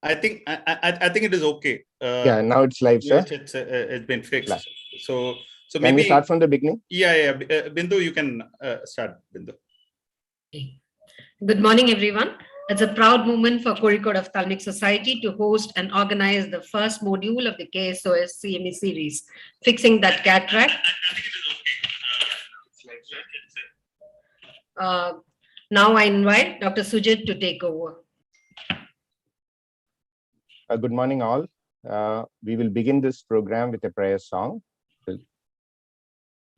I think it is okay. Yeah, now it's live, sir. It's been fixed. Live. So can maybe we start from the beginning? Yeah. Bindu, you can start, Bindu. Good morning, everyone. It's a proud moment for Kozhikode Ophthalmic Society to host and organize the first module of the KSOS CME series, Fixing That Cataract. Now I invite Dr. Sujith to take over. Good morning, all. We will begin this program with a prayer song.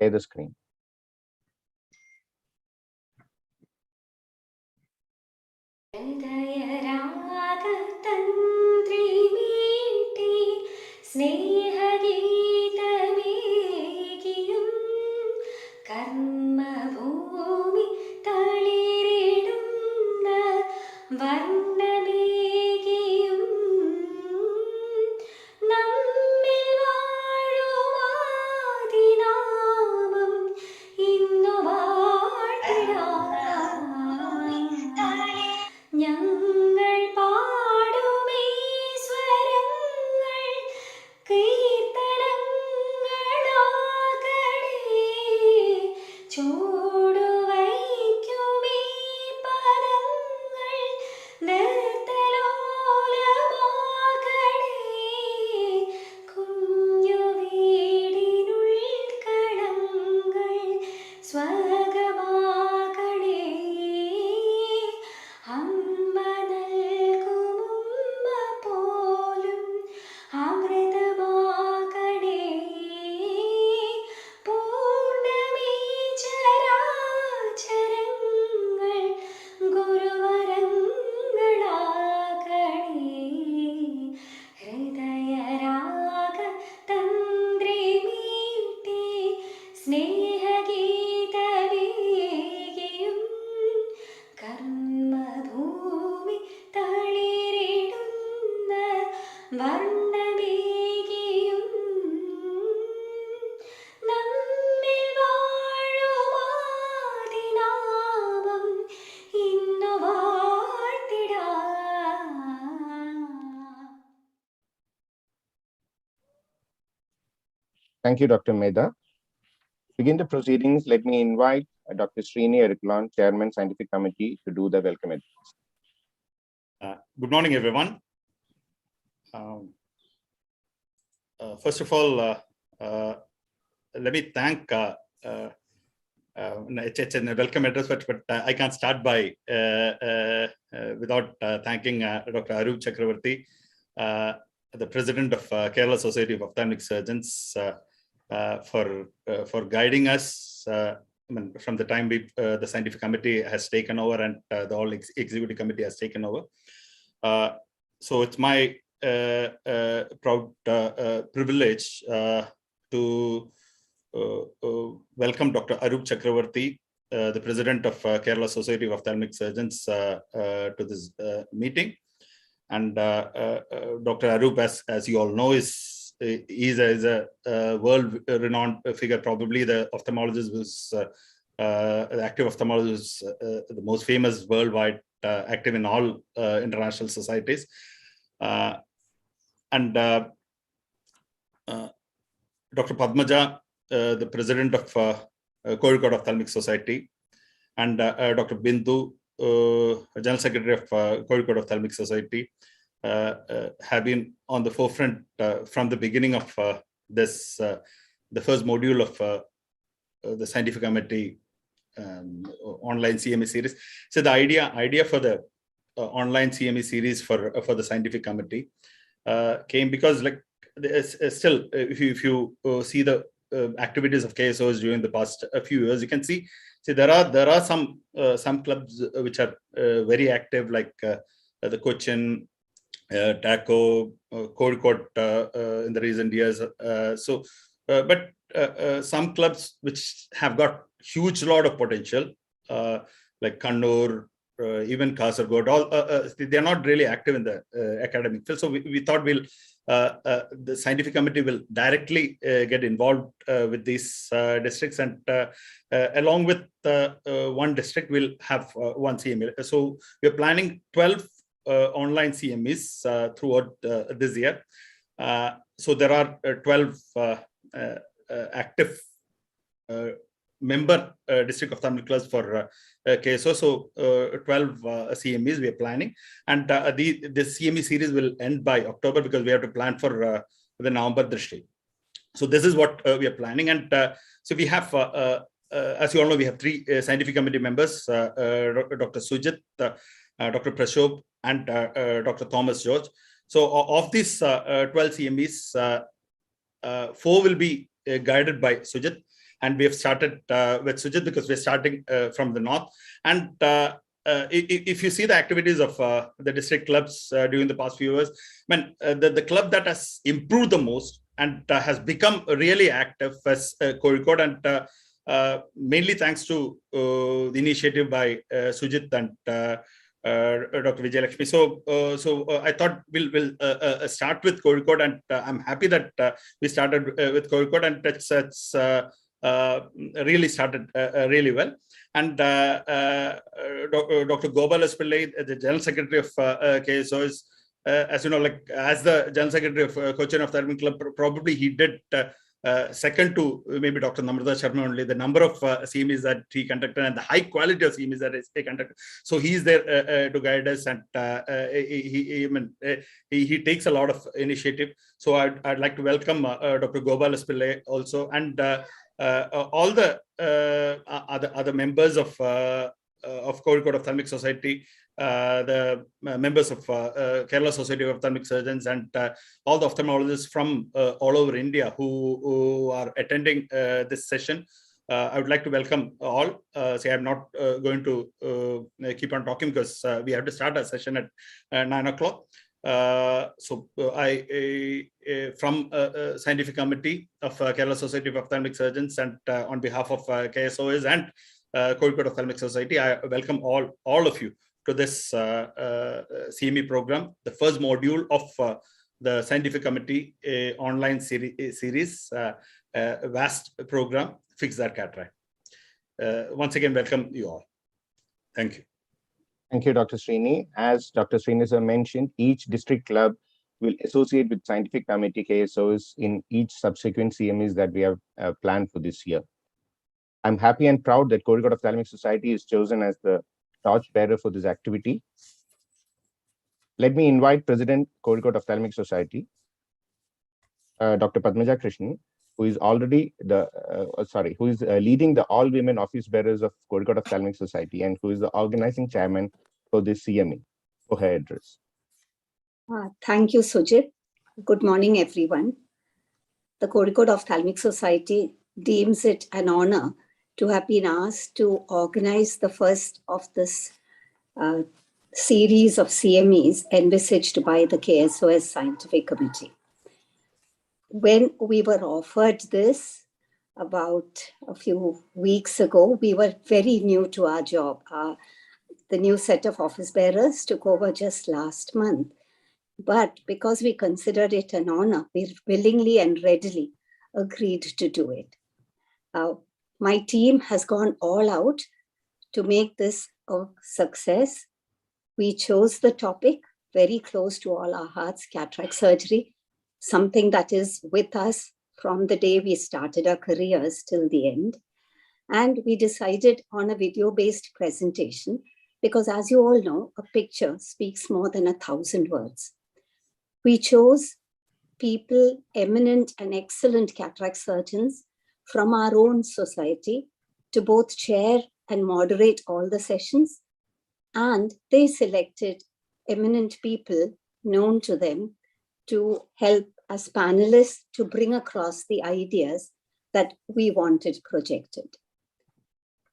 Share the screen. Thank you, Dr. Mehta. Begin the proceedings. Let me invite Dr. Sreeni, Chairman, Scientific Committee, to do the welcome address. Good morning, everyone. First of all, let me thank it's a welcome address, but I can't start by without thanking Dr. Arup Chakrabarti, the president of Kerala Society of Ophthalmic Surgeons, for guiding us. From the time the scientific committee has taken over and the whole executive committee has taken over. So it's my proud privilege to welcome Dr. Arup Chakrabarti, the president of Kerala Society of Ophthalmic Surgeons, to this meeting. And Dr. Arup, as you all know, is a world-renowned figure, probably the ophthalmologist who's the active ophthalmologist, the most famous worldwide, active in all international societies. And Dr. Padmaja, the president of Kozhikode Ophthalmic Society, and Dr. Bindu, General Secretary of Kozhikode Ophthalmic Society, have been on the forefront from the beginning of this, the first module of the scientific committee online CME series. So the idea for the online CME series for the scientific committee came because, like, still, if you see the activities of KSOs during the past few years, you can see there are some clubs which are very active, like the Cochin, TACO, Kozhikode in the recent years. But some clubs which have got huge lot of potential, like Kannur, even Kasaragod, all they're not really active in the academic field. So we thought the scientific committee will directly get involved with these districts, and along with one district, we'll have one CME. So we're planning 12 online CMEs throughout this year. So there are 12 active member district ophthalmologist for KSO. So 12 CMEs we are planning, and the CME series will end by October because we have to plan for the November Drishti. So this is what we are planning, and so we have, as you all know, we have 3 scientific committee members: Dr. Sujith, Dr. Prashop, and Dr. Thomas George. So of these 12 CMEs, 4 will be guided by Sujith. And we have started with Sujith because we're starting from the north. And if you see the activities of the district clubs during the past few years, the club that has improved the most and has become really active as Kozhikode, and mainly thanks to the initiative by Sujith and Dr. Vijay Lakshmi. So I thought we'll start with Kozhikode, and I'm happy that we started with Kozhikode, and it's really started really well. And Dr. Gopal Pillai, the General Secretary of KSO, is, as you know, like as the General Secretary of Cochin Ophthalmic Club, probably he did second to maybe Dr. Namrata Sharma only, the number of CMEs that he conducted and the high quality of CMEs that he conducted. So he's there to guide us, and he takes a lot of initiative. So I'd like to welcome Dr. Gopal Pillai also, and all the other members of Kozhikode Ophthalmic Society, the members of Kerala Society of Ophthalmic Surgeons, and all the ophthalmologists from all over India who are attending this session. I would like to welcome all. Say I'm not going to keep on talking because we have to start our session at 9 o'clock. So I from Scientific Committee of Kerala Society of Ophthalmic Surgeons, and on behalf of KSOs and Kozhikode Ophthalmic Society, I welcome all of you to this CME program, the first module of the Scientific Committee online series, vast program, Fix That Cataract. Once again, welcome you all. Thank you. Thank you, Dr. Sreeni. As Dr. Sreeni mentioned, each district club will associate with Scientific Committee KSOs in each subsequent CMEs that we have planned for this year. I'm happy and proud that Kozhikode Ophthalmic Society is chosen as the torchbearer for this activity. Let me invite President Kozhikode Ophthalmic Society, Dr. Padmaja Krishnan, who is already leading the all-women office bearers of Kozhikode Ophthalmic Society, and who is the organizing chairman for this CME, for her address. Thank you, Sujith. Good morning, everyone. The Kozhikode Ophthalmic Society deems it an honor to have been asked to organize the first of this series of CMEs envisaged by the KSOS Scientific Committee. When we were offered this about a few weeks ago, we were very new to our job. The new set of office bearers took over just last month. But because we considered it an honor, we willingly and readily agreed to do it. My team has gone all out to make this a success. We chose the topic very close to all our hearts, cataract surgery, something that is with us from the day we started our careers till the end. And we decided on a video-based presentation because, as you all know, a picture speaks more than 1,000 words. We chose people, eminent and excellent cataract surgeons from our own society to both chair and moderate all the sessions. And they selected eminent people known to them to help as panelists to bring across the ideas that we wanted projected.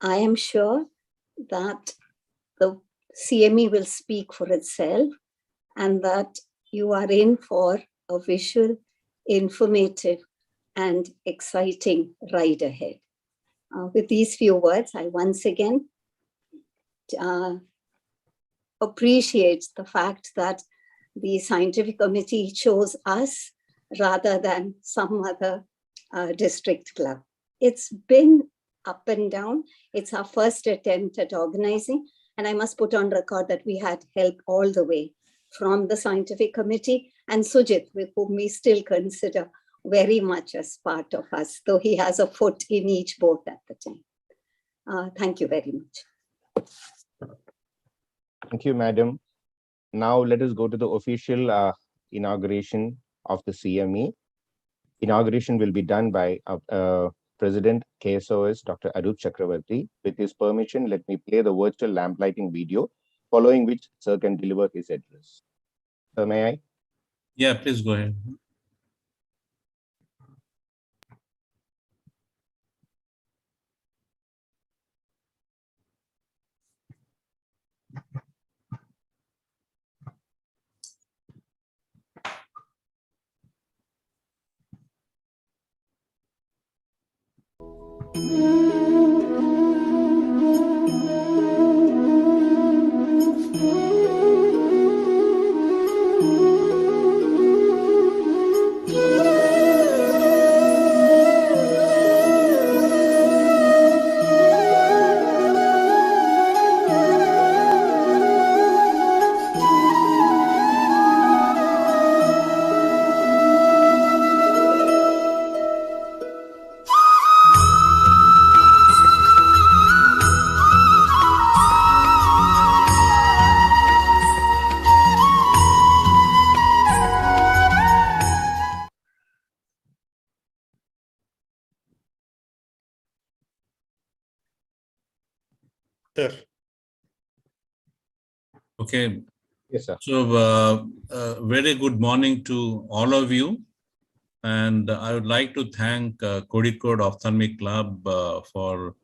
I am sure that the CME will speak for itself and that you are in for a visual, informative, and exciting ride ahead. With these few words, I once again appreciate the fact that the scientific committee chose us rather than some other district club. It's been up and down. It's our first attempt at organizing, and I must put on record that we had help all the way from the scientific committee, and Sujith, with whom we still consider very much as part of us, though he has a foot in each boat at the time. Thank you very much. Thank you, Madam. Now let us go to the official inauguration of the CME. Inauguration will be done by President KSOS, Dr. Arup Chakrabarti. With his permission, let me play the virtual lamplighting video, following which Sir can deliver his address. Sir, may I? Yeah, please go ahead. Sir. Okay. Yes, sir. So, very good morning to all of you. And I would like to thank Kozhikode Ophthalmic Club for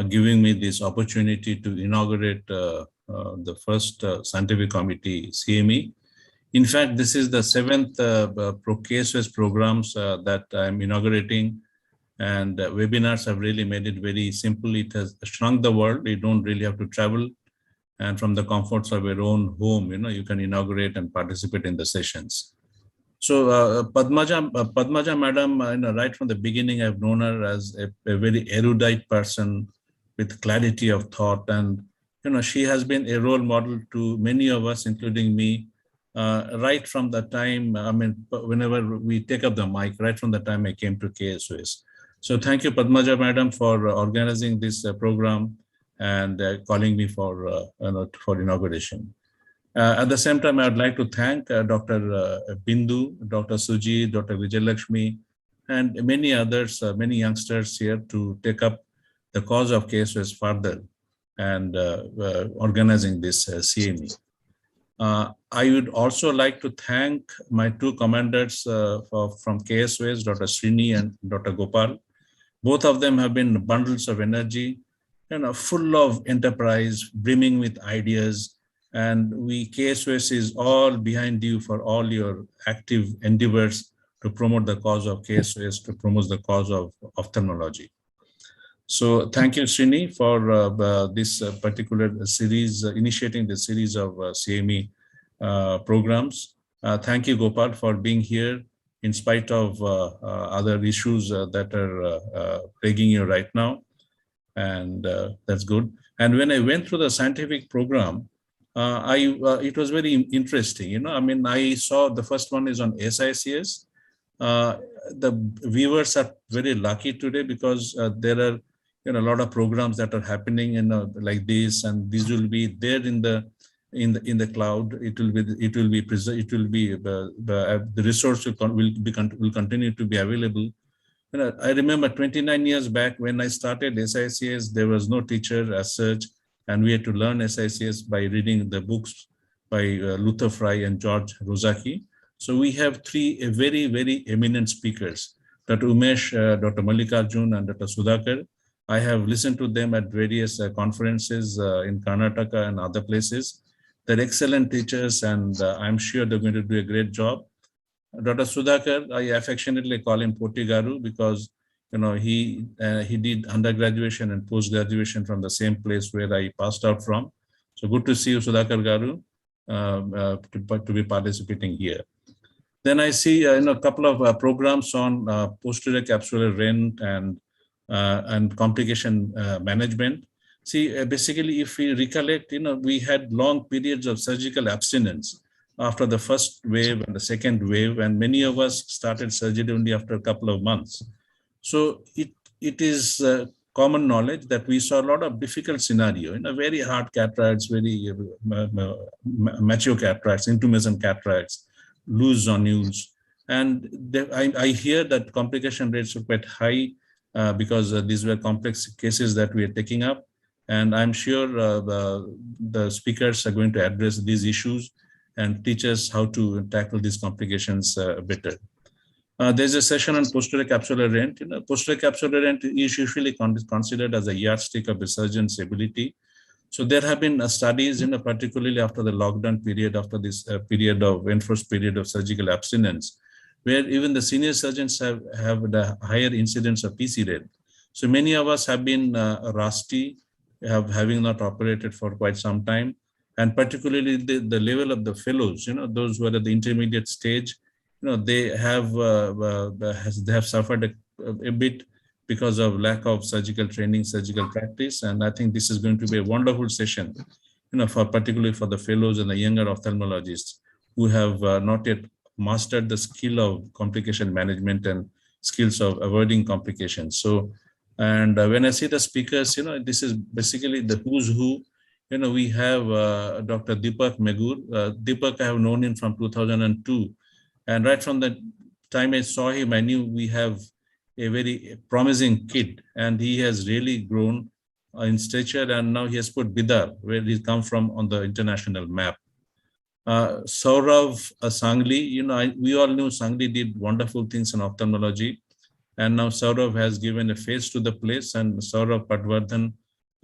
giving me this opportunity to inaugurate the first scientific committee CME. In fact, this is the 7th KSOS programs that I'm inaugurating, and webinars have really made it very simple. It has shrunk the world. You don't really have to travel, and from the comforts of your own home, you can inaugurate and participate in the sessions. So Padmaja madam, right from the beginning, I've known her as a very erudite person with clarity of thought, and she has been a role model to many of us, including me, right from the time, whenever we take up the mic, right from the time I came to KSOS. So thank you, Padmaja madam, for organizing this program and calling me for inauguration. At the same time, I would like to thank Dr. Bindu, Dr. Sujith, Dr. Vijayalakshmi, and many others, many youngsters here to take up the cause of KSOS further and organizing this CME. I would also like to thank my two commanders from KSOS, Dr. Sreeni and Dr. Gopal. Both of them have been bundles of energy, full of enterprise, brimming with ideas. And KSOS is all behind you for all your active endeavors to promote the cause of KSOS, to promote the cause of ophthalmology. So thank you, Sreeni, for this particular series, initiating the series of CME programs. Thank you, Gopal, for being here in spite of other issues that are plaguing you right now. And that's good. And when I went through the scientific program, it was very interesting. I saw the first one is on SICS. The viewers are very lucky today because there are a lot of programs that are happening like this, and these will be there in the cloud. The resource will continue to be available. I remember 29 years back when I started SICS, there was no teacher as such, and we had to learn SICS by reading the books by Luther Fry and George Rozaki. So we have three very, very eminent speakers, Dr. Umesh, Dr. Mallikarjun, and Dr. Sudhakar. I have listened to them at various conferences in Karnataka and other places. They're excellent teachers, and I'm sure they're going to do a great job. Dr. Sudhakar, I affectionately call him Potti Garu because he did undergraduation and post-graduation from the same place where I passed out from. So good to see you, Sudhakar Garu, to be participating here. Then I see a couple of programs on posterior capsular rent and complication management. See, basically, if we recollect, we had long periods of surgical abstinence after the first wave and the second wave, and many of us started surgery only after a couple of months. So it is common knowledge that we saw a lot of difficult scenario, very hard cataracts, very mature cataracts, intumescent cataracts, loose zonules. And I hear that complication rates were quite high because these were complex cases that we are taking up. And I'm sure the speakers are going to address these issues and teach us how to tackle these complications better. There's a session on posterior capsular rent. Posterior capsular rent is usually considered as a yardstick of a surgeon's ability. So there have been studies, particularly after the lockdown period, after this period of enforced period of surgical abstinence, where even the senior surgeons have the higher incidence of PC rent. So many of us have been rusty, having not operated for quite some time, and particularly the level of the fellows, those who are at the intermediate stage, they have suffered a bit because of lack of surgical training, surgical practice. And I think this is going to be a wonderful session, particularly for the fellows and the younger ophthalmologists who have not yet mastered the skill of complication management and skills of avoiding complications. So, and when I see the speakers, this is basically the who's who. We have Dr. Deepak Megur. Deepak, I have known him from 2002. And right from the time I saw him, I knew we have a very promising kid, and he has really grown in stature, and now he has put Bidar, where he's come from, on the international map. Sourabh Sangli, we all knew Sangli did wonderful things in ophthalmology, and now Sourabh has given a face to the place, and Sourabh Patwardhan,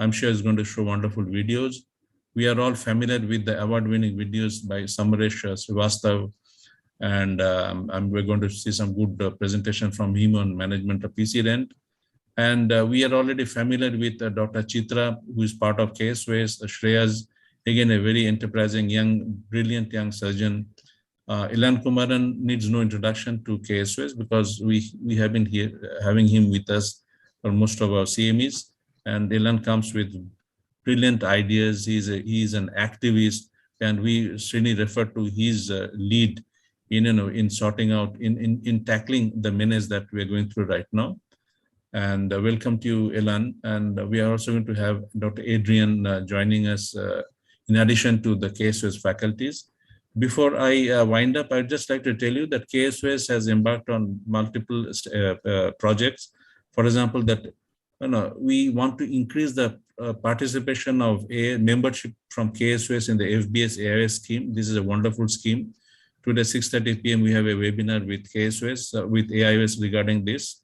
I'm sure, is going to show wonderful videos. We are all familiar with the award-winning videos by Samaresh Srivastav, and we're going to see some good presentation from him on management of PC rent. And we are already familiar with Dr. Chitra, who is part of KSOS, Shreya's, again, a very enterprising, brilliant young surgeon. Elankumaran needs no introduction to KSOS because we have been having him with us for most of our CMEs. And Elan comes with brilliant ideas. He's an activist, and Sreeni referred to his lead in sorting out, in tackling the menace that we are going through right now. And welcome to you, Elan. And we are also going to have Dr. Adrian joining us in addition to the KSOS faculties. Before I wind up, I'd just like to tell you that KSOS has embarked on multiple projects. For example, that we want to increase the participation of a membership from KSOS in the FBS AIS scheme. This is a wonderful scheme. Today, 6:30 p.m., we have a webinar with KSOS, with AIS regarding this.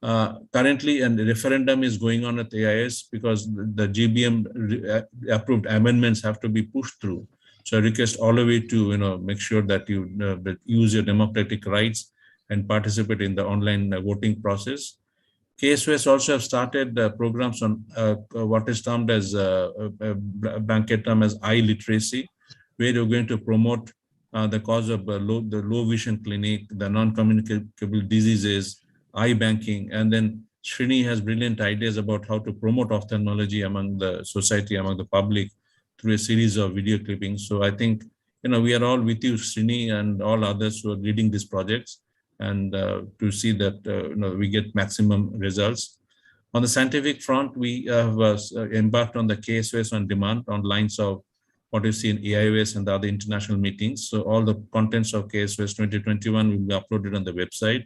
Currently, a referendum is going on at AIS because the GBM approved amendments have to be pushed through. So I request all of you to make sure that you use your democratic rights and participate in the online voting process. KSOS also have started programs on what is termed as blanket term as eye literacy, where you're going to promote the cause of the low vision clinic, the non-communicable diseases, eye banking, and then Sreeni has brilliant ideas about how to promote ophthalmology among the society, among the public, through a series of video clippings. So I think we are all with you, Sreeni, and all others who are leading these projects, and to see that we get maximum results. On the scientific front, we have embarked on the KSOS on demand on lines of what you see in AIOS and the other international meetings. So all the contents of KSOS 2021 will be uploaded on the website.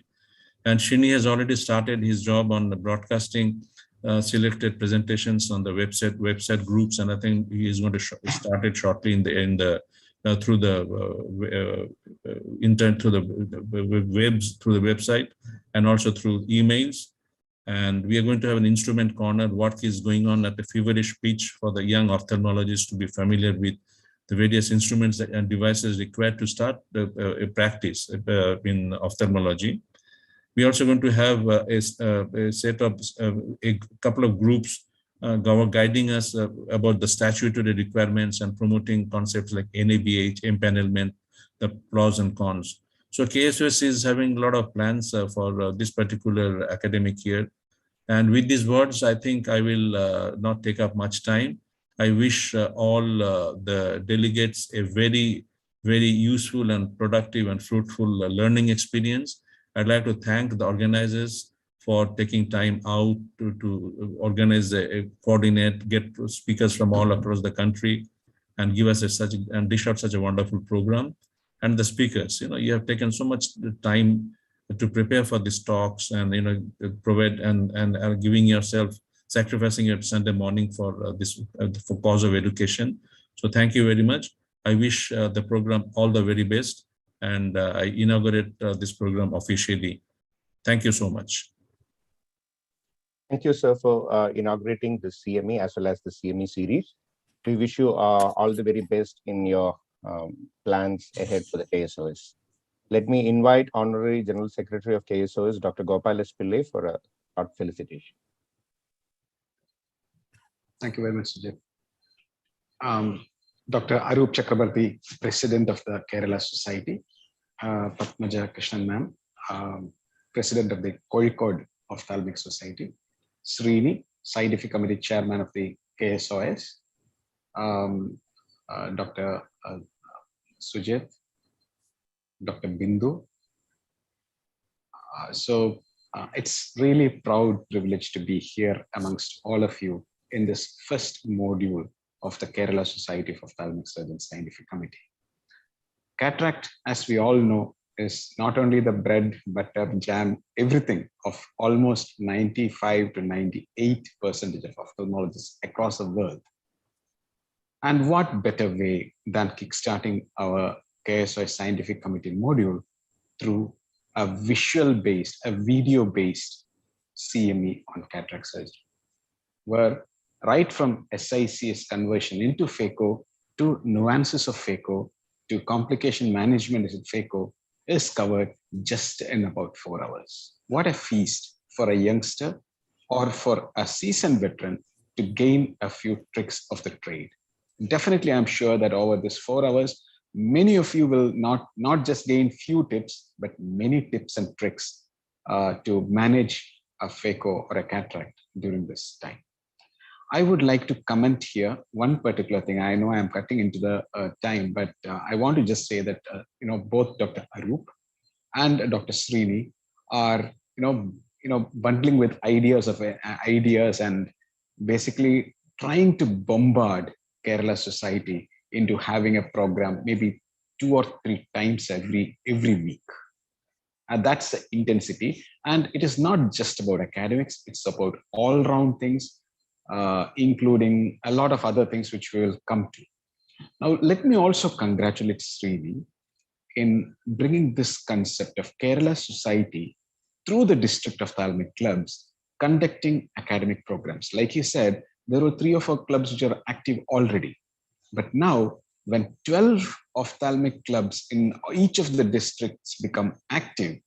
And Sreeni has already started his job on the broadcasting selected presentations on the website groups, and I think he is going to start it shortly through the internet, through the website, and also through emails. And we are going to have an instrument corner, what is going on at the feverish pitch for the young ophthalmologists to be familiar with the various instruments and devices required to start a practice in ophthalmology. We are also going to have a set of a couple of groups guiding us about the statutory requirements and promoting concepts like NABH, empanelment, the pros and cons. So KSOS is having a lot of plans for this particular academic year. And with these words, I think I will not take up much time. I wish all the delegates a very, very useful and productive and fruitful learning experience. I'd like to thank the organizers for taking time out to organize, coordinate, get speakers from all across the country and give us and dish out such a wonderful program. And the speakers, you have taken so much time to prepare for these talks and, provide and are giving yourself, sacrificing your Sunday morning for this for cause of education. So thank you very much. I wish the program all the very best, and I inaugurate this program officially. Thank you so much. Thank you, sir, for inaugurating the CME as well as the CME series. We wish you all the very best in your plans ahead for the KSOS. Let me invite Honorary General Secretary of KSOS, Dr. Gopal Pillai, for a short felicitation. Thank you very much, Sujith. Dr. Arup Chakrabarti, President of the Kerala Society, Padmaja Krishnan ma'am, President of the Kozhikode Ophthalmic Society, Sreeni, Scientific Committee Chairman of the KSOS, Dr. Sujith, Dr. Bindu. It's really proud privilege to be here amongst all of you in this first module of the Kerala Society of Ophthalmic Surgeons Scientific Committee. Cataract, as we all know, is not only the bread, butter, jam, everything of almost 95 to 98% of ophthalmologists across the world. And what better way than kickstarting our KSOS Scientific Committee module through a visual-based, a video-based CME on cataract surgery, where right from SICS conversion into Phaco to nuances of Phaco to complication management in Phaco is covered just in about 4 hours. What a feast for a youngster or for a seasoned veteran to gain a few tricks of the trade. Definitely, I'm sure that over this 4 hours, many of you will not just gain few tips, but many tips and tricks to manage a Phaco or a cataract during this time. I would like to comment here one particular thing. I know I'm cutting into the time, but I want to just say that both Dr. Arup and Dr. Sreeni are bundling with ideas and basically trying to bombard Kerala society into having a program maybe 2 or 3 times every week. And that's the intensity. And it is not just about academics, it's about all-round things, including a lot of other things which we will come to. Now, let me also congratulate Sreeni in bringing this concept of Kerala society through the district ophthalmic clubs, conducting academic programs. Like he said, there were 3 or 4 clubs which are active already. But now, when 12 ophthalmic clubs in each of the districts become active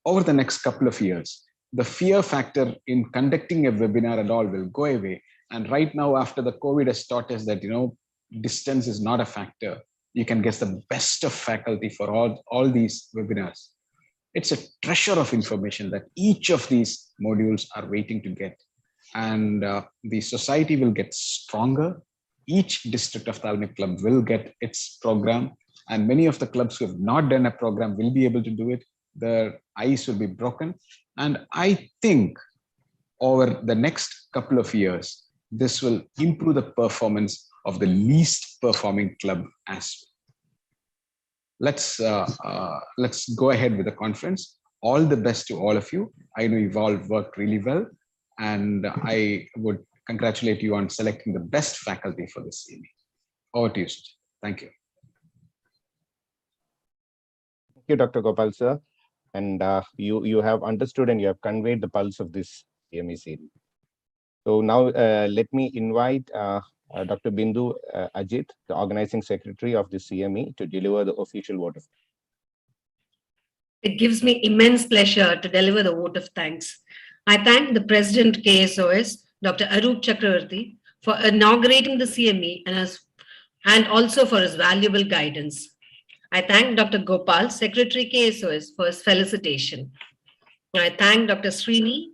over the next couple of years, the fear factor in conducting a webinar and all will go away. And right now, after the COVID has taught us that, distance is not a factor, you can get the best of faculty for all these webinars. It's a treasure of information that each of these modules are waiting to get. And the society will get stronger. Each district ophthalmic club will get its program. And many of the clubs who have not done a program will be able to do it. The ice will be broken. And I think over the next couple of years, this will improve the performance of the least performing club as well. Let's go ahead with the conference. All the best to all of you. I know you've all worked really well, and I would congratulate you on selecting the best faculty for this evening. Over to you, Sujith. Thank you. Thank you, Dr. Gopal, sir. And you have understood and you have conveyed the pulse of this CME series. So now let me invite Dr. Bindu Ajit, the organizing secretary of the CME, to deliver the official vote of thanks. It gives me immense pleasure to deliver the vote of thanks. I thank the President KSOS, Dr. Arup Chakrabarti, for inaugurating the CME and also for his valuable guidance. I thank Dr. Gopal, Secretary KSOS, for his felicitation. I thank Dr. Sreeni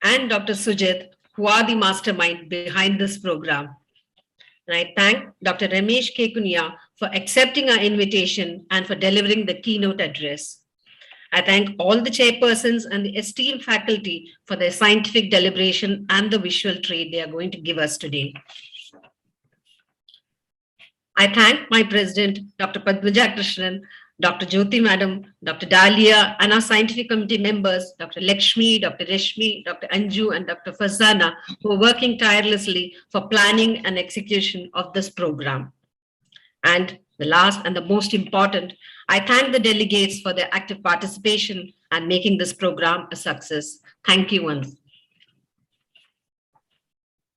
and Dr. Sujith, who are the mastermind behind this program. And I thank Dr. Ramesh Kekkuniya for accepting our invitation and for delivering the keynote address. I thank all the chairpersons and the esteemed faculty for their scientific deliberation and the visual treat they are going to give us today. I thank my president, Dr. Padmaja Krishnan, Dr. Jyoti Madam, Dr. Dalia, and our scientific committee members, Dr. Lakshmi, Dr. Reshmi, Dr. Anju, and Dr. Fazana, who are working tirelessly for planning and execution of this program. And the last and the most important, I thank the delegates for their active participation and making this program a success. Thank you once.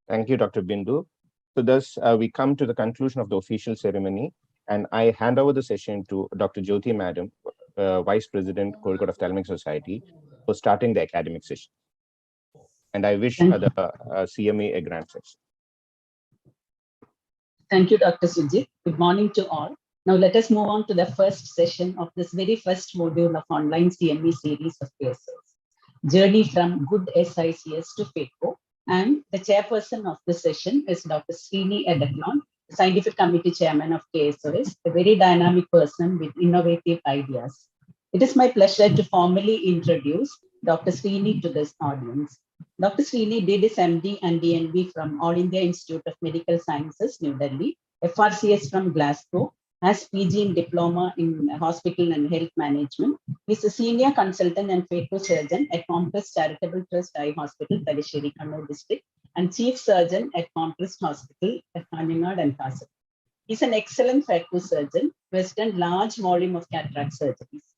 Thank you, Dr. Bindu. So thus, we come to the conclusion of the official ceremony, and I hand over the session to Dr. Jyoti Madam, Vice President, Kozhikode Ophthalmic Society, for starting the academic session. And I wish the CME a grand success. Thank you, Dr. Sujith. Good morning to all. Now let us move on to the first session of this very first module of online CME series of cases. Journey from good SICS to Phaco. And the chairperson of the session is Dr. Sreeni, the Scientific Committee Chairman of KSOS, a very dynamic person with innovative ideas. It is my pleasure to formally introduce Dr. Sreeni to this audience. Dr. Sreeni did his MD and DNB from All India Institute of Medical Sciences, New Delhi, FRCS from Glasgow, has PG in Diploma in Hospital and Health Management. He's a senior consultant and Phaco surgeon at Comtrust Charitable Trust Eye Hospital, Talisheri, Kannur district, and chief surgeon at Comtrust Hospital at Nayanar and Ksos. He's an excellent Phaco surgeon who has done large volume of cataract surgeries.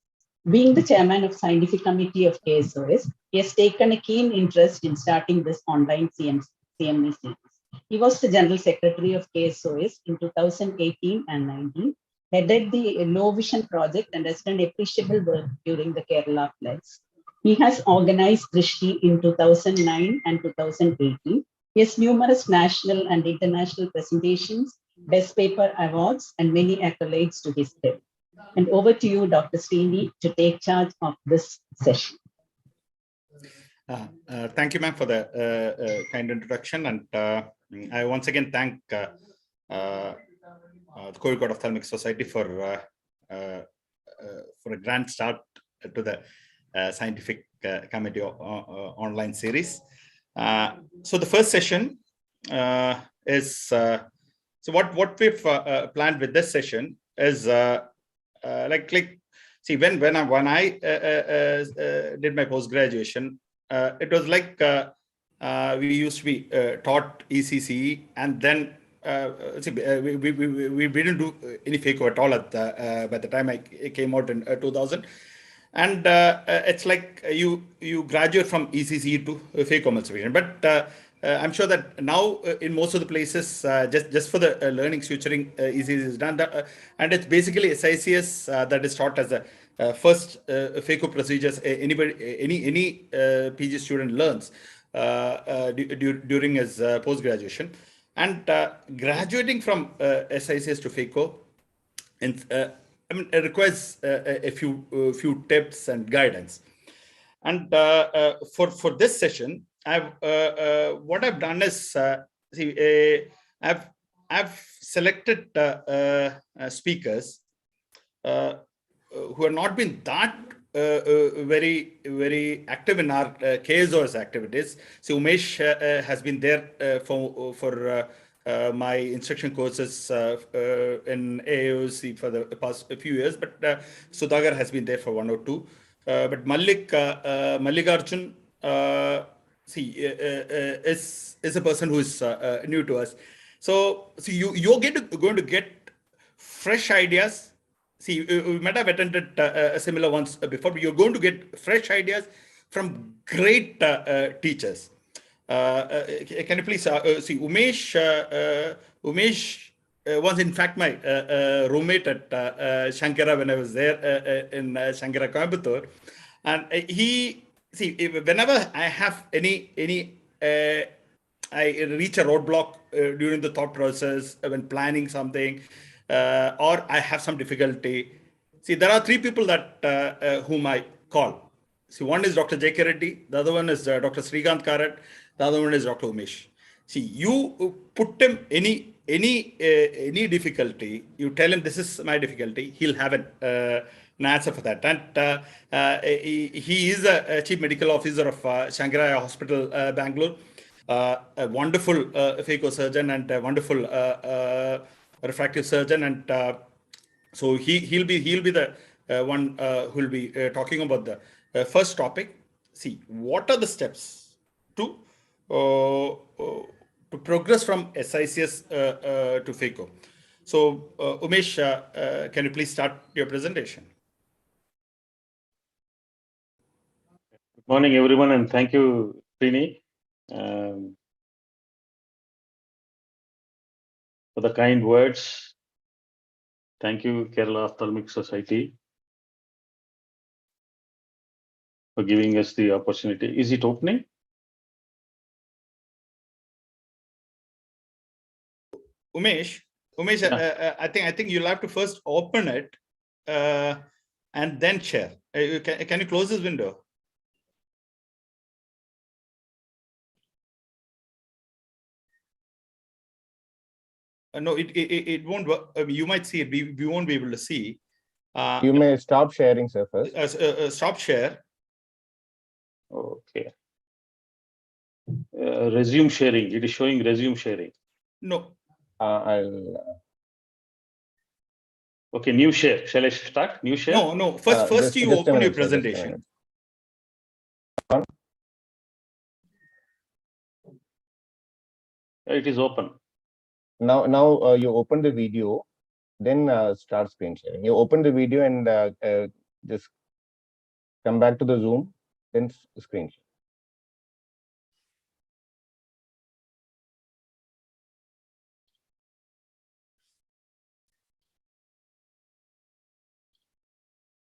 Being the chairman of scientific committee of KSOS, he has taken a keen interest in starting this online CME series. He was the general secretary of KSOS in 2018 and 19, headed the low vision project and has done appreciable work during the Kerala floods. He has organized Drishti in 2009 and 2018. He has numerous national and international presentations, best paper awards, and many accolades to his credit. And over to you, Dr. Sreeni, to take charge of this session. Thank you, ma'am, for the kind introduction. And I once again thank the Kozhikode Ophthalmic Society for a grand start to the scientific committee online series. So the first session is so what we've planned with this session is see when I did my post graduation, it was like we used to be taught ECCE, and then we didn't do any Phaco at all at by the time I came out in 2000. And it's like you graduate from ECCE to Phacoemulsification. But I'm sure that now in most of the places, just for the learning suturing, ECCE is done. And it's basically SICS that is taught as the first Phaco procedures any PG student learns during his post-graduation. And graduating from SICS to Phaco, it requires a few tips and guidance. And for this session, what I've done is I've selected speakers who have not been that very active in our KSOS activities. So Umesh has been there for my instruction courses in AAOC for the past few years, but Sudhakar has been there for 1 or 2. But Mallikarjun is a person who is new to us. So you're going to get fresh ideas. See, we might have attended similar ones before, but you're going to get fresh ideas from great teachers. Can you please see Umesh? Umesh was in fact my roommate at Shankara when I was there in Shankara, Coimbatore, and whenever I have any I reach a roadblock during the thought process when planning something, or I have some difficulty. See, there are 3 people that whom I call. See, one is Dr. J.K. Reddy, the other one is Dr. Srikanth Karat, the other one is Dr. Umesh. See, you put them any any difficulty, you tell him this is my difficulty, he'll have an answer for that. And he is a chief medical officer of Shankaraya Hospital, Bangalore, a wonderful phaco surgeon and a wonderful refractive surgeon. And so he'll be the one who will be talking about the first topic. See, what are the steps to progress from SICS to Phaco? So, Umesh, can you please start your presentation? Good morning, everyone, and thank you, Sreeni, for the kind words. Thank you, Kerala Ophthalmic Society, for giving us the opportunity. Is it opening? Umesh, yeah. I think you'll have to first open it and then share. Can you close this window? No, it won't work. You might see it. We won't be able to see. You may stop sharing, sir, first. Stop share. Okay. Resume sharing. It is showing resume sharing. No. I'll. Okay, new share. Shall I start? New share? No. First you open your presentation. It is open. Now you open the video, then start screen sharing. You open the video and just come back to the Zoom, then screen share.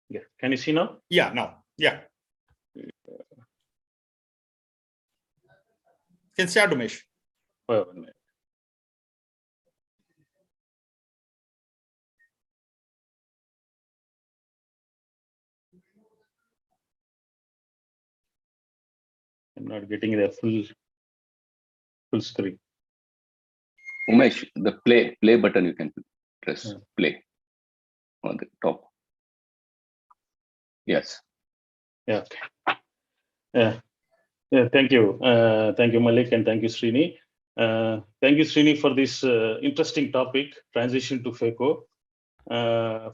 Yeah. Can you see now? Yeah, now. Yeah. Can start, Umesh. Oh, 1 minute. I'm not getting the full screen. Umesh, the play button you can press play on the top. Yes. Yeah. Yeah. Thank you. Thank you, Malik, and thank you, Sreeni. Thank you, Sreeni, for this interesting topic, transition to Phaco.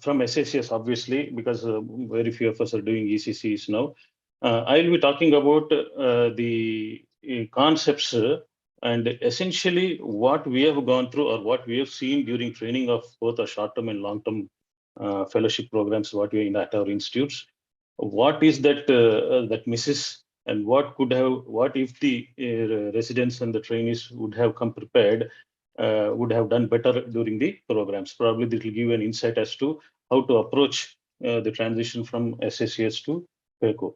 From SICS, obviously, because very few of us are doing ECCs now. I'll be talking about the concepts and essentially what we have gone through or what we have seen during training of both our short-term and long-term fellowship programs, what we are in at our institutes. What is that that misses, and what if the residents and the trainees would have come prepared, would have done better during the programs. Probably this will give an insight as to how to approach the transition from SICS to Phaco.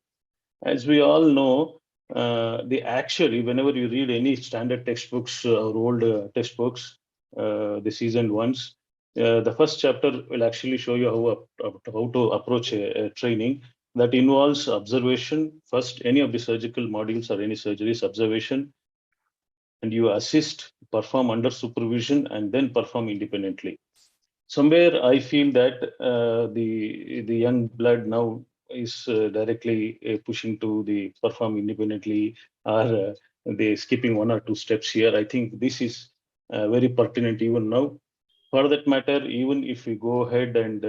As we all know, whenever you read any standard textbooks or old textbooks, the seasoned ones, the first chapter will actually show you how to approach a training that involves observation. First, any of the surgical modules or any surgeries, observation, and you assist, perform under supervision, and then perform independently. Somewhere I feel that the young blood now is directly pushing to the perform independently, or they skipping 1 or 2 steps here. I think this is very pertinent even now. For that matter, even if we go ahead and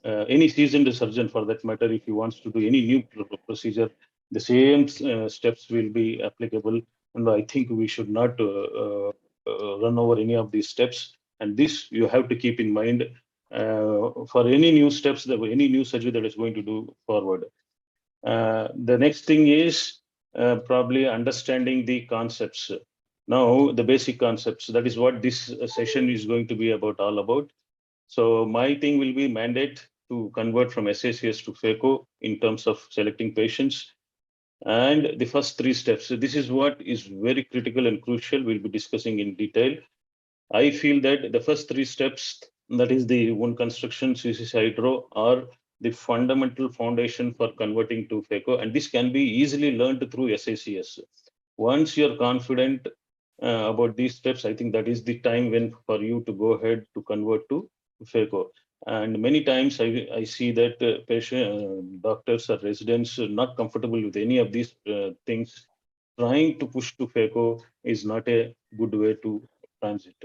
any seasoned surgeon, for that matter, if he wants to do any new procedure, the same steps will be applicable. And I think we should not run over any of these steps. And this you have to keep in mind for any new steps, any new surgery that is going to do forward. The next thing is probably understanding the concepts. Now, the basic concepts, that is what this session is going to be all about. So my thing will be mandate to convert from SICS to Phaco in terms of selecting patients. And the first 3 steps. So this is what is very critical and crucial. We'll be discussing in detail. I feel that the first 3 steps, that is the wound construction, CCC hydro, are the fundamental foundation for converting to Phaco. And this can be easily learned through SICS. Once you're confident about these steps, I think that is the time when for you to go ahead to convert to Phaco. And many times I see that doctors or residents are not comfortable with any of these things. Trying to push to Phaco is not a good way to transit.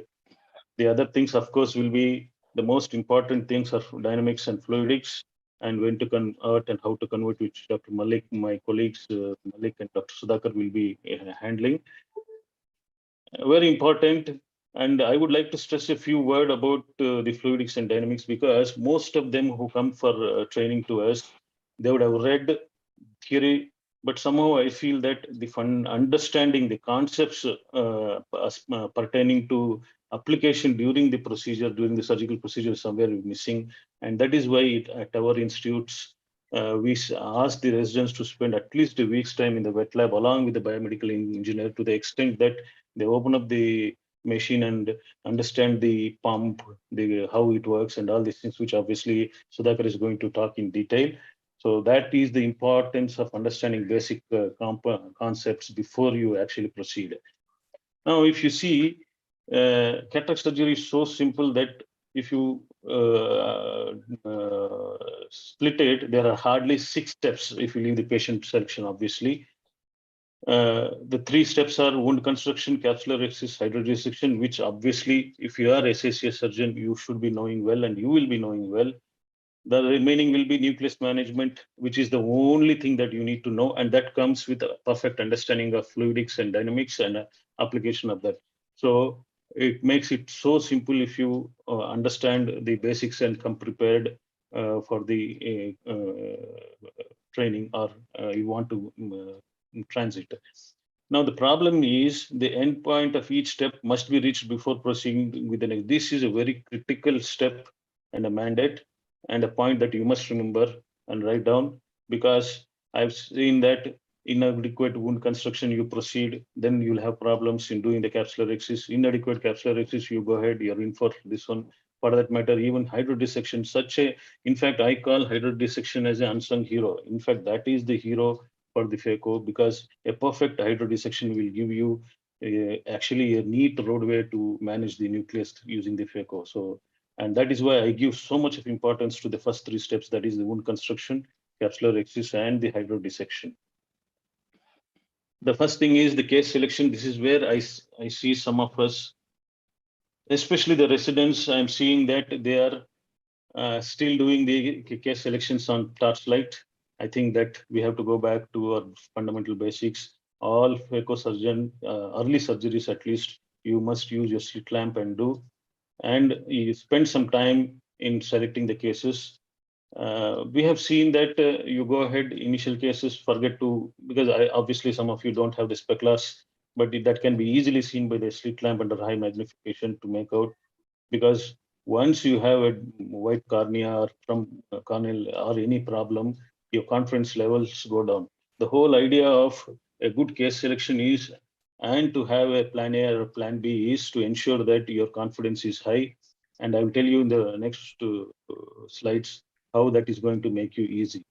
The other things, of course, will be the most important things are dynamics and fluidics, and when to convert and how to convert, which Dr. Malik, my colleagues Malik and Dr. Sudhakar will be handling. Very important. And I would like to stress a few words about the fluidics and dynamics, because most of them who come for training to us, they would have read theory, but somehow I feel that the understanding the concepts pertaining to application during the procedure, during the surgical procedure, somewhere missing. And that is why at our institutes, we ask the residents to spend at least a week's time in the wet lab along with the biomedical engineer, to the extent that they open up the machine and understand the pump, how it works and all these things, which obviously Sudhakar is going to talk in detail. So that is the importance of understanding basic concepts before you actually proceed. Now, if you see, cataract surgery is so simple that if you split it, there are hardly 6 steps if you leave the patient selection, obviously. The 3 steps are wound construction, capsular excision, hydrodissection, which obviously, if you are a SICS surgeon, you should be knowing well, and you will be knowing well. The remaining will be nucleus management, which is the only thing that you need to know. And that comes with a perfect understanding of fluidics and dynamics and application of that. So it makes it so simple if you understand the basics and come prepared for the training, or you want to transit. Now, the problem is the end point of each step must be reached before proceeding with the next. This is a very critical step and a mandate, and a point that you must remember and write down, because I've seen that inadequate wound construction, you proceed, then you'll have problems in doing the capsular excision. Inadequate capsular excision, you go ahead, you're in for this one. For that matter, even hydrodissection, in fact, I call hydrodissection as an unsung hero. In fact, that is the hero for the Phaco, because a perfect hydrodissection will give you actually a neat roadway to manage the nucleus using the Phaco. So, and that is why I give so much of importance to the first 3 steps, that is the wound construction, capsular excision, and the hydrodissection. The first thing is the case selection. This is where I see some of us, especially the residents, I'm seeing that they are still doing the case selections on torchlight. I think that we have to go back to our fundamental basics. All Phaco surgeon, early surgeries at least, you must use your slit lamp and do. And you spend some time in selecting the cases. We have seen that you go ahead, initial cases, forget to, because obviously some of you don't have the speculars, but that can be easily seen by the slit lamp under high magnification to make out. Because once you have a white cornea or from corneal or any problem, your confidence levels go down. The whole idea of a good case selection is, and to have a plan A or plan B, is to ensure that your confidence is high. And I will tell you in the next slides how that is going to make you easy.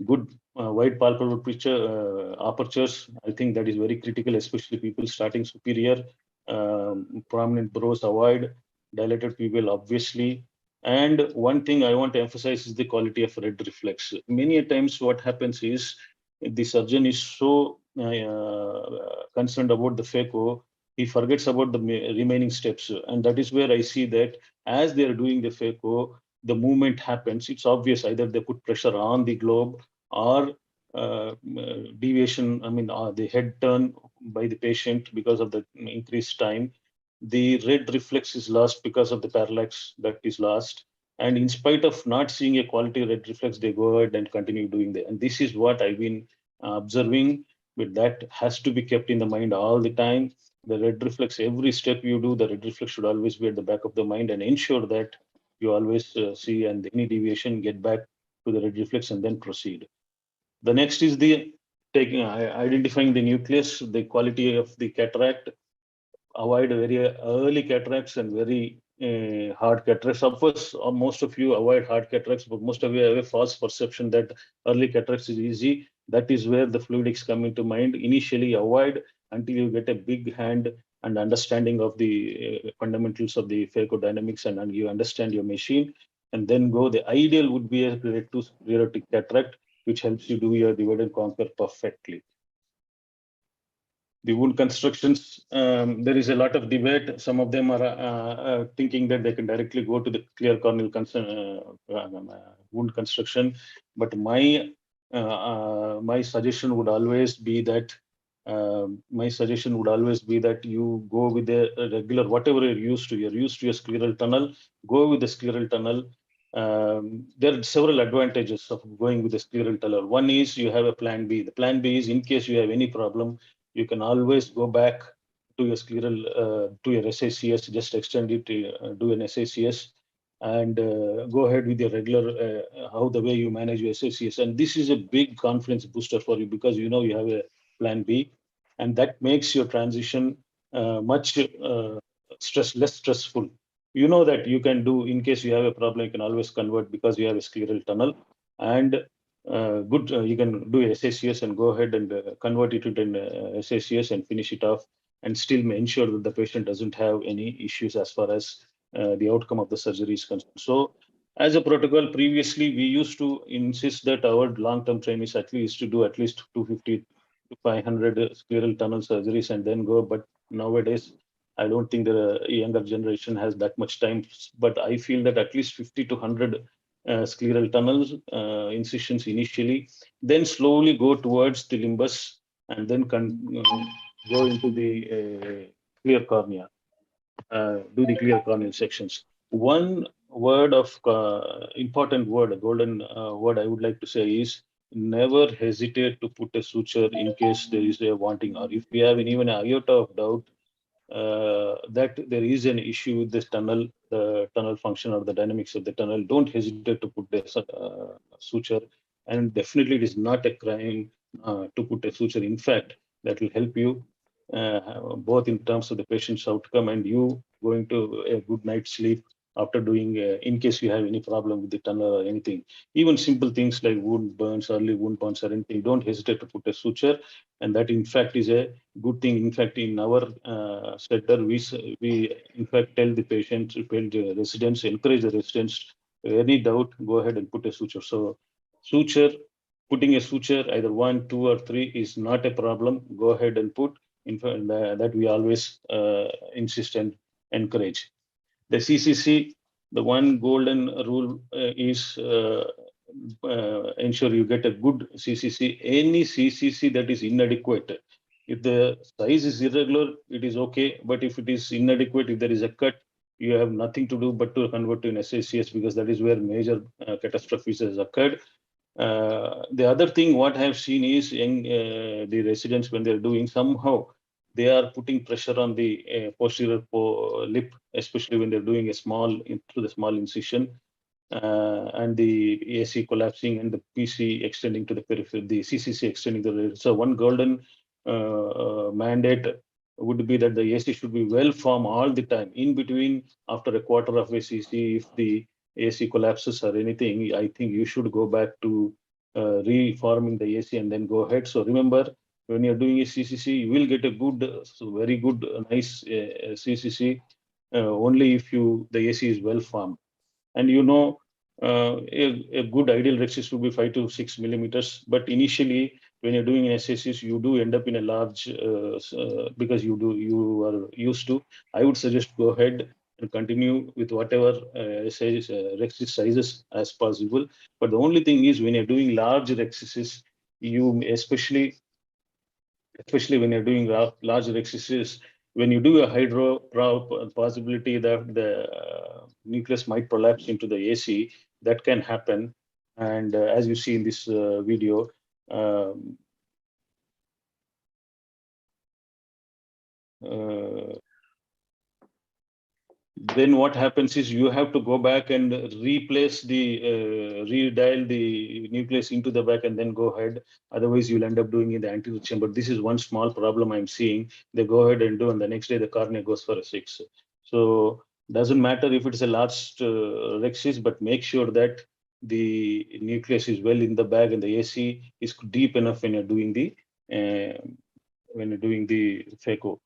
Good wide palpable picture apertures, I think that is very critical, especially people starting superior. Prominent brows avoid, dilated pupil obviously. And one thing I want to emphasize is the quality of red reflex. Many times what happens is the surgeon is so concerned about the Phaco, he forgets about the remaining steps. And that is where I see that as they are doing the Phaco, the movement happens. It's obvious, either they put pressure on the globe or deviation, the head turn by the patient because of the increased time. The red reflex is lost because of the parallax that is lost. And in spite of not seeing a quality red reflex, they go ahead and continue doing that. And this is what I've been observing, but that has to be kept in the mind all the time. The red reflex, every step you do, the red reflex should always be at the back of the mind, and ensure that you always see, and any deviation, get back to the red reflex and then proceed. The next is the identifying the nucleus, the quality of the cataract. Avoid very early cataracts and very hard cataracts. Of course, most of you avoid hard cataracts, but most of you have a false perception that early cataracts is easy. That is where the fluidics come into mind. Initially avoid until you get a big hand and understanding of the fundamentals of the phaco and you understand your machine, and then go. The ideal would be a grade 2 periodic cataract, which helps you do your divide and conquer perfectly. The wound constructions, there is a lot of debate. Some of them are thinking that they can directly go to the clear corneal wound construction. But my suggestion would always be that you go with a regular, whatever you're used to. You're used to a scleral tunnel, go with the scleral tunnel. There are several advantages of going with the scleral tunnel. One is you have a plan B. The plan B is in case you have any problem, you can always go back to your scleral, to your SICS, just extend it, do an SICS, and go ahead with your regular, how the way you manage your SICS. And this is a big confidence booster for you because you know you have a plan B, and that makes your transition much less stressful. You know that you can do, in case you have a problem, you can always convert because you have a scleral tunnel, and you can do SICS and go ahead and convert it to an SICS and finish it off, and still ensure that the patient doesn't have any issues as far as the outcome of the surgery is concerned. So as a protocol, previously we used to insist that our long-term trainees used to do at least 250 to 500 scleral tunnel surgeries and then go. But nowadays, I don't think the younger generation has that much time. But I feel that at least 50 to 100 scleral tunnels incisions initially, then slowly go towards the limbus, and then go into the clear cornea, do the clear corneal sections. One word of important word, a golden word I would like to say is never hesitate to put a suture in case there is a wanting, or if we have even an iota of doubt that there is an issue with this tunnel, the tunnel function or the dynamics of the tunnel, don't hesitate to put a suture. And definitely it is not a crime to put a suture. In fact, that will help you both in terms of the patient's outcome and you going to a good night's sleep after doing, in case you have any problem with the tunnel or anything. Even simple things like wound burns, early wound burns or anything, don't hesitate to put a suture. And that in fact is a good thing. In fact, in our sector, we in fact tell the patient, tell the residents, encourage the residents, any doubt, go ahead and put a suture. So putting a suture, either 1, 2 or 3 is not a problem. Go ahead and put. In fact, that we always insist and encourage. The CCC, the one golden rule is ensure you get a good CCC. Any CCC that is inadequate, if the size is irregular, it is okay. But if it is inadequate, if there is a cut, you have nothing to do but to convert to an SICS, because that is where major catastrophes has occurred. The other thing, what I have seen is the residents, when they're doing, somehow they are putting pressure on the posterior lip, especially when they're doing a small incision, and the AC collapsing and the PC extending to the periphery, the CCC extending to the. So one golden mandate would be that the AC should be well formed all the time. In between, after a quarter of a CC, if the AC collapses or anything, I think you should go back to reforming the AC and then go ahead. So remember, when you're doing a CCC, you will get a good, very good, nice CCC only if the AC is well formed. And you know, a good ideal rexis would be 5 to 6 millimeters. But initially, when you're doing an SSCs, you do end up in a large, because you are used to. I would suggest go ahead and continue with whatever rexis sizes as possible. But the only thing is, when you're doing large rexis, you especially when you're doing large rexis, when you do a hydro possibility that the nucleus might prolapse into the AC, that can happen. And as you see in this video, then what happens is you have to go back and replace the redial the nucleus into the back and then go ahead. Otherwise, you'll end up doing in the anterior chamber. This is one small problem I'm seeing. They go ahead and do, and the next day the cornea goes for a 6. So doesn't matter if it's a large rexis, but make sure that the nucleus is well in the bag and the AC is deep enough when you're doing the Phaco.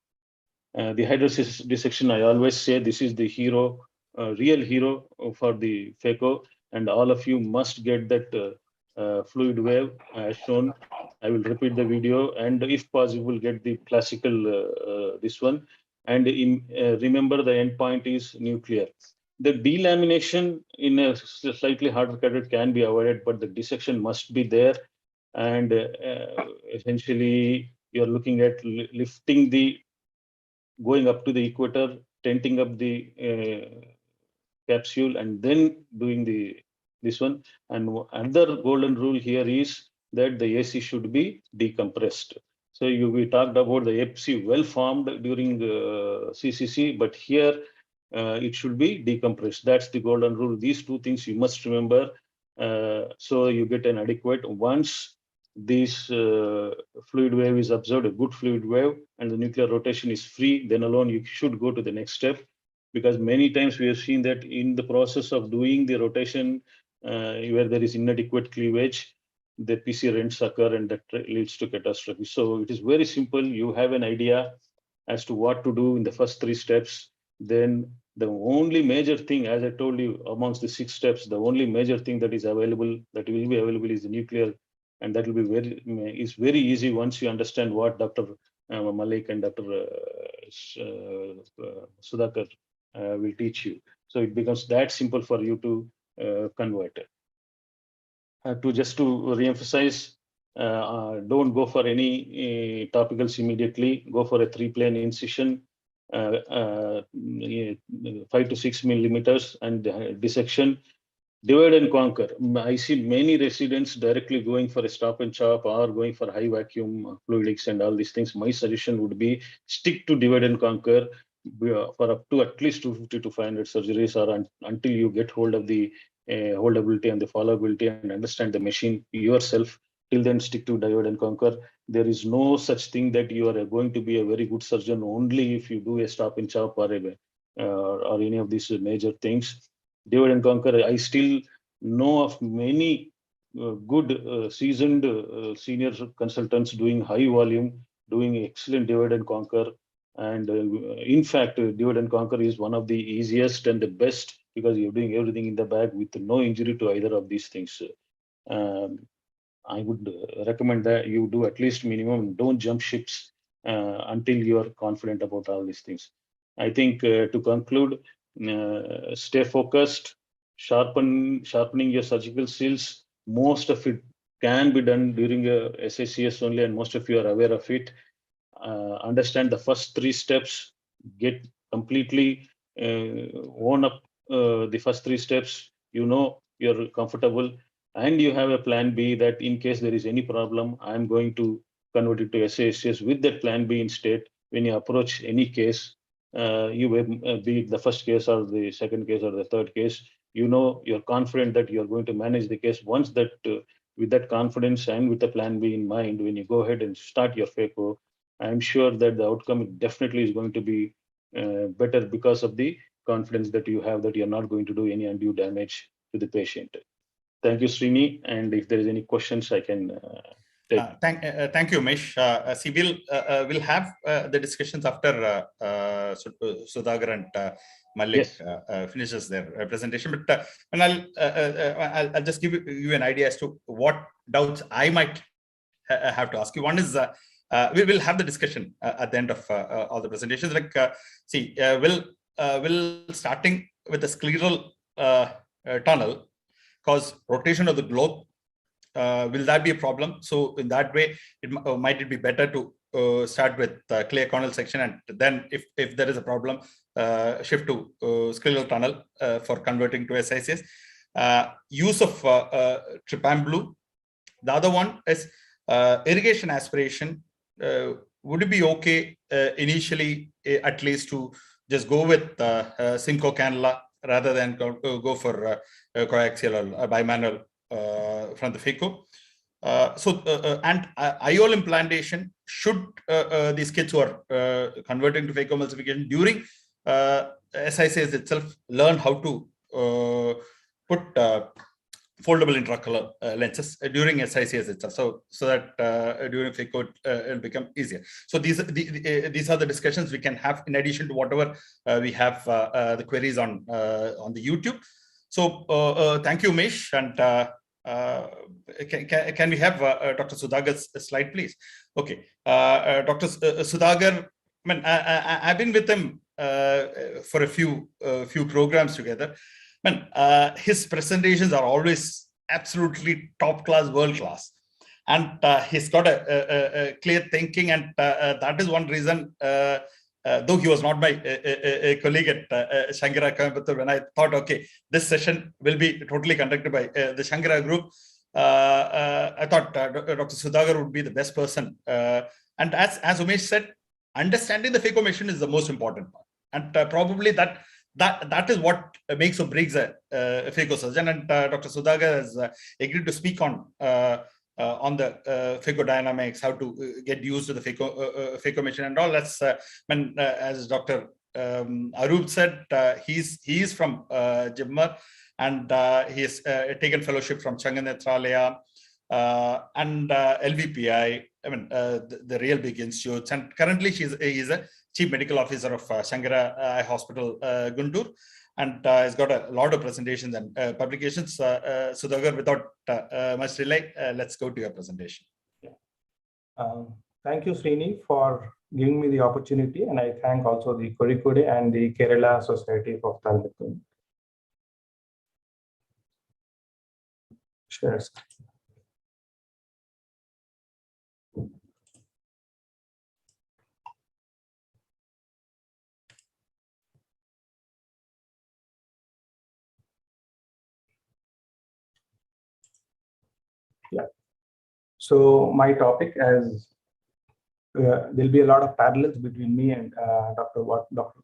The hydrolysis dissection, I always say this is the hero, real hero for the Phaco, and all of you must get that fluid wave as shown. I will repeat the video, and if possible, get the classical this one. And remember, the endpoint is nuclear. The delamination in a slightly harder cathode can be avoided, but the dissection must be there. And essentially, you're looking at lifting the, going up to the equator, tenting up the capsule, and then doing this one. And another golden rule here is that the AC should be decompressed. So we talked about the FC well formed during CCC, but here it should be decompressed. That's the golden rule. These two things you must remember. So you get an adequate, once this fluid wave is observed, a good fluid wave, and the nuclear rotation is free, then alone you should go to the next step. Because many times we have seen that in the process of doing the rotation, where there is inadequate cleavage, the PC rents occur, and that leads to catastrophe. So it is very simple. You have an idea as to what to do in the first 3 steps. Then the only major thing, as I told you, amongst the 6 steps, the only major thing that is available, that will be available, is the nuclear, and that will be very easy once you understand what Dr. Malik and Dr. Sudhakar will teach you. So it becomes that simple for you to convert. Just to re-emphasize, don't go for any topicals immediately. Go for a 3-plane incision, 5 to 6 millimeters, and dissection. Divide and conquer. I see many residents directly going for a stop and chop or going for high vacuum fluidics and all these things. My suggestion would be stick to divide and conquer for up to at least 250 to 500 surgeries, or until you get hold of the holdability and the followability and understand the machine yourself. Till then, stick to divide and conquer. There is no such thing that you are going to be a very good surgeon only if you do a stop and chop or any of these major things. Divide and conquer. I still know of many good seasoned senior consultants doing high volume, doing excellent divide and conquer. And in fact, divide and conquer is one of the easiest and the best, because you're doing everything in the bag with no injury to either of these things. I would recommend that you do at least minimum. Don't jump ships until you are confident about all these things. I think to conclude, stay focused, sharpening your surgical skills. Most of it can be done during a SICS only, and most of you are aware of it. Understand the first 3 steps, get completely own up the first 3 steps. You know you're comfortable, and you have a plan B that in case there is any problem, I'm going to convert it to SICS with that plan B in state. When you approach any case, you will be it the first case or the second case or the third case, you know you're confident that you're going to manage the case. Once that with that confidence and with the plan B in mind, when you go ahead and start your Phaco, I'm sure that the outcome definitely is going to be better because of the confidence that you have that you're not going to do any undue damage to the patient. Thank you, Sreeni. And if there is any questions, I can take. Thank you, Umesh. See, we'll have the discussions after Sudhakar and Malik finishes their presentation. But and I'll just give you an idea as to what doubts I might have to ask you. One is we will have the discussion at the end of all the presentations. Like, see, will starting with a scleral tunnel cause rotation of the globe? Will that be a problem? So in that way, might it be better to start with clear corneal section, and then if there is a problem, shift to scleral tunnel for converting to SICS. Use of tripamblu. The other one is irrigation aspiration. Would it be okay initially, at least, to just go with Simcoe cannula rather than go for coaxial or bimanual from the Phaco? And IOL implantation, should these kids who are converting to Phacoemulsification during SICS itself learn how to put foldable intraocular lenses during SICS itself, so that during Phaco it'll become easier. So these are the discussions we can have in addition to whatever we have the queries on the YouTube. So thank you, Umesh, and can we have Dr. Sudhakar's slide, please? Okay, Dr. Sudhakar. I mean, I've been with him for a few programs together. Man, his presentations are always absolutely top class, world class, and he's got a clear thinking, and that is one reason. Though he was not my colleague at Shankara Coimbatore, when I thought, okay, this session will be totally conducted by the Shankara group, I thought Dr. Sudhakar would be the best person. And as Umesh said, understanding the Phaco machine is the most important part, and probably that is what makes or breaks a Phaco surgeon. And Dr. Sudhakar has agreed to speak on the Phaco dynamics, how to get used to the Phaco machine and all. That's as Dr. Arup said, he's from Jimmer, and he has taken fellowship from Changanetralaya and LVPI. I mean, the real big institutes. And currently, he's a Chief Medical Officer of Shankara Eye Hospital, Guntur, and has got a lot of presentations and publications. Sudhakar, without much delay, let's go to your presentation. Thank you, Sreeni, for giving me the opportunity, and I thank also the Kozhikode and the Kerala Society of Ophthalmology. Share screen. Yeah. So my topic, as there'll be a lot of parallels between me and Dr.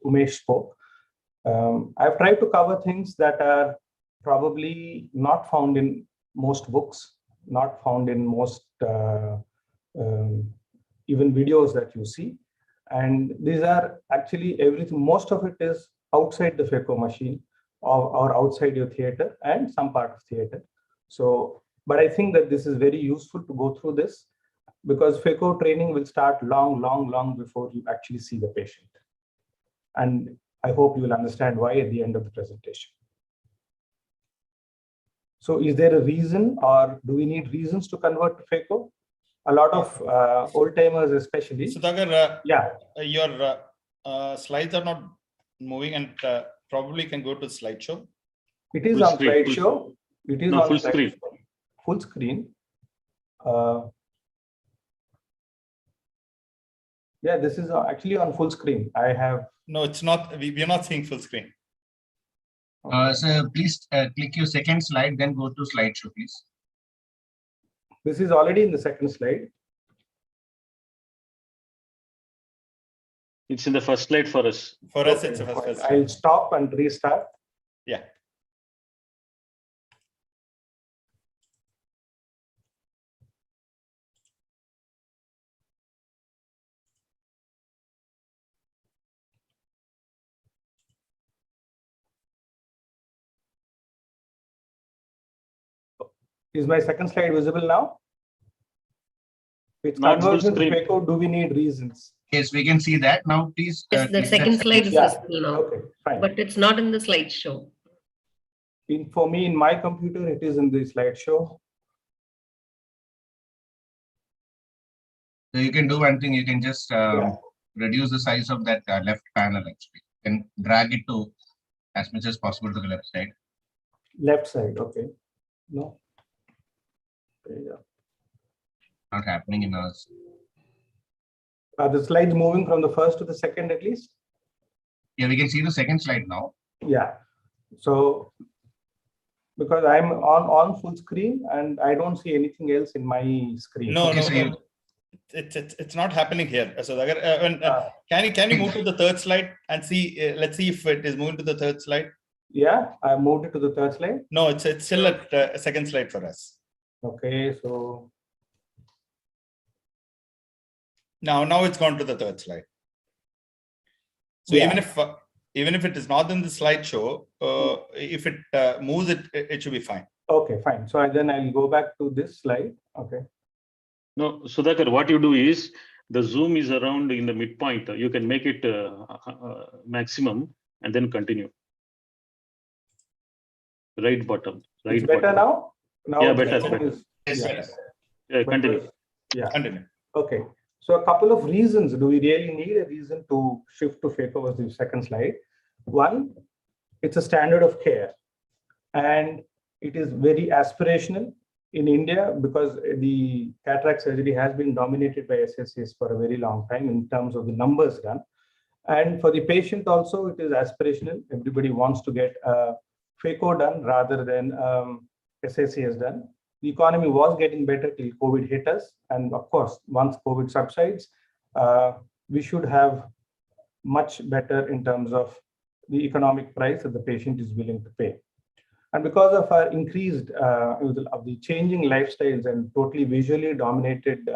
Umesh spoke. I've tried to cover things that are probably not found in most books, not found in most even videos that you see. And these are actually everything, most of it is outside the Phaco machine or outside your theater and some part of theater. So, but I think that this is very useful to go through this, because Phaco training will start long before you actually see the patient. And I hope you will understand why at the end of the presentation. So is there a reason, or do we need reasons to convert to Phaco? A lot of old timers especially. Sudhakar, yeah. Your slides are not moving, and probably can go to slideshow. It is on slideshow. It is on full screen. Full screen. Yeah, this is actually on full screen. I have. No, it's not. We are not seeing full screen. So please click your second slide, then go to slideshow, please. This is already in the second slide. It's in the first slide for us. For us, it's the first slide. I'll stop and restart. Yeah. Is my second slide visible now? It's Not conversion to full screen. Phaco. Do we need reasons? Yes, we can see that. Now, please. Yes, the click second that slide is Yeah. visible now, Okay, fine. but it's not in the slideshow. For me, in my computer, it is in the slideshow. So you can do one thing. You can just reduce the size of that left panel. Actually, and drag it to as much as possible to the left side. Left side. Okay. No. Okay, yeah. Not happening in ours. Are the slides moving from the first to the second at least? Yeah, we can see the second slide now. Yeah. So because I'm on full screen and I don't see anything else in my screen. No, Okay, so no. It's not happening here. So can you move to the third slide and see? Let's see if it is moving to the third slide. Yeah, I moved it to the third slide. No, it's still at second slide for us. Okay, so now it's gone to the third slide. So yeah. even if it is not in the slideshow, if it moves, it should be fine. Okay, fine. So then I'll go back to this slide. Okay. No, Sudhakar, what you do is the zoom is around in the midpoint. You can make it maximum and then continue. Right bottom. Right it's better bottom. now? Now Yeah, better. Yeah, continue. Yeah. Continue. Okay. So a couple of reasons. Do we really need a reason to shift to Phaco? Was the second slide. One, it's a standard of care, and it is very aspirational in India because the cataract surgery has been dominated by SICS for a very long time in terms of the numbers done. And for the patient also, it is aspirational. Everybody wants to get Phaco done rather than SICS done. The economy was getting better till COVID hit us. And of course, once COVID subsides, we should have much better in terms of the economic price that the patient is willing to pay. And because of our increased, of the changing lifestyles and totally visually dominated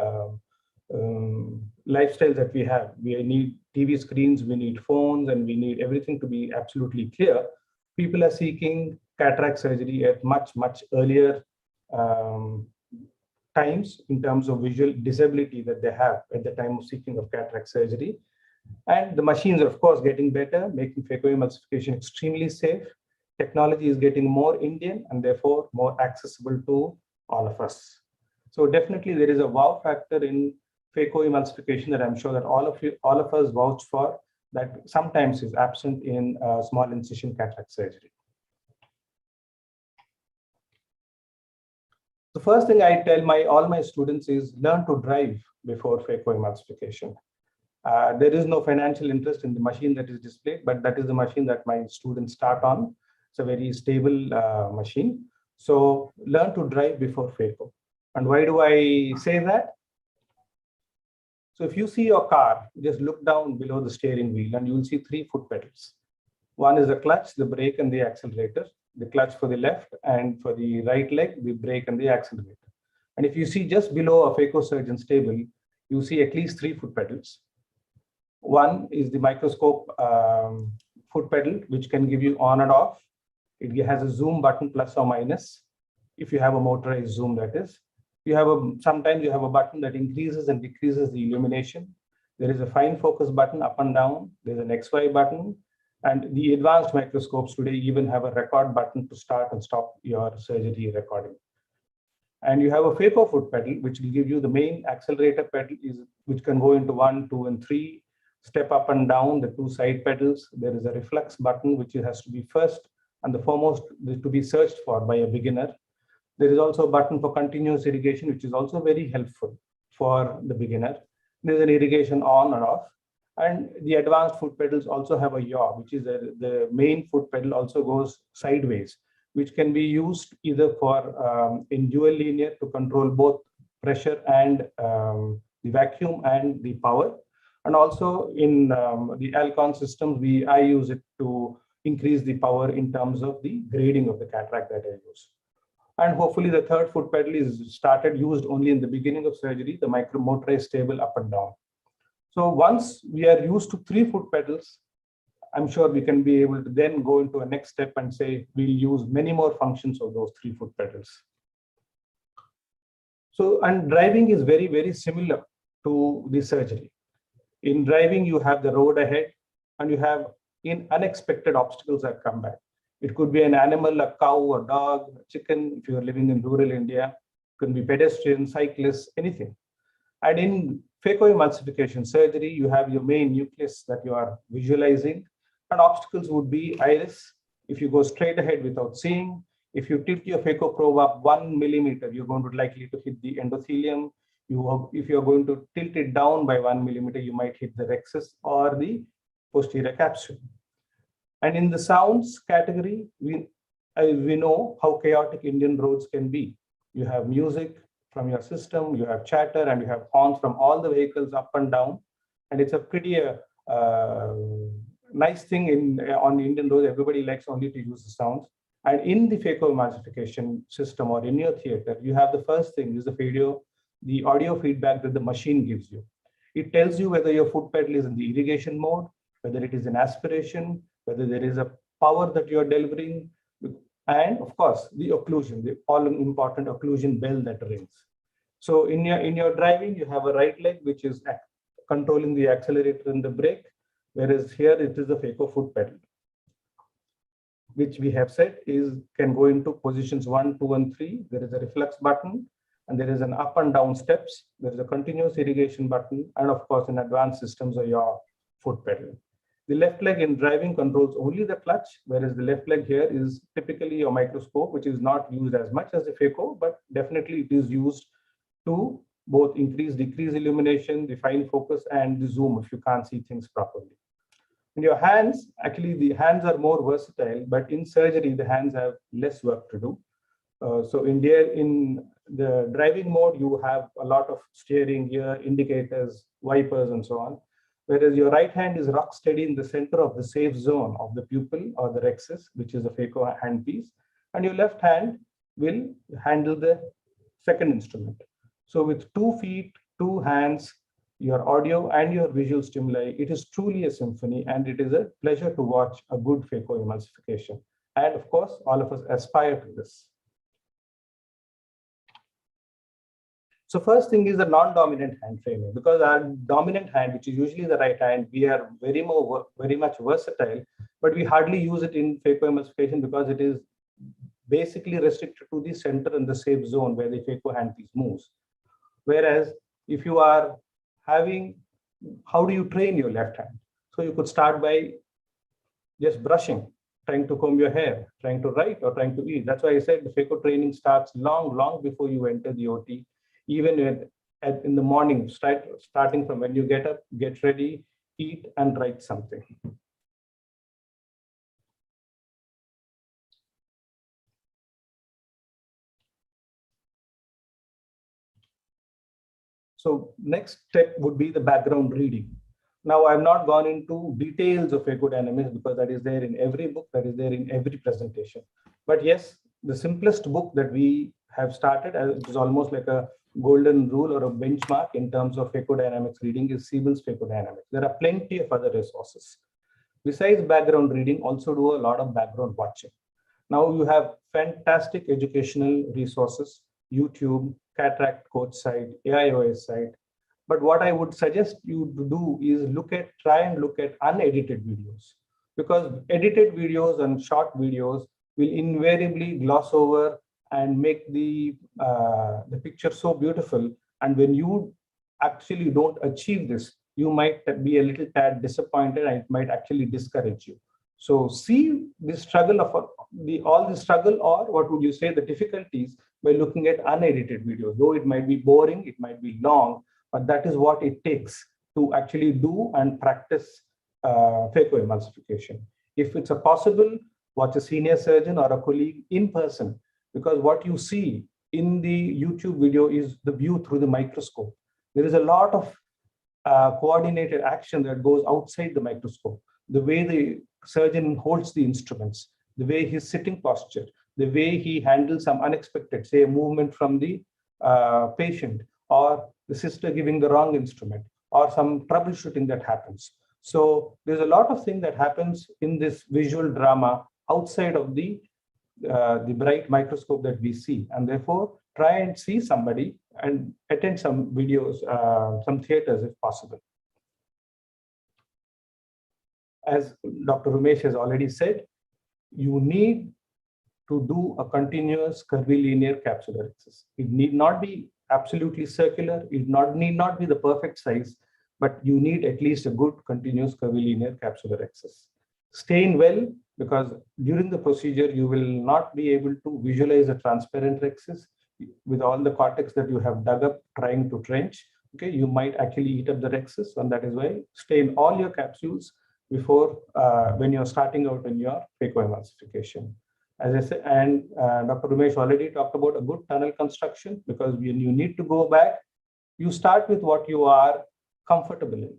lifestyles that we have, we need TV screens, we need phones, and we need everything to be absolutely clear. People are seeking cataract surgery at much, much earlier times in terms of visual disability that they have at the time of seeking of cataract surgery. And the machines are, of course, getting better, making phacoemulsification extremely safe. Technology is getting more Indian and therefore more accessible to all of us. So definitely there is a wow factor in phacoemulsification that I'm sure that all of us vouch for, that sometimes is absent in small incision cataract surgery. The first thing I tell all my students is learn to drive before phacoemulsification. There is no financial interest in the machine that is displayed, but that is the machine that my students start on. It's a very stable machine. So learn to drive before Phaco. And why do I say that? So if you see your car, just look down below the steering wheel and you will see 3 foot pedals. One is the clutch, the brake, and the accelerator. The clutch for the left, and for the right leg, the brake and the accelerator. And if you see just below a Phaco surgeon's table, you see at least 3 foot pedals. One is the microscope foot pedal, which can give you on and off. It has a zoom button plus or minus. If you have a motorized zoom, that is. You have sometimes you have a button that increases and decreases the illumination. There is a fine focus button up and down. There's an XY button. And the advanced microscopes today even have a record button to start and stop your surgery recording. And you have a Phaco foot pedal, which will give you the main accelerator pedal, which can go into 1, 2, and 3. Step up and down the 2 side pedals. There is a reflex button, which has to be first and the foremost to be searched for by a beginner. There is also a button for continuous irrigation, which is also very helpful for the beginner. There's an irrigation on and off. And the advanced foot pedals also have a yaw, which is the main foot pedal also goes sideways, which can be used either for in dual linear to control both pressure and the vacuum and the power. And also in the Alcon systems, I use it to increase the power in terms of the grading of the cataract that I use. And hopefully the third foot pedal is used only in the beginning of surgery, the micromotorized stable up and down. So once we are used to 3 foot pedals, I'm sure we can be able to then go into a next step and say we'll use many more functions of those 3 foot pedals. So, and driving is very, very similar to the surgery. In driving, you have the road ahead and you have unexpected obstacles that come back. It could be an animal, a cow, a dog, a chicken, if you're living in rural India. It could be pedestrians, cyclists, anything. And in phacoemulsification surgery, you have your main nucleus that you are visualizing. And obstacles would be iris. If you go straight ahead without seeing, if you tilt your phaco probe up 1 millimeter, you're going to likely to hit the endothelium. If you're going to tilt it down by 1 millimeter, you might hit the rhexis or the posterior capsule. And in the sounds category, we know how chaotic Indian roads can be. You have music from your system, you have chatter, and you have horns from all the vehicles up and down. And it's a pretty nice thing on Indian roads. Everybody likes only to use the sounds. And in the phacoemulsification system or in your theater, you have the first thing is the audio feedback that the machine gives you. It tells you whether your foot pedal is in the irrigation mode, whether it is in aspiration, whether there is a power that you're delivering. and of course the occlusion, the all important occlusion bell that rings. So in your driving, you have a right leg which is controlling the accelerator and the brake, whereas here it is the Phaco foot pedal, which we have said can go into positions 1, 2, and 3. There is a reflex button, and there is an up and down steps. There is a continuous irrigation button, and of course, in advanced systems are your foot pedal. The left leg in driving controls only the clutch, whereas the left leg here is typically your microscope, which is not used as much as the Phaco, but definitely it is used to both increase, decrease illumination, the fine focus, and the zoom if you can't see things properly. In your hands, actually the hands are more versatile, but in surgery, the hands have less work to do. So in the driving mode, you have a lot of steering gear, indicators, wipers, and so on. Whereas your right hand is rock steady in the center of the safe zone of the pupil or the rexis, which is a Phaco handpiece. And your left hand will handle the second instrument. So with 2 feet, 2 hands, your audio and your visual stimuli, it is truly a symphony, and it is a pleasure to watch a good Phacoemulsification. And of course, all of us aspire to this. So first thing is the non-dominant hand framing, because our dominant hand, which is usually the right hand, we are very much versatile, but we hardly use it in Phacoemulsification because it is basically restricted to the center and the safe zone where the Phaco handpiece moves. Whereas if you are having, how do you train your left hand? So you could start by just brushing, trying to comb your hair, trying to write, or trying to eat. That's why I said the Phaco training starts long before you enter the OT, even in the morning, starting from when you get up, get ready, eat, and write something. So next step would be the background reading. Now, I've not gone into details of phaco-dynamics because that is there in every book, that is there in every presentation. But yes, the simplest book that we have started, it is almost like a golden rule or a benchmark in terms of phaco-dynamics reading, is Siebel's Phaco-Dynamics. There are plenty of other resources. Besides background reading, also do a lot of background watching. Now you have fantastic educational resources, YouTube, Cataract coach site, AIOS site. But what I would suggest you to do is try and look at unedited videos, because edited videos and short videos will invariably gloss over and make the picture so beautiful. And when you actually don't achieve this, you might be a little tad disappointed, and it might actually discourage you. So see the struggle of all the struggle, or what would you say, the difficulties, by looking at unedited videos. Though it might be boring, it might be long, but that is what it takes to actually do and practice phacoemulsification. If it's possible, watch a senior surgeon or a colleague in person, because what you see in the YouTube video is the view through the microscope. There is a lot of coordinated action that goes outside the microscope. The way the surgeon holds the instruments, the way his sitting posture, the way he handles some unexpected, say, a movement from the patient, or the sister giving the wrong instrument, or some troubleshooting that happens. So there's a lot of things that happens in this visual drama outside of the bright microscope that we see, and therefore try and see somebody and attend some videos, some theaters if possible. As Dr. Umesh has already said, you need to do a continuous curvilinear capsular axis. It need not be absolutely circular, it need not be the perfect size, but you need at least a good continuous curvilinear capsular axis. Stay in well, because during the procedure, you will not be able to visualize a transparent rexis with all the cortex that you have dug up trying to trench. Okay, you might actually eat up the rexis, and that is why stay in all your capsules before when you're starting out in your phacoemulsification. As I said, and Dr. Umesh already talked about a good tunnel construction, because when you need to go back, you start with what you are comfortable in.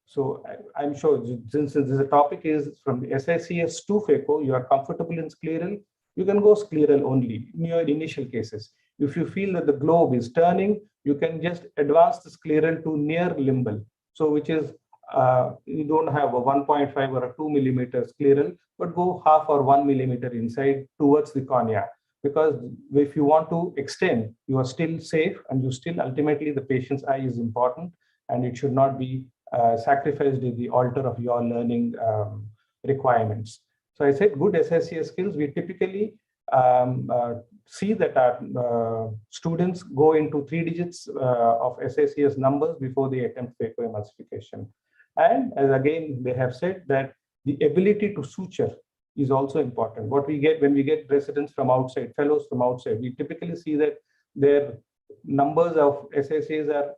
So I'm sure, since this topic is from the SICS to Phaco, you are comfortable in scleral, you can go scleral only in your initial cases. If you feel that the globe is turning, you can just advance the scleral to near limbal, so which is you don't have a 1.5 or a 2 millimeter scleral, but go half or 1 millimeter inside towards the cornea. Because if you want to extend, you are still safe, and you still ultimately the patient's eye is important, and it should not be sacrificed at the altar of your learning requirements. So I said good SICS skills. We typically see that our students go into 3 digits of SICS numbers before they attempt phacoemulsification. And as again, they have said that the ability to suture is also important. What we get when we get residents from outside, fellows from outside, we typically see that their numbers of SICS are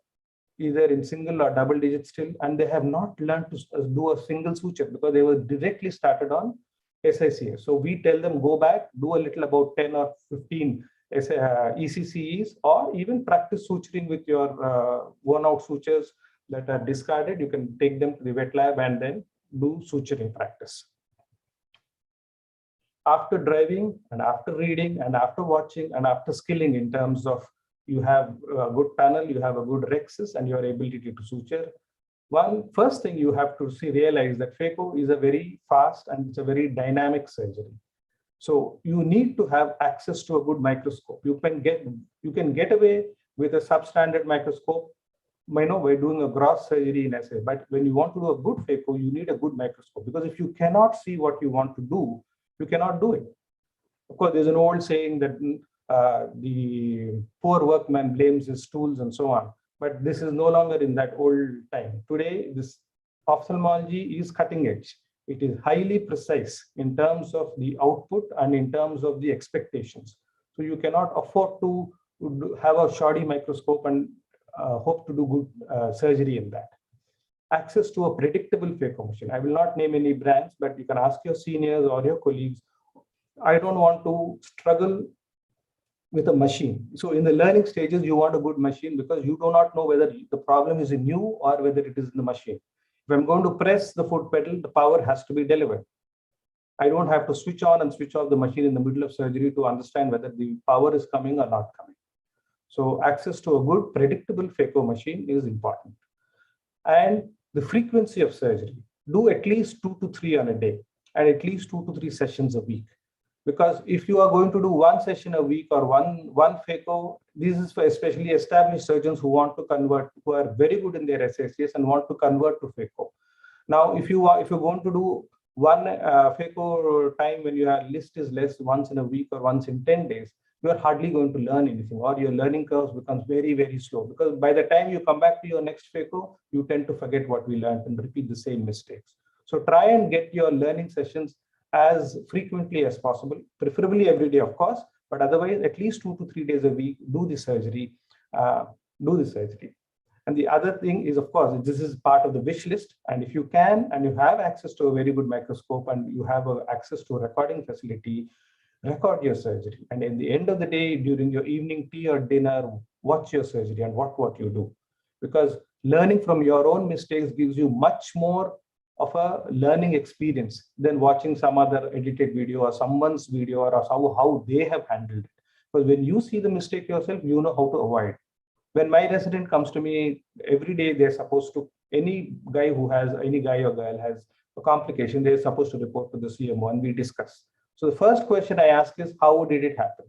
either in single or double digits still, and they have not learned to do a single suture because they were directly started on SICS. So we tell them, go back, do a little about 10 or 15 ECCEs, or even practice suturing with your worn-out sutures that are discarded. You can take them to the wet lab and then do suturing practice. After driving and after reading and after watching and after skilling in terms of you have a good panel, you have a good rexis, and your ability to suture. First thing you have to realize that phaco is a very fast and it's a very dynamic surgery. So you need to have access to a good microscope. You can get away with a substandard microscope, by doing a gross surgery in SA. But when you want to do a good phaco, you need a good microscope, because if you cannot see what you want to do, you cannot do it. Of course, there's an old saying that the poor workman blames his tools and so on. But this is no longer in that old time. Today, this ophthalmology is cutting edge. It is highly precise in terms of the output and in terms of the expectations. So you cannot afford to have a shoddy microscope and hope to do good surgery in that. Access to a predictable phaco machine. I will not name any brands, but you can ask your seniors or your colleagues. I don't want to struggle with a machine. So in the learning stages, you want a good machine because you do not know whether the problem is in you or whether it is in the machine. If I'm going to press the foot pedal, the power has to be delivered. I don't have to switch on and switch off the machine in the middle of surgery to understand whether the power is coming or not coming. So access to a good predictable phaco machine is important. And the frequency of surgery. Do at least 2 to 3 on a day and at least 2 to 3 sessions a week. Because if you are going to do 1 session a week or one phaco, this is for especially established surgeons who want to convert, who are very good in their SICS and want to convert to phaco. Now, if you're going to do one phaco time when your list is less, once in a week or once in 10 days, you are hardly going to learn anything, or your learning curve becomes very, very slow. Because by the time you come back to your next phaco, you tend to forget what we learned and repeat the same mistakes. So try and get your learning sessions as frequently as possible, preferably every day, of course, but otherwise at least 2 to 3 days a week, do the surgery. And the other thing is, of course, this is part of the wish list. And if you can, and you have access to a very good microscope and you have access to a recording facility, record your surgery. And at the end of the day, during your evening tea or dinner, watch your surgery and what you do. Because learning from your own mistakes gives you much more of a learning experience than watching some other edited video or someone's video or how they have handled it. Because when you see the mistake yourself, you know how to avoid. When my resident comes to me every day, they're supposed to, any guy or girl has a complication, they're supposed to report to the CMO and we discuss. So the first question I ask is, how did it happen?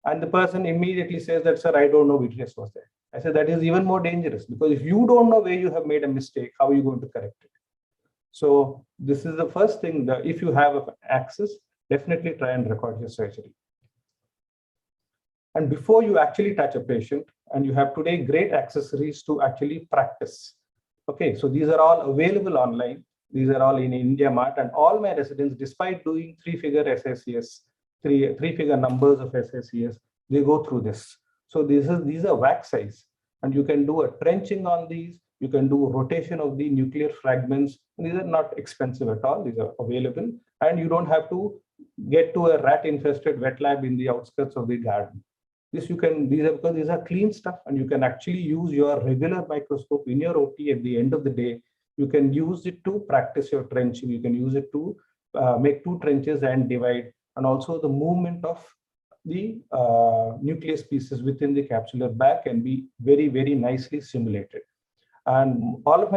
And the person immediately says that, sir, I don't know which dress was there. I said, that is even more dangerous, because if you don't know where you have made a mistake, how are you going to correct it? So this is the first thing, that if you have access, definitely try and record your surgery. And before you actually touch a patient, and you have today great accessories to actually practice. Okay, so these are all available online. These are all in India Mart, and all my residents, despite doing 3-figure SICS, three-figure numbers of SICS, they go through this. So these are wax size, and you can do a trenching on these. You can do a rotation of the nuclear fragments. These are not expensive at all. These are available, and you don't have to get to a rat-infested wet lab in the outskirts of the garden. These are clean stuff, and you can actually use your regular microscope in your OT at the end of the day. You can use it to practice your trenching. You can use it to make 2 trenches and divide, and also the movement of the nucleus pieces within the capsular bag can be very, very nicely simulated. And all of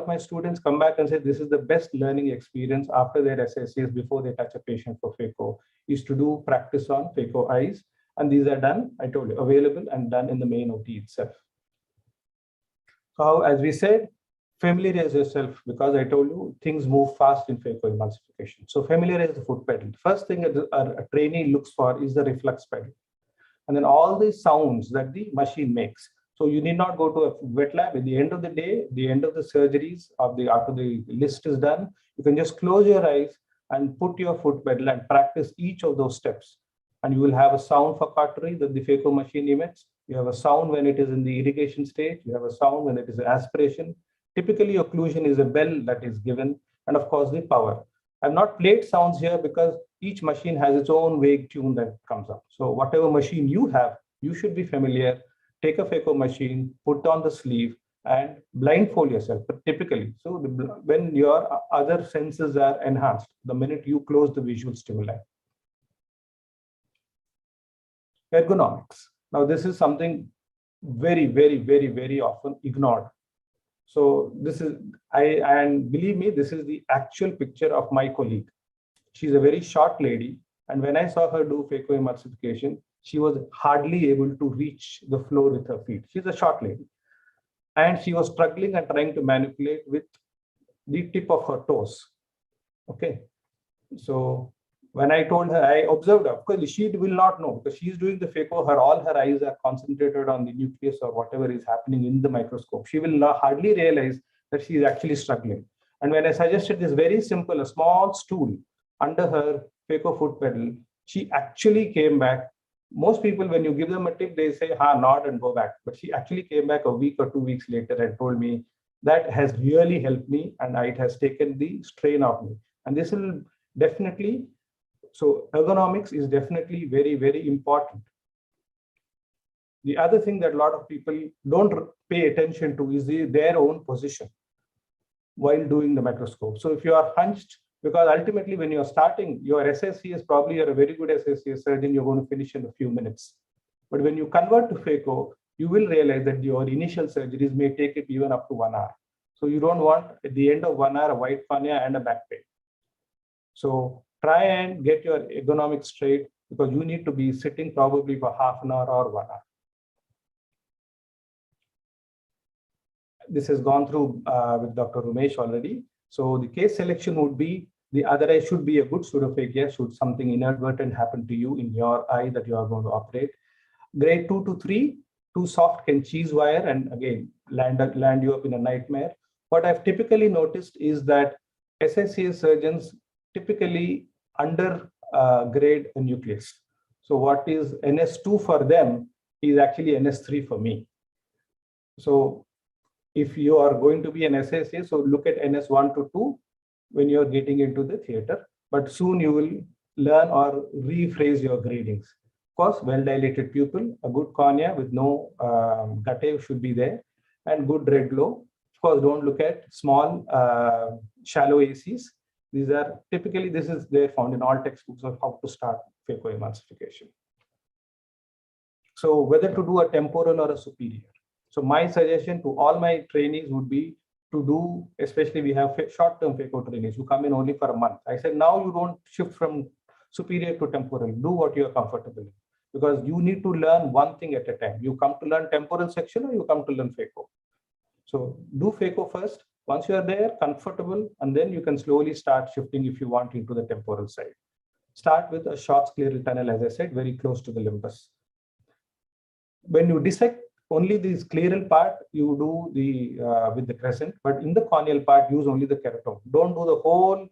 my students come back and say this is the best learning experience after their SSCs before they touch a patient for Phaco, is to do practice on Phaco eyes. And these are done, I told you, available and done in the main OT itself. So as we said, familiarize yourself, because I told you things move fast in Phacoemulsification. So familiarize the foot pedal. First thing a trainee looks for is the reflex pedal. And then all the sounds that the machine makes. So you need not go to a wet lab. At the end of the day, the end of the surgeries, after the list is done, you can just close your eyes and put your foot pedal and practice each of those steps. And you will have a sound for cautery that the Phaco machine emits. You have a sound when it is in the irrigation stage. You have a sound when it is aspiration. Typically, occlusion is a bell that is given. And of course, the power. I've not played sounds here because each machine has its own vague tune that comes up. So whatever machine you have, you should be familiar. Take a Phaco machine, put on the sleeve, and blindfold yourself, but typically. So when your other senses are enhanced, the minute you close the visual stimuli. Ergonomics. Now, this is something very, very, very, very often ignored. So this is, and believe me, this is the actual picture of my colleague. She's a very short lady. And when I saw her do Phacoemulsification, she was hardly able to reach the floor with her feet. She's a short lady. And she was struggling and trying to manipulate with the tip of her toes. Okay. So when I told her, I observed her, because she will not know, because she's doing the Phaco, all her eyes are concentrated on the nucleus or whatever is happening in the microscope. She will hardly realize that she is actually struggling. And when I suggested this very simple, a small stool under her Phaco foot pedal, she actually came back. Most people, when you give them a tip, they say, ha, nod and go back. But she actually came back a week or 2 weeks later and told me that has really helped me and it has taken the strain off me. And this will definitely, so ergonomics is definitely very, very important. The other thing that a lot of people don't pay attention to is their own position while doing the microscope. So if you are hunched, because ultimately when you're starting, your SSCS, probably you're a very good SSCS surgeon, you're going to finish in a few minutes. But when you convert to Phaco, you will realize that your initial surgeries may take it even up to 1 hour. So you don't want at the end of 1 hour, a white cornea and a back pain. So try and get your ergonomics straight, because you need to be sitting probably for half an hour or 1 hour. This has gone through with Dr. Umesh already. So the case selection would be, the other eye should be a good pseudophagia, should something inadvertent happen to you in your eye that you are going to operate. Grade 2 to 3, too soft can cheese wire and again land you up in a nightmare. What I've typically noticed is that SSCS surgeons typically undergrade a nucleus. So what is NS2 for them is actually NS3 for me. So if you are going to be an SSCS, so look at NS1 to 2 when you're getting into the theater, but soon you will learn or rephrase your gradings. Of course, well-dilated pupil, a good cornea with no guttave should be there, and good red glow. Of course, don't look at small, shallow ACs. These are typically, they're found in all textbooks of how to start Phacoemulsification. So whether to do a temporal or a superior. So my suggestion to all my trainees would be to do, especially we have short-term Phaco trainees who come in only for a month. I said, now you don't shift from superior to temporal, do what you're comfortable in, because you need to learn one thing at a time. You come to learn temporal section or you come to learn Phaco. So do Phaco first. Once you are there, comfortable, and then you can slowly start shifting if you want into the temporal side. Start with a short scleral tunnel, as I said, very close to the limbus. When you dissect only the scleral part, you do the with the crescent, but in the corneal part, use only the keratome. Don't do the whole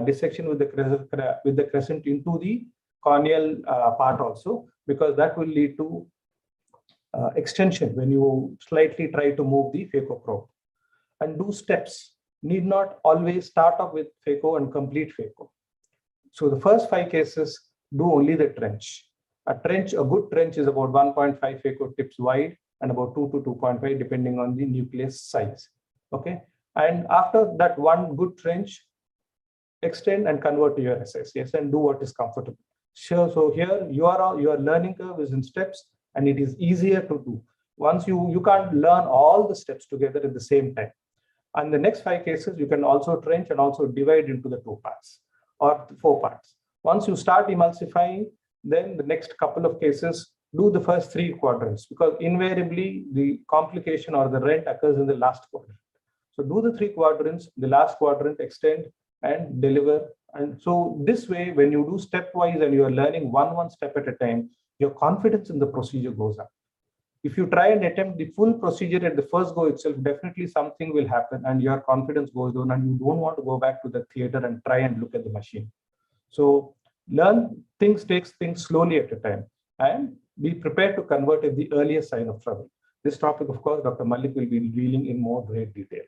dissection with the crescent into the corneal part also, because that will lead to extension when you slightly try to move the Phaco probe. And do steps. Need not always start off with Phaco and complete Phaco. So the first 5 cases, do only the trench. A good trench is about 1.5 Phaco tips wide and about 2 to 2.5 depending on the nucleus size. Okay. And after that one good trench, extend and convert to your SSCS and do what is comfortable. Sure. So here your learning curve is in steps and it is easier to do. once you can't learn all the steps together at the same time. And the next 5 cases, you can also trench and also divide into the 2 parts or 4 parts. Once you start emulsifying, then the next couple of cases, do the first 3 quadrants, because invariably the complication or the rent occurs in the last quadrant. So do the 3 quadrants, the last quadrant, extend and deliver. And so this way, when you do stepwise and you are learning one step at a time, your confidence in the procedure goes up. If you try and attempt the full procedure at the first go itself, definitely something will happen and your confidence goes down and you don't want to go back to the theater and try and look at the machine. So learn things, takes things slowly at a time and be prepared to convert at the earliest sign of trouble. This topic, of course, Dr. Malik will be revealing in more great detail.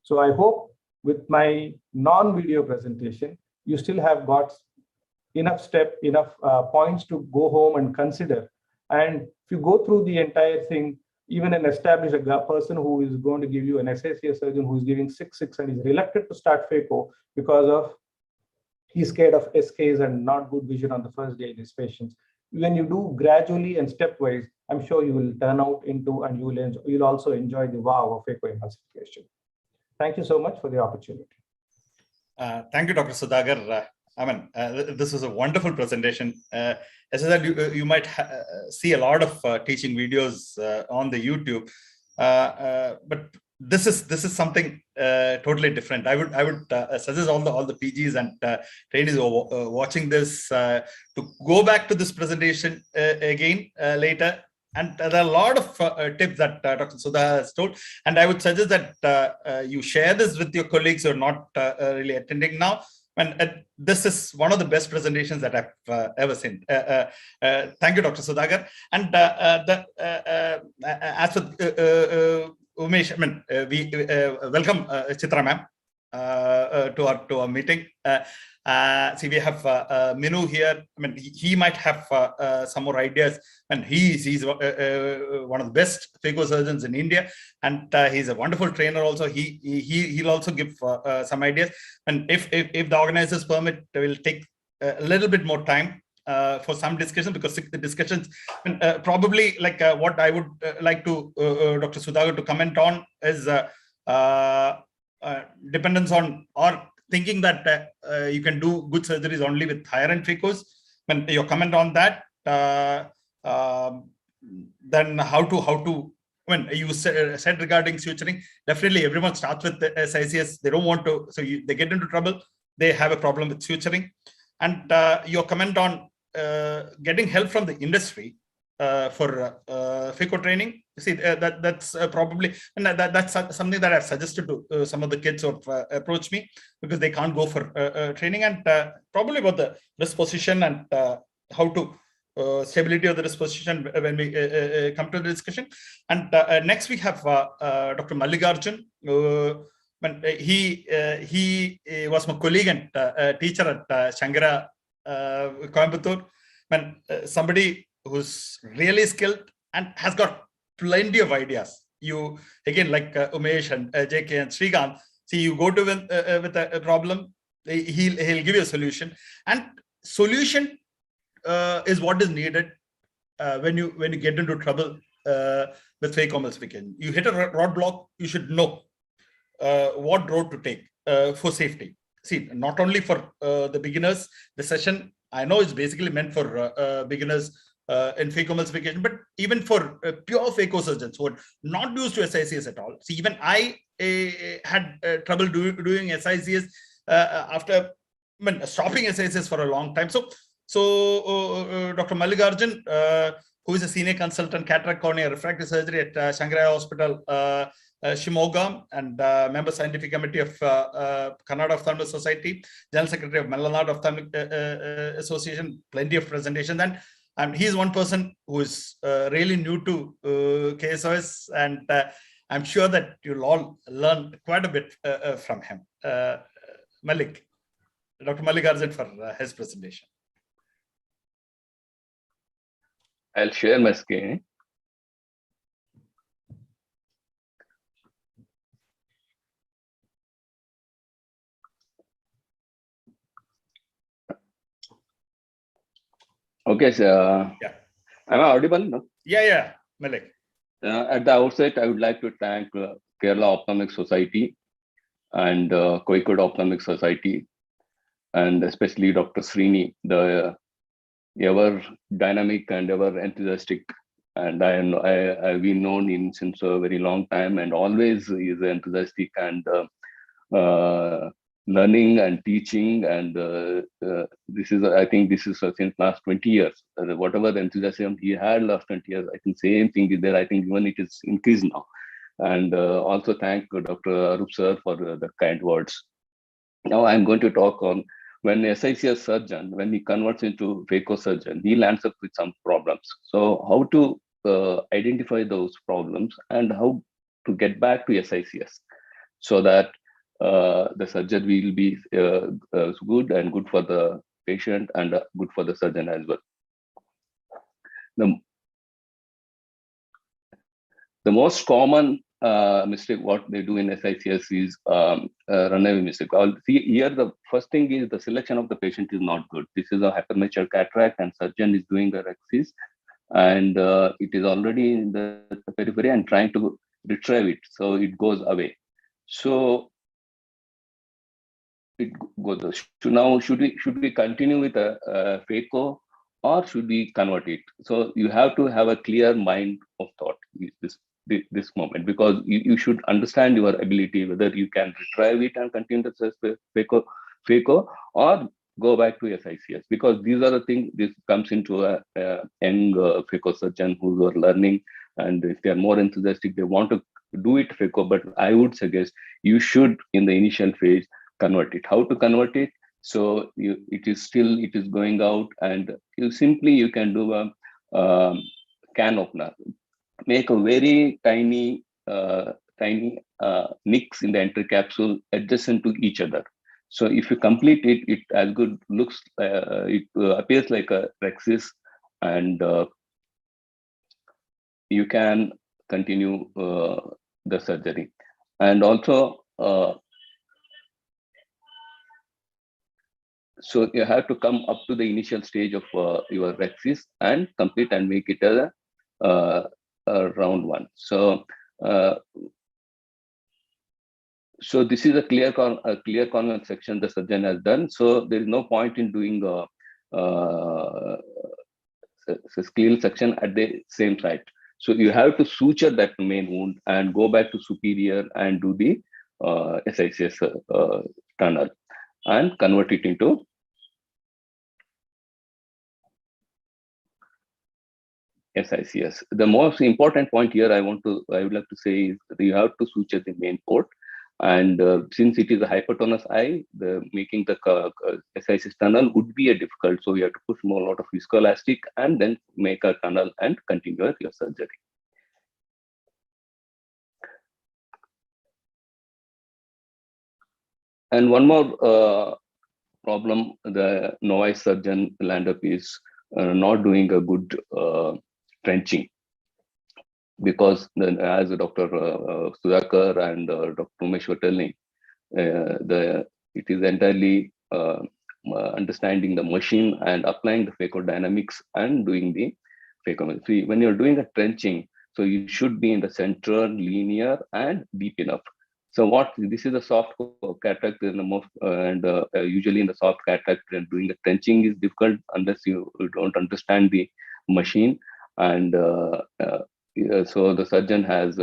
So I hope with my non-video presentation, you still have got enough points to go home and consider. And if you go through the entire thing, even an established person who is going to give you an SICS surgeon who is giving 6 and is reluctant to start Phaco because of he's scared of SKs and not good vision on the first day in his patients. When you do gradually and stepwise, I'm sure you will turn out into and you'll also enjoy the wow of Phacoemulsification. Thank you so much for the opportunity. Thank you, Dr. Sudhakar. This was a wonderful presentation. As I said, you might see a lot of teaching videos on the YouTube, but this is something totally different. I would suggest all the PGs and trainees who are watching this to go back to this presentation again later. And there are a lot of tips that Dr. Sudha has told. And I would suggest that you share this with your colleagues who are not really attending now. And this is one of the best presentations that I've ever seen. Thank you, Dr. Sudhakar. And as for Umesh, we welcome Chitra ma'am to our meeting. See, we have Minu here. He might have some more ideas, and he's one of the best Phaco surgeons in India, and he's a wonderful trainer. Also, he'll also give some ideas. And if the organizers permit, will take a little bit more time for some discussion, because the discussions probably like what I would like to Dr. Sudhakar to comment on is dependence on or thinking that you can do good surgeries only with higher end Phacos. When your comment on that, then how to when you said regarding suturing, definitely everyone starts with the SICS. They don't want to, so they get into trouble. They have a problem with suturing. And your comment on getting help from the industry for Phaco training. See, that's probably, and that's something that I've suggested to some of the kids who have approached me, because they can't go for training, and probably about the wrist position and how to stability of the wrist position when we come to the discussion. And next we have Dr. Mallikarjun. When he was my colleague and teacher at Shankara Coimbatore. When somebody who's really skilled and has got plenty of ideas. You again, like Umesh and JK and Srikanth, see, you go to with a problem, he'll give you a solution, and solution is what is needed when you get into trouble with Phacoemulsification. You hit a roadblock, you should know what road to take for safety. See, not only for the beginners, the session I know is basically meant for beginners in Phacoemulsification, but even for pure Phaco surgeons who are not used to SICS at all. See, even I had trouble doing SICS after stopping SICS for a long time. So Dr. Mallikarjun, who is a senior consultant, cataract, cornea, refractive surgery at Shanghai Hospital, Shimoga, and member scientific committee of Kannada Ophthalmic Society, general secretary of Mallikarjun Ophthalmic Association, plenty of presentations, and he's one person who is really new to KSOS, and I'm sure that you'll all learn quite a bit from him. Malik, Dr. Mallikarjun for his presentation. I'll share my screen. Okay, so yeah. Am I audible? No? Yeah, Malik. At the outset, I would like to thank Kerala Ophthalmic Society and Kozhikode Ophthalmic Society, and especially Dr. Sreeni, the ever dynamic and ever enthusiastic. And I've been known him since a very long time, and always is enthusiastic and learning and teaching. And this is, I think, this is since last 20 years. Whatever the enthusiasm he had last 20 years, I think same thing is there. I think even it is increased now. And also thank Dr. Arup sir for the kind words. Now I'm going to talk on when SICS surgeon, when he converts into Phaco surgeon, he lands up with some problems. So how to identify those problems and how to get back to SICS so that the surgery will be good and good for the patient and good for the surgeon as well. The most common mistake what they do in SICS is runaway mistake. See here, the first thing is the selection of the patient is not good. This is a hypermature cataract and surgeon is doing the rexis and it is already in the periphery and trying to retrieve it. So it goes away. So it goes. So now should we continue with a Phaco or should we convert it? So you have to have a clear mind of thought this moment, because you should understand your ability, whether you can retrieve it and continue the Phaco or go back to SICS, because these are the things, this comes into a young Phaco surgeon who are learning, and if they are more enthusiastic, they want to do it Phaco, but I would suggest you should in the initial phase convert it. How to convert it? So it is going out, and you can do a can opener. Make a very tiny nicks in the entry capsule adjacent to each other. So if you complete it, it as good looks, it appears like a rexis, and you can continue the surgery. And also, so you have to come up to the initial stage of your rexis and complete and make it a round one. So so this is a clear corner section the surgeon has done. So there is no point in doing a scleral section at the same site. So you have to suture that main wound and go back to superior and do the SICS tunnel and convert it into SICS. The most important point here I would like to say is that you have to suture the main port, and since it is a hypertonous eye, making the SICS tunnel would be a difficult. So you have to push more lot of viscoelastic and then make a tunnel and continue your surgery. And one more problem the novice surgeon land up is not doing a good trenching, because then, as Dr. Sudhakar and Dr. Umesh were telling, it is entirely understanding the machine and applying the phaco-dynamics and doing the Phacoemulsification. When you're doing a trenching, so you should be in the center, linear, and deep enough. So this is a soft cataract in the most, and usually in the soft cataract, doing the trenching is difficult unless you don't understand the machine. And so the surgeon has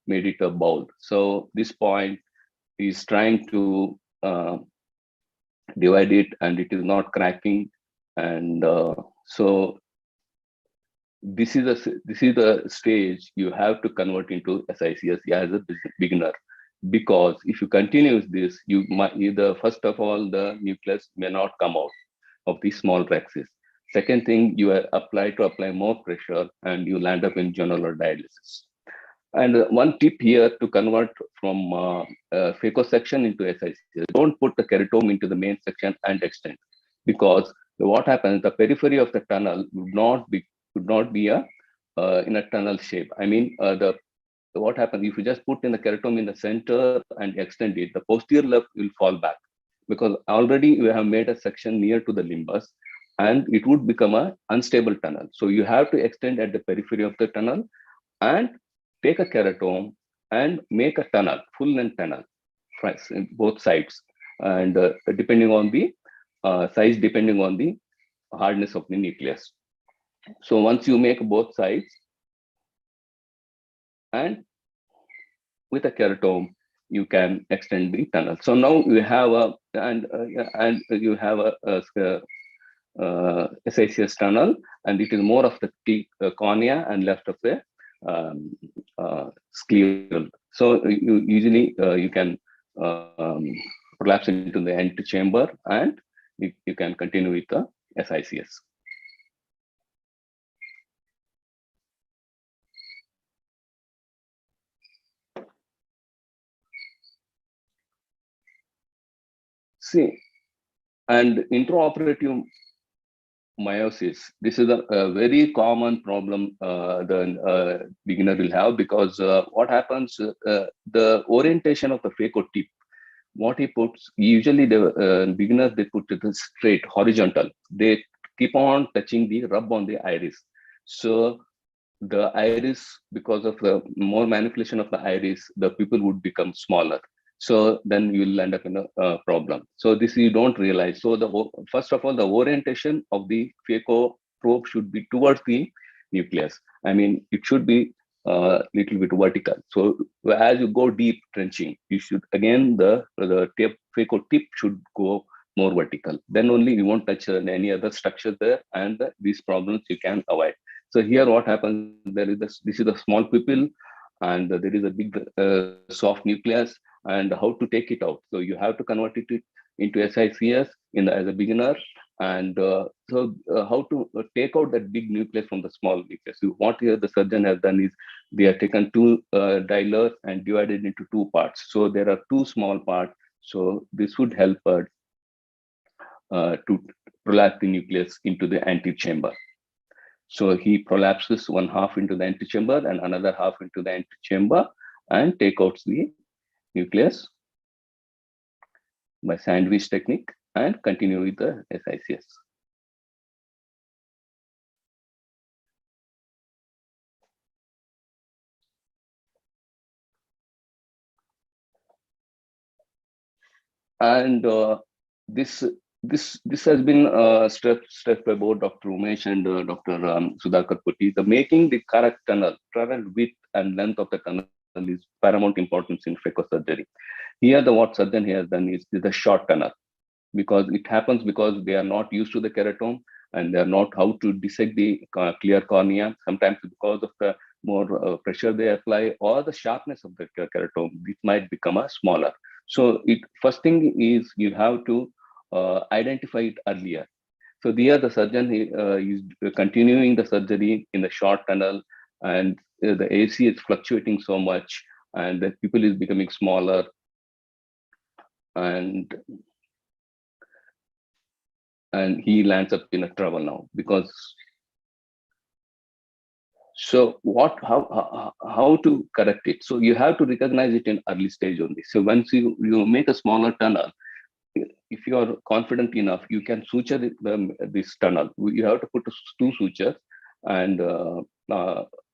made it a bowl. So this point is trying to divide it, and it is not cracking. And so this is the stage you have to convert into SICS as a beginner, because if you continue with this, you might either, first of all, the nucleus may not come out of these small rexis. Second thing, you apply more pressure and you land up in general dialysis. And one tip here to convert from Phaco section into SICS, don't put the keratome into the main section and extend, because what happens, the periphery of the tunnel would not be in a tunnel shape. I mean, what happens if you just put in the keratome in the center and extend it, the posterior left will fall back, because already you have made a section near to the limbus, and it would become an unstable tunnel. So you have to extend at the periphery of the tunnel and take a keratome and make a tunnel, full length tunnel, both sides, and depending on the size, depending on the hardness of the nucleus. So once you make both sides, and with a keratome, you can extend the tunnel. So now you have a you have a SICS tunnel, and it is more of the cornea and left of the scleral. So you usually you can prolapse into the antechamber, and you can continue with the SICS. See, and intraoperative meiosis, this is a very common problem the beginner will have, because what happens, the orientation of the phaco tip, what he puts, usually the beginners, they put it straight, horizontal. They keep on touching the rub on the iris. So the iris, because of the more manipulation of the iris, the pupil would become smaller. So then you will end up in a problem. So this you don't realize. So the first of all, the orientation of the phaco probe should be towards the nucleus. I mean, it should be a little bit vertical. So as you go deep trenching, you should, again, the phaco tip should go more vertical. Then only you won't touch any other structure there, and these problems you can avoid. So here what happens, there is this is a small pupil, and there is a big soft nucleus, and how to take it out. So you have to convert it into SICS as a beginner, and how to take out that big nucleus from the small nucleus. So what here the surgeon has done is they have taken two dilers and divided into two parts. So there are two small parts. So this would help to prolapse the nucleus into the antechamber. So he prolapses one half into the antechamber and another half into the antechamber, and take out the nucleus by sandwich technique, and continue with the SICS. And this has been stressed by both Dr. Umesh and Dr. Sudhakar Potti. The making the correct tunnel width and length of the tunnel is paramount importance in phaco surgery. Here, what surgeon has done is the short tunnel, because it happens because they are not used to the keratome, and they are not how to dissect the clear cornea. Sometimes because of the more pressure they apply, or the sharpness of the keratome, it might become a smaller. So first thing is you have to identify it earlier. So here the surgeon is continuing the surgery in the short tunnel, and the AC is fluctuating so much, and the pupil is becoming smaller, and he lands up in a trouble now. Because so how to correct it? So you have to recognize it in early stage only. So once you make a smaller tunnel, if you are confident enough, you can suture this tunnel. You have to put two sutures, and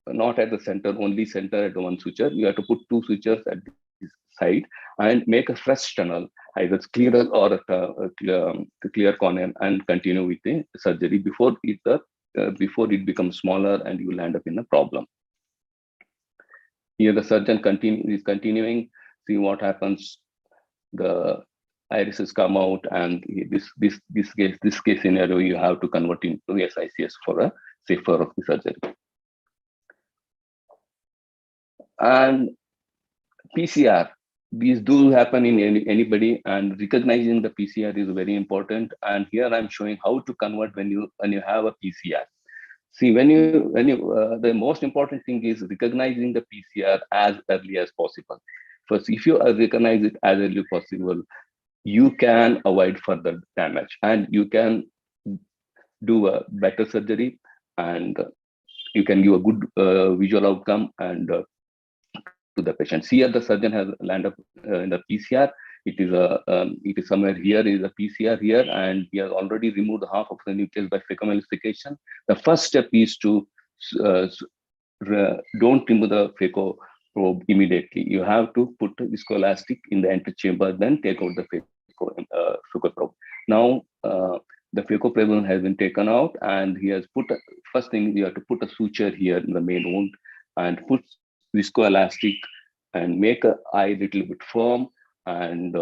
not at the center, only center at the one suture. You have to put two sutures at this side and make a fresh tunnel, either scleral or a clear cornea, and continue with the surgery before it becomes smaller and you will end up in a problem. Here the surgeon is continuing. See what happens. The irises come out, and this case scenario you have to convert into SICS for a safer of the surgery. And PCR, these do happen in anybody, and recognizing the PCR is very important. And here I'm showing how to convert when you have a PCR. See, when you the most important thing is recognizing the PCR as early as possible. First, if you recognize it as early as possible, you can avoid further damage, and you can do a better surgery, and you can give a good visual outcome and to the patient. Here the surgeon has landed up in the PCR. It is somewhere here is a PCR here, and he has already removed half of the nucleus by Phacoemulsification. The first step is to don't remove the Phaco probe immediately. You have to put a viscoelastic in the antechamber, then take out the Phaco probe. Now, the Phaco probe has been taken out, and he has put, first thing, you have to put a suture here in the main wound and put viscoelastic and make an eye little bit firm, and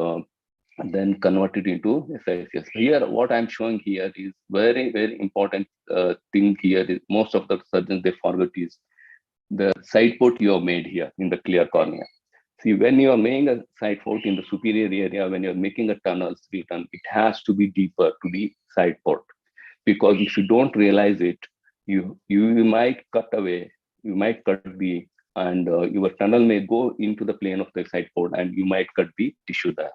then convert it into SICS. Here, what I'm showing here is very, very important thing here is most of the surgeons, they forget is the side port you have made here in the clear cornea. See, when you are making a side port in the superior area, when you're making a tunnel, it has to be deeper to the side port. Because if you don't realize it, you might cut away, you might cut the, and your tunnel may go into the plane of the side port, and you might cut the tissue there.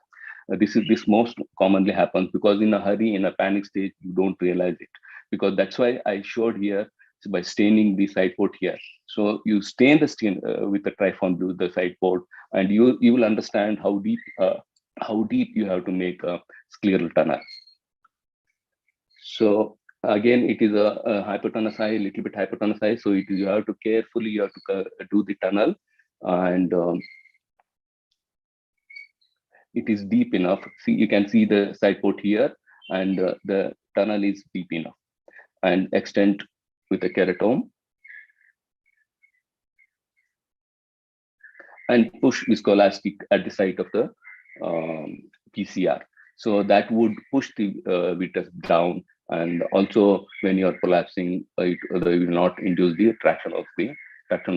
This most commonly happens because in a hurry, in a panic stage, you don't realize it. Because that's why I showed here by staining the side port here. So you stain the skin with the triform blue, the side port, and you will understand how deep you have to make a scleral tunnel. So again, it is a hypotenuse eye, little bit hypotenuse eye. So you have to carefully, you have to do the tunnel, and it is deep enough. See, you can see the side port here, and the tunnel is deep enough, and extend with a keratome and push viscoelastic at the site of the PCR. So that would push the vitreous down, and also when you are collapsing, it will not induce the traction of the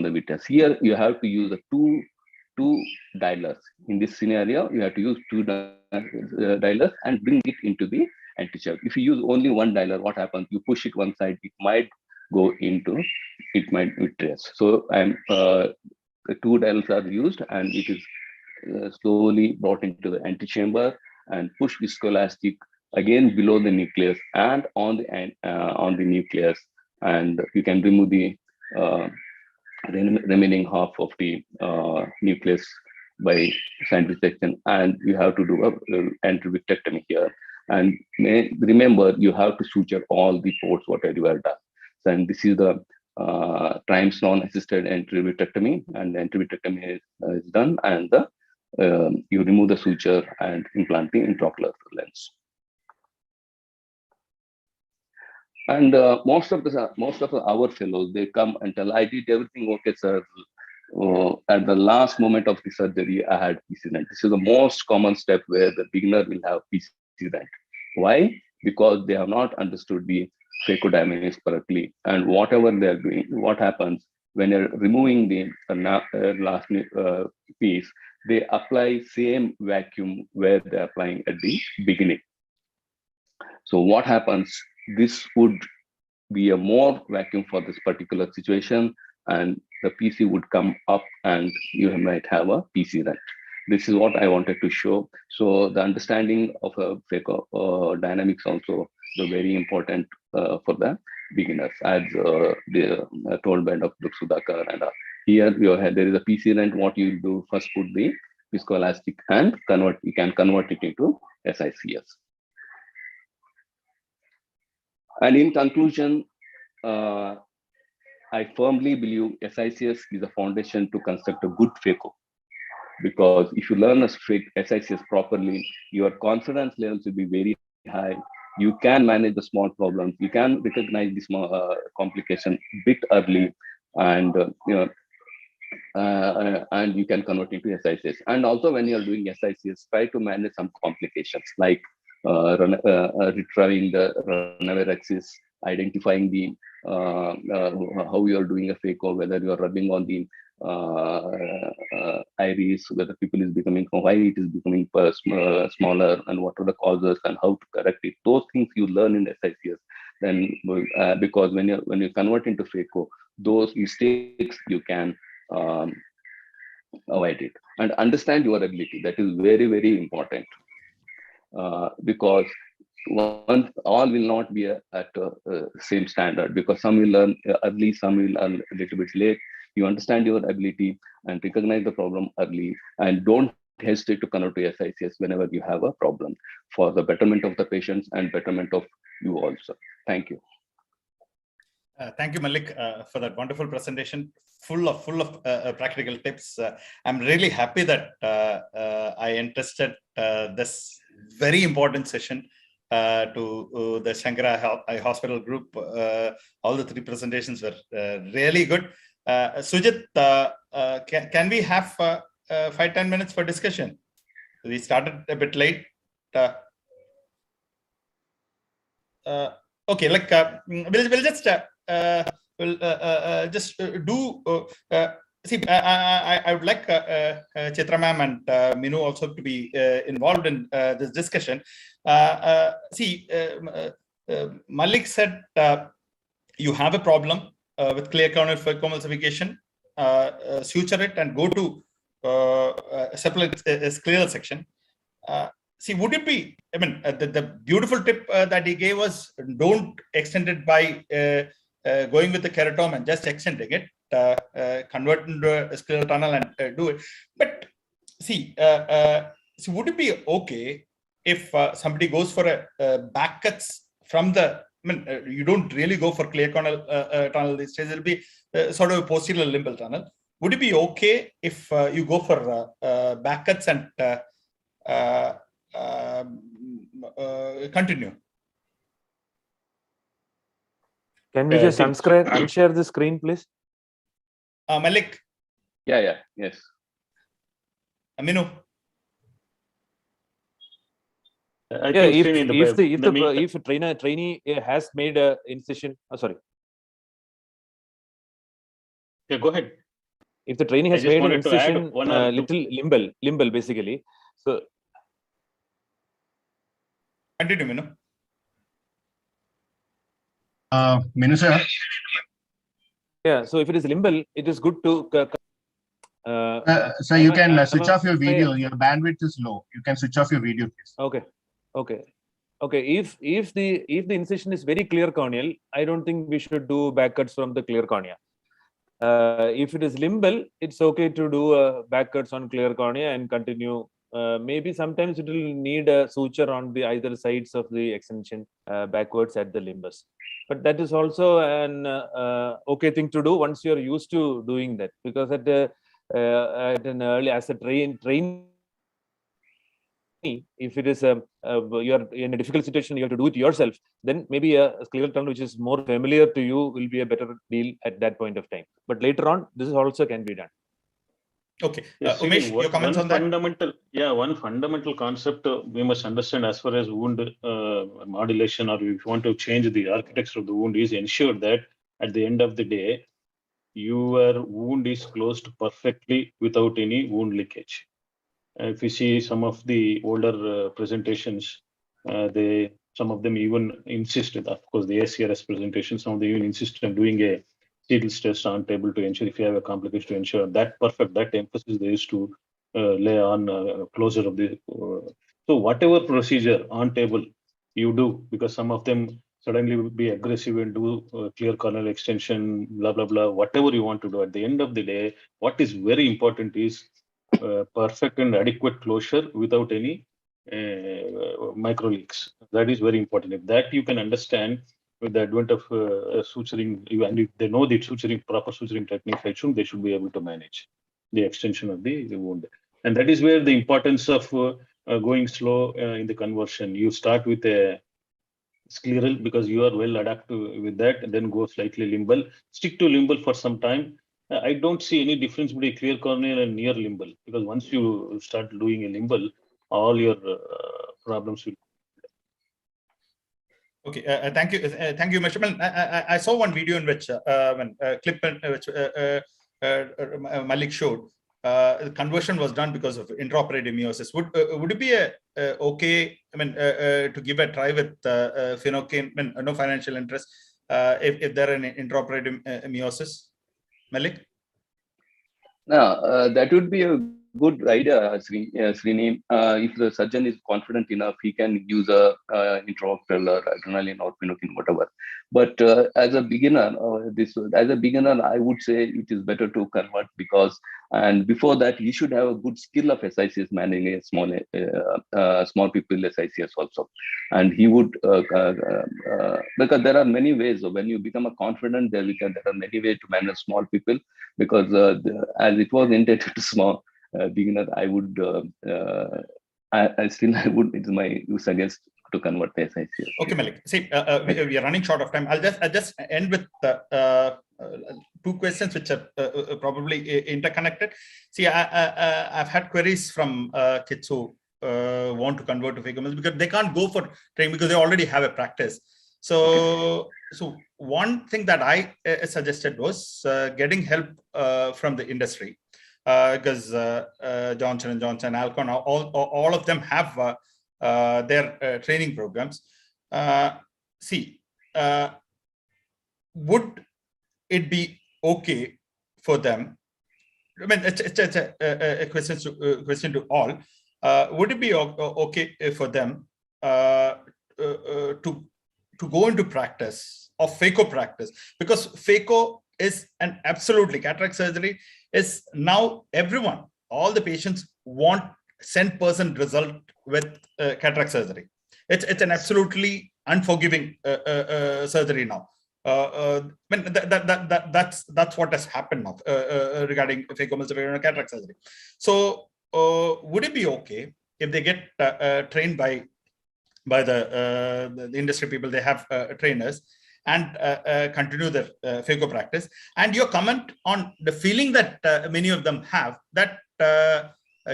vitreous. Here you have to use a two dialers. In this scenario, you have to use two dialers and bring it into the antechamber. If you use only one dialer, what happens? You push it one side, it might go into, it might vitreous. So the two dialers are used, and it is slowly brought into the antechamber and push viscoelastic again below the nucleus and on the nucleus, and you can remove the remaining half of the nucleus by scientific section, and you have to do a anti-vitrectomy here. And remember, you have to suture all the ports whatever you have done. And this is the TRIMES non-assisted anti-vitrectomy, and anti-vitrectomy is done, and you remove the suture and implant the intraocular lens. And most of our fellows, they come and tell, I did everything okay, sir. At the last moment of the surgery, I had PC rent. This is the most common step where the beginner will have PC rent. Why? Because they have not understood the phaco correctly. And whatever they are doing, what happens when you're removing the last piece, they apply same vacuum where they're applying at the beginning. So what happens? This would be a more vacuum for this particular situation, and the PC would come up, and you might have a PC rent. This is what I wanted to show. So the understanding of a phaco dynamics also is very important for the beginners, as told by Dr. Sudhakar. And here there is a PC rent. What you do first, put the viscoelastic and you can convert it into SICS. And in conclusion, I firmly believe SICS is a foundation to construct a good phaco. Because if you learn a SICS properly, your confidence levels will be very high. You can manage the small problems. You can recognize the small complication a bit early, and and you can convert into SICS. And also, when you are doing SICS, try to manage some complications like retrieving the runaway axis, identifying the how you are doing a phaco, whether you are rubbing on the iris, whether pupil is becoming, why it is becoming smaller, and what are the causes and how to correct it. Those things you learn in SICS. Then because when you convert into phaco, those mistakes you can avoid it, and understand your ability. That is very, very important. Because all will not be at same standard, because some will learn early, some will learn a little bit late. You understand your ability and recognize the problem early, and don't hesitate to convert to SICS whenever you have a problem, for the betterment of the patients and betterment of you also. Thank you. Thank you, Malik, for that wonderful presentation, full of practical tips. I'm really happy that I entrusted this very important session to the Shankara Eye Hospital group. All the 3 presentations were really good. Sujith, can we have 5-10 minutes for discussion? We started a bit late. Okay, like we'll just do. See, I would like Chitra ma'am and Minu also to be involved in this discussion. See, Malik said you have a problem with clear corneal phacoemulsification. Suture it and go to separate scleral section. See, would it be, I mean, the beautiful tip that he gave us, don't extend it by going with the keratome and just extending it, convert into a scleral tunnel and do it. But see, so would it be okay if somebody goes for a back cuts from the, I mean, you don't really go for clear corneal tunnel these days, it'll be sort of a posterior limbal tunnel. Would it be okay if you go for back cuts and continue? Can we just unshare the screen, please? Malik. Yeah, yes. Minu. Yeah, if a trainee has made a incision, sorry. Yeah, go ahead. If the trainee has made an incision, little limbal basically. So continue, Minu. Minu sir. Yeah, so if it is limbal, it is good to. So you can switch off your video. Your bandwidth is low. You can switch off your video, please. Okay. If the incision is very clear corneal, I don't think we should do back cuts from the clear cornea. If it is limbal, it's okay to do back cuts on clear cornea and continue. Maybe sometimes it will need a suture on the either sides of the extension backwards at the limbus. But that is also an okay thing to do once you're used to doing that, because at an early, as a trainee, if it is you're in a difficult situation, you have to do it yourself, then maybe a scleral tunnel which is more familiar to you will be a better deal at that point of time. But later on, this also can be done. Okay, Umesh, your comments on that? One fundamental concept we must understand as far as wound modulation, or if you want to change the architecture of the wound, is ensure that at the end of the day, your wound is closed perfectly without any wound leakage. If you see some of the older presentations, some of them even insisted, of course, the ACRS presentation, some of them even insist on doing a Seedless test on table to ensure if you have a complication, to ensure that emphasis they used to lay on closure of the. So whatever procedure on table you do, because some of them suddenly will be aggressive and do clear corneal extension, blah, blah, blah, whatever you want to do. At the end of the day, what is very important is perfect and adequate closure without any micro leaks. That is very important. If that you can understand, with the advent of suturing, and if they know the proper suturing techniques, they should be able to manage the extension of the wound. And that is where the importance of going slow in the conversion. You start with a scleral because you are well adapted with that, and then go slightly limbal. Stick to limbal for some time. I don't see any difference between clear corneal and near limbal, because once you start doing a limbal, all your problems will. Okay, thank you, Umesh. I saw one video in which clip in which Malik showed. The conversion was done because of intraoperative meiosis. Would it be okay? I mean, to give a try with Phenocaine, no financial interest, if there are an intraoperative meiosis, Malik? No, that would be a good idea, Sreeni. If the surgeon is confident enough, he can use a intraocular adrenaline or pinokin, whatever. But as a beginner, I would say it is better to convert, because, and before that, you should have a good skill of SICS, managing a small people SICS also. And he would, because there are many ways. When you become a confident, there are many ways to manage small people, because as it was intended to small beginner, I would, I would, it's my suggest to convert the SICS. Okay, Malik. See, we are running short of time. I'll just end with two questions which are probably interconnected. See, I've had queries from kids who want to convert to Phacoemulsification because they can't go for training because they already have a practice. So one thing that I suggested was getting help from the industry, because Johnson & Johnson, Alcon, all of them have their training programs. Would it be okay for them? I mean, it's a question to all. Would it be okay for them to go into practice of Phaco practice? Because Phaco is an absolutely, cataract surgery is now everyone, all the patients want 100% result with cataract surgery. It's an absolutely unforgiving surgery now. That's what has happened now regarding Phacoemulsification and cataract surgery. So would it be okay if they get trained by the industry people? They have trainers and continue their Phaco practice. And your comment on the feeling that many of them have, that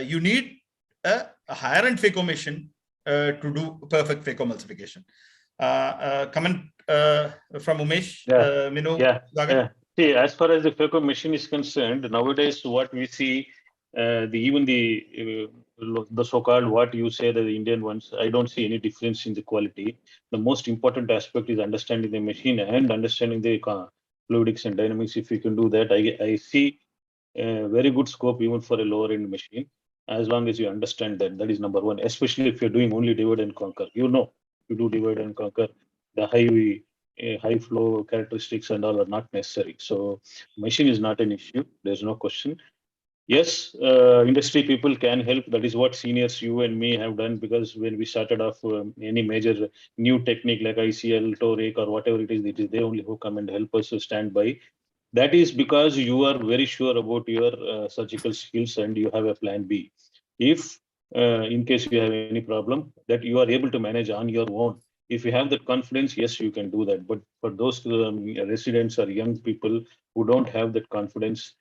you need a higher end Phaco machine to do perfect Phacoemulsification. Comment from Umesh, Minu. Yeah. See, as far as the Phaco machine is concerned, nowadays what we see, even the so-called, what you say, the Indian ones, I don't see any difference in the quality. The most important aspect is understanding the machine and understanding the fluidics and dynamics. If you can do that, I see very good scope even for a lower end machine, as long as you understand that. That is number one, especially if you're doing only divide and conquer. You do divide and conquer, the high flow characteristics and all are not necessary. So machine is not an issue. There's no question. Yes, industry people can help. That is what seniors, you and me, have done, because when we started off any major new technique like ICL, Toric, or whatever it is they only who come and help us to stand by. That is because you are very sure about your surgical skills and you have a plan B. If in case you have any problem, that you are able to manage on your own. If you have that confidence, yes, you can do that. But for those residents or young people who don't have that confidence,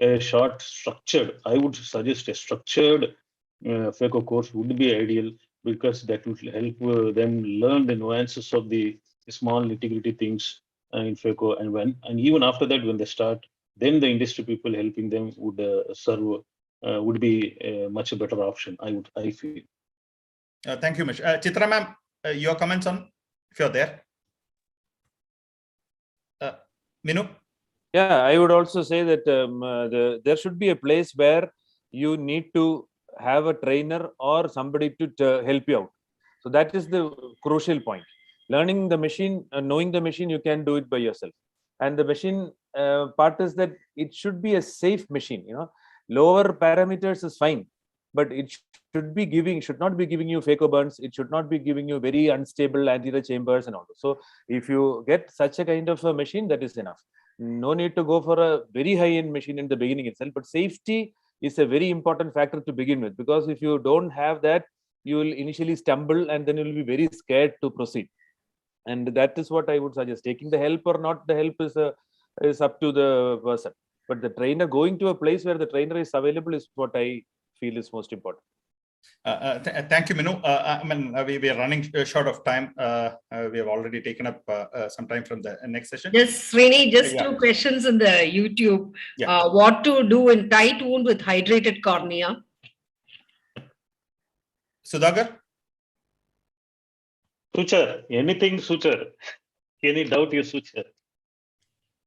a short structured, I would suggest a structured Phaco course would be ideal, because that will help them learn the nuances of the small nitty-gritty things in Phaco. And even after that, when they start, then the industry people helping them would serve would be a much better option, I feel. Thank you, Umesh. Chitra ma'am, your comments on, if you're there. Minu? Yeah, I would also say that there should be a place where you need to have a trainer or somebody to help you out. So that is the crucial point. Learning the machine, knowing the machine, you can do it by yourself. And the machine part is that it should be a safe machine. Lower parameters is fine, but it should not be giving you Phaco burns. It should not be giving you very unstable anterior chambers and all. So if you get such a kind of a machine, that is enough. No need to go for a very high-end machine in the beginning itself, but safety is a very important factor to begin with, because if you don't have that, you will initially stumble and then you will be very scared to proceed. And that is what I would suggest. Taking the help or not the help is up to the person. But the trainer, going to a place where the trainer is available, is what I feel is most important. Thank you, Minu. I mean, we are running short of time. We have already taken up some time from the next session. Yes, Sreeni, just two questions in the YouTube. What to do in tight wound with hydrated cornea? Sudhakar? Suture, anything suture. Any doubt, you suture.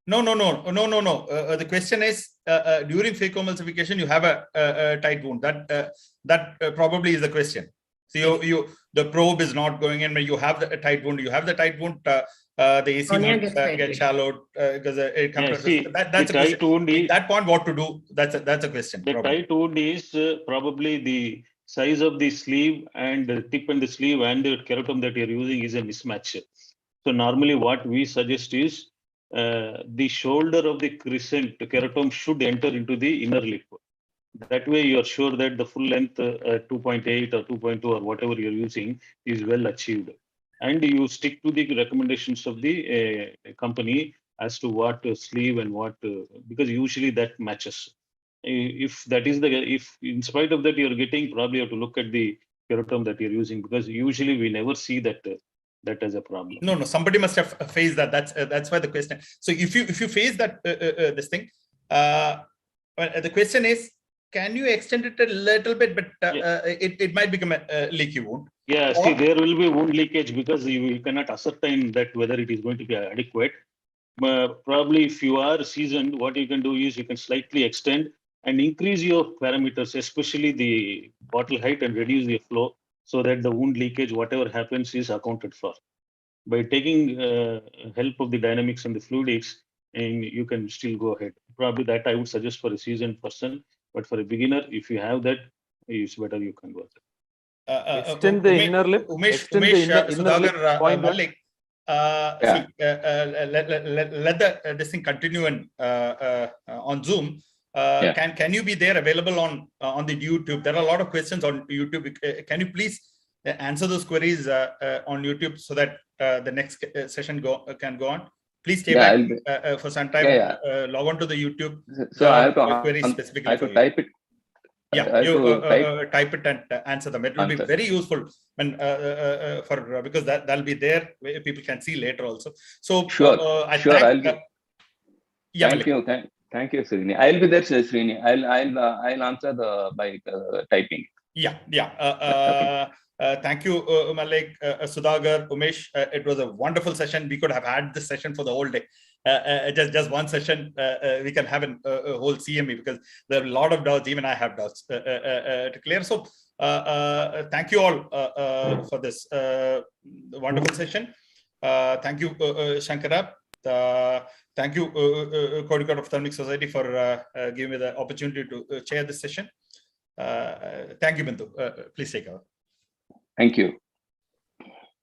No. The question is, during phacoemulsification, you have a tight wound. That probably is the question. So the probe is not going in, but you have the tight wound. You have the tight wound. The AC might get shallowed because it comes. That's a question. At that point, what to do? That's a question. The tight wound is probably the size of the sleeve and the tip and the sleeve and the keratom that you're using is a mismatch. So normally what we suggest is the shoulder of the crescent keratom should enter into the inner lip. That way you are sure that the full length 2.8 or 2.2 or whatever you're using is well achieved. And you stick to the recommendations of the company as to what sleeve and what, because usually that matches. If that is if in spite of that you're getting, probably you have to look at the keratom that you're using, because usually we never see that as a problem. No, somebody must have faced that. That's why the question. So if you face that this thing, the question is, can you extend it a little bit, but it might become a leaky wound? Yeah, see, there will be wound leakage because you cannot ascertain that whether it is going to be adequate. Probably if you are seasoned, what you can do is you can slightly extend and increase your parameters, especially the bottle height, and reduce the flow so that the wound leakage, whatever happens, is accounted for. By taking help of the dynamics and the fluidics, and you can still go ahead. Probably that I would suggest for a seasoned person, but for a beginner, if you have that, it's better you can go ahead. Extend the inner lip. Umesh, Sudhakar, Malik. Let this thing continue on Zoom. Can you be there available on the YouTube? There are a lot of questions on YouTube. Can you please answer those queries on YouTube so that the next session can go on? Please stay back for some time. Log on to the YouTube. So I have to query specifically. I have to type it. Yeah, you type it and answer them. It will be very useful when because that'll be there. People can see later also. So Thank you, Sreeni. I'll be there, Sreeni. I'll answer by typing. Thank you, Malik, Sudhakar, Umesh. It was a wonderful session. We could have had this session for the whole day. Just one session, we can have a whole CME because there are a lot of doubts. Even I have doubts to clear. So thank you all for this wonderful session. Thank you, Shankara. Thank you, Court of Thalmic Society, for giving me the opportunity to chair this session. Thank you, Bindu. Please take over. Thank you.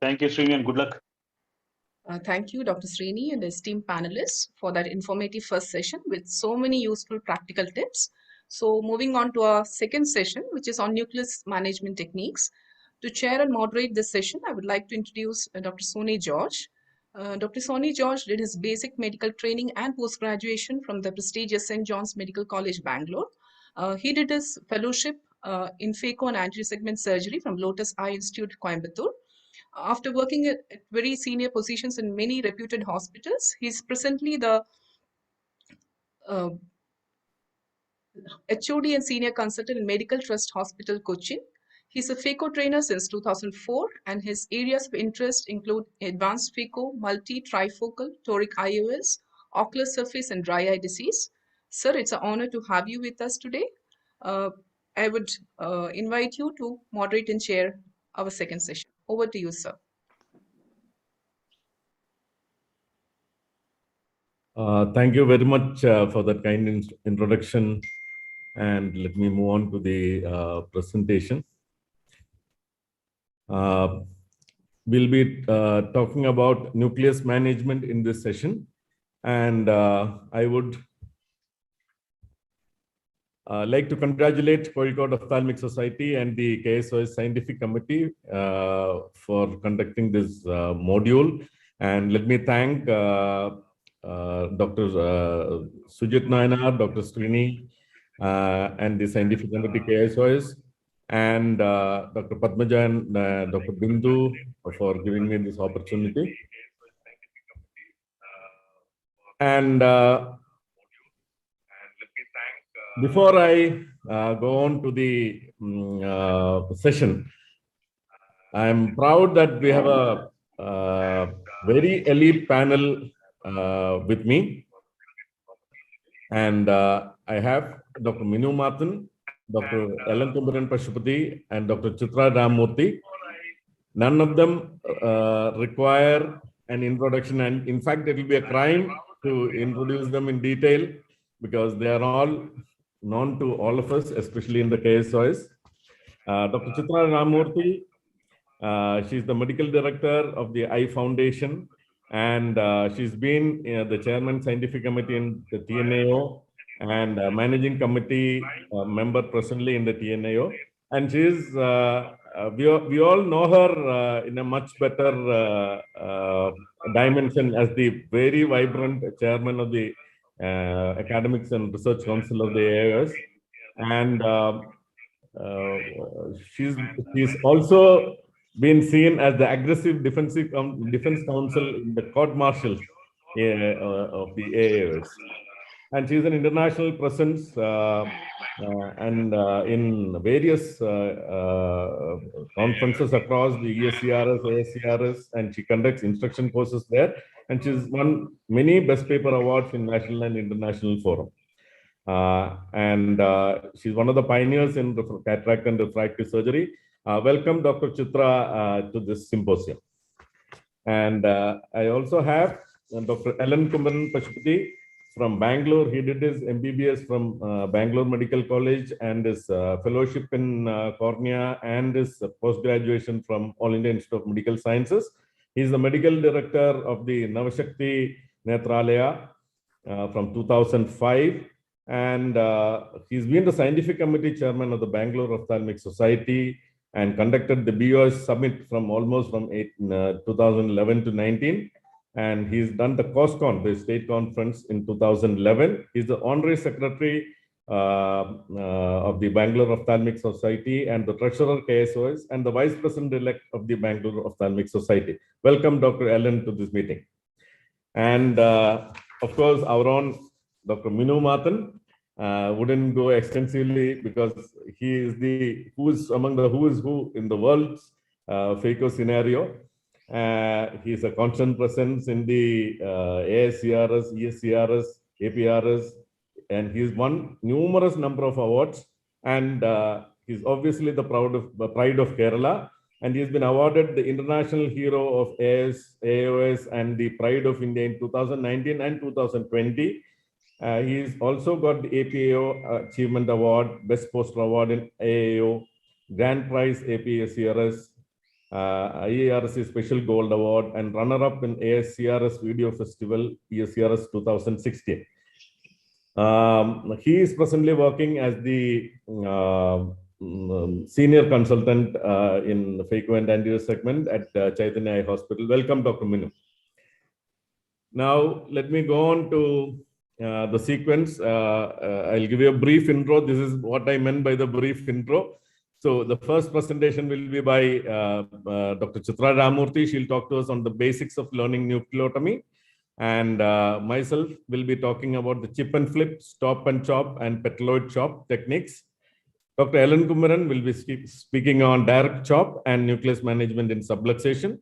Thank you, Sreeni, and good luck. Thank you, Dr. Sreeni and esteemed panelists for that informative first session with so many useful practical tips. So moving on to our second session, which is on nucleus management techniques. To chair and moderate this session, I would like to introduce Dr. Sony George. Dr. Sony George did his basic medical training and post-graduation from the prestigious St. John's Medical College, Bangalore. He did his fellowship in Phaco and anterior segment surgery from Lotus Eye Institute, Coimbatore. After working at very senior positions in many reputed hospitals, he's presently the HOD and senior consultant in Medical Trust Hospital, Cochin. He's a Phaco trainer since 2004, and his areas of interest include advanced Phaco, multi-trifocal, toric IOLs, ocular surface, and dry eye disease. Sir, it's an honor to have you with us today. I would invite you to moderate and chair our second session. Over to you, sir. Thank you very much for that kind introduction. And let me move on to the presentation. We'll be talking about nucleus management in this session. And I would like to congratulate Court of Thalmic Society and the KSOS Scientific Committee for conducting this module. And let me thank Dr. Sujith Nayanar, Dr. Sreeni, and the Scientific Committee KSOS, and Dr. Padmaja and Dr. Bindu for giving me this opportunity. And before I go on to the session, I'm proud that we have a very elite panel with me. And I have Dr. Minu Mathan, Dr. Elankumaran and Dr. Chitra Ramamoorthy. None of them require an introduction, and in fact, it will be a crime to introduce them in detail because they are all known to all of us, especially in the KSOS. Dr. Chitra Ramamoorthy, she's the medical director of the Eye Foundation, and she's been the chairman scientific committee in the TNAO and managing committee member presently in the TNAO. And she's, we all know her in a much better dimension as the very vibrant chairman of the Academics and Research Council of the AIOS. And she's also been seen as the aggressive defense counsel in the court martials of the AIOS. And she's an international presence and in various conferences across the ESCRS, ASCRS, and she conducts instruction courses there. And she's won many best paper awards in national and international forum. And she's one of the pioneers in cataract and refractive surgery. Welcome, Dr. Chitra, to this symposium. And I also have Dr. Elankumaran from Bangalore. He did his MBBS from Bangalore Medical College and his fellowship in cornea and his post-graduation from All India Institute of Medical Sciences. He's the medical director of the Navashakti Netralaya from 2005. And he's been the scientific committee chairman of the Bangalore Ophthalmic Society and conducted the BOS summit from almost from 2011 to 19. And he's done the COSCON, the state conference, in 2011. He's the honorary secretary of the Bangalore Ophthalmic Society and the treasurer KSOS and the vice president-elect of the Bangalore Ophthalmic Society. Welcome, Dr. Ellen, to this meeting. And of course, our own Dr. Minu Mathan wouldn't go extensively because he is the who's among the who is who in the world's Phaco scenario. He's a constant presence in the ASCRS, ESCRS, APRS, and he's won numerous number of awards. And he's obviously the pride of Kerala. And he's been awarded the International Hero of AIOS and the Pride of India in 2019 and 2020. He's also got the APAO Achievement Award, Best Poster Award in AAO, Grand Prize APSCRS, IARC Special Gold Award, and runner-up in ASCRS Video Festival, ESCRS 2016. He is presently working as the senior consultant in Phaco and anterior segment at Chaitanya Eye Hospital. Welcome, Dr. Minu. Now, let me go on to the sequence. I'll give you a brief intro. This is what I meant by the brief intro. So the first presentation will be by Dr. Chitra Ramamoorthy. She'll talk to us on the basics of learning nucleotomy. And myself will be talking about the chip and flip, stop and chop, and petaloid chop techniques. Dr. Elankumaran will be speaking on direct chop and nucleus management in subluxation.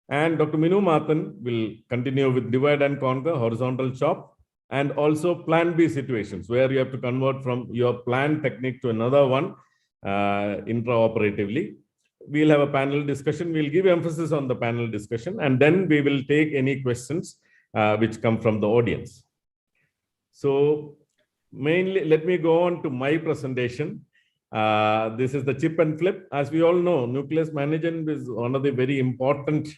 And Dr. Minu Mathan will continue with divide and conquer, horizontal chop, and also plan B situations where you have to convert from your plan technique to another one intraoperatively. We'll have a panel discussion. We'll give emphasis on the panel discussion, and then we will take any questions which come from the audience. So mainly, let me go on to my presentation. This is the chip and flip. As we all know, nucleus management is one of the very important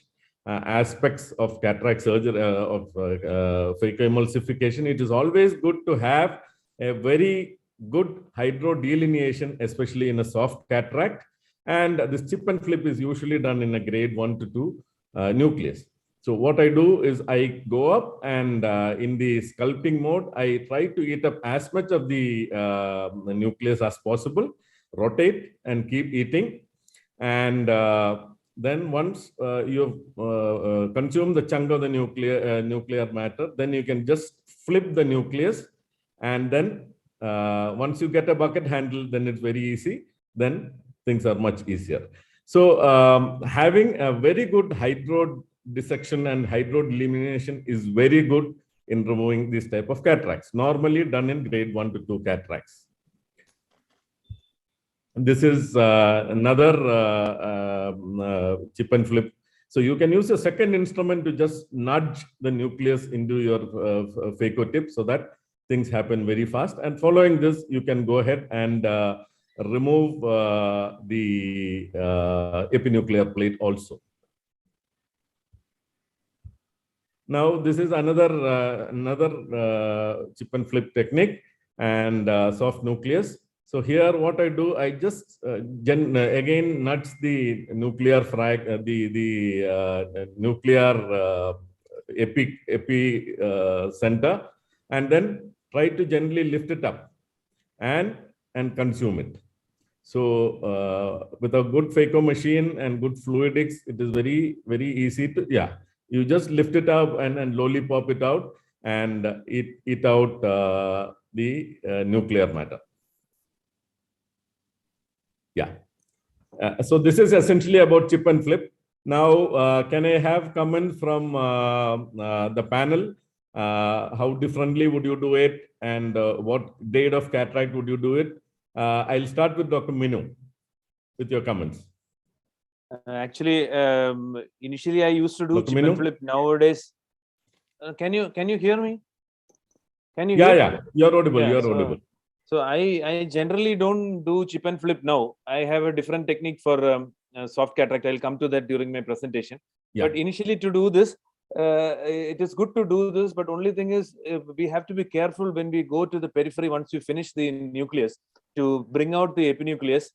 aspects of cataract surgery, of Phacoemulsification. It is always good to have a very good hydrodelineation, especially in a soft cataract. And this chip and flip is usually done in a grade 1 to 2 nucleus. So what I do is I go up and in the sculpting mode, I try to eat up as much of the nucleus as possible, rotate and keep eating. And then once you've consumed the chunk of the nuclear matter, then you can just flip the nucleus. And then once you get a bucket handle, then it's very easy. Then things are much easier. So having a very good hydro dissection and hydrodelineation is very good in removing this type of cataracts, normally done in grade 1 to 2 cataracts. This is another chip and flip. So you can use a second instrument to just nudge the nucleus into your phaco tip so that things happen very fast. And following this, you can go ahead and remove the epinuclear plate also. Now, this is another chip and flip technique and soft nucleus. So here, what I do, I just again nudge the nuclear nuclear epi center, and then try to gently lift it up and consume it. So with a good phaco machine and good fluidics, it is very, very easy to, you just lift it up and lollipop it out and eat out the nuclear matter. So this is essentially about chip and flip. Now, can I have comments from the panel? How differently would you do it, and what date of cataract would you do it? I'll start with Dr. Minu with your comments. Actually, initially I used to do Dr. chip Minu? and flip. Nowadays, can you hear me? Can you? Yeah, you're audible. You're audible. So I generally don't do chip and flip now. I have a different technique for soft cataract. I'll come to that during my presentation. But initially, to do this, it is good to do this. But only thing is, we have to be careful when we go to the periphery. Once you finish the nucleus, to bring out the epinucleus,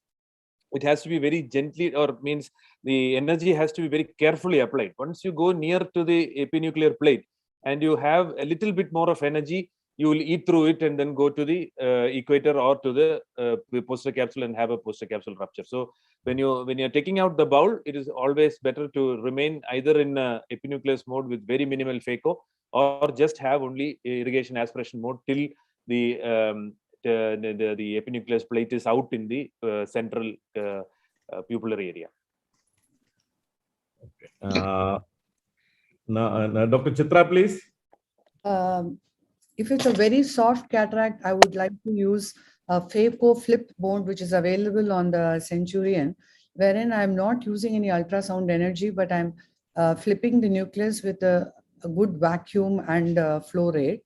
it has to be very gently, or means the energy has to be very carefully applied. Once you go near to the epinuclear plate and you have a little bit more of energy, you will eat through it and then go to the equator or to the posterior capsule and have a posterior capsule rupture. So when you're taking out the bowl, it is always better to remain either in epinucleus mode with very minimal phaco, or just have only irrigation aspiration mode till the epinucleus plate is out in the central pupillary area. Okay. Now, Dr. Chitra, please. If it's a very soft cataract, I would like to use a Phaco flip mode, which is available on the Centurion, wherein I'm not using any ultrasound energy, but I'm flipping the nucleus with a good vacuum and flow rate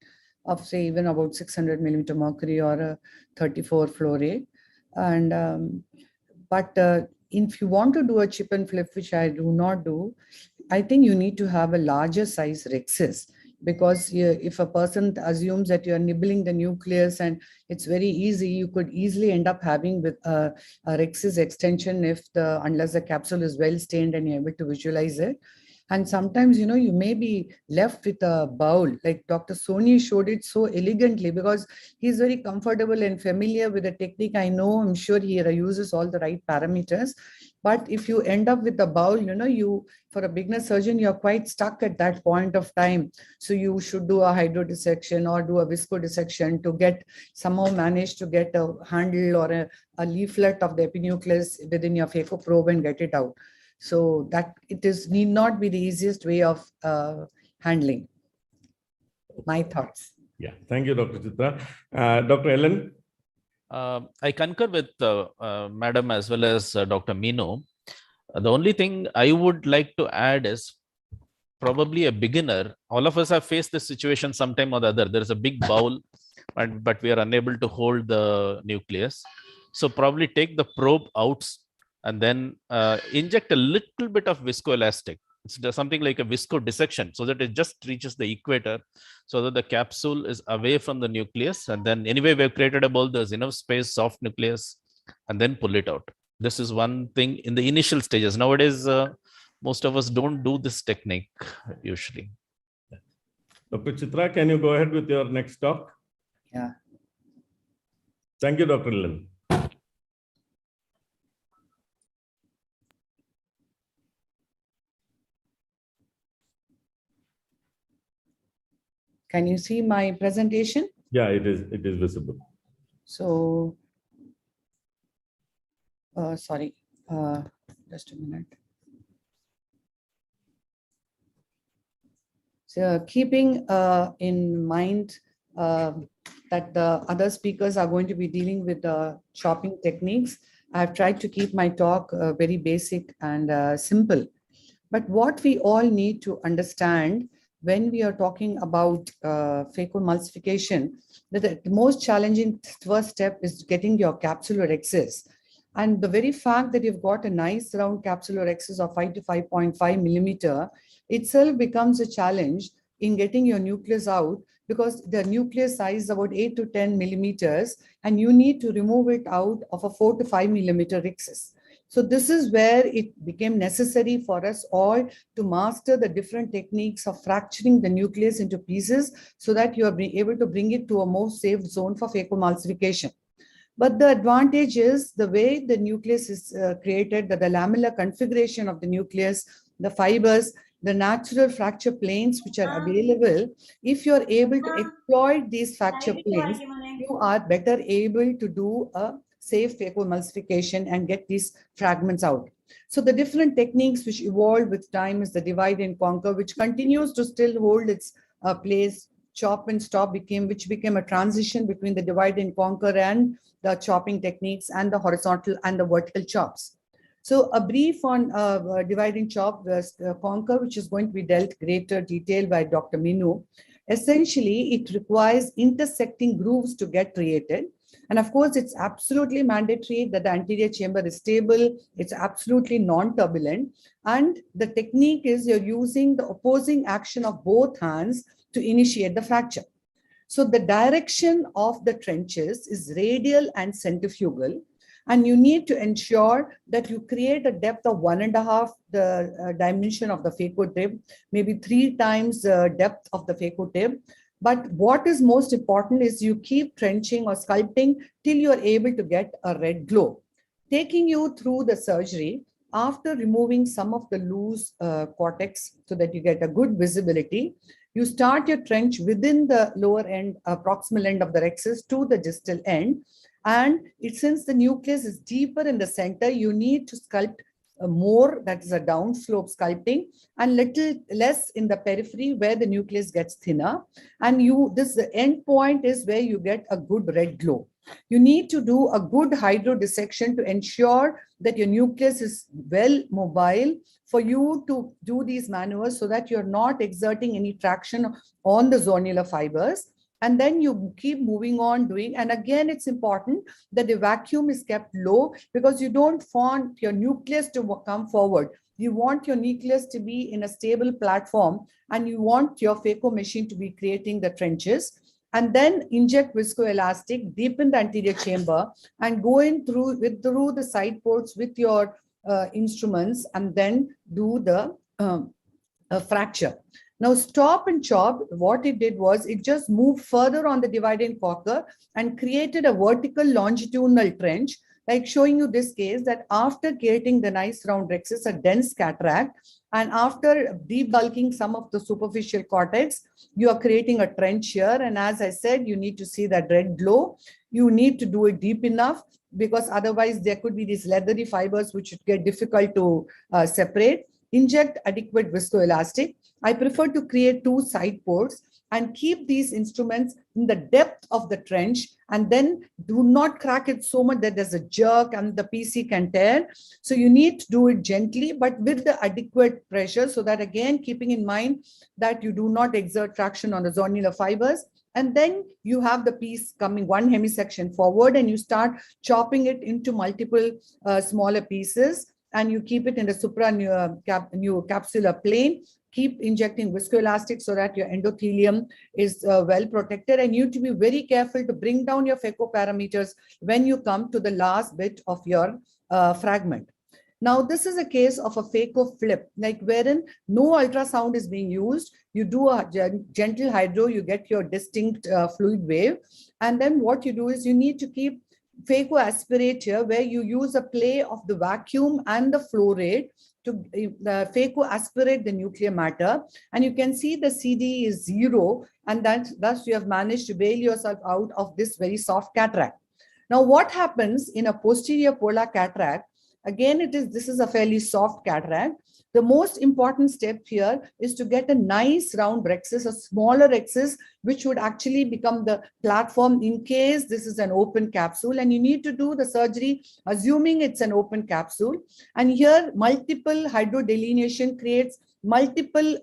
of, say, even about 600 millimeter mercury or a 34 flow rate. And but if you want to do a chip and flip, which I do not do, I think you need to have a larger size rhexis. Because if a person assumes that you're nibbling the nucleus and it's very easy, you could easily end up having with a rhexis extension unless the capsule is well stained and you're able to visualize it. And sometimes, you may be left with a bowl, like Dr. Sony showed it so elegantly, because he's very comfortable and familiar with the technique. I'm sure he uses all the right parameters. But if you end up with a bowl, for a beginner surgeon, you're quite stuck at that point of time. So you should do a hydrodissection or do a viscodissection to somehow manage to get a handle or a leaflet of the epinucleus within your phaco probe and get it out. So that need not be the easiest way of handling. My thoughts. Yeah, thank you, Dr. Chitra. Dr. Ellen? I concur with Madam as well as Dr. Minu. The only thing I would like to add is probably a beginner. All of us have faced this situation sometime or the other. There is a big bowl, but we are unable to hold the nucleus. So probably take the probe out and then inject a little bit of viscoelastic. It's something like a viscodissection so that it just reaches the equator, so that the capsule is away from the nucleus. And then anyway, we've created a bowl, there's enough space, soft nucleus, and then pull it out. This is one thing in the initial stages. Nowadays, most of us don't do this technique usually. Dr. Chitra, can you go ahead with your next talk? Yeah. Thank you, Dr. Lin. Can you see my presentation? Yeah, it is visible. So, sorry, just a minute. So keeping in mind that the other speakers are going to be dealing with the chopping techniques, I've tried to keep my talk very basic and simple. But what we all need to understand when we are talking about phacoemulsification, that the most challenging first step is getting your capsular excess. And the very fact that you've got a nice round capsular excess of 5 to 5.5 millimeter itself becomes a challenge in getting your nucleus out, because the nucleus size is about 8 to 10 millimeters, and you need to remove it out of a 4 to 5 millimeter excess. So this is where it became necessary for us all to master the different techniques of fracturing the nucleus into pieces so that you are able to bring it to a more safe zone for phacoemulsification. But the advantage is the way the nucleus is created, that the lamellar configuration of the nucleus, the fibers, the natural fracture planes which are available. If you're able to exploit these fracture planes, you are better able to do a safe phacoemulsification and get these fragments out. So the different techniques which evolved with time is the divide and conquer, which continues to still hold its place. Chop and stop became a transition between the divide and conquer and the chopping techniques and the horizontal and the vertical chops. So a brief on divide and chop, conquer, which is going to be dealt greater detail by Dr. Minu. Essentially, it requires intersecting grooves to get created. And of course, it's absolutely mandatory that the anterior chamber is stable. It's absolutely non-turbulent. And the technique is you're using the opposing action of both hands to initiate the fracture. So the direction of the trenches is radial and centrifugal. And you need to ensure that you create a depth of 1.5 the dimension of the phaco tip, maybe 3 times the depth of the phaco tip. But what is most important is you keep trenching or sculpting till you are able to get a red glow. Taking you through the surgery, after removing some of the loose cortex so that you get a good visibility, you start your trench within the lower end, proximal end of the rexus to the distal end. And since the nucleus is deeper in the center, you need to sculpt more, that is a downslope sculpting, and little less in the periphery where the nucleus gets thinner. And the end point is where you get a good red glow. You need to do a good hydrodissection to ensure that your nucleus is well mobile for you to do these maneuvers so that you're not exerting any traction on the zonular fibers. And then you keep moving on doing, and again, it's important that the vacuum is kept low because you don't want your nucleus to come forward. You want your nucleus to be in a stable platform, and you want your phaco machine to be creating the trenches. And then inject viscoelastic, deepen the anterior chamber, and go in through the side ports with your instruments, and then do the fracture. Now, stop and chop, what it did was it just moved further on the divide and conquer and created a vertical longitudinal trench, like showing you this case that after creating the nice round rexus, a dense cataract, and after debulking some of the superficial cortex, you are creating a trench here. And as I said, you need to see that red glow. You need to do it deep enough because otherwise there could be these leathery fibers which would get difficult to separate. Inject adequate viscoelastic. I prefer to create 2 side ports and keep these instruments in the depth of the trench, and then do not crack it so much that there's a jerk and the PC can tear. So you need to do it gently, but with the adequate pressure, so that again, keeping in mind that you do not exert traction on the zonular fibers. And then you have the piece coming one hemisection forward, and you start chopping it into multiple smaller pieces. And you keep it in the supracapsular plane. Keep injecting viscoelastic so that your endothelium is well protected. And you need to be very careful to bring down your phaco parameters when you come to the last bit of your fragment. Now, this is a case of a phaco flip, like wherein no ultrasound is being used. You do a gentle hydro, you get your distinct fluid wave. And then what you do is you need to keep phaco aspirate here, where you use a play of the vacuum and the flow rate to phaco aspirate the nuclear matter. And you can see the CD is 0, and thus you have managed to bail yourself out of this very soft cataract. Now, what happens in a posterior polar cataract? Again, this is a fairly soft cataract. The most important step here is to get a nice round rhexis, a smaller rhexis, which would actually become the platform in case this is an open capsule. And you need to do the surgery assuming it's an open capsule. And here, multiple hydrodelineation creates multiple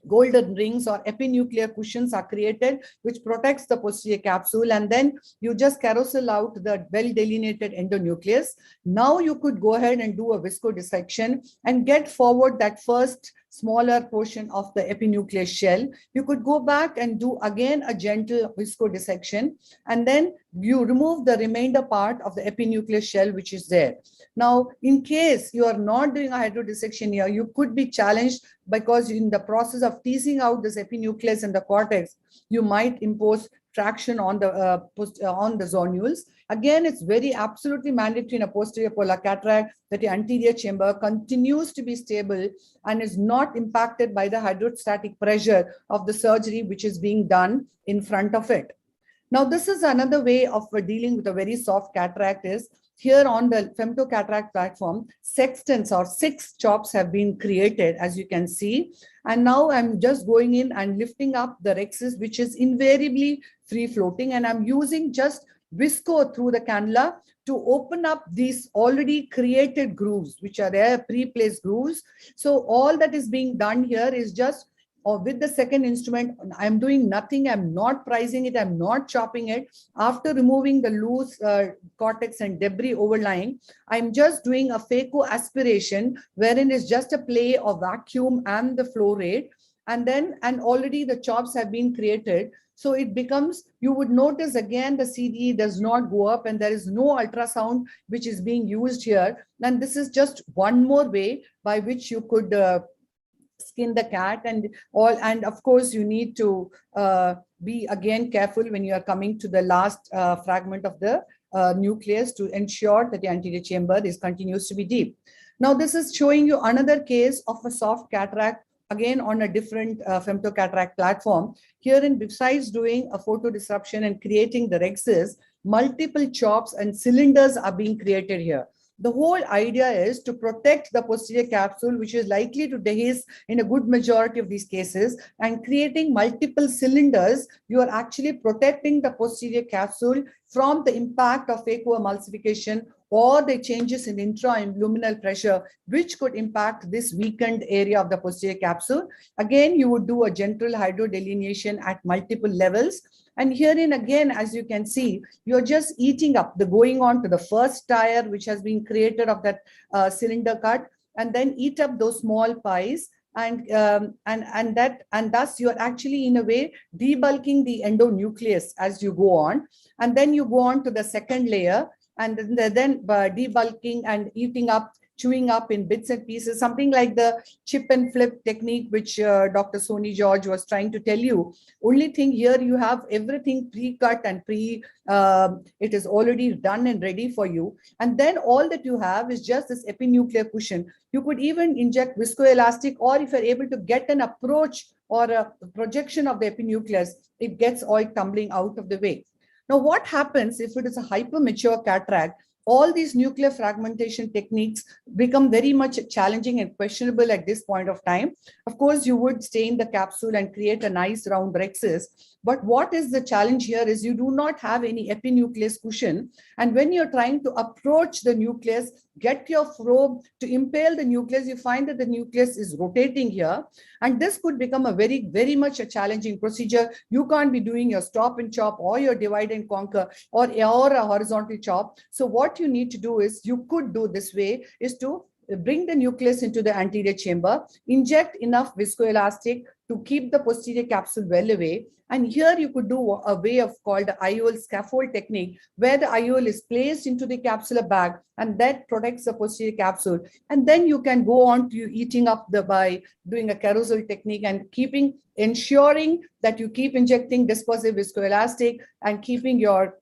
golden rings or epinuclear cushions are created, which protects the posterior capsule. And then you just carousel out the well-delineated endonucleus. Now you could go ahead and do a viscodissection and get forward that first smaller portion of the epinucleus shell. You could go back and do again a gentle viscodissection, and then you remove the remainder part of the epinucleus shell, which is there. Now, in case you are not doing a hydrodissection here, you could be challenged because in the process of teasing out this epinucleus and the cortex, you might impose traction on the zonules. Again, it's very absolutely mandatory in a posterior polar cataract that the anterior chamber continues to be stable and is not impacted by the hydrostatic pressure of the surgery which is being done in front of it. Now, this is another way of dealing with a very soft cataract is here on the femtocataract platform, sextants or 6 chops have been created, as you can see. And now I'm just going in and lifting up the rhexis, which is invariably free floating. And I'm using just visco through the cannula to open up these already created grooves, which are there, pre-placed grooves. So all that is being done here is just with the second instrument, I'm doing nothing. I'm not prising it. I'm not chopping it. After removing the loose cortex and debris overlying, I'm just doing a phaco aspiration, wherein it's just a play of vacuum and the flow rate. And already the chops have been created. So it becomes, you would notice again, the CDE does not go up and there is no ultrasound which is being used here. And this is just one more way by which you could skin the cat and of course you need to be again careful when you are coming to the last fragment of the nucleus to ensure that the anterior chamber continues to be deep. Now this is showing you another case of a soft cataract again on a different femtocataract platform. Herein, besides doing a photodisruption and creating the rhexis, multiple chops and cylinders are being created here. The whole idea is to protect the posterior capsule, which is likely to dehisce in a good majority of these cases, and creating multiple cylinders, you are actually protecting the posterior capsule from the impact of phacoemulsification or the changes in intra-luminal pressure, which could impact this weakened area of the posterior capsule. Again, you would do a gentle hydrodelineation at multiple levels. And herein again, as you can see, you're just eating up the going on to the first tire, which has been created of that cylinder cut, and then eat up those small pies. And thus you're actually in a way debulking the endonucleus as you go on. And then you go on to the second layer, and then debulking and eating up, chewing up in bits and pieces, something like the chip and flip technique, which Dr. Sony George was trying to tell you. Only thing here, you have everything pre-cut and it is already done and ready for you. And then all that you have is just this epinuclear cushion. You could even inject viscoelastic, or if you're able to get an approach or a projection of the epinucleus, it gets all tumbling out of the way. Now, what happens if it is a hypermature cataract? All these nuclear fragmentation techniques become very much challenging and questionable at this point of time. Of course, you would stain the capsule and create a nice round rhexis. But what is the challenge here is you do not have any epinucleus cushion. And when you're trying to approach the nucleus, get your probe to impale the nucleus, you find that the nucleus is rotating here. And this could become a very, very much a challenging procedure. You can't be doing your stop and chop or your divide and conquer or a horizontal chop. So what you need to do is, you could do this way, is to bring the nucleus into the anterior chamber, inject enough viscoelastic to keep the posterior capsule well away. And here you could do a way of called the IOL scaffold technique, where the IOL is placed into the capsular bag and that protects the posterior capsule. And then you can go on to eating up by doing a carousel technique and ensuring that you keep injecting dispersive viscoelastic and keeping your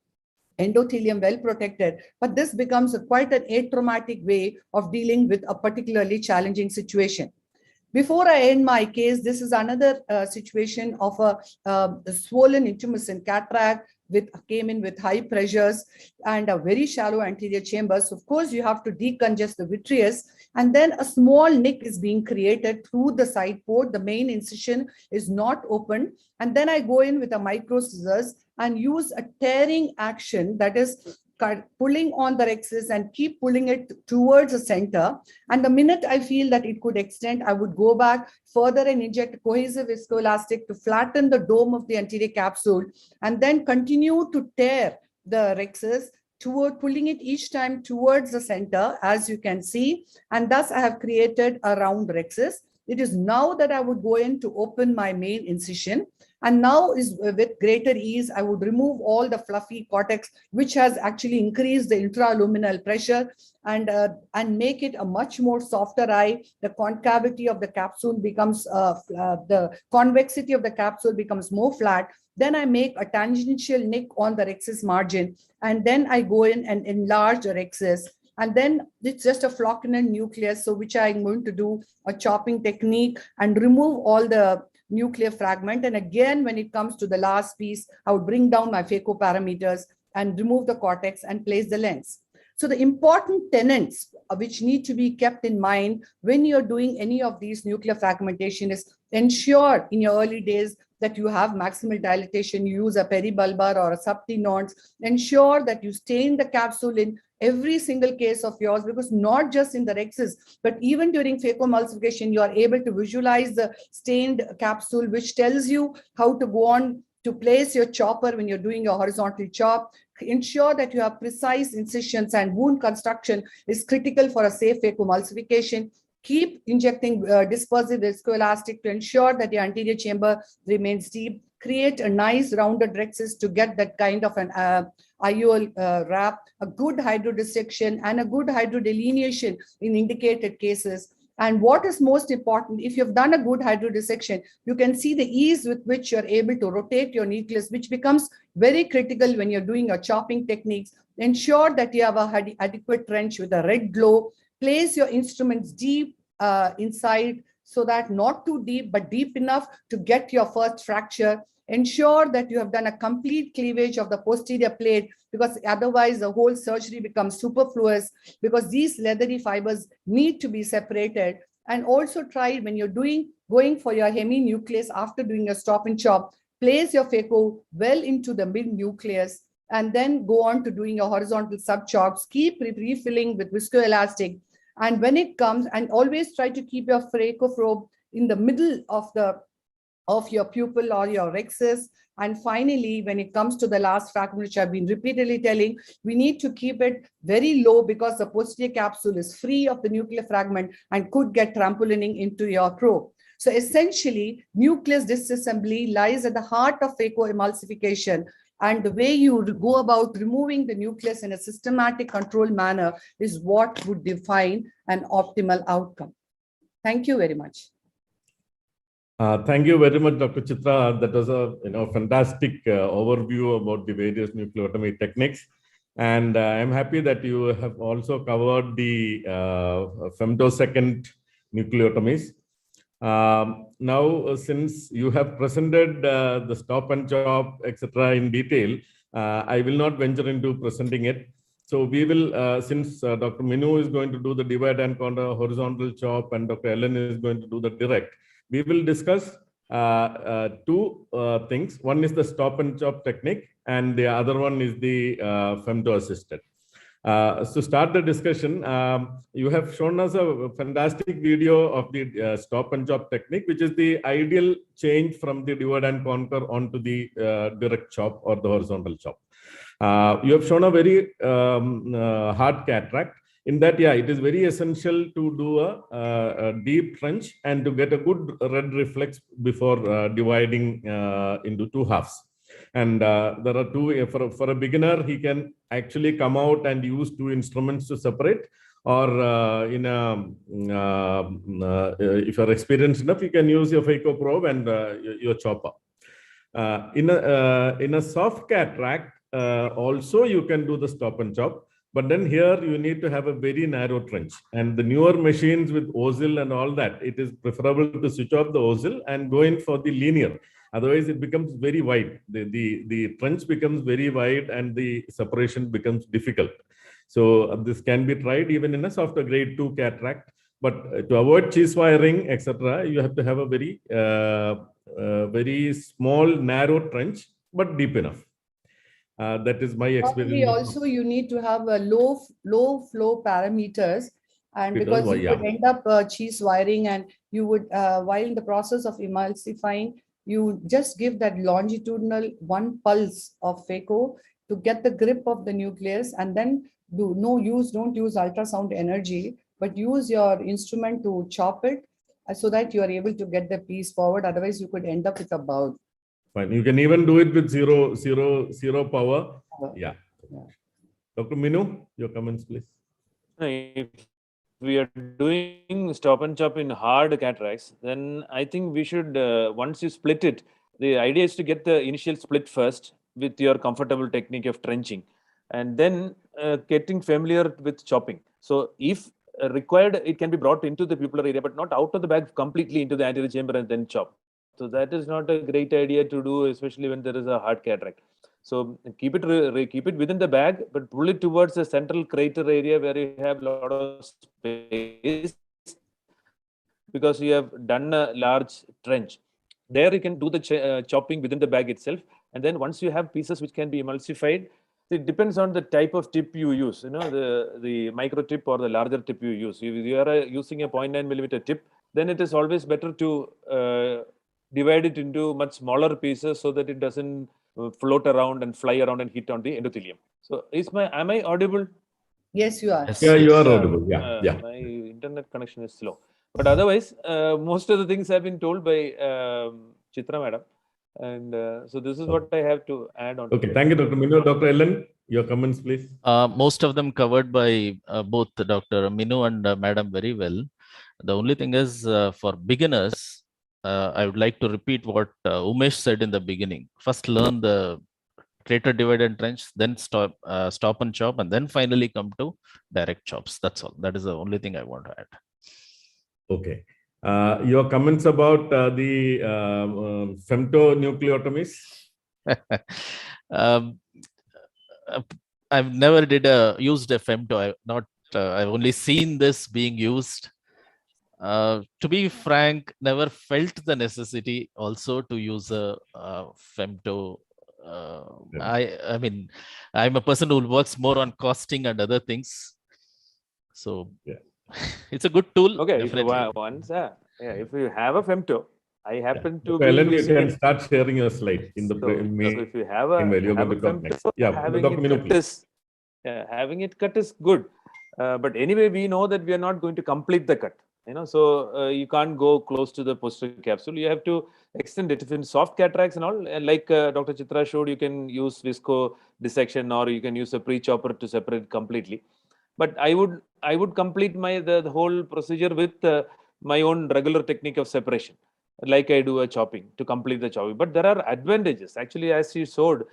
endothelium well protected. But this becomes quite an atraumatic way of dealing with a particularly challenging situation. Before I end my case, this is another situation of a swollen intumescent cataract came in with high pressures and a very shallow anterior chambers. Of course, you have to decongest the vitreous, and then a small nick is being created through the side port. The main incision is not open, and then I go in with a micro scissors and use a tearing action, that is pulling on the rexus and keep pulling it towards the center. And the minute I feel that it could extend, I would go back further and inject cohesive viscoelastic to flatten the dome of the anterior capsule, and then continue to tear the rexus toward pulling it each time towards the center, as you can see. And thus I have created a round rexus. It is now that I would go in to open my main incision. And now is with greater ease, I would remove all the fluffy cortex, which has actually increased the intraluminal pressure, and make it a much more softer eye. The concavity of the capsule becomes, the convexity of the capsule becomes more flat. Then I make a tangential nick on the rexus margin, and then I go in and enlarge the rexus. And then it's just a flocculent nucleus, so which I'm going to do a chopping technique and remove all the nuclear fragment. And again, when it comes to the last piece, I would bring down my Phaco parameters and remove the cortex and place the lens. So the important tenets which need to be kept in mind when you're doing any of these nuclear fragmentation is ensure in your early days that you have maximal dilatation, you use a peribulbar or a subtenons, ensure that you stain the capsule in every single case of yours, because not just in the rexus, but even during phacoemulsification, you are able to visualize the stained capsule, which tells you how to go on to place your chopper when you're doing your horizontal chop. Ensure that you have precise incisions, and wound construction is critical for a safe phacoemulsification. Keep injecting dispersive viscoelastic to ensure that your anterior chamber remains deep. Create a nice rounded rexus to get that kind of an IOL wrap, a good hydrodissection, and a good hydrodelineation in indicated cases. And what is most important, if you've done a good hydrodissection, you can see the ease with which you're able to rotate your nucleus, which becomes very critical when you're doing your chopping techniques. Ensure that you have an adequate trench with a red glow. Place your instruments deep inside, so that not too deep, but deep enough to get your first fracture. Ensure that you have done a complete cleavage of the posterior plate, because otherwise the whole surgery becomes superfluous, because these leathery fibers need to be separated. And also try, when you're going for your heminucleus after doing a stop and chop, place your phaco well into the mid-nucleus, and then go on to doing your horizontal sub-chops. Keep refilling with viscoelastic. And when it comes, and always try to keep your phaco probe in the middle of your pupil or your rexus. And finally, when it comes to the last fragment, which I've been repeatedly telling, we need to keep it very low, because the posterior capsule is free of the nuclear fragment and could get trampolining into your probe. So essentially, nucleus disassembly lies at the heart of phacoemulsification. And the way you go about removing the nucleus in a systematic, controlled manner is what would define an optimal outcome. Thank you very much. Thank you very much, Dr. Chitra. That was a fantastic overview about the various nucleotomy techniques. And I'm happy that you have also covered the femtosecond nucleotomies. Now, since you have presented the stop and chop, etc. in detail, I will not venture into presenting it. So we will, since Dr. Minu is going to do the divide and contour horizontal chop, and Dr. Ellen is going to do the direct, we will discuss two things. One is the stop and chop technique, and the other one is the femto-assisted. To start the discussion, you have shown us a fantastic video of the stop and chop technique, which is the ideal change from the divide and conquer onto the direct chop or the horizontal chop. You have shown a very hard cataract. In that, yeah, it is very essential to do a deep trench and to get a good red reflex before dividing into two halves. And there are two, for a beginner, he can actually come out and use two instruments to separate, or if you're experienced enough, you can use your phaco probe and your chopper. In a soft cataract, also you can do the stop and chop. But then here you need to have a very narrow trench. And the newer machines with ozil and all that, it is preferable to switch off the ozil and go in for the linear. Otherwise, it becomes very wide. The trench becomes very wide and the separation becomes difficult. So this can be tried even in a softer grade 2 cataract. But to avoid cheese wiring, etc., you have to have a very small, narrow trench, but deep enough. That is my experience. Also, you need to have a low flow parameters, and because you would end up cheese wiring, and you would, while in the process of emulsifying, you just give that longitudinal 1 pulse of Phaco to get the grip of the nucleus, and then don't use ultrasound energy, but use your instrument to chop it so that you are able to get the piece forward. Otherwise, you could end up with a bulb. Fine. You can even do it with zero power. Yeah. Dr. Minu, your comments, please. If we are doing stop and chop in hard cataracts, then I think we should, once you split it, the idea is to get the initial split first with your comfortable technique of trenching, and then getting familiar with chopping. So if required, it can be brought into the pupillar area, but not out of the bag completely into the anterior chamber and then chop. So that is not a great idea to do, especially when there is a hard cataract. So keep it within the bag, but pull it towards the central crater area where you have a lot of space, because you have done a large trench. There you can do the chopping within the bag itself. And then once you have pieces which can be emulsified, it depends on the type of tip you use, the micro tip or the larger tip you use. If you are using a 0.9 millimeter tip, then it is always better to divide it into much smaller pieces so that it doesn't float around and fly around and hit on the endothelium. So am I audible? Yes, you are. Yeah, you are audible. Yeah. My internet connection is slow. But otherwise, most of the things have been told by Chitra madam. And so this is what I have to add on. Okay, thank you, Dr. Minu. Dr. Ellen, your comments, please. Most of them covered by both Dr. Minu and Madam very well. The only thing is for beginners, I would like to repeat what Umesh said in the beginning. First, learn the crater divide and trench, then stop and chop, and then finally come to direct chops. That's all. That is the only thing I want to add. Okay. Your comments about the femtonucleotomies? I've never used a femto. I've only seen this being used. To be frank, never felt the necessity also to use a femto. I mean, I'm a person who works more on costing and other things. So it's a good tool. Okay, definitely. If you have a femto, I happen to be Ellen, you using can it. start sharing your slide in the So if you have a femto, having it cut is good. But anyway, we know that we are not going to complete the cut. So you can't go close to the posterior capsule. You have to extend it. If in soft cataracts and all, like Dr. Chitra showed, you can use visco dissection, or you can use a pre-chopper to separate completely. But I would complete the whole procedure with my own regular technique of separation, like I do a chopping to complete the chopping. But there are advantages. Actually, as you showed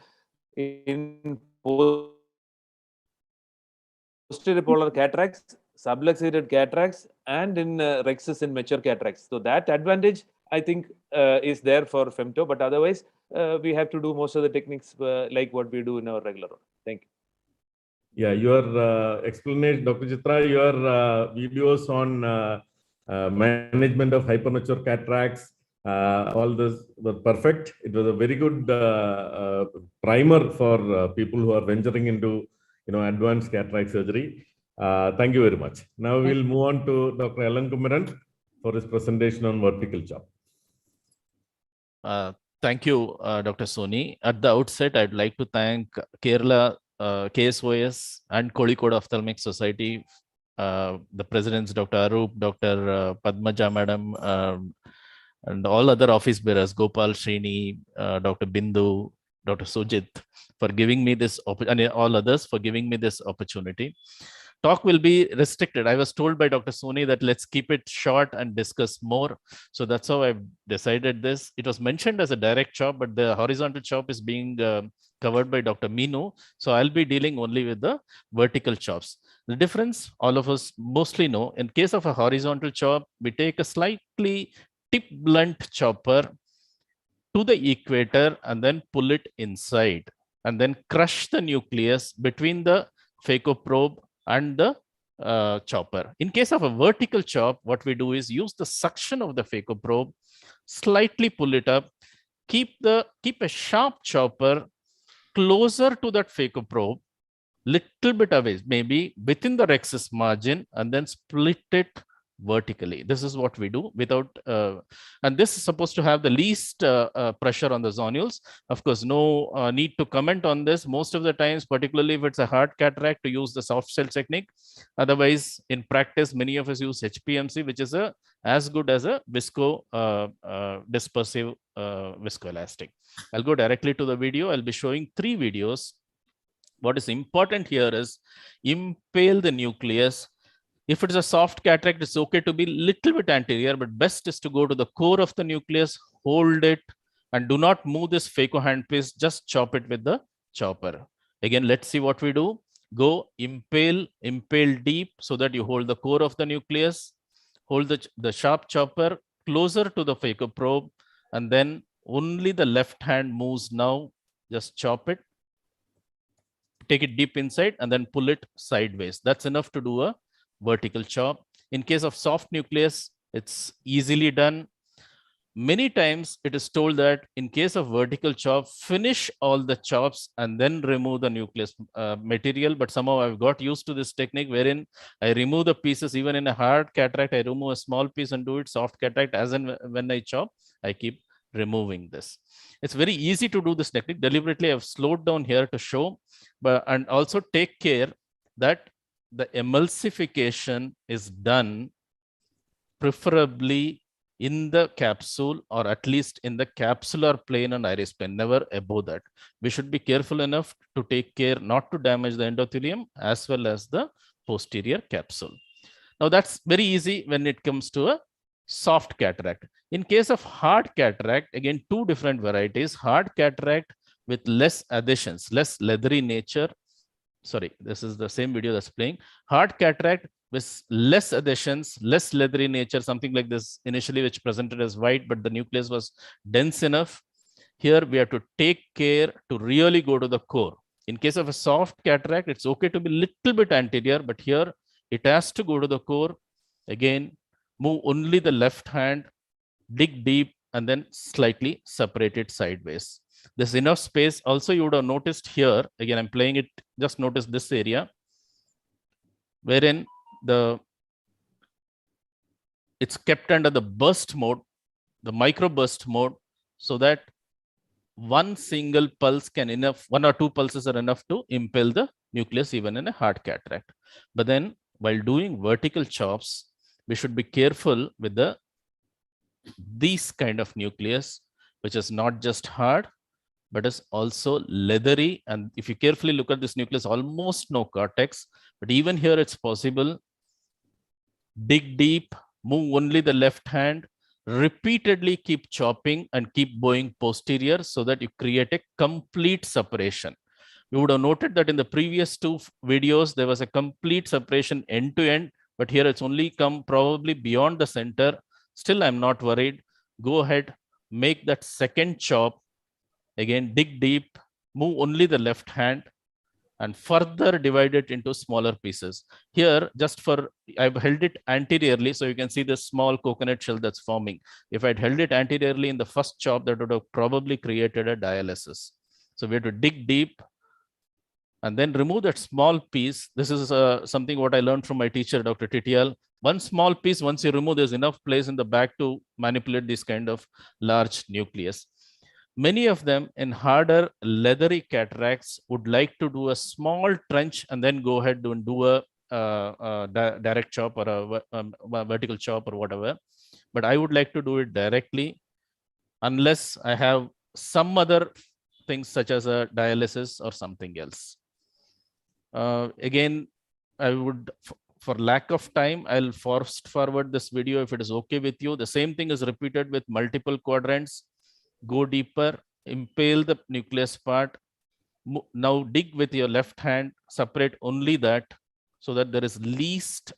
in posterior polar cataracts, subluxated cataracts, and in rexus in mature cataracts. So that advantage, I think, is there for femto. But otherwise, we have to do most of the techniques like what we do in our regular one. Thank you. Yeah, your explanation, Dr. Chitra, your videos on management of hypermature cataracts, all this were perfect. It was a very good primer for people who are venturing into advanced cataract surgery. Thank you very much. Now we'll move on to Dr. Elankumaran for his presentation on vertical chop. Thank you, Dr. Sony. At the outset, I'd like to thank Kerala KSOS and Kozhikode Ophthalmic Society, the presidents, Dr. Arup, Dr. Padmaja Madam, and all other office bearers, Gopal, Sreeni, Dr. Bindu, Dr. Sujith, for giving me this opportunity, and all others for giving me this opportunity talk will be restricted. I was told by Dr. Sony that let's keep it short and discuss more. So that's how I've decided this. It was mentioned as a direct chop, but the horizontal chop is being covered by Dr. Minu. So I'll be dealing only with the vertical chops. The difference, all of us mostly know, in case of a horizontal chop, we take a slightly tip blunt chopper to the equator and then pull it inside and then crush the nucleus between the phaco probe and the chopper. In case of a vertical chop, what we do is use the suction of the phaco probe, slightly pull it up, keep a sharp chopper closer to that phaco probe, little bit away, maybe within the rhexis margin, and then split it vertically. This is what we do without, and this is supposed to have the least pressure on the zonules. Of course, no need to comment on this. Most of the times, particularly if it's a hard cataract, to use the soft cell technique. Otherwise, in practice, many of us use HPMC, which is as good as a dispersive viscoelastic. I'll go directly to the video. I'll be showing 3 videos. What is important here is impale the nucleus. If it's a soft cataract, it's okay to be little bit anterior, but best is to go to the core of the nucleus, hold it, and do not move this phaco handpiece, just chop it with the chopper. Again, let's see what we do. Go impale deep so that you hold the core of the nucleus, hold the sharp chopper closer to the phaco probe, and then only the left hand moves now. Just chop it, take it deep inside, and then pull it sideways. That's enough to do a vertical chop. In case of soft nucleus, it's easily done. Many times it is told that in case of vertical chop, finish all the chops and then remove the nucleus material. But somehow I've got used to this technique wherein I remove the pieces. Even in a hard cataract, I remove a small piece and do it. Soft cataract, as in when I chop, I keep removing this. It's very easy to do this technique. Deliberately, I've slowed down here to show, and also take care that the emulsification is done preferably in the capsule, or at least in the capsular plane and iris plane, never above that. We should be careful enough to take care not to damage the endothelium as well as the posterior capsule. Now that's very easy when it comes to a soft cataract. In case of hard cataract, again, 2 different varieties. Hard cataract with less adhesions, less leathery nature. Sorry, this is the same video that's playing. Hard cataract with less adhesions, less leathery nature, something like this initially, which presented as white, but the nucleus was dense enough. Here we have to take care to really go to the core. In case of a soft cataract, it's okay to be little bit anterior, but here it has to go to the core. Again, move only the left hand, dig deep, and then slightly separate it sideways. There's enough space. Also, you would have noticed here, again, I'm playing it, just notice this area, wherein it's kept under the burst mode, the micro burst mode, so that one single pulse can enough, 1 or 2 pulses are enough to impale the nucleus even in a hard cataract. But then while doing vertical chops, we should be careful with these kind of nucleus, which is not just hard, but is also leathery. And if you carefully look at this nucleus, almost no cortex, but even here it's possible. Dig deep, move only the left hand, repeatedly keep chopping and keep bowing posterior so that you create a complete separation. You would have noted that in the previous 2 videos, there was a complete separation end to end, but here it's only come probably beyond the center. Still, I'm not worried. Go ahead, make that second chop. Again, dig deep, move only the left hand, and further divide it into smaller pieces. Here, I've held it anteriorly, so you can see the small coconut shell that's forming. If I'd held it anteriorly in the first chop, that would have probably created a dialysis. So we have to dig deep and then remove that small piece. This is something what I learned from my teacher, Dr. Titial. One small piece, once you remove, there's enough place in the back to manipulate this kind of large nucleus. Many of them in harder leathery cataracts would like to do a small trench and then go ahead and do a direct chop or a vertical chop or whatever. But I would like to do it directly unless I have some other things such as a dialysis or something else. Again, I would, for lack of time, I'll fast forward this video if it is okay with you. The same thing is repeated with multiple quadrants. Go deeper, impale the nucleus part. Now dig with your left hand, separate only that so that there is least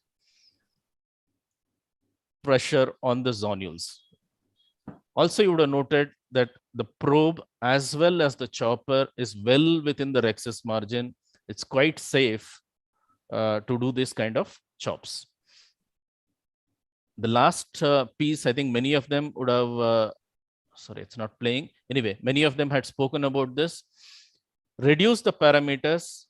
pressure on the zonules. Also, you would have noted that the probe as well as the chopper is well within the rexus margin. It's quite safe to do this kind of chops. The last piece, I think many of them would have, sorry, it's not playing. Anyway, many of them had spoken about this. Reduce the parameters,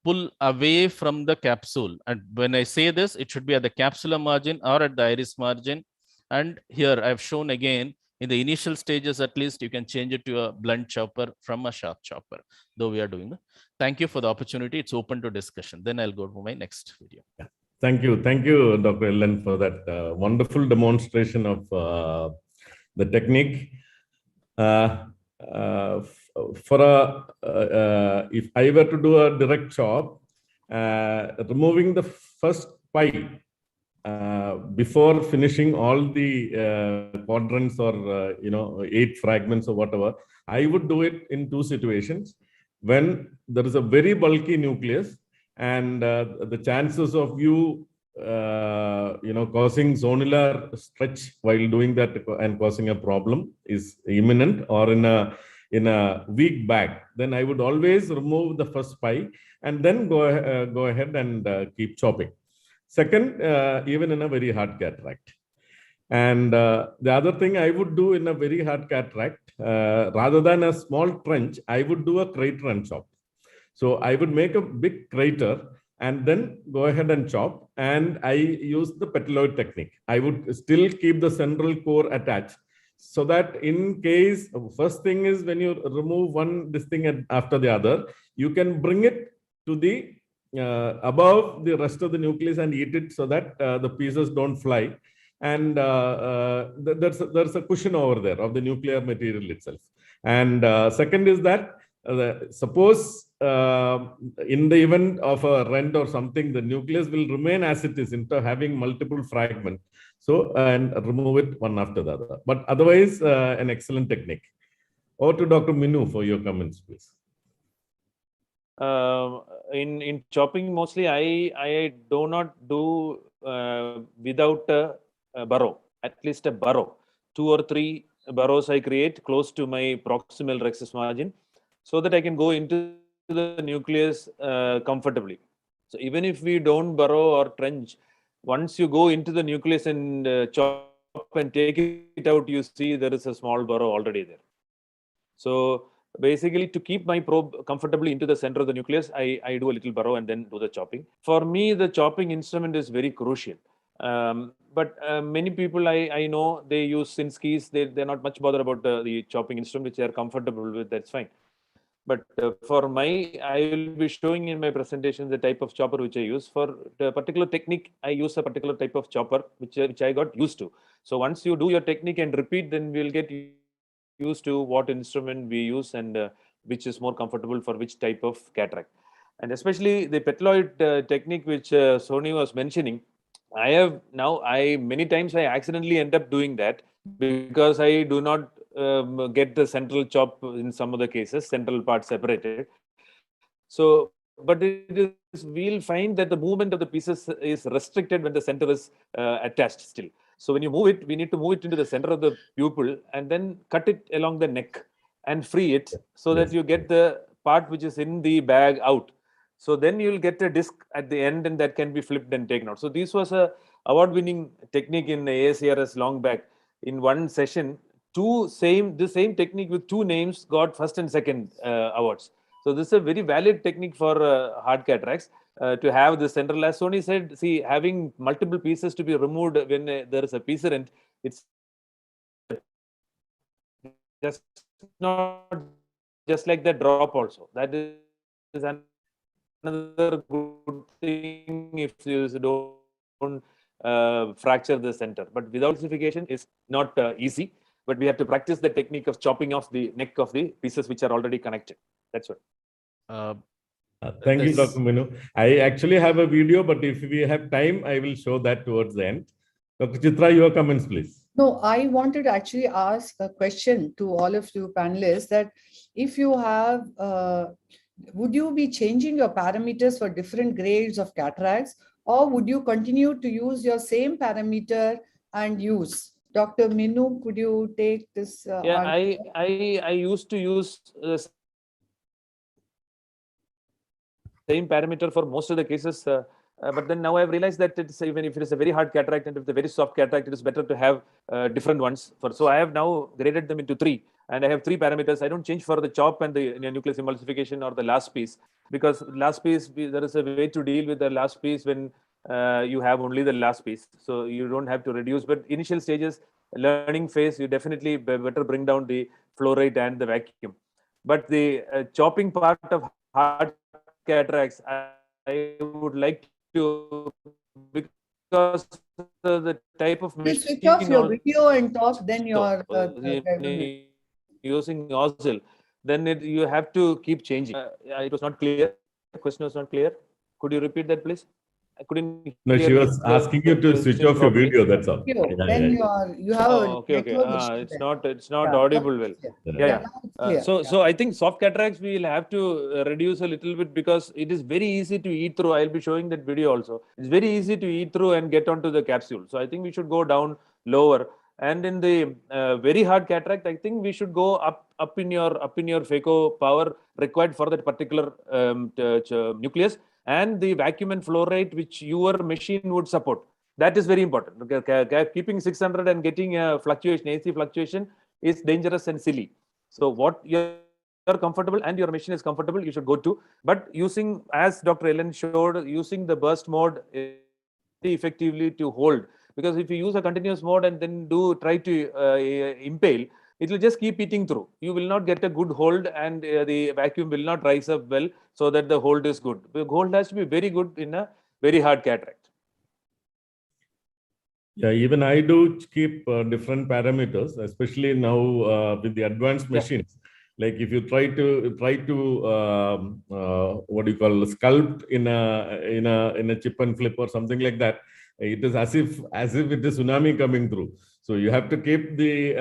pull away from the capsule. And when I say this, it should be at the capsular margin or at the iris margin. And here I've shown again, in the initial stages, at least you can change it to a blunt chopper from a sharp chopper, though we are doing that. Thank you for the opportunity. It's open to discussion. Then I'll go to my next video. Yeah. Thank you, Dr. Ellen, for that wonderful demonstration of the technique. If I were to do a direct chop, removing the first pie before finishing all the quadrants or 8 fragments or whatever, I would do it in 2 situations. When there is a very bulky nucleus and the chances of you causing zonular stretch while doing that and causing a problem is imminent, or in a weak bag, then I would always remove the first pie and then go ahead and keep chopping. Second, even in a very hard cataract. And the other thing I would do in a very hard cataract, rather than a small trench, I would do a crater and chop. So I would make a big crater and then go ahead and chop. And I use the petaloid technique. I would still keep the central core attached, so that in case, first thing is when you remove one this thing after the other, you can bring it to the above the rest of the nucleus and eat it, so that the pieces don't fly. And there's a cushion over there of the nuclear material itself. And second is that suppose in the event of a rent or something, the nucleus will remain as it is instead of having multiple fragments. So, and remove it one after the other. But otherwise, an excellent technique. Over to Dr. Minu for your comments, please. In chopping, mostly I do not do without a burrow, at least a burrow. 2 or 3 burrows I create close to my proximal rexus margin, so that I can go into the nucleus comfortably. So even if we don't burrow or trench, once you go into the nucleus and chop and take it out, you see there is a small burrow already there. So basically, to keep my probe comfortably into the center of the nucleus, I do a little burrow and then do the chopping. For me, the chopping instrument is very crucial. But many people I know, they use SICS. They're not much bothered about the chopping instrument, which they are comfortable with. That's fine. But for I will be showing in my presentation the type of chopper which I use. For the particular technique, I use a particular type of chopper, which I got used to. So once you do your technique and repeat, then we'll get used to what instrument we use and which is more comfortable for which type of cataract. And especially the petaloid technique, which Sony was mentioning, many times I accidentally end up doing that because I do not get the central chop in some of the cases, central part separated. So, but we'll find that the movement of the pieces is restricted when the center is attached still. So when you move it, we need to move it into the center of the pupil and then cut it along the neck and free it, so that you get the part which is in the bag out. So then you'll get a disc at the end, and that can be flipped and taken out. So this was a award-winning technique in ASCRS long back. In one session, the same technique with 2 names got first and second awards. So this is a very valid technique for hard cataracts. To have the central, as Sony said, see, having multiple pieces to be removed when there is a piecerant, it's just not just like the drop also. That is another good thing if you don't fracture the center. But without emulsification, is not easy. But we have to practice the technique of chopping off the neck of the pieces which are already connected. That's what. Thank you, Dr. Minu. I actually have a video, but if we have time, I will show that towards the end. Dr. Chitra, your comments, please. No, I wanted to actually ask a question to all of you panelists that if you have, would you be changing your parameters for different grades of cataracts, or would you continue to use your same parameter and use? Dr. Minu, could you take this? Yeah, I used to use the same parameter for most of the cases, but then now I've realized that it's, even if it is a very hard cataract and if it's a very soft cataract, it is better to have different ones. So I have now graded them into 3, and I have 3 parameters. I don't change for the chop and the nucleus emulsification or the last piece, because last piece, there is a way to deal with the last piece when you have only the last piece. So you don't have to reduce, but initial stages, learning phase, you definitely better bring down the flow rate and the vacuum. But the chopping part of hard cataracts, I would like to, because the type of machine. Switch off your video and talk, then you're using nozzle, then you have to keep changing. It was not clear. The question was not clear. Could you repeat that, please? I couldn't. No, she was asking you to switch off your video. That's all. Then you have okay. It's not audible well. So I think soft cataracts we will have to reduce a little bit, because it is very easy to eat through. I'll be showing that video also. It's very easy to eat through and get onto the capsule. So I think we should go down lower. And in the very hard cataract, I think we should go up in your Phaco power required for that particular nucleus, and the vacuum and flow rate which your machine would support. That is very important. Keeping 600 and getting a fluctuation, AC fluctuation, is dangerous and silly. So what you're comfortable and your machine is comfortable, you should go to. But using, as Dr. Ellen showed, using the burst mode effectively to hold. Because if you use a continuous mode and then try to impale, it will just keep eating through. You will not get a good hold, and the vacuum will not rise up well, so that the hold is good. The hold has to be very good in a very hard cataract. Yeah, even I do keep different parameters, especially now with the advanced machines. Like if you try to what do you call, sculpt in a chip and flip or something like that, it is as if it is tsunami coming through. So you have to keep the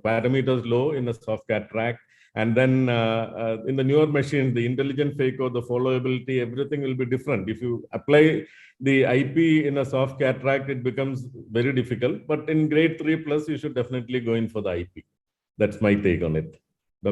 parameters low in a soft cataract, and then in the newer machines, the intelligent Phaco, the followability, everything will be different. If you apply the IP in a soft cataract, it becomes very difficult. But in grade 3+, you should definitely go in for the IP. That's my take on it.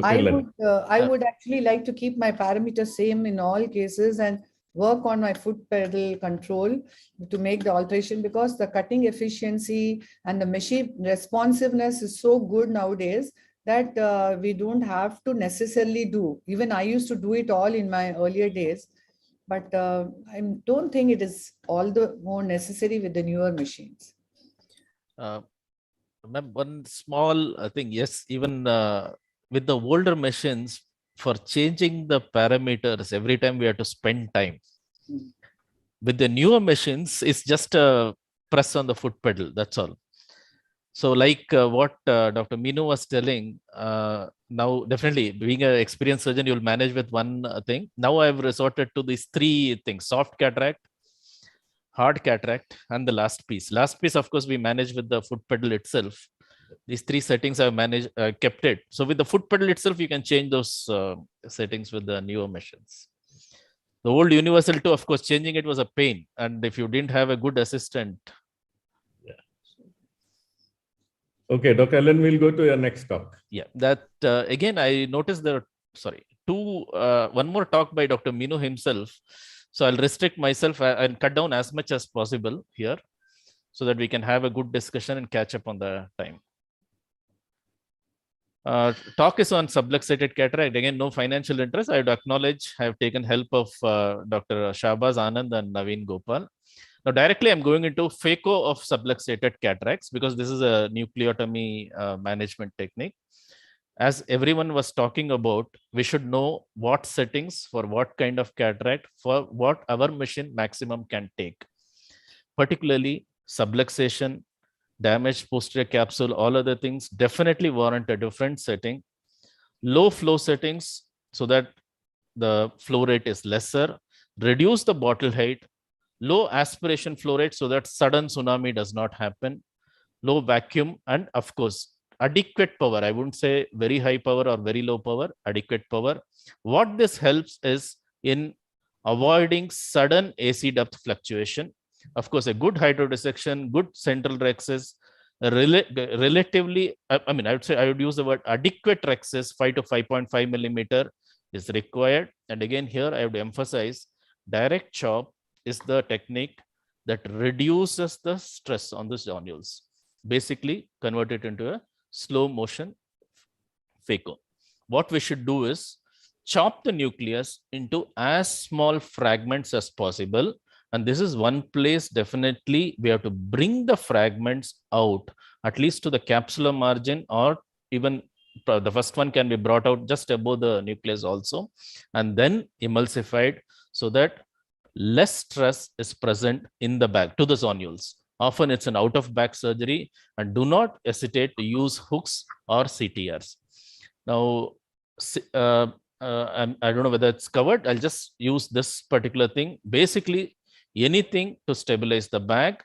I would actually like to keep my parameters same in all cases and work on my foot pedal control to make the alteration, because the cutting efficiency and the machine responsiveness is so good nowadays that we don't have to necessarily do. Even I used to do it all in my earlier days, but I don't think it is all the more necessary with the newer machines. One small thing, yes, even with the older machines, for changing the parameters, every time we have to spend time. With the newer machines, it's just a press on the foot pedal, that's all. So like what Dr. Minu was telling, now definitely being an experienced surgeon, you'll manage with one thing. Now I've resorted to these 3 things: soft cataract, hard cataract, and the last piece. Last piece, of course, we manage with the foot pedal itself. These 3 settings I've managed, kept it. So with the foot pedal itself, you can change those settings with the newer machines. The old Universal 2, of course, changing it was a pain. And if you didn't have a good assistant. Yeah. Okay, Dr. Ellen, we'll go to your next talk. Yeah, that again, I noticed there are one more talk by Dr. Minu himself. So I'll restrict myself and cut down as much as possible here, so that we can have a good discussion and catch up on the time. Talk is on subluxated cataract. Again, no financial interest. I would acknowledge I have taken help of Dr. Shahbaz Anand and Naveen Gopal. Now, directly, I'm going into Phaco of subluxated cataracts, because this is a nucleotomy management technique. As everyone was talking about, we should know what settings for what kind of cataract, for what our machine maximum can take. Particularly subluxation, damaged posterior capsule, all other things definitely warrant a different setting. Low flow settings, so that the flow rate is lesser, reduce the bottle height, low aspiration flow rate so that sudden tsunami does not happen, low vacuum, and of course, adequate power. I wouldn't say very high power or very low power, adequate power. What this helps is in avoiding sudden AC depth fluctuation. Of course, a good hydrodissection, good central rexes, relatively, I mean, I would say I would use the word adequate rexes, 5 to 5.5 millimeter is required. And again, here I would emphasize direct chop is the technique that reduces the stress on the zonules. Basically, convert it into a slow motion Phaco. What we should do is chop the nucleus into as small fragments as possible. And this is one place definitely we have to bring the fragments out, at least to the capsular margin, or even the first one can be brought out just above the nucleus also, and then emulsified so that less stress is present in the bag to the zonules. Often it's an out-of-bag surgery, and do not hesitate to use hooks or CTRs. Now, I don't know whether it's covered. I'll just use this particular thing. Basically, anything to stabilize the bag.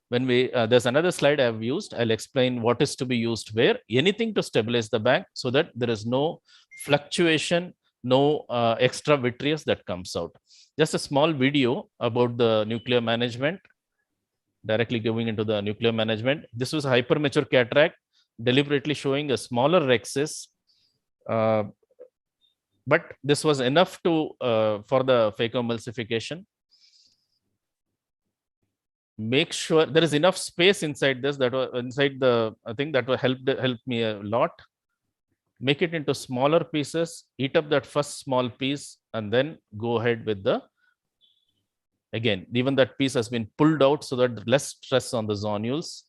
When we there's another slide I've used. I'll explain what is to be used where. Anything to stabilize the bag so that there is no fluctuation, no extra vitreous that comes out. Just a small video about the nuclear management. Directly going into the nuclear management. This was hypermature cataract, deliberately showing a smaller rexis. But this was enough to for the phacoemulsification. Make sure there is enough space inside this, that was inside the thing, that will help me a lot. Make it into smaller pieces, eat up that first small piece, and then go ahead with the, again, even that piece has been pulled out so that less stress on the zonules.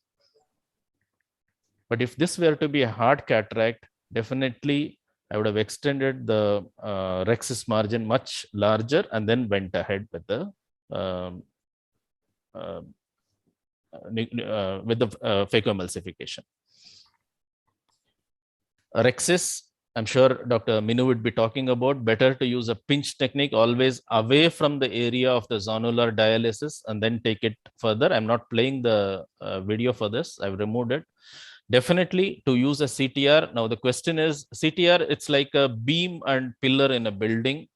But if this were to be a hard cataract, definitely I would have extended the rexis margin much larger and then went ahead with the phacoemulsification. Rexis, I'm sure Dr. Minu would be talking about. Better to use a pinch technique, always away from the area of the zonular dialysis, and then take it further. I'm not playing the video for this. I've removed it. Definitely to use a CTR. Now the question is, CTR, it's like a beam and pillar in a building.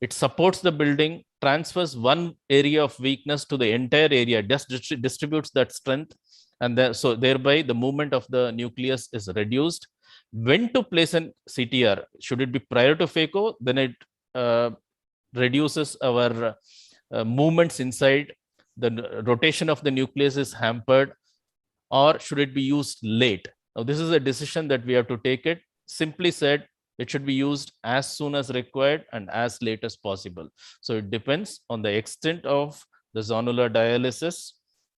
It supports the building, transfers one area of weakness to the entire area, just distributes that strength, and so thereby the movement of the nucleus is reduced. When to place an CTR? Should it be prior to Phaco? Then it reduces our movements inside. The rotation of the nucleus is hampered. Or should it be used late? Now, this is a decision that we have to take it. Simply said, it should be used as soon as required and as late as possible. So it depends on the extent of the zonular dialysis.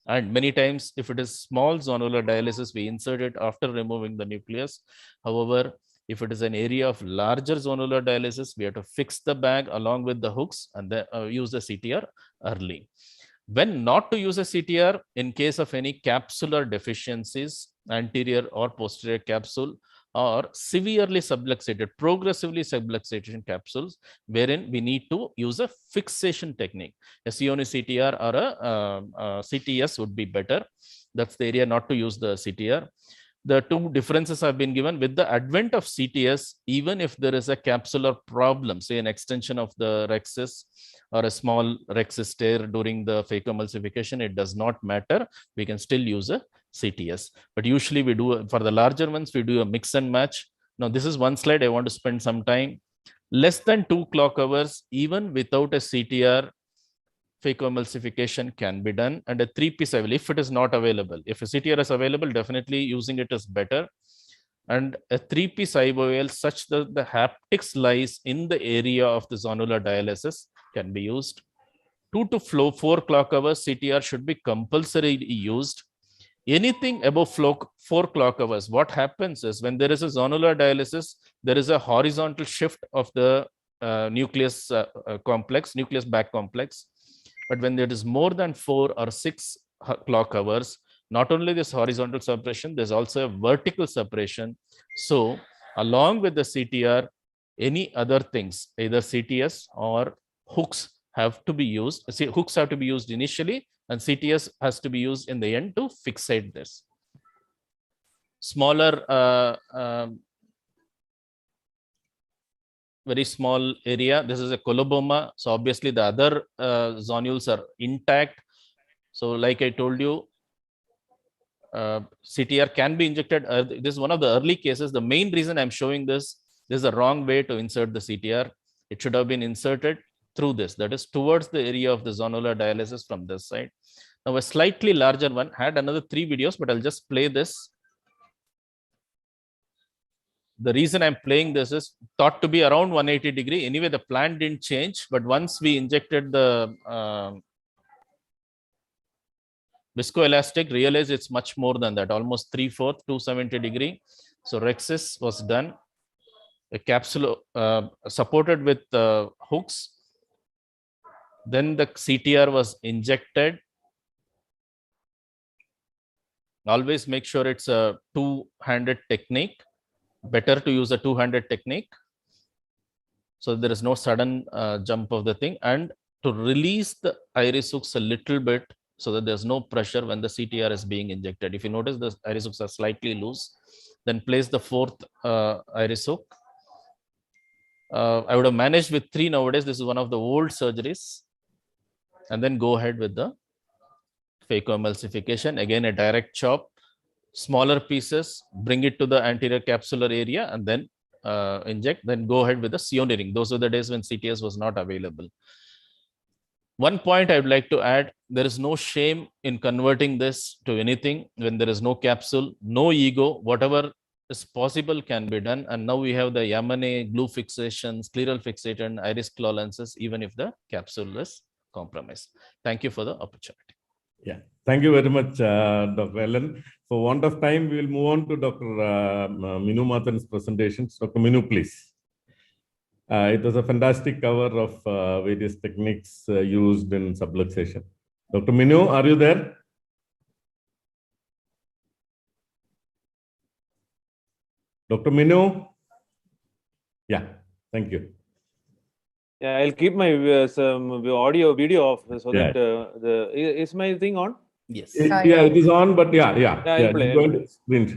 And many times, if it is small zonular dialysis, we insert it after removing the nucleus. However, if it is an area of larger zonular dialysis, we have to fix the bag along with the hooks and then use the CTR early. When not to use a CTR, in case of any capsular deficiencies, anterior or posterior capsule, or severely subluxated, progressively subluxation capsules, wherein we need to use a fixation technique. A Sony CTR or a CTS would be better. That's the area not to use the CTR. The two differences have been given. With the advent of CTS, even if there is a capsular problem, say an extension of the rexis or a small rexis tear during the phacoemulsification, it does not matter. We can still use a CTS. But usually we do, for the larger ones, we do a mix and match. Now, this is one slide I want to spend some time. Less than 2 clock hours, even without a CTR, phacoemulsification can be done, and a 3-piece IVL if it is not available. If a CTR is available, definitely using it is better. And a 3-piece IVL such that the haptics lies in the area of the zonular dialysis can be used. 2 to 4 clock hours CTR should be compulsorily used. Anything above 4 clock hours, what happens is when there is a zonular dialysis, there is a horizontal shift of the nucleus complex, nucleus back complex. But when there is more than 4 or 6 clock hours, not only this horizontal separation, there's also a vertical separation. So along with the CTR, any other things, either CTS or hooks have to be used. See, hooks have to be used initially, and CTS has to be used in the end to fixate this. Smaller, very small area. This is a coloboma. So obviously the other zonules are intact. So like I told you, CTR can be injected. This is one of the early cases. The main reason I'm showing this is the wrong way to insert the CTR. It should have been inserted through this, that is towards the area of the zonular dialysis from this side. Now a slightly larger one had another 3 videos, but I'll just play this. The reason I'm playing this is thought to be around 180 degree. Anyway, the plan didn't change, but once we injected the viscoelastic, realized it's much more than that, almost 3/4, 270 degree. So Rexis was done, a capsule supported with hooks. Then the CTR was injected. Always make sure it's a two-handed technique. Better to use a two-handed technique, so there is no sudden jump of the thing, and to release the iris hooks a little bit so that there's no pressure when the CTR is being injected. If you notice, the iris hooks are slightly loose. Then place the 4th iris hook. I would have managed with 3 nowadays. This is one of the old surgeries. And then go ahead with the phacoemulsification. Again, a direct chop. Smaller pieces, bring it to the anterior capsular area and then inject, then go ahead with the sioneering. Those were the days when CTS was not available. One point I'd like to add, there is no shame in converting this to anything when there is no capsule, no ego, whatever is possible can be done. And now we have the Yamane glue fixation, scleral fixation, iris claw lenses, even if the capsule is compromised. Thank you for the opportunity. Yeah, thank you very much, Dr. Ellen. For want of time, we will move on to Dr. Minu Mathan's presentations. Dr. Minu, please. It was a fantastic cover of various techniques used in subluxation. Dr. Minu, are you there? Dr. Minu? Yeah, thank you. Yeah, I'll keep my some audio, video off so that is my thing on? Yes. Yeah, it is on, but yeah. I'll play.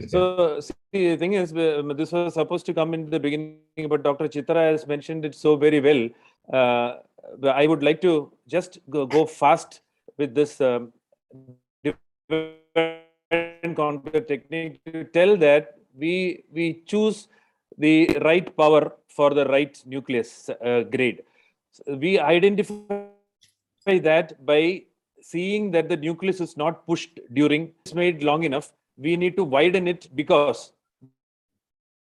So, see, the thing is, this was supposed to come in the beginning, but Dr. Chitra has mentioned it so very well. I would like to just go fast with this different contour technique to tell that we choose the right power for the right nucleus grade. So we identify that by seeing that the nucleus is not pushed during it's made long enough. We need to widen it because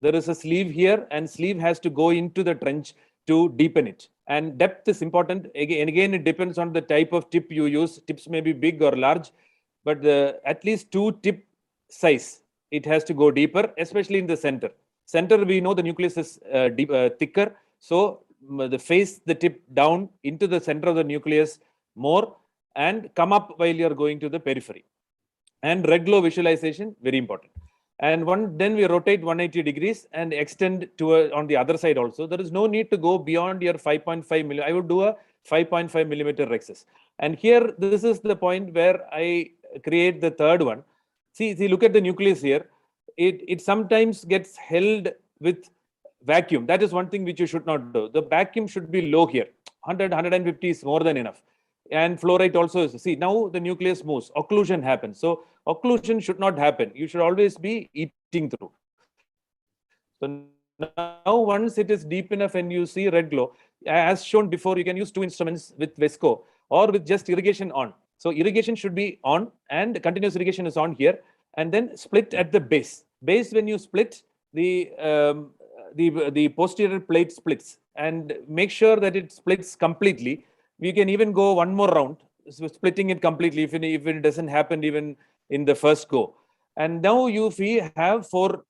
there is a sleeve here and sleeve has to go into the trench to deepen it. And depth is important. Again, it depends on the type of tip you use. Tips may be big or large, but at least 2 tip size. It has to go deeper, especially in the center. Center, we know the nucleus is thicker. So face the tip down into the center of the nucleus more and come up while you're going to the periphery. And red glow visualization, very important. And then we rotate 180 degrees and extend to on the other side also. There is no need to go beyond your 5.5 millimeter. I would do a 5.5 millimeter Rexis. And here, this is the point where I create the third one. See, look at the nucleus here. It sometimes gets held with vacuum. That is one thing which you should not do. The vacuum should be low here. 100, 150 is more than enough. And fluorite also is, see, now the nucleus moves, occlusion happens. So occlusion should not happen. You should always be eating through. So now once it is deep enough and you see red glow, as shown before, you can use 2 instruments with visco or with just irrigation on. So irrigation should be on and continuous irrigation is on here and then split at the base. Base, when you split, the posterior plate splits and make sure that it splits completely. We can even go one more round, so splitting it completely if it doesn't happen even in the first go. And now you have 4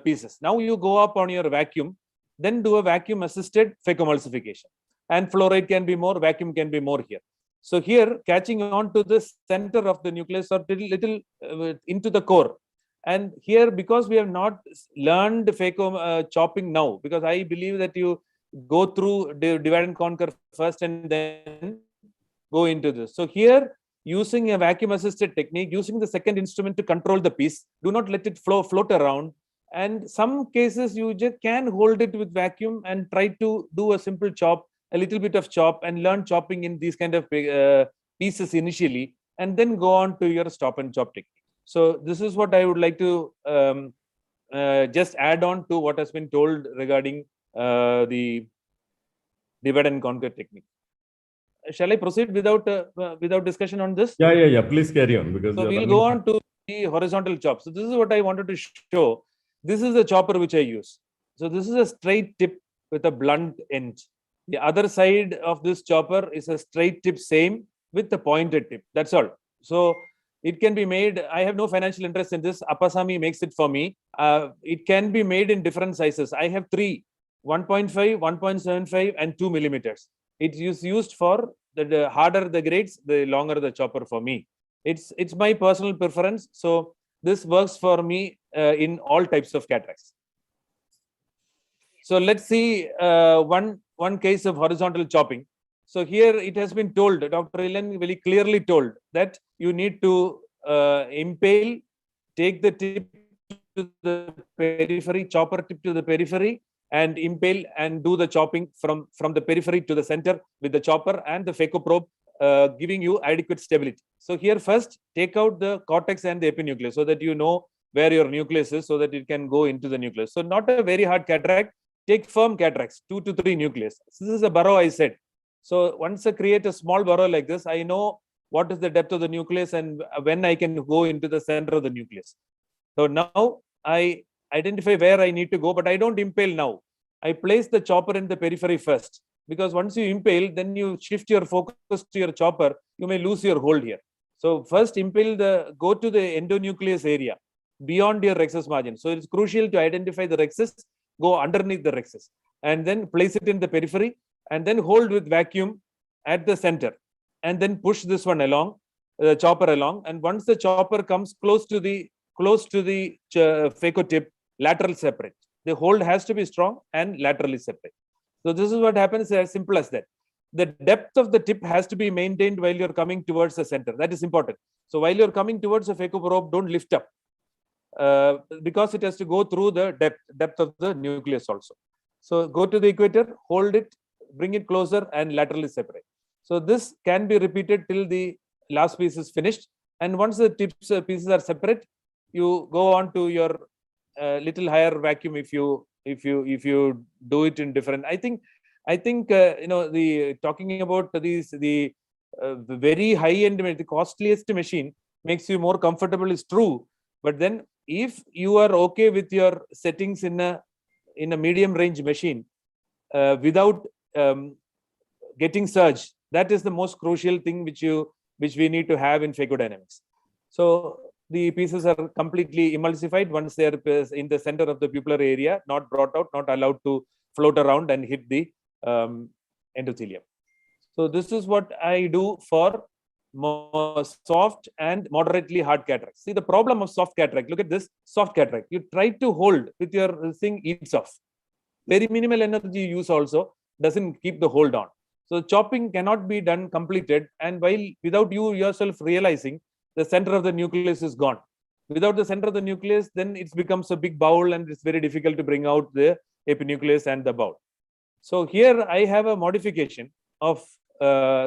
pieces. Now you go up on your vacuum, then do a vacuum assisted phacoemulsification. And fluoride can be more, vacuum can be more here. So here, catching on to the center of the nucleus or little into the core, And here, because we have not learned Phaco chopping now, because I believe that you go through divide and conquer first and then go into this. So here, using a vacuum assisted technique, using the second instrument to control the piece, do not let it float around. And some cases you just can hold it with vacuum and try to do a simple chop, a little bit of chop, and learn chopping in these kind of pieces initially, and then go on to your stop and chop technique. So this is what I would like to just add on to what has been told regarding the divide and conquer technique. Shall I proceed without discussion on this? Yeah. Please carry on, because so we'll go on to the horizontal chop. So this is what I wanted to show. This is the chopper which I use. So this is a straight tip with a blunt end. The other side of this chopper is a straight tip, same with a pointed tip. That's all. So it can be made. I have no financial interest in this. Appasamy makes it for me. It can be made in different sizes. I have 3: 1.5, 1.75, and 2 millimeters. It is used for the harder the grades, the longer the chopper for me. It's my personal preference. So this works for me in all types of cataracts. So let's see one case of horizontal chopping. So here it has been told, Dr. Elan very clearly told that you need to impale, take the tip to the periphery, chopper tip to the periphery, and impale and do the chopping from the periphery to the center with the chopper and the Phaco probe, giving you adequate stability. So here first, take out the cortex and the epinucleus so that you know where your nucleus is, so that it can go into the nucleus. So not a very hard cataract. Take firm cataracts, 2 to 3 nucleus. So this is a burrow I said. So once I create a small burrow like this, I know what is the depth of the nucleus and when I can go into the center of the nucleus. So now I identify where I need to go, but I don't impale now. I place the chopper in the periphery first, because once you impale, then you shift your focus to your chopper, you may lose your hold here. So first impale go to the endonucleus area beyond your rhexis margin. So it's crucial to identify the rhexis, go underneath the rhexis, and then place it in the periphery, and then hold with vacuum at the center, and then push this one along, the chopper along. And once the chopper comes close to the Phaco tip, lateral separate. The hold has to be strong and laterally separate. So this is what happens, as simple as that. The depth of the tip has to be maintained while you're coming towards the center. That is important. So while you're coming towards the Phaco probe, don't lift up, because it has to go through the depth of the nucleus also. So go to the equator, hold it, bring it closer, and laterally separate. So this can be repeated till the last piece is finished. And once the pieces are separate, you go on to your little higher vacuum if you do it in different. I think the talking about the very high end, the costliest machine makes you more comfortable is true. But then if you are okay with your settings in a medium range machine without getting surge, that is the most crucial thing which we need to have in phagodynamics. So the pieces are completely emulsified once they are in the center of the pupillar area, not brought out, not allowed to float around and hit the endothelium. So this is what I do for more soft and moderately hard cataract. See the problem of soft cataract. Look at this soft cataract. You try to hold with your thing, eats off. Very minimal energy use also doesn't keep the hold on. So chopping cannot be done completed, and without you yourself realizing, the center of the nucleus is gone. Without the center of the nucleus, then it becomes a big bowl and it's very difficult to bring out the epinucleus and the bowl. So here I have a modification of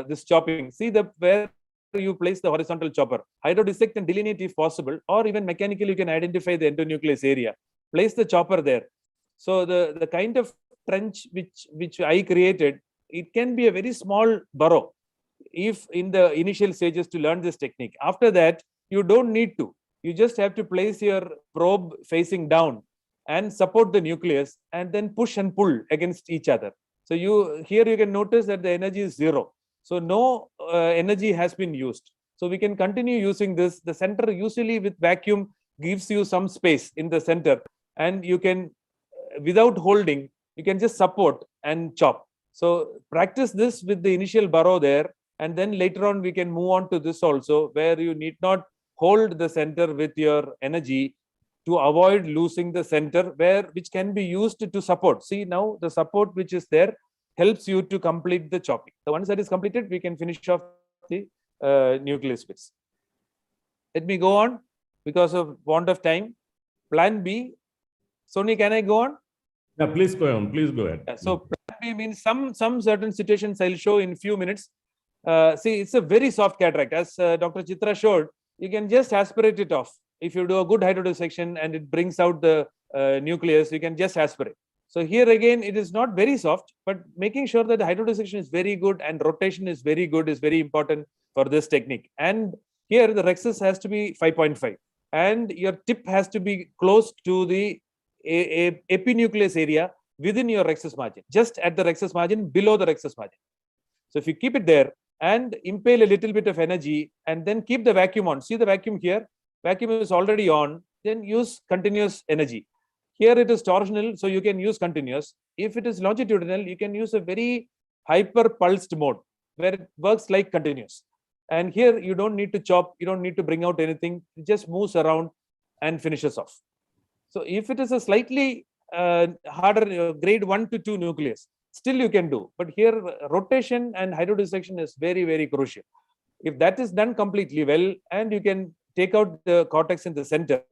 this chopping. See where you place the horizontal chopper. Hydrodissect and delineate if possible, or even mechanically you can identify the endonucleus area. Place the chopper there. So the kind of trench which I created, it can be a very small burrow if in the initial stages to learn this technique. After that, you don't need to. You just have to place your probe facing down and support the nucleus and then push and pull against each other. So here you can notice that the energy is 0. So no energy has been used. So we can continue using this. The center usually with vacuum gives you some space in the center, and you can, without holding, you can just support and chop. So practice this with the initial burrow there, and then later on we can move on to this also, where you need not hold the center with your energy. to avoid losing the center which can be used to support. See, now the support which is there helps you to complete the chopping. The once that is completed, we can finish off the nucleus bits. Let me go on because of want of time. Plan B. Sony, can I go on? Yeah, please go on. Please go ahead. So plan B means some certain situations I'll show in few minutes. See, it's a very soft cataract. As Dr. Chitra showed, you can just aspirate it off. If you do a good hydrodissection and it brings out the nucleus, you can just aspirate. So here again, it is not very soft, but making sure that the hydrodissection is very good and rotation is very good is very important for this technique. And here the rhexis has to be 5.5 and your tip has to be close to the epinucleus area within your rhexis margin, just at the rhexis margin, below the rhexis margin. So if you keep it there and impale a little bit of energy and then keep the vacuum on, see the vacuum here, vacuum is already on, then use continuous energy. Here it is torsional, so you can use continuous. If it is longitudinal, you can use a very hyper pulsed mode where it works like continuous. And here you don't need to chop, you don't need to bring out anything, it just moves around and finishes off. So if it is a slightly harder grade 1 to 2 nucleus, still you can do. But here rotation and hydrodissection is very, very crucial. If that is done completely well and you can take out the cortex in the center,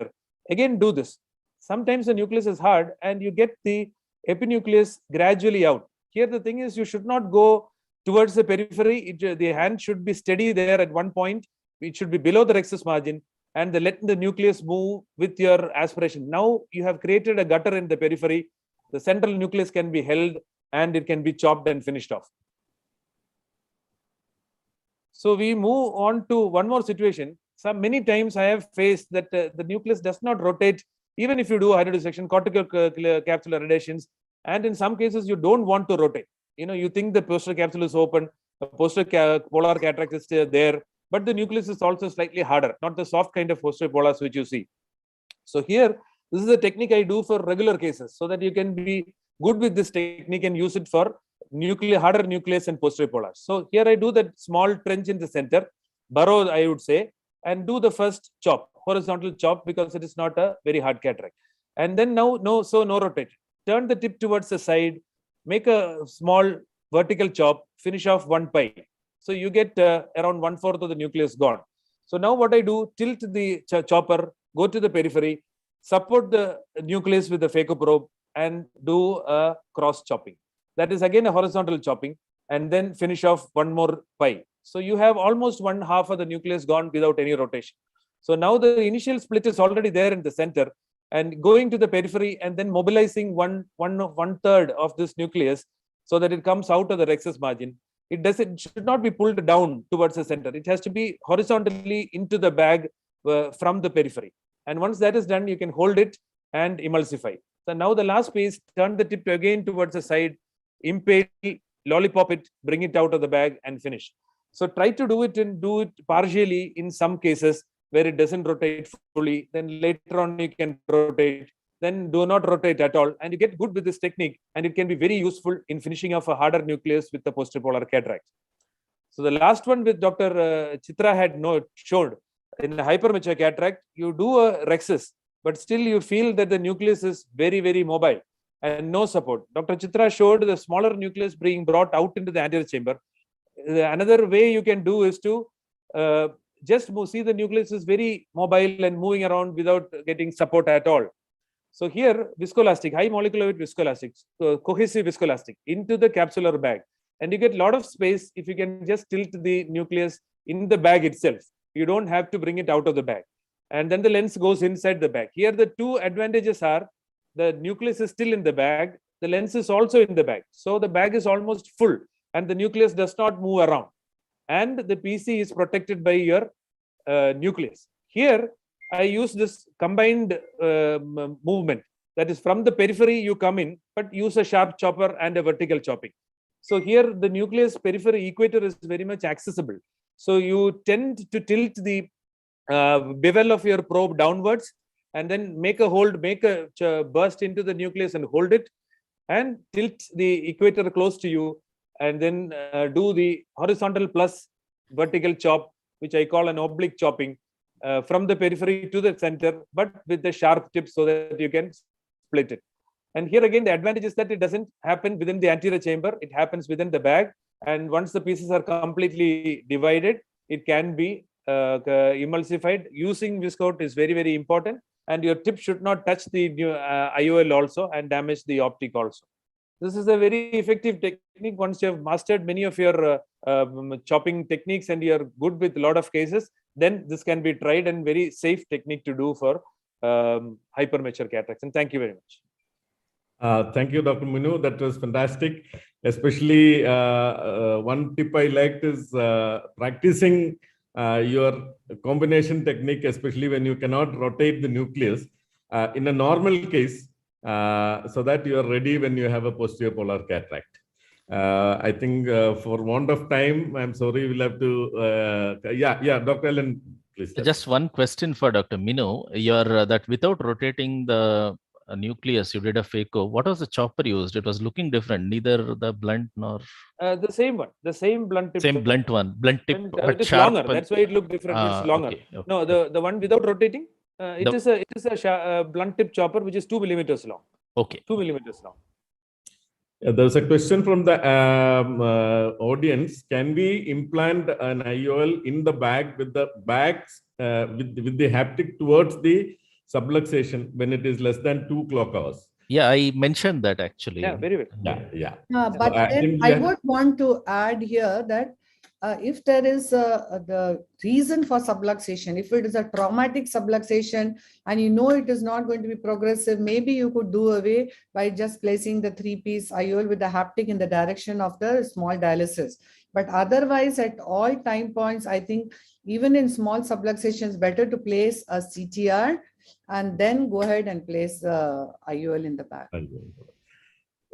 again do this. Sometimes the nucleus is hard and you get the epinucleus gradually out. Here the thing is you should not go towards the periphery. The hand should be steady there at one point. It should be below the rhexis margin and let the nucleus move with your aspiration. Now you have created a gutter in the periphery. The central nucleus can be held and it can be chopped and finished off. So we move on to one more situation. Many times I have faced that the nucleus does not rotate even if you do hydrodissection, cortical capsular radiations, and in some cases you don't want to rotate. You think the posterior capsule is open, the posterior polar cataract is still there, but the nucleus is also slightly harder, not the soft kind of posterior polars which you see. So here, this is a technique I do for regular cases so that you can be good with this technique and use it for harder nucleus and posterior polars. So here I do that small trench in the center, burrow I would say, and do the first chop, horizontal chop, because it is not a very hard cataract. And then now no rotation. Turn the tip towards the side, make a small vertical chop, finish off 1 pi. So you get around 1/4 of the nucleus gone. So now what I do, tilt the chopper, go to the periphery, support the nucleus with the phaco probe and do a cross chopping. That is again a horizontal chopping and then finish off 1 more pi. So you have almost 1/2 of the nucleus gone without any rotation. So now the initial split is already there in the center and going to the periphery and then mobilizing one third of this nucleus so that it comes out of the rhexis margin. It should not be pulled down towards the center. It has to be horizontally into the bag from the periphery. And once that is done, you can hold it and emulsify. So now the last piece, turn the tip again towards the side, impale, lollipop it, bring it out of the bag and finish. So try to do it partially in some cases where it doesn't rotate fully. Then later on you can rotate. Then do not rotate at all. And you get good with this technique and it can be very useful in finishing off a harder nucleus with the posterior polar cataract. So the last one with Dr. Chitra had showed in a hypermature cataract, you do a rhexis, but still you feel that the nucleus is very, very mobile and no support. Dr. Chitra showed the smaller nucleus being brought out into the anterior chamber. Another way you can do is to just see the nucleus is very mobile and moving around without getting support at all. So here, viscoelastic, high molecular weight viscoelastic, cohesive viscoelastic into the capsular bag. And you get a lot of space if you can just tilt the nucleus in the bag itself. You don't have to bring it out of the bag. And then the lens goes inside the bag. Here, the two advantages are the nucleus is still in the bag. The lens is also in the bag. So the bag is almost full and the nucleus does not move around. And the PC is protected by your nucleus. Here, I use this combined movement. That is from the periphery you come in, but use a sharp chopper and a vertical chopping. So here the nucleus periphery equator is very much accessible. So you tend to tilt the bevel of your probe downwards and then make a burst into the nucleus and hold it and tilt the equator close to you and then do the horizontal plus vertical chop, which I call an oblique chopping. from the periphery to the center, but with the sharp tip so that you can split it. And here again, the advantage is that it doesn't happen within the anterior chamber. It happens within the bag. And once the pieces are completely divided, it can be emulsified. Using viscoat is very, very important. And your tip should not touch the IOL also and damage the optic also. This is a very effective technique. Once you have mastered many of your chopping techniques and you're good with a lot of cases, then this can be tried and very safe technique to do for hypermature cataracts. And thank you very much. Thank you, Dr. Minu. That was fantastic. Especially one tip I liked is practicing your combination technique, especially when you cannot rotate the nucleus in a normal case, so that you are ready when you have a posterior polar cataract. I think for want of time, I'm sorry, we'll have to, yeah, Dr. Ellen, please. Just one question for Dr. Minu. Your that without rotating the nucleus, you did a Phaco. What was the chopper used? It was looking different, neither the blunt nor the same one, the same blunt tip. Same blunt one, blunt tip. It is longer. That's why it looked different. It's longer. Okay, okay. No, the one without rotating, it is a blunt tip chopper which is 2 millimeters long. Okay. 2 millimeters long. There's a question from the audience. Can we implant an IOL in the bag with the bags with the haptic towards the subluxation when it is less than 2 clock hours? Yeah, I mentioned that actually. Yeah, very well. Yeah. But then I would want to add here that if there is the reason for subluxation, if it is a traumatic subluxation and you know it is not going to be progressive, maybe you could do away by just placing the 3-piece IOL with the haptic in the direction of the small dialysis. But otherwise, at all time points, I think even in small subluxations, better to place a CTR and then go ahead and place the IOL in the back.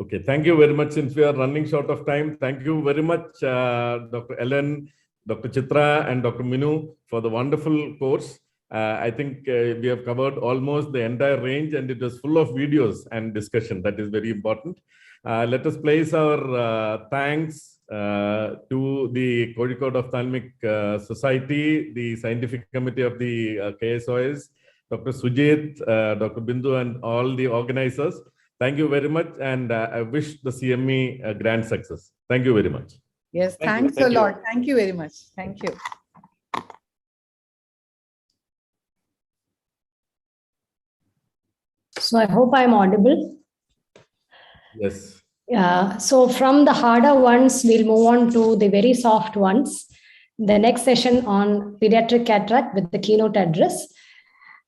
Okay, thank you very much. Since we are running short of time, thank you very much, Dr. Ellen, Dr. Chitra, and Dr. Minu for the wonderful course. I think we have covered almost the entire range, and it was full of videos and discussion. That is very important. Let us place our thanks to the Kozhikode Ophthalmic Society, the Scientific Committee of the KSOS, Dr. Sujith, Dr. Bindu, and all the organizers. Thank you very much, and I wish the CME a grand success. Thank you very much. Yes, thanks a lot. Thank you very much. Thank you. So I hope I'm audible. Yes. So from the harder ones, we'll move on to the very soft ones. The next session on pediatric cataract with the keynote address.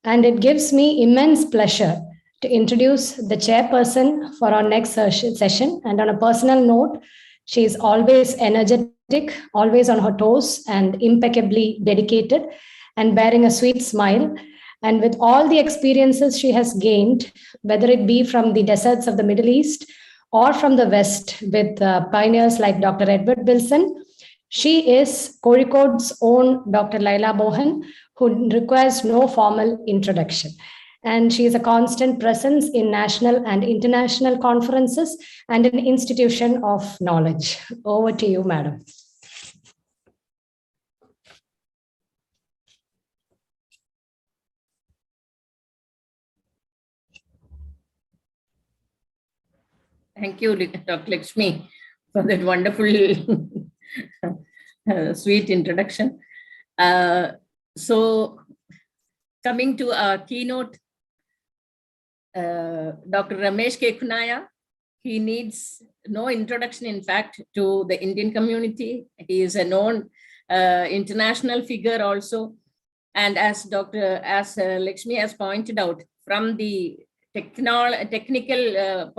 And it gives me immense pleasure to introduce the chairperson for our next session. And on a personal note, she is always energetic, always on her toes, and impeccably dedicated, and bearing a sweet smile. And with all the experiences she has gained, whether it be from the deserts of the Middle East or from the West with pioneers like Dr. Edward Wilson, she is Kozhikode's own Dr. Laila Mohan, who requires no formal introduction. And she is a constant presence in national and international conferences and an institution of knowledge. Over to you, madam. Thank you, Dr. Lakshmi, for that wonderful, sweet introduction. So, coming to our keynote, Dr. Ramesh Kekkuniya, he needs no introduction, in fact, to the Indian community. He is a known international figure also. And as Lakshmi has pointed out, from the technical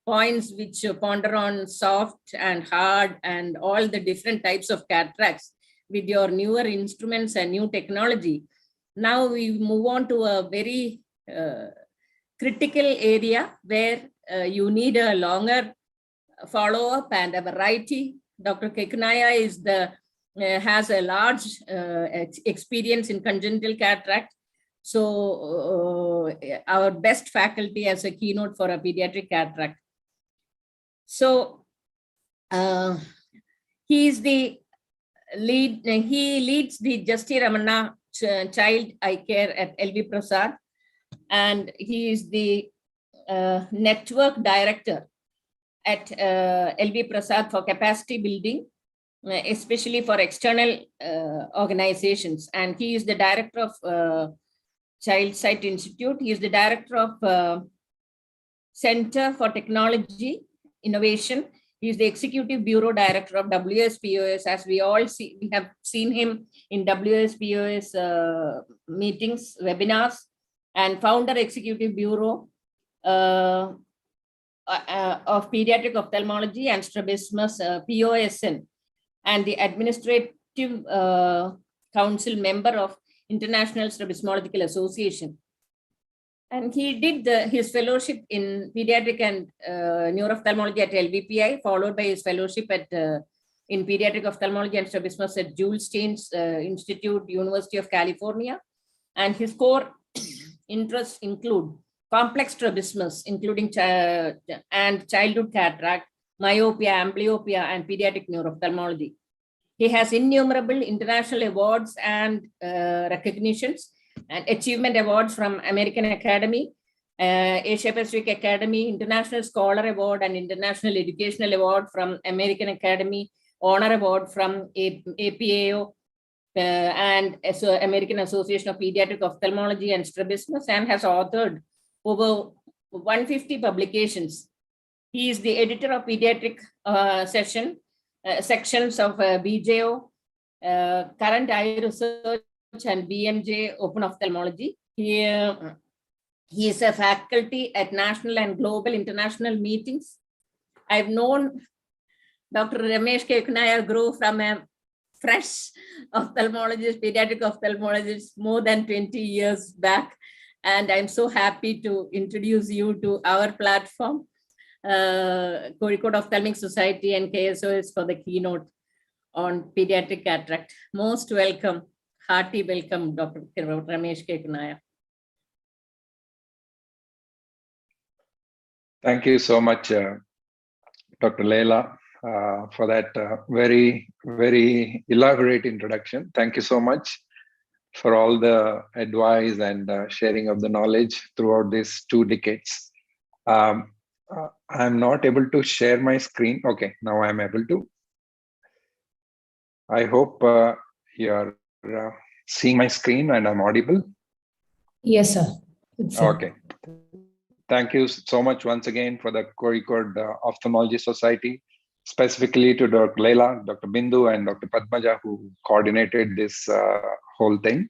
points which ponder on soft and hard and all the different types of cataracts with your newer instruments and new technology, now we move on to a very critical area where you need a longer follow-up and a variety. Dr. Kekkuniya has a large experience in congenital cataract. So our best faculty as a keynote for a pediatric cataract. So he is the lead. He leads the Justi Ramana child eye care at LV Prasad, and he is the network director at LV Prasad for capacity building, especially for external organizations. And he is the director of Child Sight Institute. He is the director of Center for Technology Innovation. He is the executive bureau director of WSPOS. As we all see, we have seen him in WSPOS meetings, webinars, and founder executive bureau of pediatric ophthalmology and strabismus, POSN, and the administrative council member of International Strabismological Association. And he did his fellowship in pediatric and neuroophthalmology at LVPI, followed by his fellowship at in pediatric ophthalmology and strabismus at Jules Stein's Institute, University of California. And his core interests include complex strabismus, including and childhood cataract, myopia, amblyopia, and pediatric neuroophthalmology. He has innumerable international awards and recognitions and achievement awards from American Academy, Asia Pacific Academy, International Scholar Award, and International Educational Award from American Academy, Honor Award from APAO, and American Association of Pediatric Ophthalmology and Strabismus, and has authored over 150 publications. He is the editor of pediatric sections of BJO, Current Eye Research, and BMJ Open Ophthalmology. He is a faculty at national and global international meetings. I've known Dr. Ramesh Kekkuniya grow from a fresh ophthalmologist, pediatric ophthalmologist, more than 20 years back. And I'm so happy to introduce you to our platform, Kozhikode Ophthalmic Society and KSOS, for the keynote on pediatric cataract. Most welcome, hearty welcome, Dr. Ramesh Kekkuniya. Thank you so much, Dr. Leila, for that very, very elaborate introduction. Thank you so much for all the advice and sharing of the knowledge throughout these 2 decades. I'm not able to share my screen. Okay, now I'm able to. I hope you're seeing my screen and I'm audible. Yes, sir. Okay. Thank you so much once again for the Kozhikode Ophthalmology Society, specifically to Dr. Leila, Dr. Bindu, and Dr. Padmaja, who coordinated this whole thing.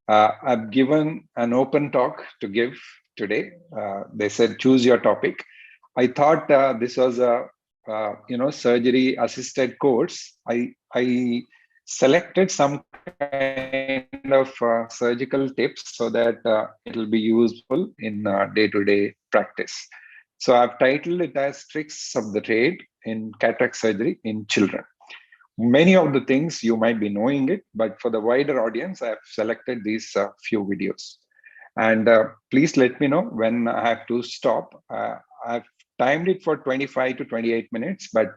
I've given an open talk to give today. They said, choose your topic. I thought this was a surgery assisted course. I selected some kind of surgical tips so that it will be useful in day-to-day practice. So I've titled it as Tricks of the Trade in Cataract Surgery in Children. Many of the things you might be knowing it, but for the wider audience, I've selected these few videos. And please let me know when I have to stop. I've timed it for 25 to 28 minutes, but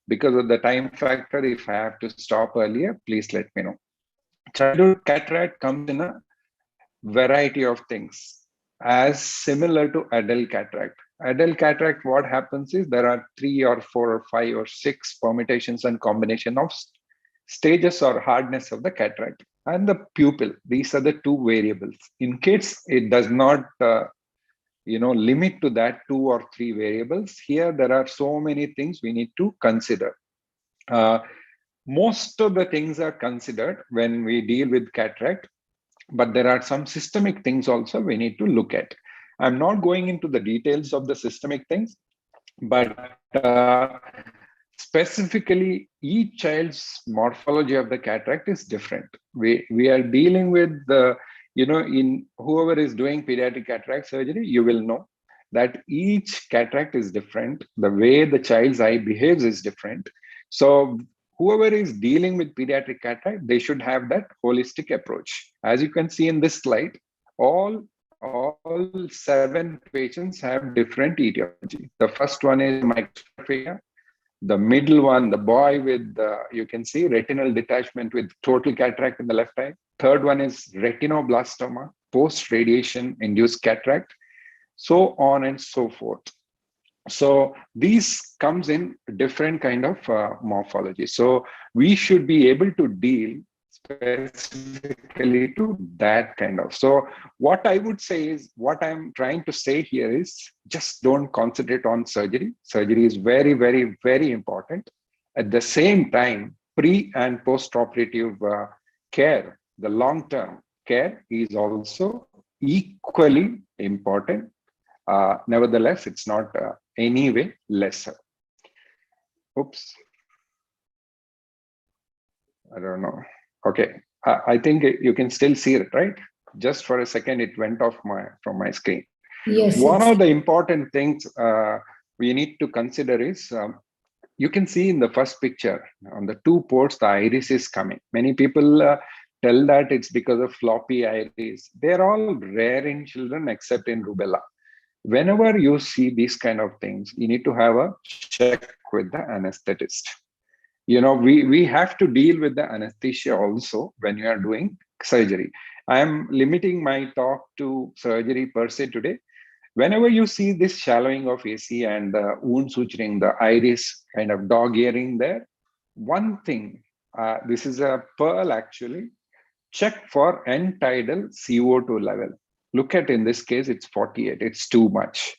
because of the time factor, if I have to stop earlier, please let me know. Childhood cataract comes in a variety of things, as similar to adult cataract. Adult cataract, what happens is there are 3 or 4 or 5 or 6 permutations and combination of stages or hardness of the cataract and the pupil. These are the 2 variables. In kids, it does not limit to that 2 or 3 variables. Here, there are so many things we need to consider. Most of the things are considered when we deal with cataract, but there are some systemic things also we need to look at. I'm not going into the details of the systemic things, but specifically, each child's morphology of the cataract is different. We are dealing with the, in whoever is doing pediatric cataract surgery, you will know that each cataract is different. The way the child's eye behaves is different. So whoever is dealing with pediatric cataract, they should have that holistic approach. As you can see in this slide, all 7 patients have different etiology. The first one is microscopia. The middle one, the boy with, you can see retinal detachment with total cataract in the left eye. Third one is retinoblastoma, post-radiation induced cataract, so on and so forth. So these comes in different kind of morphology. So we should be able to deal specifically to that kind of. So what I would say is, what I'm trying to say here is, just don't concentrate on surgery. Surgery is very, very, very important. At the same time, pre and post-operative care, the long-term care is also equally important. Nevertheless, it's not any way lesser. Oops. I don't know. Okay, I think you can still see it, right? Just for a second, it went off from my screen. Yes. One of the important things we need to consider is, you can see in the first picture, on the 2 ports, the iris is coming. Many people tell that it's because of floppy iris. They're all rare in children except in rubella. Whenever you see these kind of things, you need to have a check with the anesthetist. You know, we have to deal with the anesthesia also when you are doing surgery. I am limiting my talk to surgery per se today. Whenever you see this shallowing of AC and the wound suturing, the iris kind of dog earring there, one thing, this is a pearl actually, check for end-tidal CO2 level. Look at, in this case, it's 48, it's too much.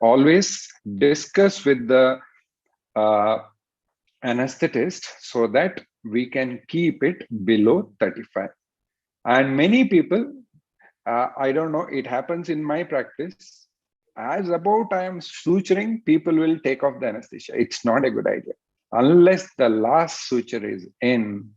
Always discuss with the anesthetist so that we can keep it below 35. And many people, I don't know, it happens in my practice, as about I am suturing, people will take off the anesthesia. It's not a good idea. Unless the last suture is in,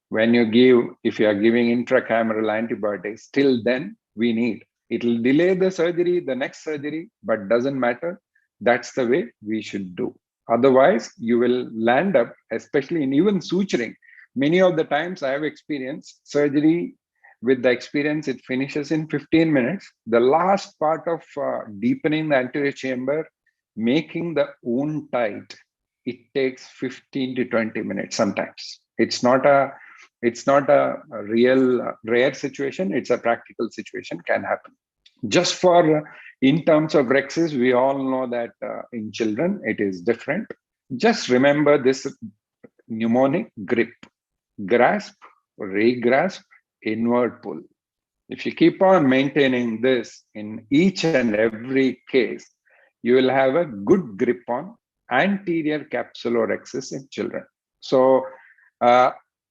when you give, if you are giving intracameral antibiotics, till then we need. It will delay the surgery, the next surgery, but doesn't matter. That's the way we should do. Otherwise, you will land up, especially in even suturing. Many of the times I have experienced surgery, with the experience, it finishes in 15 minutes. The last part of deepening the anterior chamber, making the wound tight, it takes 15 to 20 minutes sometimes. It's not a real rare situation. It's a practical situation, can happen. Just for, in terms of rexes, we all know that in children, it is different. Just remember this mnemonic: grip, grasp, re-grasp, inward pull. If you keep on maintaining this in each and every case, you will have a good grip on anterior capsulorhexis in children. So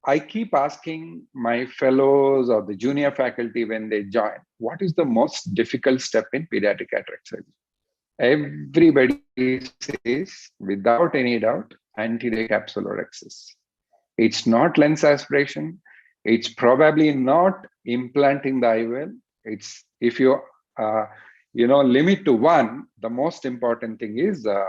I keep asking my fellows or the junior faculty when they join, what is the most difficult step in pediatric cataract surgery? Everybody says, without any doubt, anterior capsulorhexis. It's not lens aspiration. It's probably not implanting the IOL. It's, if you limit to one, the most important thing is the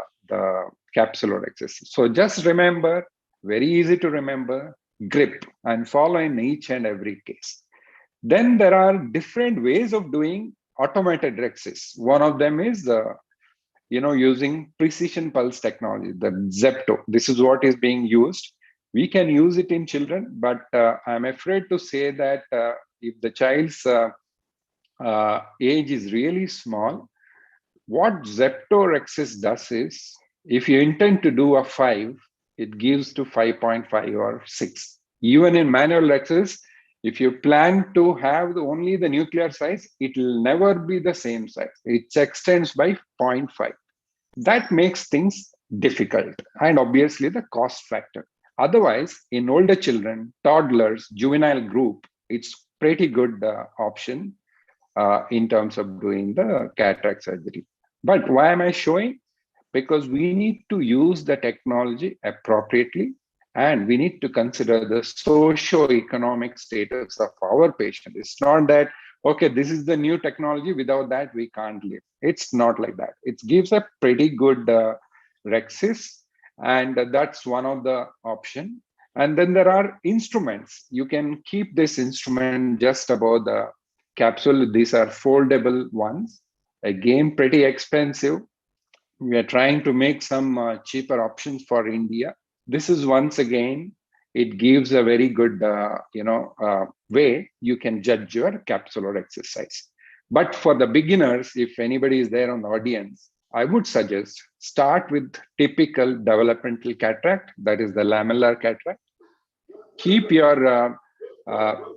capsulorhexis. So just remember, very easy to remember, grip, and follow in each and every case. Then there are different ways of doing automated rexis. One of them is using precision pulse technology, the Zepto. This is what is being used. We can use it in children, but I'm afraid to say that if the child's age is really small, what Zeptorexis does is, if you intend to do a 5, it gives to 5.5 or 6. Even in manual rexis, if you plan to have only the nuclear size, it will never be the same size. It extends by 0.5. That makes things difficult, and obviously the cost factor. Otherwise, in older children, toddlers, juvenile group, it's pretty good option in terms of doing the cataract surgery. But why am I showing? Because we need to use the technology appropriately, and we need to consider the socio-economic status of our patient. It's not that, okay, this is the new technology, without that we can't live. It's not like that. It gives a pretty good rexis, and that's one of the option. And then there are instruments. You can keep this instrument just above the capsule. These are foldable ones. Again, pretty expensive. we are trying to make some cheaper options for India. This is once again, it gives a very good, way you can judge your capsular exercise. But for the beginners, if anybody is there on the audience, I would suggest start with typical developmental cataract, that is the lamellar cataract. Keep your,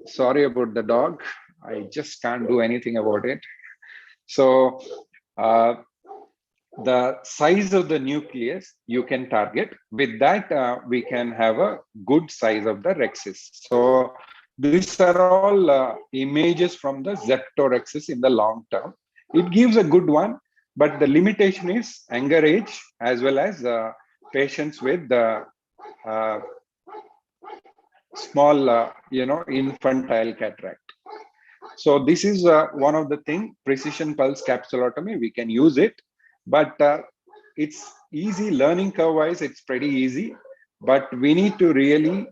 sorry about the dog, I just can't do anything about it. So the size of the nucleus you can target. With that, we can have a good size of the rexis. So these are all images from the zeptorexis in the long term. It gives a good one, but the limitation is younger age as well as patients with small, infantile cataract. So this is one of the things, precision pulse capsulotomy, we can use it, but it's easy, learning curve wise, it's pretty easy, but we need to really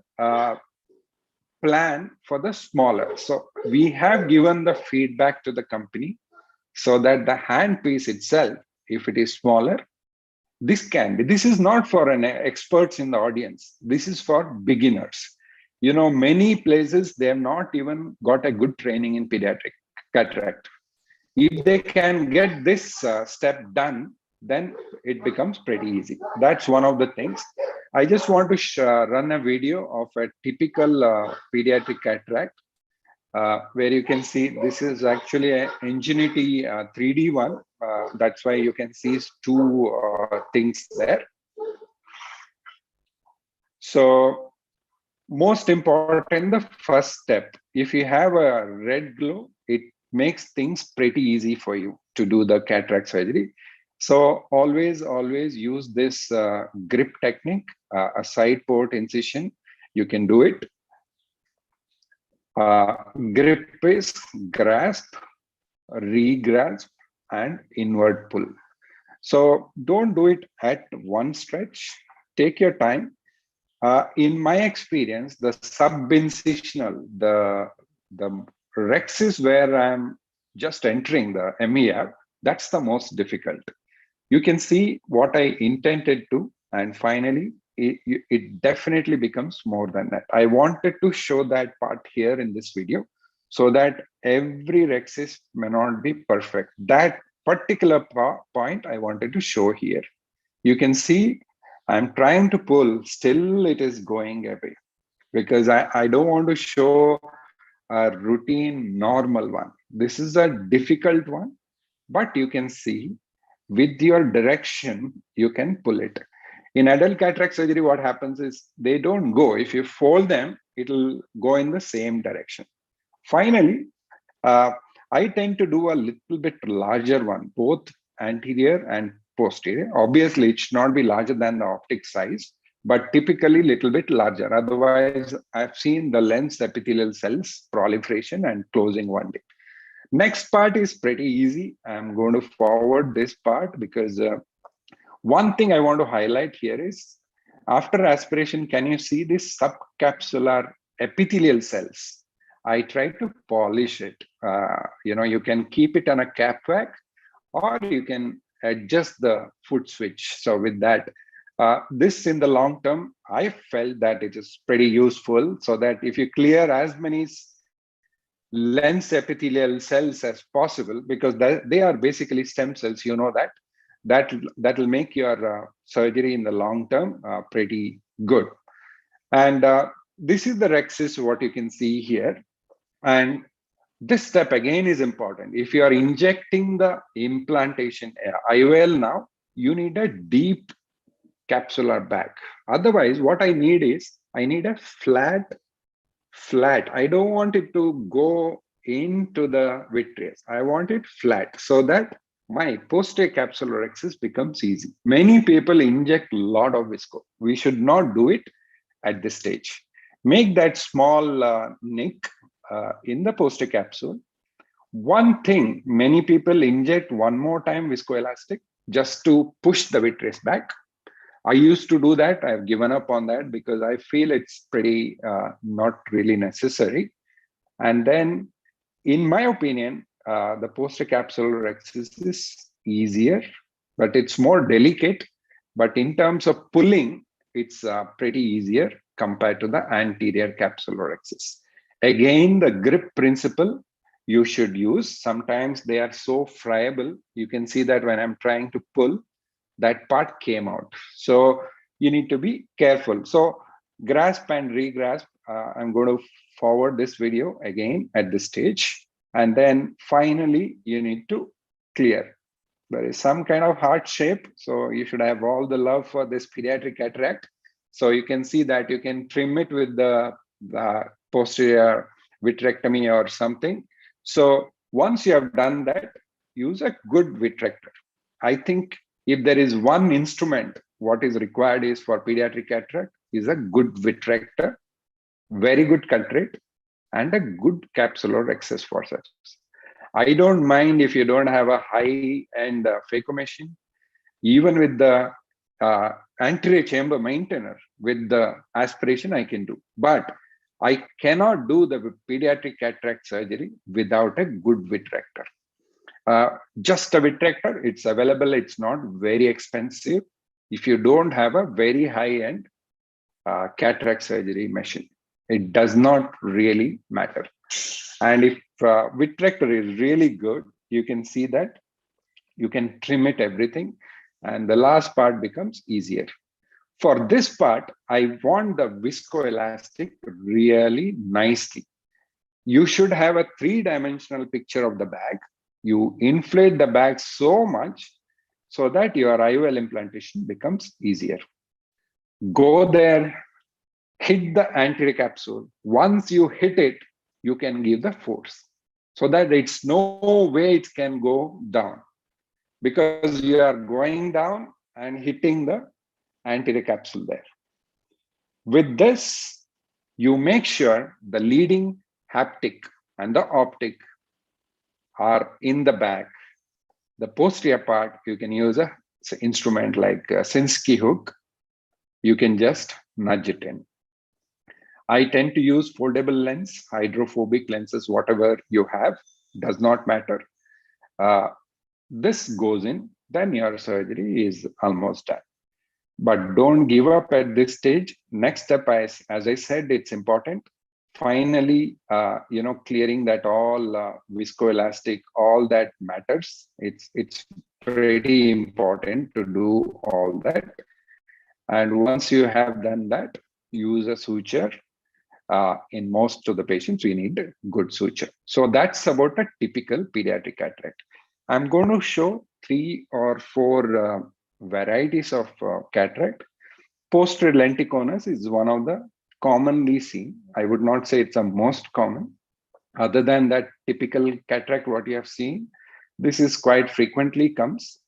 plan for the smaller. So we have given the feedback to the company so that the handpiece itself, if it is smaller, this can be. This is not for an experts in the audience. This is for beginners. Many places, they have not even got a good training in pediatric cataract. If they can get this step done, then it becomes pretty easy. That's one of the things. I just want to run a video of a typical pediatric cataract, where you can see this is actually an Ingenuity 3D one. That's why you can see two things there. So most important, the first step, if you have a red glow, it makes things pretty easy for you to do the cataract surgery. So always use this grip technique, a side port incision. You can do it. Grip is grasp, re-grasp, and inward pull. So don't do it at one stretch. Take your time. In my experience, the subincisional, the rexis where I'm just entering the MEF, that's the most difficult. You can see what I intended to, and finally, it definitely becomes more than that. I wanted to show that part here in this video so that every rexis may not be perfect. That particular point I wanted to show here. You can see I'm trying to pull, still it is going away because I don't want to show a routine normal one. This is a difficult one, but you can see with your direction, you can pull it. In adult cataract surgery, what happens is they don't go. If you fold them, it'll go in the same direction. Finally, I tend to do a little bit larger one, both anterior and posterior. Obviously, it should not be larger than the optic size, but typically little bit larger. Otherwise, I've seen the lens epithelial cells proliferation and closing one day. Next part is pretty easy. I'm going to forward this part because one thing I want to highlight here is after aspiration, can you see this subcapsular epithelial cells? I try to polish it. You can keep it on a cap vac or you can adjust the foot switch. So with that, this in the long term, I felt that it is pretty useful so that if you clear as many lens epithelial cells as possible, because they are basically stem cells, that will make your surgery in the long term pretty good. And this is the rexis, what you can see here. And this step again is important. If you are injecting the implantation IOL now, you need a deep capsular bag. Otherwise, what I need is, I need a flat. I don't want it to go into the vitreous. I want it flat so that my posterior capsular rexis becomes easy. Many people inject a lot of visco. We should not do it at this stage. Make that small nick in the posterior capsule. One thing, many people inject one more time viscoelastic just to push the vitreous back. I used to do that. I've given up on that because I feel it's pretty not really necessary. And then, in my opinion, the posterior capsular rexis is easier but it's more delicate. But in terms of pulling, it's pretty easier compared to the anterior capsular axis. Again, the grip principle you should use. Sometimes they are so friable. You can see that when I'm trying to pull, that part came out. So you need to be careful. So grasp and re-grasp. I'm going to forward this video again at this stage. And then finally, you need to clear. There is some kind of heart shape. So you should have all the love for this pediatric cataract. So you can see that you can trim it with the posterior vitrectomy or something. So once you have done that, use a good vitrector. I think if there is one instrument, what is required is for pediatric cataract is a good vitrector, very good cut rate, and a good capsular access forceps. I don't mind if you don't have a high-end phaco machine, even with the anterior chamber maintainer, with the aspiration I can do. But I cannot do the pediatric cataract surgery without a good vitrector. Just a vitrector, it's available, it's not very expensive if you don't have a very high-end cataract surgery machine. It does not really matter. And if vitrector is really good, you can see that you can trim it everything, and the last part becomes easier. For this part, I want the viscoelastic really nicely. You should have a three-dimensional picture of the bag. You inflate the bag so much so that your IOL implantation becomes easier. Go there, hit the anterior capsule. Once you hit it, you can give the force so that it's no way it can go down, because you are going down and hitting the anterior capsule there. With this, you make sure the leading haptic and the optic are in the bag. The posterior part, you can use an instrument like a Sinskey hook. You can just nudge it in. I tend to use foldable lens, hydrophobic lenses, whatever you have, does not matter. This goes in, then your surgery is almost done. But don't give up at this stage. Next step, as I said, it's important. Finally, clearing that all viscoelastic, all that matters. It's pretty important to do all that. And once you have done that, use a suture. In most of the patients, we need a good suture. So that's about a typical pediatric cataract. I'm going to show 3 or 4 varieties of cataract. Posterior lenticonus is one of the commonly seen. I would not say it's the most common. Other than that typical cataract, what you have seen, this is quite frequently comes.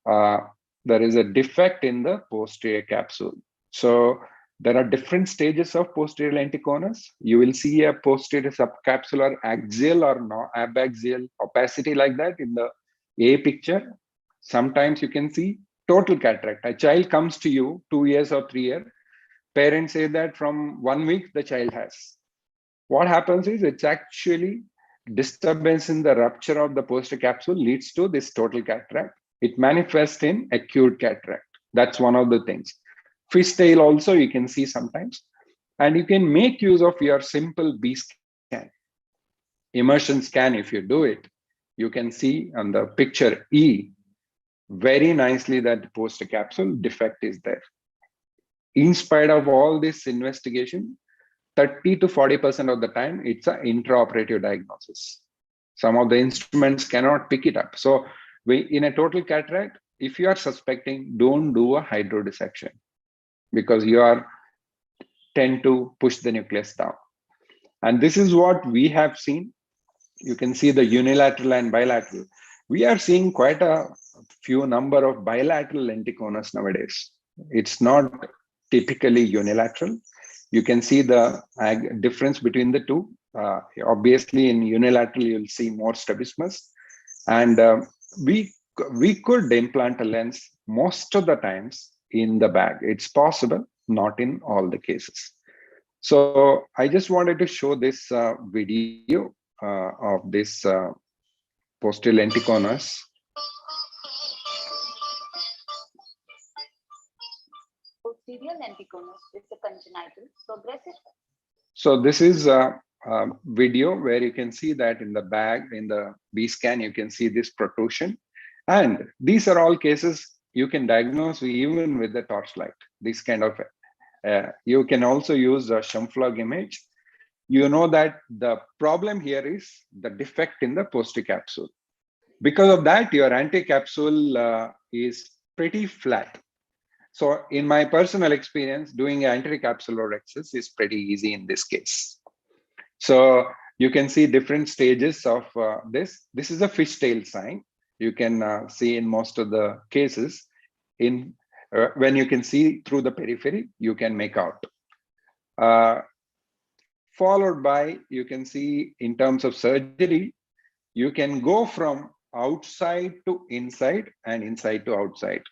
There is a defect in the posterior capsule. So there are different stages of posterior lenticonus. You will see a posterior subcapsular axial or no abaxial opacity like that in the A picture. Sometimes you can see total cataract. A child comes to you 2 years or 3 years. Parents say that from 1 week the child has. What happens is it's actually disturbance in the rupture of the posterior capsule leads to this total cataract. It manifests in acute cataract. That's one of the things. Fishtail also you can see sometimes. And you can make use of your simple B scan. Immersion scan, if you do it, you can see on the picture E very nicely that posterior capsule defect is there. In spite of all this investigation, 30 to 40% of the time, it's an intraoperative diagnosis. Some of the instruments cannot pick it up. So in a total cataract, if you are suspecting, don't do a hydrodissection because you tend to push the nucleus down. And this is what we have seen. You can see the unilateral and bilateral. We are seeing quite a few number of bilateral lenticonus nowadays. It's not typically unilateral. You can see the difference between the two. Obviously, in unilateral, you'll see more strabismus. And we could implant a lens most of the times in the bag. It's possible, not in all the cases. So I just wanted to show this video of this posterior lenticonus. posterior lenticonus is the congenital progressive. So this is a video where you can see that in the bag, in the B scan, you can see this protrusion. And these are all cases you can diagnose even with the torchlight. This kind of, you can also use a Schumflug image. You know that the problem here is the defect in the posterior capsule. Because of that, your anticapsule is pretty flat. So in my personal experience, doing anterocapsular access is pretty easy in this case. So you can see different stages of this. This is a fishtail sign. You can see in most of the cases. When you can see through the periphery, you can make out. Followed by, you can see in terms of surgery, you can go from outside to inside and inside to outside.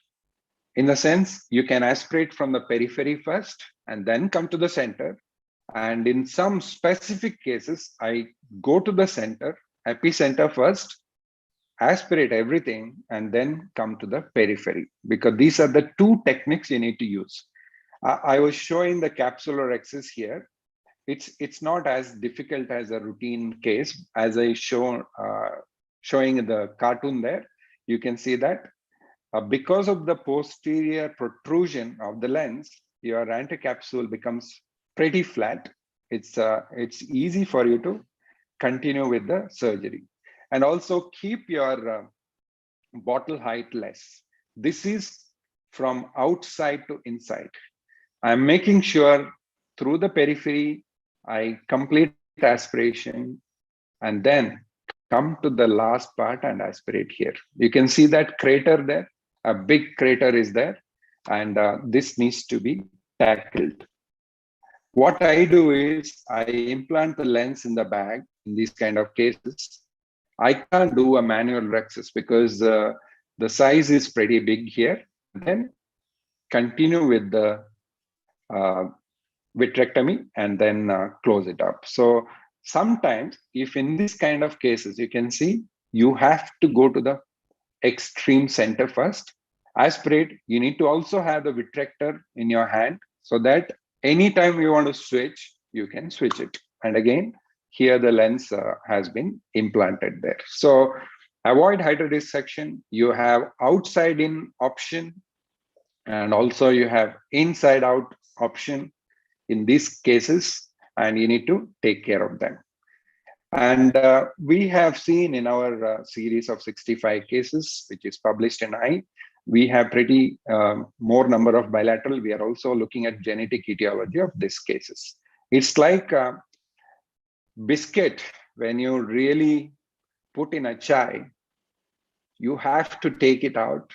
In the sense, you can aspirate from the periphery first and then come to the center. And in some specific cases, I go to the center, epicenter first, aspirate everything, and then come to the periphery, because these are the two techniques you need to use. I was showing the capsular access here. It's not as difficult as a routine case. As I showing the cartoon there, you can see that because of the posterior protrusion of the lens, your anticapsule becomes pretty flat. It's easy for you to continue with the surgery. And also keep your bottle height less. This is from outside to inside. I'm making sure through the periphery, I complete aspiration and then come to the last part and aspirate here. You can see that crater there. A big crater is there, and this needs to be tackled. What I do is I implant the lens in the bag in these kind of cases. I can't do a manual access because the size is pretty big here. Then continue with the vitrectomy and then close it up. So sometimes, if in this kind of cases, you can see you have to go to the extreme center first, aspirate. You need to also have the vitrector in your hand so that anytime you want to switch, you can switch it. And again, here the lens has been implanted there. So avoid hydrodissection. You have outside in option, and also you have inside out option in these cases, and you need to take care of them. And we have seen in our series of 65 cases, which is published in I, we have pretty more number of bilateral. We are also looking at genetic etiology of these cases. It's like biscuit. When you really put in a chai, you have to take it out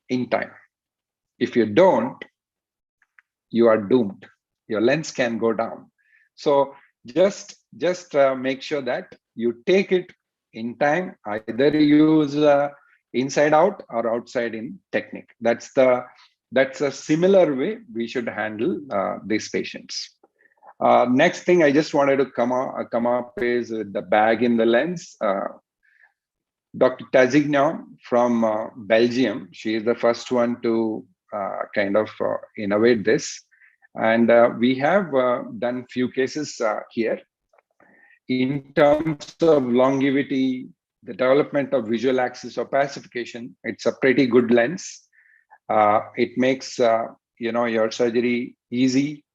in time. If you don't, you are doomed. Your lens can go down. So just make sure that you take it in time. Either use inside out or outside in technique. That's a similar way we should handle these patients. Next thing I just wanted to come up is with the bag in the lens. Dr. Tazignan from Belgium, she is the first one to innovate this. And we have done few cases here. In terms of longevity, the development of visual axis opacification, it's a pretty good lens. It makes your surgery easy.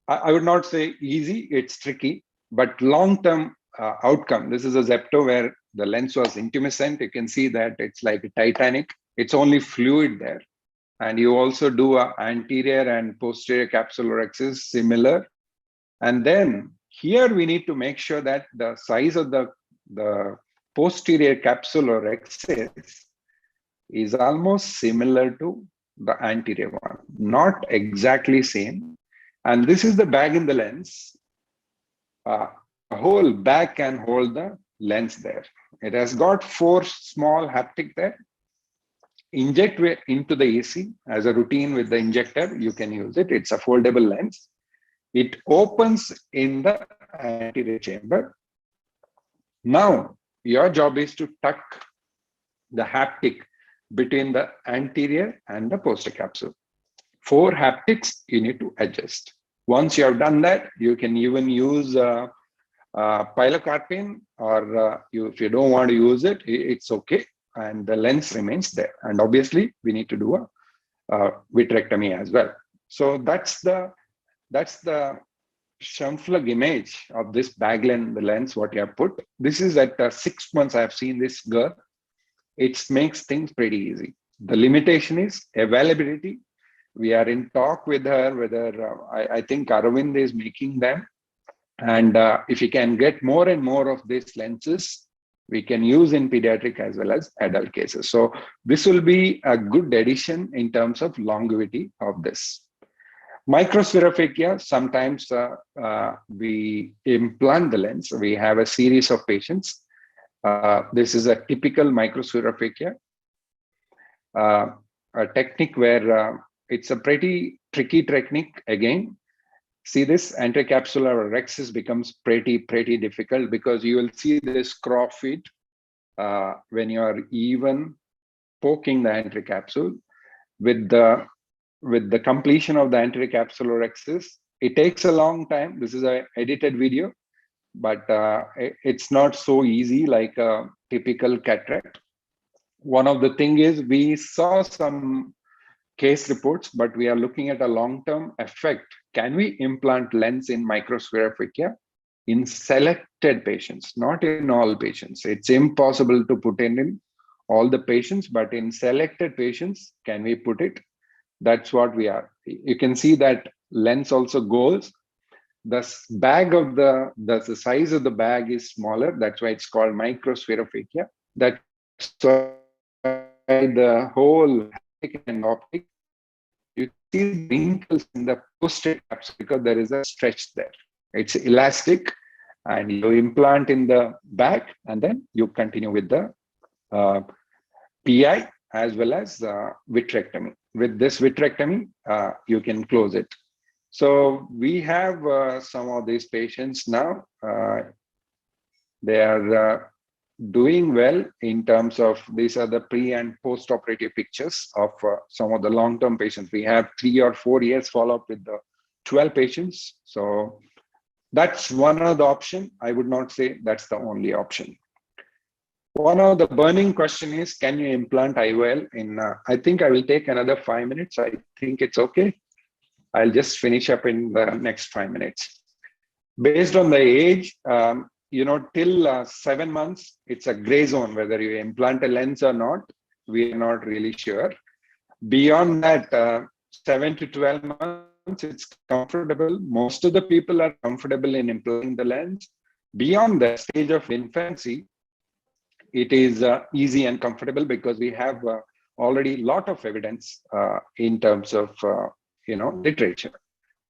I would not say easy, it's tricky, but long-term outcome. This is a Zepto where the lens was intumescent. You can see that it's like a Titanic. It's only fluid there. And you also do an anterior and posterior capsular access similar. And then here we need to make sure that the size of the posterior capsular access is almost similar to the anterior one, not exactly same. And this is the bag in the lens. The whole bag can hold the lens there. It has got 4 small haptic there. Inject into the AC as a routine with the injector. You can use it. It's a foldable lens. It opens in the anterior chamber. Now, your job is to tuck the haptic between the anterior and the posterior capsule. 4 haptics you need to adjust. Once you have done that, you can even use pilocarpine, or if you don't want to use it, it's okay, and the lens remains there. And obviously, we need to do a vitrectomy as well. So that's the Schönflug image of this bag lens, the lens what you have put. This is at 6 months I have seen this girl. It makes things pretty easy. The limitation is availability. We are in talk with her whether I think Aravind is making them. And if we can get more and more of these lenses, we can use in pediatric as well as adult cases. So this will be a good addition in terms of longevity of this. Microspherophakia, sometimes we implant the lens. We have a series of patients. This is a typical microspherophakia, a technique where it's a pretty tricky technique again. See this anterocapsular rhexis becomes pretty difficult because you will see this claw feet when you are even poking the anterocapsule. With the completion of the anterocapsular rhexis, it takes a long time. This is an edited video, but it's not so easy like a typical cataract. One of the thing is we saw some case reports, but we are looking at a long-term effect. Can we implant lens in microspherophakia in selected patients, not in all patients? It's impossible to put in all the patients, but in selected patients, can we put it? That's what we are. You can see that lens also goes. The bag of the size of the bag is smaller. That's why it's called microspherophakia. That's why the whole and optic, you see wrinkles in the posterior capsule because there is a stretch there. It's elastic, and you implant in the back, and then you continue with the PI as well as vitrectomy. With this vitrectomy, you can close it. So we have some of these patients now. They are doing well in terms of, these are the pre and post-operative pictures of some of the long-term patients. We have 3 or 4 years follow-up with the 12 patients. So that's one of the option. I would not say that's the only option. One of the burning question is, can you implant IOL in, I think I will take another 5 minutes. I think it's okay. I'll just finish up in the next 5 minutes. Based on the age, till 7 months, it's a gray zone whether you implant a lens or not. We are not really sure. Beyond that, 7 to 12 months, it's comfortable. Most of the people are comfortable in implanting the lens. Beyond the stage of infancy, it is easy and comfortable because we have already a lot of evidence in terms of literature.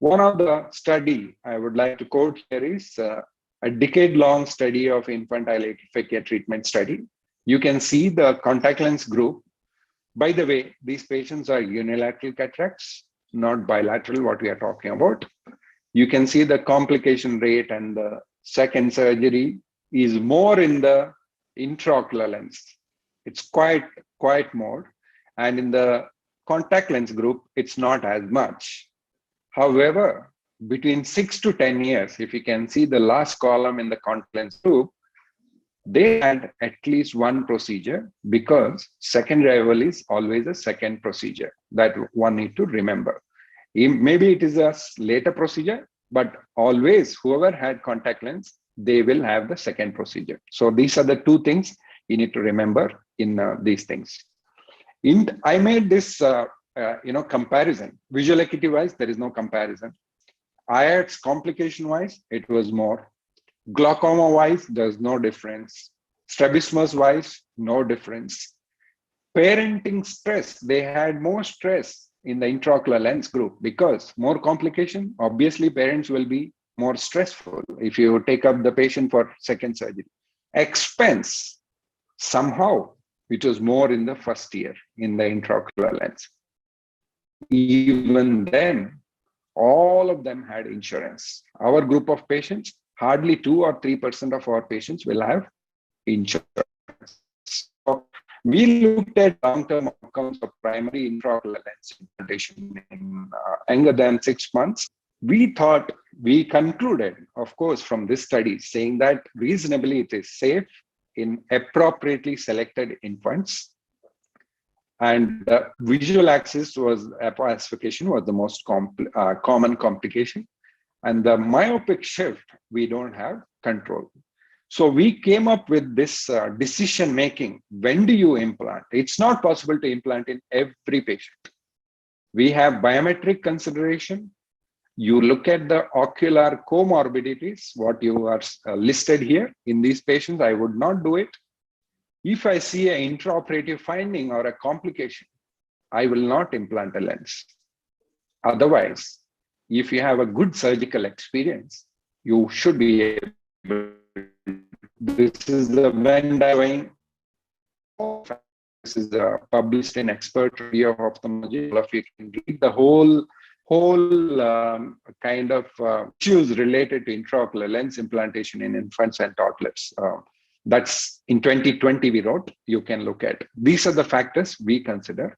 One of the study I would like to quote here is a decade-long study of infantile atrophy treatment study. You can see the contact lens group. By the way, these patients are unilateral cataracts, not bilateral, what we are talking about. You can see the complication rate, and the second surgery is more in the intraocular lens. It's quite more. And in the contact lens group, it's not as much. However, between 6 to 10 years, if you can see the last column in the contact lens group, they had at least one procedure, because second arrival is always a second procedure that one need to remember. Maybe it is a later procedure, but always whoever had contact lens, they will have the second procedure. So these are the two things you need to remember in these things. I made this comparison. Visual acuity wise, there is no comparison. IATS complication wise, it was more. Glaucoma wise, there's no difference. Strabismus wise, no difference. Parenting stress, they had more stress in the intraocular lens group because more complication, obviously parents will be more stressful if you take up the patient for second surgery. Expense, somehow it was more in the first year in the intraocular lens. Even then, all of them had insurance. Our group of patients, hardly 2 or 3% of our patients will have insurance. So We looked at long-term outcomes of primary intraocular lens implantation in younger than 6 months. We concluded, of course, from this study, saying that reasonably it is safe in appropriately selected infants. And visual axis was apoasphyxiation was the most common complication. And the myopic shift, we don't have control. So we came up with this decision making. When do you implant? It's not possible to implant in every patient. We have biometric consideration. You look at the ocular comorbidities, what you are listed here in these patients. I would not do it. If I see an intraoperative finding or a complication, I will not implant a lens. Otherwise, if you have a good surgical experience, you should be able. This is the Venn diagram. This is published in Expert Review of Ophthalmology. All of you can read the whole kind of issues related to intraocular lens implantation in infants and toddlers. That's in 2020 we wrote. You can look at. These are the factors we consider.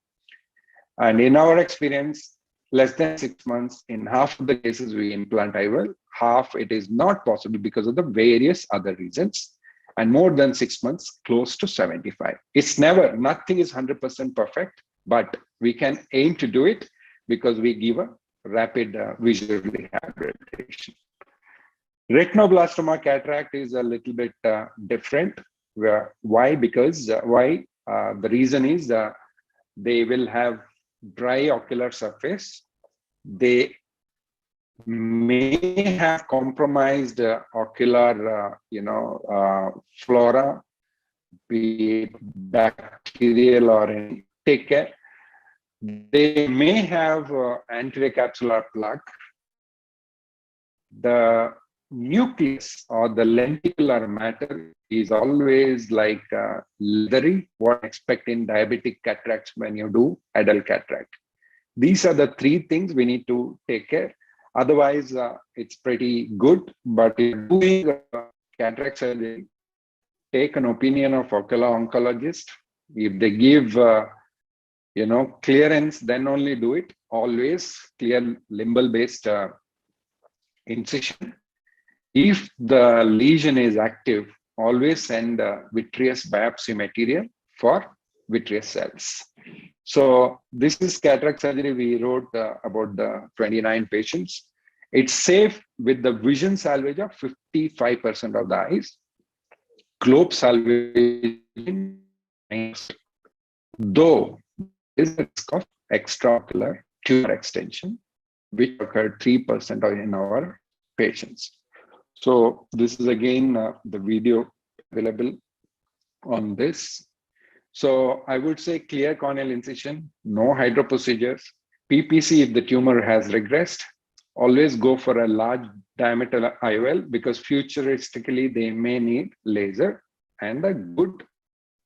And in our experience, less than 6 months, in half of the cases we implant IOL, half it is not possible because of the various other reasons. And more than 6 months, close to 75. It's never, nothing is 100% perfect, but we can aim to do it because we give a rapid visual rehabilitation. Retinoblastoma cataract is a little bit different. Why? Because the reason is they will have dry ocular surface. They may have compromised ocular, flora, be it bacterial or any. Take care. They may have anterior capsular plaque. The nucleus or the lenticular matter is always like leathery, what I expect in diabetic cataracts when you do adult cataract. These are the three things we need to take care. Otherwise, it's pretty good. But if doing cataract surgery, take an opinion of ocular oncologist. If they give clearance, then only do it. Always clear limbal-based incision. If the lesion is active, always send vitreous biopsy material for vitreous cells. So this is cataract surgery. We wrote about the 29 patients. It's safe with the vision salvage of 55% of the eyes. Globe salvage, though there is a risk of extraocular tumor extension, which occurred 3% in our patients. So this is again the video available on this. So I would say clear corneal incision, no hydro procedures. PPC if the tumor has regressed. Always go for a large diameter IOL because futuristically they may need laser and a good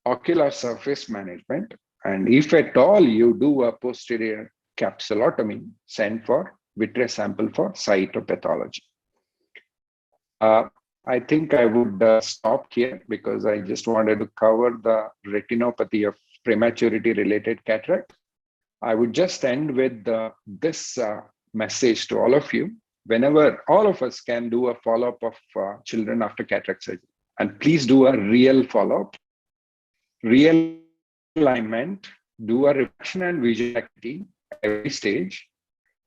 ocular surface management. And if at all you do a posterior capsulotomy, send for vitreous sample for cytopathology. I think I would stop here because I just wanted to cover the retinopathy of prematurity related cataract. I would just end with this message to all of you. Whenever all of us can do a follow-up of children after cataract surgery, and please do a real follow-up, real alignment, do a refraction and visual acuity every stage,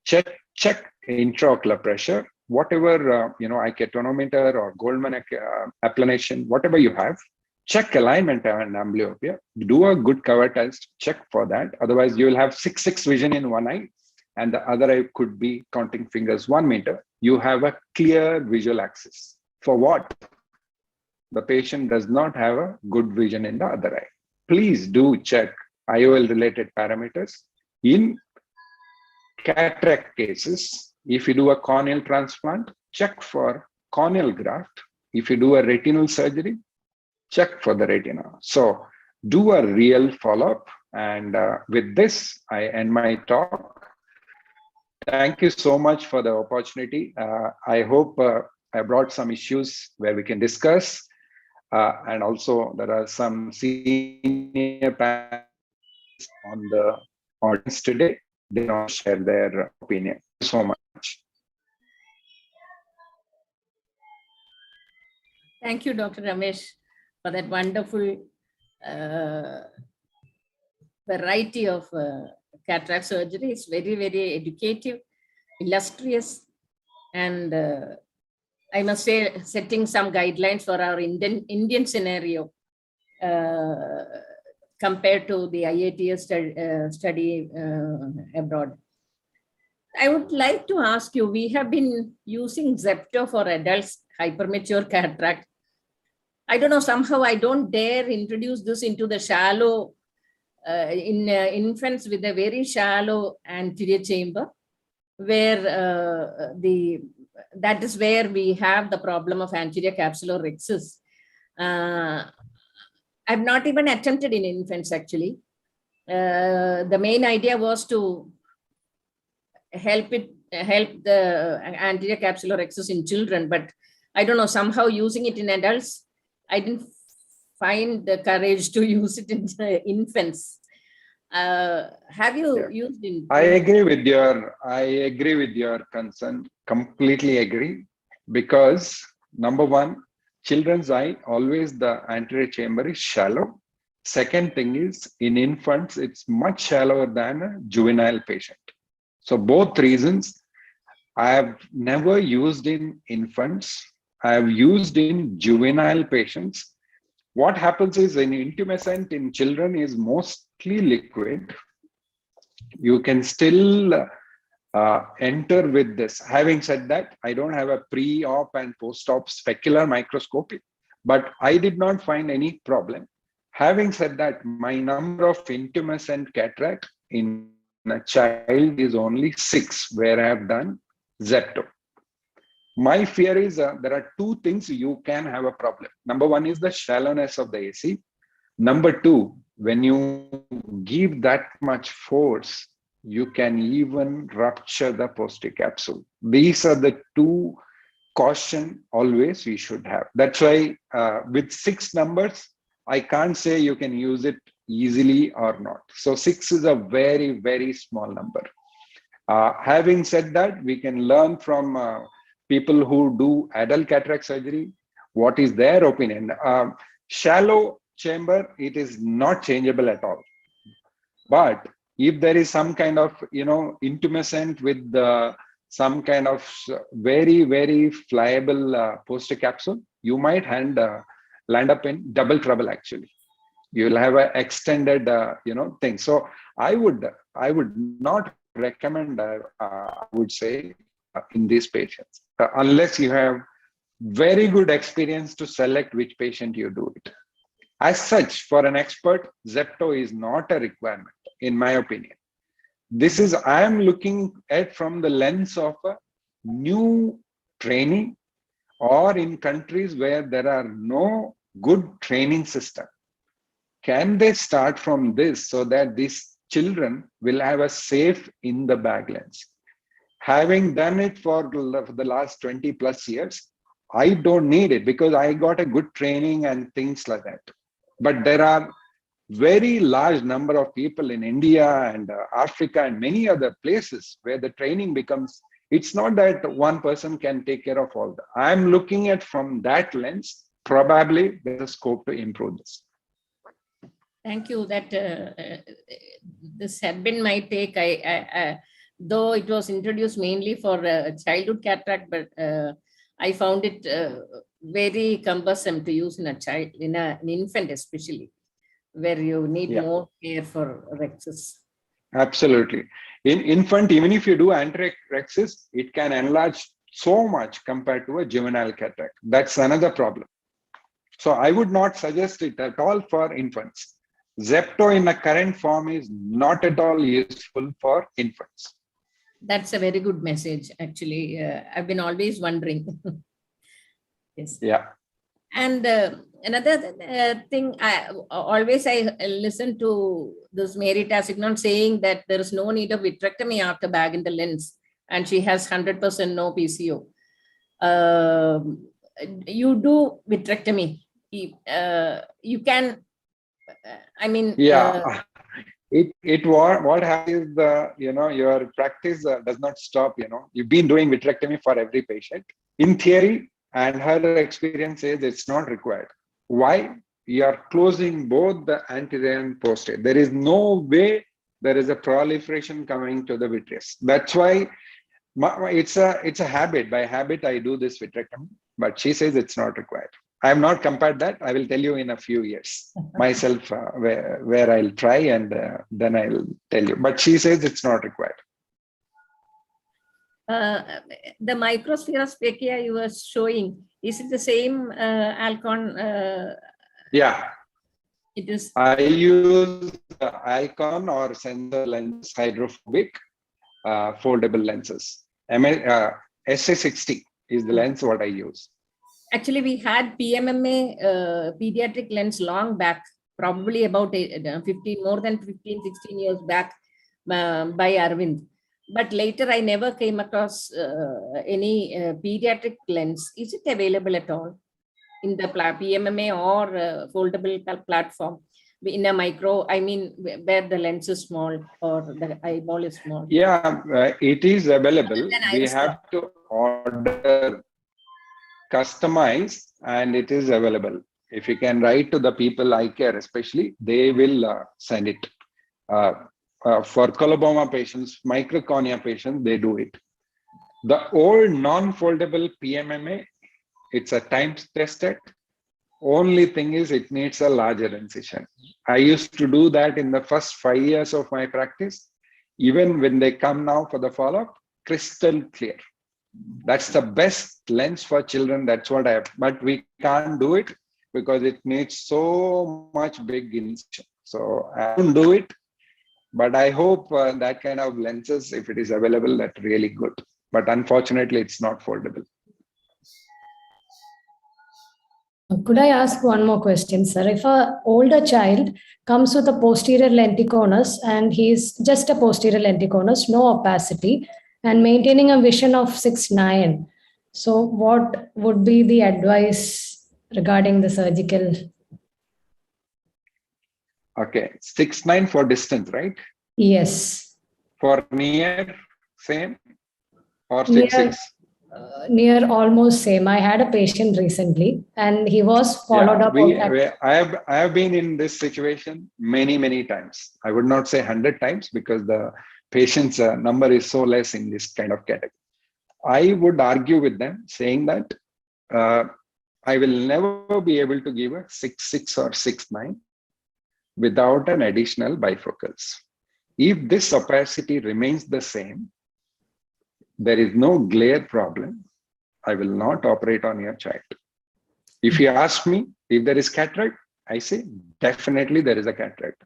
check intraocular pressure, whatever, eye chronometer or Goldman applanation, whatever you have, check alignment and amblyopia, do a good cover test, check for that. Otherwise, you will have 6/6 vision in one eye and the other eye could be counting fingers 1 meter. You have a clear visual axis. For what? The patient does not have a good vision in the other eye. Please do check IOL related parameters. In cataract cases, if you do a corneal transplant, check for corneal graft. If you do a retinal surgery, check for the retina. So do a real follow-up. And with this, I end my talk. Thank you so much for the opportunity. I hope I brought some issues where we can discuss. And also there are some senior panelists on the audience today. They want to share their opinion. Thank you so much. Thank you, Dr. Ramesh, for that wonderful variety of cataract surgery. It's very, very educative, illustrious, and I must say, setting some guidelines for our Indian scenario compared to the IATS study abroad. I would like to ask you, we have been using Zepto for adults, hypermature cataract. I don't know, somehow I don't dare introduce this into the shallow, in infants with a very shallow anterior chamber, where that is where we have the problem of anterior capsular rhexis. I've not even attempted in infants actually. The main idea was to help the anterior capsular rhexis in children, but I don't know, somehow using it in adults, I didn't find the courage to use it in infants. Have you used it? I agree with your concern. Completely agree, because number one, children's eye, always the anterior chamber is shallow. Second thing is, in infants, it's much shallower than a juvenile patient. So both reasons, I have never used in infants. I have used in juvenile patients. What happens is, an intumescent in children is mostly liquid. You can still enter with this. Having said that, I don't have a pre-op and post-op specular microscopy, but I did not find any problem. Having said that, my number of intumescent cataract in a child is only 6, where I have done Zepto. My fear is there are 2 things you can have a problem. Number one is the shallowness of the AC. Number 2, when you give that much force, you can even rupture the posterior capsule. These are the 2 caution always we should have. That's why with 6 numbers, I can't say you can use it easily or not. So 6 is a very, very small number. Having said that, we can learn from people who do adult cataract surgery, what is their opinion. Shallow chamber, it is not changeable at all. But if there is some kind of, intumescent with some kind of very, very pliable posterior capsule, you might land up in double trouble actually. You will have an extended, thing. So I would not recommend, I would say, in these patients, unless you have very good experience to select which patient you do it. As such, for an expert, Zepto is not a requirement, in my opinion. This is, I am looking at from the lens of a new training, or in countries where there are no good training system. Can they start from this so that these children will have a safe in the bag lens? Having done it for the last 20 plus years, I don't need it because I got a good training and things like that. But there are very large number of people in India and Africa and many other places where the training becomes, it's not that one person can take care of all that. I'm looking at from that lens, probably there's a scope to improve this. Thank you. That this had been my take. Though it was introduced mainly for childhood cataract, but I found it very cumbersome to use in a child, in an infant especially, where you need more care for rhexis. Absolutely. In infant, even if you do anterior rhexis, it can enlarge so much compared to a juvenile cataract. That's another problem. So I would not suggest it at all for infants. Zepto in the current form is not at all useful for infants. That's a very good message, actually. I've been always wondering. Yes. Yeah. And another thing, I listen to this Mary Tassignon saying that there is no need of vitrectomy after bag in the lens, and she has 100% no PCO. You do vitrectomy you can, I mean, what happens is your practice does not stop. You've been doing vitrectomy for every patient in theory, and her experience says it's not required. Why? You are closing both the anterior and posterior. There is no way there is a proliferation coming to the vitreous. That's why it's a habit. By habit, I do this vitrectomy, but she says it's not required. I have not compared that. I will tell you in a few years myself where I'll try, and then I'll tell you. But she says it's not required. The microspherosphakia you were showing, is it the same Alcon? Yeah. It is. I use Icon or sensor lens, hydrophobic, foldable lenses. SA60 is the lens what I use. Actually, we had PMMA pediatric lens long back, probably about 15, more than 15, 16 years back by Arvind. But later I never came across any pediatric lens. Is it available at all in the PMMA or foldable platform in a micro, I mean, where the lens is small or the eyeball is small? Yeah, it is available. We have to order, customize, and it is available. If you can write to the people I care, especially, they will send it. For coloboma patients, microcornea patients, they do it. The old non-foldable PMMA, it's a times tested. Only thing is it needs a larger incision. I used to do that in the first 5 years of my practice. Even when they come now for the follow-up, crystal clear. That's the best lens for children. That's what I have. But we can't do it because it needs so much big incision. So I don't do it. But I hope that kind of lenses, if it is available, that's really good. But unfortunately, it's not foldable. Could I ask one more question, sir? If an older child comes with a posterior lenticonus and he's just a posterior lenticonus, no opacity, and maintaining a vision of 6/9, so what would be the advice regarding the surgical? Okay, 6/9 for distance, right? Yes. For near, same, or 6/6? Near almost same. I had a patient recently and he was followed up. I have been in this situation many times. I would not say 100 times because the patient's number is so less in this kind of category. I would argue with them saying that I will never be able to give a 6/6 or 6/9 without an additional bifocals. If this opacity remains the same, there is no glare problem, I will not operate on your child. If you ask me if there is cataract, I say definitely there is a cataract.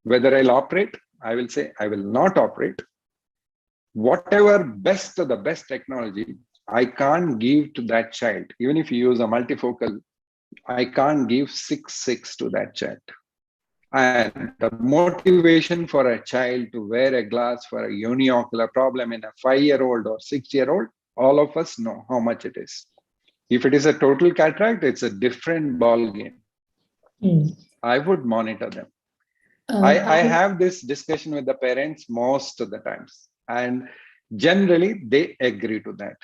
Whether I'll operate, I will say I will not operate. Whatever the best technology, I can't give to that child. Even if you use a multifocal, I can't give 6/6 to that child. And the motivation for a child to wear a glass for a uniocular problem in a 5-year-old or 6-year-old, all of us know how much it is. If it is a total cataract, it's a different ball game. I would monitor them. I have this discussion with the parents most of the times, and generally they agree to that.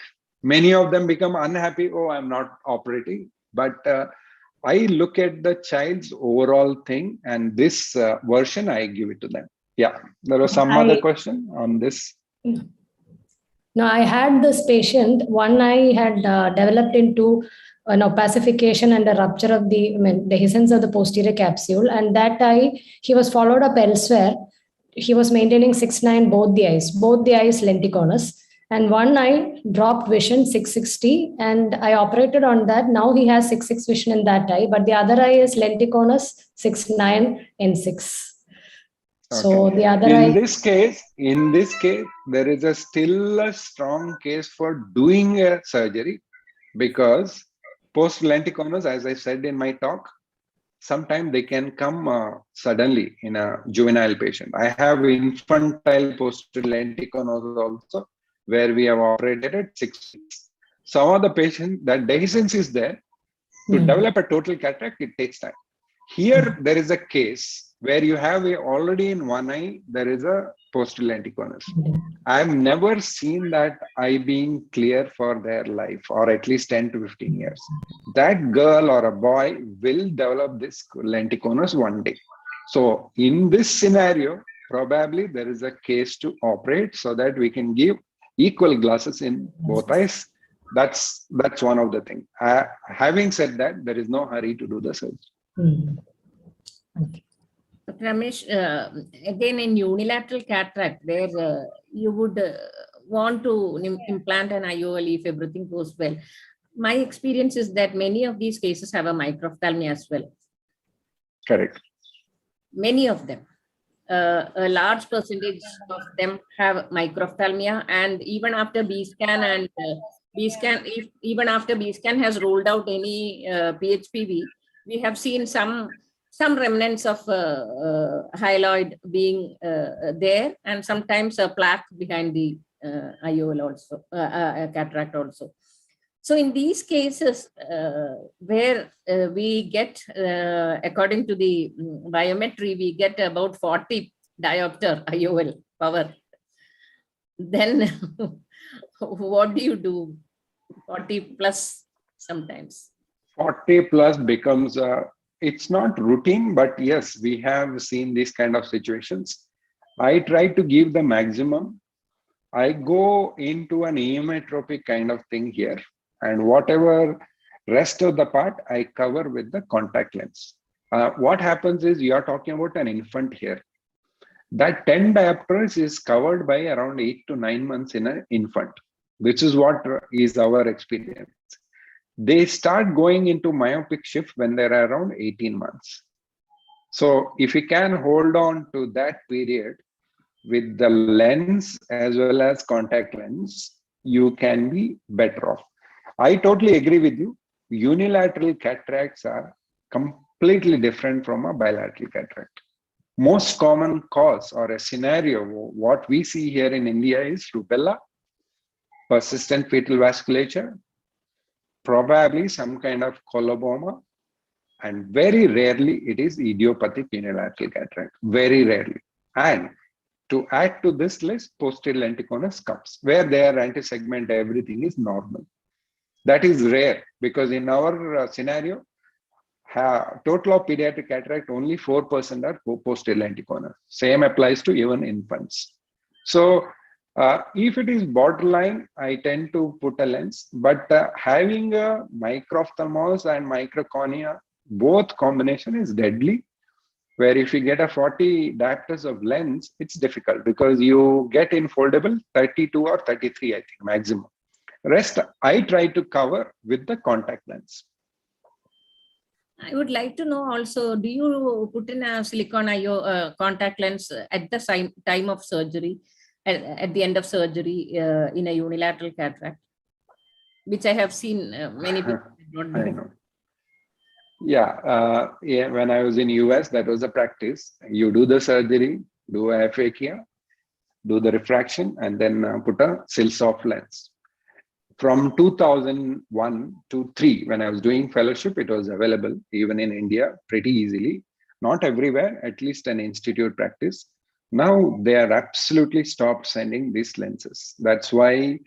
Many of them become unhappy. Oh, I'm not operating, but I look at the child's overall thing, and this version, I give it to them. Yeah, there was some other question on this. No, I had this patient. One eye had developed into an opacification and a rupture of the dehiscence of the posterior capsule, and that eye, he was followed up elsewhere. He was maintaining 6/9 both the eyes lenticonus. And one eye dropped vision 660, and I operated on that. Now he has 6/6 vision in that eye, but the other eye is lenticonus 6/9 N6. Okay. So the other eye. In this case, there is still a strong case for doing a surgery, because post lenticonus, as I said in my talk, sometimes they can come suddenly in a juvenile patient. I have infantile post lenticonus also, where we have operated at 6/6. Some of the patients, that dehiscence is there, To develop a total cataract, it takes time. Here, there is a case where you have already in one eye, there is a posterior lenticonus. I've never seen that eye being clear for their life, or at least 10 to 15 years. That girl or a boy will develop this lenticonus one day. So in this scenario, probably there is a case to operate so that we can give equal glasses in both eyes. That's one of the things. Having said that, there is no hurry to do the surgery. But Ramesh, again in unilateral cataract, there you would want to implant an IOL if everything goes well. My experience is that many of these cases have a microphthalmia as well. Correct. Many of them. A large percentage of them have microphthalmia, and even after B-scan and B-scan, even after B-scan has rolled out any PHPV, we have seen some remnants of hyaloid being there, and sometimes a plaque behind the IOL also, cataract also. So in these cases where we get, according to the biometry, we get about 40 diopter IOL power, then what do you do? 40 plus sometimes. 40 plus becomes, it's not routine, but yes, we have seen these kind of situations. I try to give the maximum. I go into an emmetropic kind of thing here. And whatever rest of the part, I cover with the contact lens. What happens is you are talking about an infant here. That 10 diopters is covered by around 8 to 9 months in an infant, which is what is our experience. They start going into myopic shift when they're around 18 months. So if you can hold on to that period with the lens as well as contact lens, you can be better off. I totally agree with you. Unilateral cataracts are completely different from a bilateral cataract. Most common cause or a scenario, what we see here in India is rubella, persistent fetal vasculature, probably some kind of coloboma, and very rarely it is idiopathic unilateral cataract, very rarely. And to add to this list, posterior lenticonus comes, where their anti-segment, everything is normal. That is rare because in our scenario, total of pediatric cataract, only 4% are posterior lenticonus. Same applies to even infants. So if it is borderline, I tend to put a lens, but having a microphthalmos and microcornea, both combination is deadly, where if you get a 40 diopters of lens, it's difficult because you get in foldable 32 or 33, I think, maximum. Rest, I try to cover with the contact lens. I would like to know also, do you put in a silicone contact lens at the time of surgery, at the end of surgery in a unilateral cataract, which I have seen many people not do. I know. Yeah, when I was in US, that was a practice. You do the surgery, do a aphakia, do the refraction, and then put a Sil-Soft lens. From 2001 to 3, when I was doing fellowship, it was available even in India pretty easily. Not everywhere, at least an institute practice. Now they are absolutely stopped sending these lenses. That's why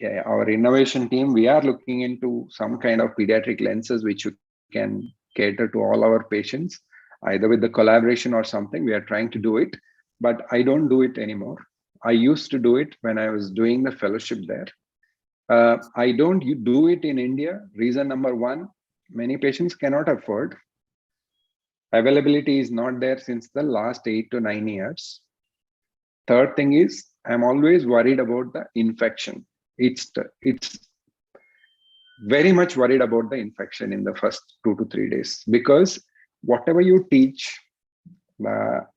our innovation team, we are looking into some kind of pediatric lenses which you can cater to all our patients, either with the collaboration or something. We are trying to do it, but I don't do it anymore. I used to do it when I was doing the fellowship there. I don't do it in India. Reason number one, many patients cannot afford. Availability is not there since the last 8 to 9 years. Third thing is, I'm always worried about the infection. It's very much worried about the infection in the first 2 to 3 days, because whatever you teach,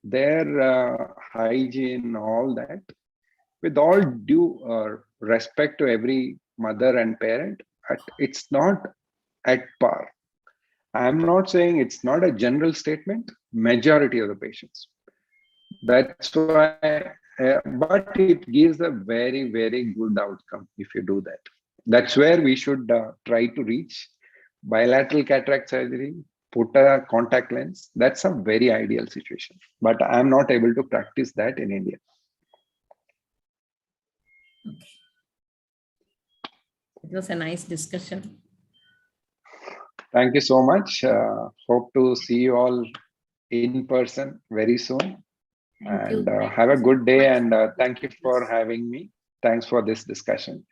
their hygiene, all that, with all due respect to every mother and parent, it's not at par. I'm not saying it's not a general statement, majority of the patients. That's why, but it gives a very, very good outcome if you do that. That's where we should try to reach. bilateral cataract surgery, put a contact lens. That's a very ideal situation. But I'm not able to practice that in India. It was a nice discussion. Thank you so much. Hope to see you all in person very soon. And have a good day. And thank you for having me. Thanks for this discussion.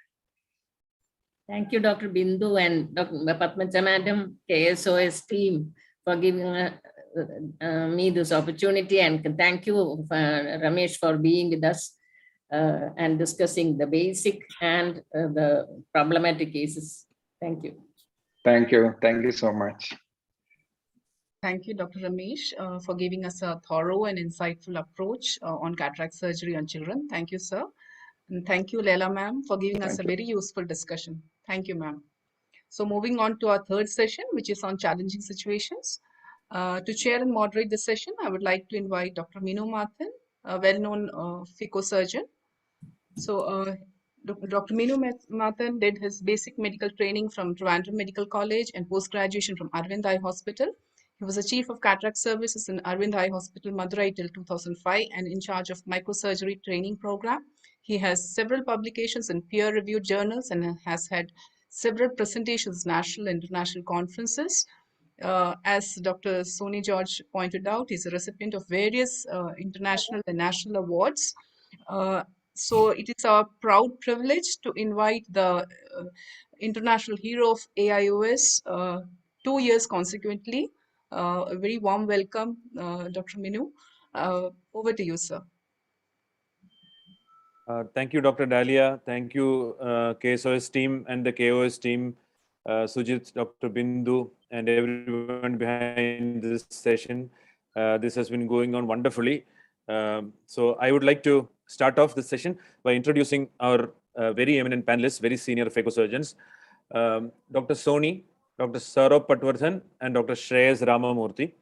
Thank you, Dr. Bindu and Dr. Padmaja Madam, KSOS team for giving me this opportunity. And thank you, Ramesh, for being with us and discussing the basic and the problematic cases. Thank you. Thank you. Thank you so much. Thank you, Dr. Ramesh, for giving us a thorough and insightful approach on cataract surgery on children. Thank you, sir. And thank you, Leila ma'am, for giving us a very useful discussion. Thank you, ma'am. So moving on to our third session, which is on challenging situations. To chair and moderate this session, I would like to invite Dr. Minu Mathan, a well-known Phaco surgeon. So Dr. Minu Mathan did his basic medical training from Trivandrum Medical College and post-graduation from Arvind Eye Hospital. He was the chief of cataract services in Arvind Eye Hospital, Madurai till 2005 and in charge of microsurgery training program. He has several publications in peer-reviewed journals and has had several presentations, national and international conferences. As Dr. Sony George pointed out, he's a recipient of various international and national awards. So it is our proud privilege to invite the international hero of AIOS 2 years consequently. A very warm welcome, Dr. Minu. Over to you, sir. Thank you, Dr. Dalia. Thank you, KSOS team and the KOS team, Sujith, Dr. Bindu, and everyone behind this session. This has been going on wonderfully. So I would like to start off this session by introducing our very eminent panelists, very senior Phaco surgeons, Dr. Sony, Dr. Sourabh Patwardhan, and Dr. Shreyas Ramamoorthy.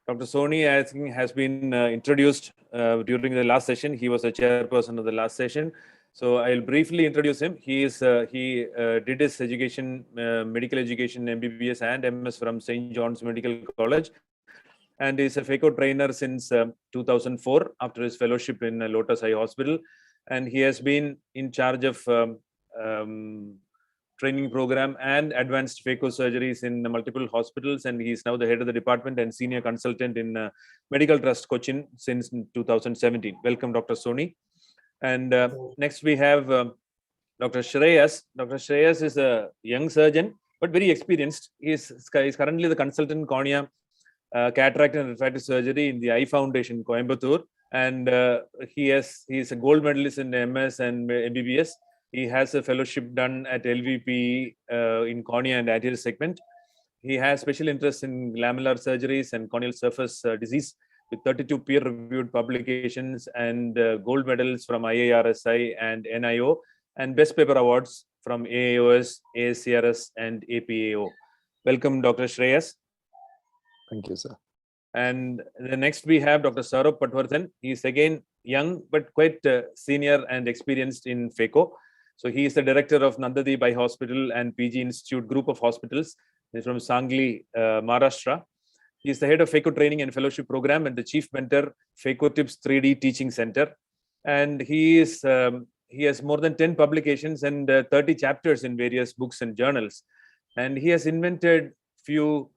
Dr. Sony, I think, has been introduced during the last session. He was a chairperson of the last session. So I'll briefly introduce him. He did his education, medical education, MBBS and MS from St. John's Medical College. And is a Phaco trainer since 2004 after his fellowship in Lotus Eye Hospital. And he has been in charge of training program and advanced Phaco surgeries in multiple hospitals. And he is now the head of the department and senior consultant in Medical Trust Cochin since 2017. Welcome, Dr. Sony. And next we have Dr. Shreyas. Dr. Shreyas is a young surgeon, but very experienced. He is currently the consultant in cornea, cataract and refractive surgery in the Eye Foundation, Coimbatore. And he is a gold medalist in MS and MBBS. He has a fellowship done at LVP in cornea and anterior segment. He has special interest in lamellar surgeries and corneal surface disease with 32 peer-reviewed publications and gold medals from IARSI and NIO and best paper awards from AAOS, ASCRS and APAO. Welcome, Dr. Shreyas. Thank you, sir. And the next we have Dr. Sourabh Patwardhan. He is again young, but quite senior and experienced in Phaco. So he is the director of Nandadi Eye Hospital and PG Institute Group of Hospitals. He's from Sangli, Maharashtra. He is the head of Phaco Training and Fellowship Program and the chief mentor, Phaco Tips 3D Teaching Center. And he has more than 10 publications and 30 chapters in various books and journals. And he has invented few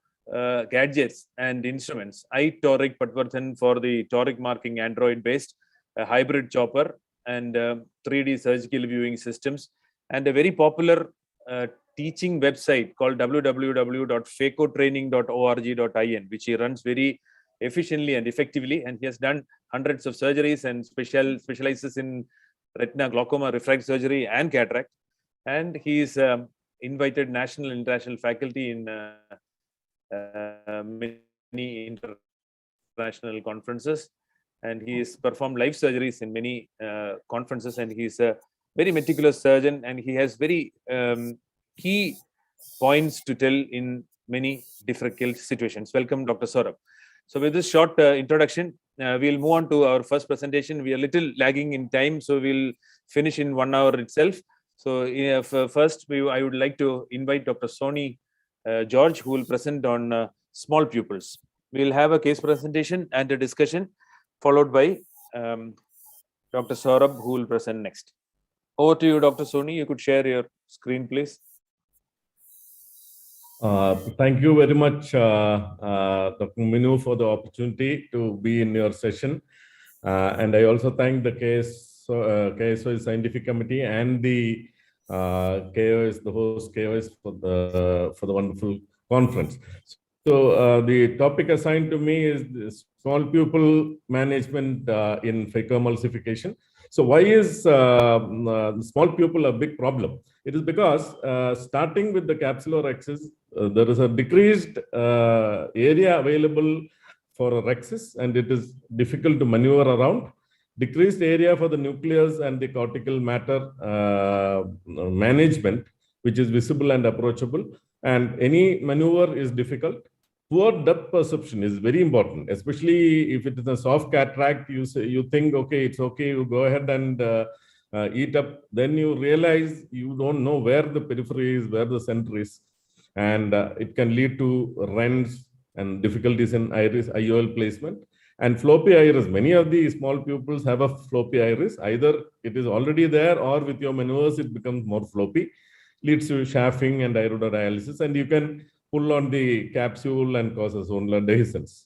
gadgets and instruments. iToric Patwardhan for the toric marking Android-based, a hybrid chopper, and 3D surgical viewing systems, and a very popular teaching website called www.phacotraining.org.in, which he runs very efficiently and effectively. And he has done hundreds of surgeries and specializes in retina, glaucoma, refractive surgery, and cataract. And he is invited national and international faculty in many international conferences. And he has performed live surgeries in many conferences, and he's a very meticulous surgeon, and he has very key points to tell in many difficult situations. Welcome, Dr. Sourabh. So with this short introduction, we'll move on to our first presentation. We are a little lagging in time, so we'll finish in 1 hour itself. So first, I would like to invite Dr. Sony George, who will present on small pupils. We will have a case presentation and a discussion, followed by Dr. Sourabh, who will present next. Over to you, Dr. Sony. You could share your screen, please. Thank you very much, Dr. Minu, for the opportunity to be in your session. And I also thank the KSO Scientific Committee and the KOS, the host KOS, for the wonderful conference. So the topic assigned to me is small pupil management in phacoemulsification. So why is small pupil a big problem? It is because starting with the capsulorhexis, there is a decreased area available for a rhexis, and it is difficult to maneuver around. Decreased area for the nucleus and the cortical matter management, which is visible and approachable, and any maneuver is difficult. Poor depth perception is very important, especially if it is a soft cataract. You think, okay, it's okay, you go ahead and eat up. Then you realize you don't know where the periphery is, where the center is, and it can lead to rents and difficulties in iris IOL placement. And floppy iris, many of the small pupils have a floppy iris. Either it is already there, or with your maneuvers it becomes more floppy, leads to chafing and iridodialysis, and you can pull on the capsule and causes zonular dehiscence.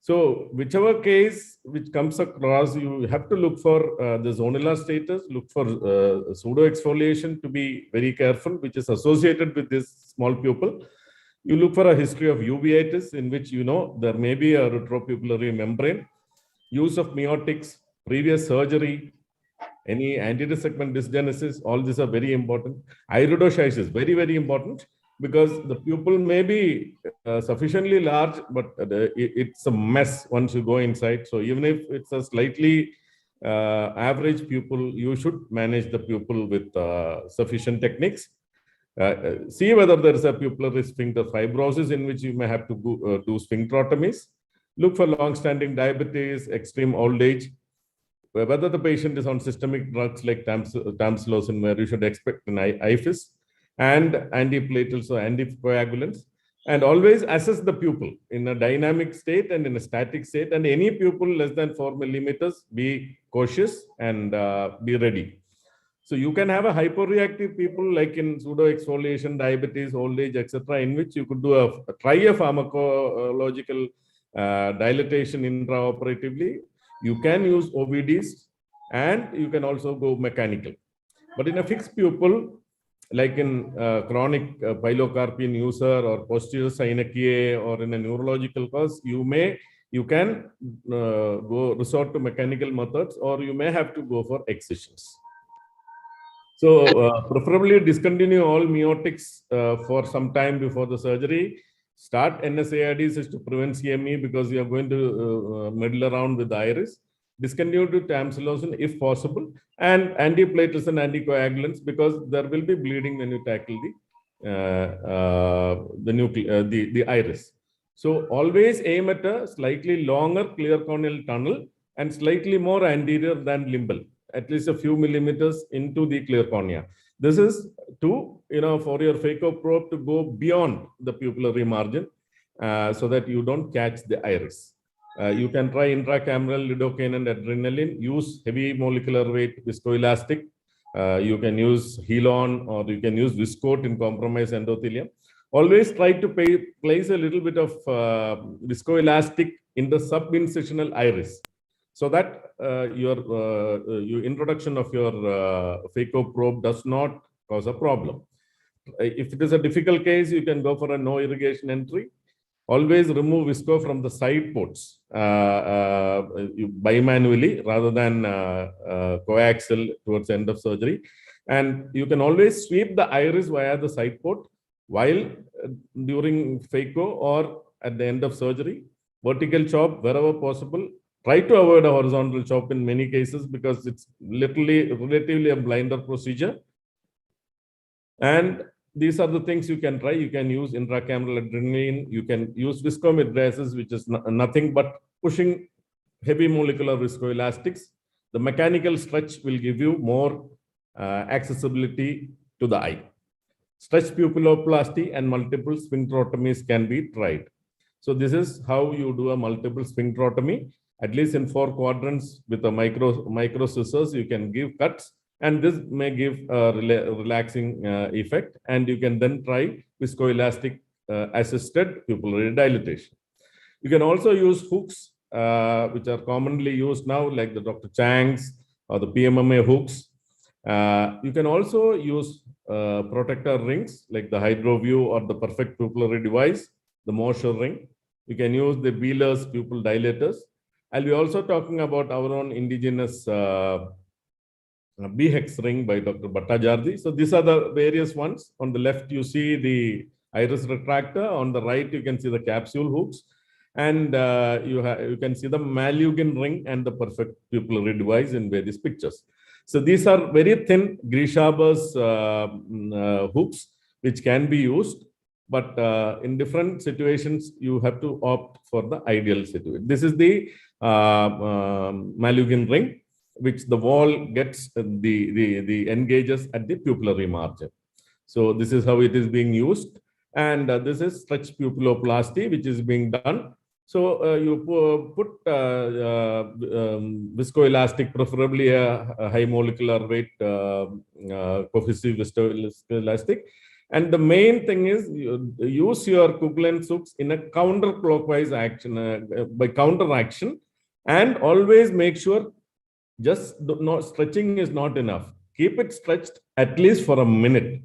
So whichever case which comes across, you have to look for the zonular status, look for pseudo exfoliation to be very careful, which is associated with this small pupil. You look for a history of uveitis, in which there may be a retropupillary membrane, use of miotics, previous surgery, any anterior segment dysgenesis. All these are very important. Iridocysis, very, very important, because the pupil may be sufficiently large, but it's a mess once you go inside. So even if it's a slightly average pupil, you should manage the pupil with sufficient techniques. See whether there is a pupillary sphincter fibrosis, in which you may have to do sphincterotomies. Look for long-standing diabetes, extreme old age, whether the patient is on systemic drugs like tamsulosin, where you should expect an IFIS, and antiplatelets or anticoagulants, and always assess the pupil in a dynamic state and in a static state. And any pupil less than 4 millimeters, be cautious and be ready. So you can have a hyporeactive people, like in pseudo exfoliation, diabetes, old age, etc., in which you could try a pharmacological dilatation intraoperatively. You can use OVDs, and you can also go mechanical. But in a fixed pupil, like in chronic pilocarpine user or posterior synechiae, or in a neurological cause, you can resort to mechanical methods, or you may have to go for excisions. So preferably discontinue all miotics for some time before the surgery. Start NSAIDs to prevent CME, because you are going to meddle around with the iris. Discontinue to tamsulosin if possible, and antiplatelets and anticoagulants, because there will be bleeding when you tackle the iris. So always aim at a slightly longer clear corneal tunnel and slightly more anterior than limbal, at least a few millimeters into the clear cornea. This is to, for your phaco probe to go beyond the pupillary margin, so that you don't catch the iris. You can try intracameral lidocaine and adrenaline. Use heavy molecular weight viscoelastic. You can use Helon, or you can use Viscoat in compromised endothelium. Always try to place a little bit of viscoelastic in the subincisional iris, so that your introduction of your phaco probe does not cause a problem. If it is a difficult case, you can go for a no irrigation entry. Always remove visco from the side ports bimanually rather than coaxial towards the end of surgery. And you can always sweep the iris via the side port while during phaco or at the end of surgery. Vertical chop wherever possible. Try to avoid a horizontal chop in many cases, because it's relatively a blinder procedure. And these are the things you can try. You can use intracameral adrenaline. You can use viscomidrasis, which is nothing but pushing heavy molecular viscoelastics. The mechanical stretch will give you more accessibility to the eye. stretch pupilloplasty and multiple sphincterotomies can be tried. So this is how you do a multiple sphincterotomy. At least in 4 quadrants with a micro scissors, you can give cuts, and this may give a relaxing effect. And you can then try viscoelastic assisted pupillary dilatation. You can also use hooks, which are commonly used now, like the Dr. Chang's or the PMMA hooks. You can also use protector rings, like the HydroView or the Perfect Pupillary Device, the Mosher ring. You can use the Wheeler's pupil dilators. I'll be also talking about our own indigenous B-hex ring by Dr. Bhattacharjee. So these are the various ones. On the left, you see the iris retractor. On the right, you can see the capsule hooks. And you can see the Mallikarjun ring and the Perfect Pupillary Device in various pictures. So these are very thin Grishaber's hooks, which can be used. But in different situations, you have to opt for the ideal situation. This is the Mallikarjun ring, which the wall gets the engages at the pupillary margin. So this is how it is being used. And this is stretch pupilloplasty, which is being done. So you put viscoelastic, preferably a high molecular weight cohesive viscoelastic. And the main thing is you use your Coughlin hooks in a counterclockwise action, by counter action, and always make sure just not stretching is not enough. Keep it stretched at least for a minute.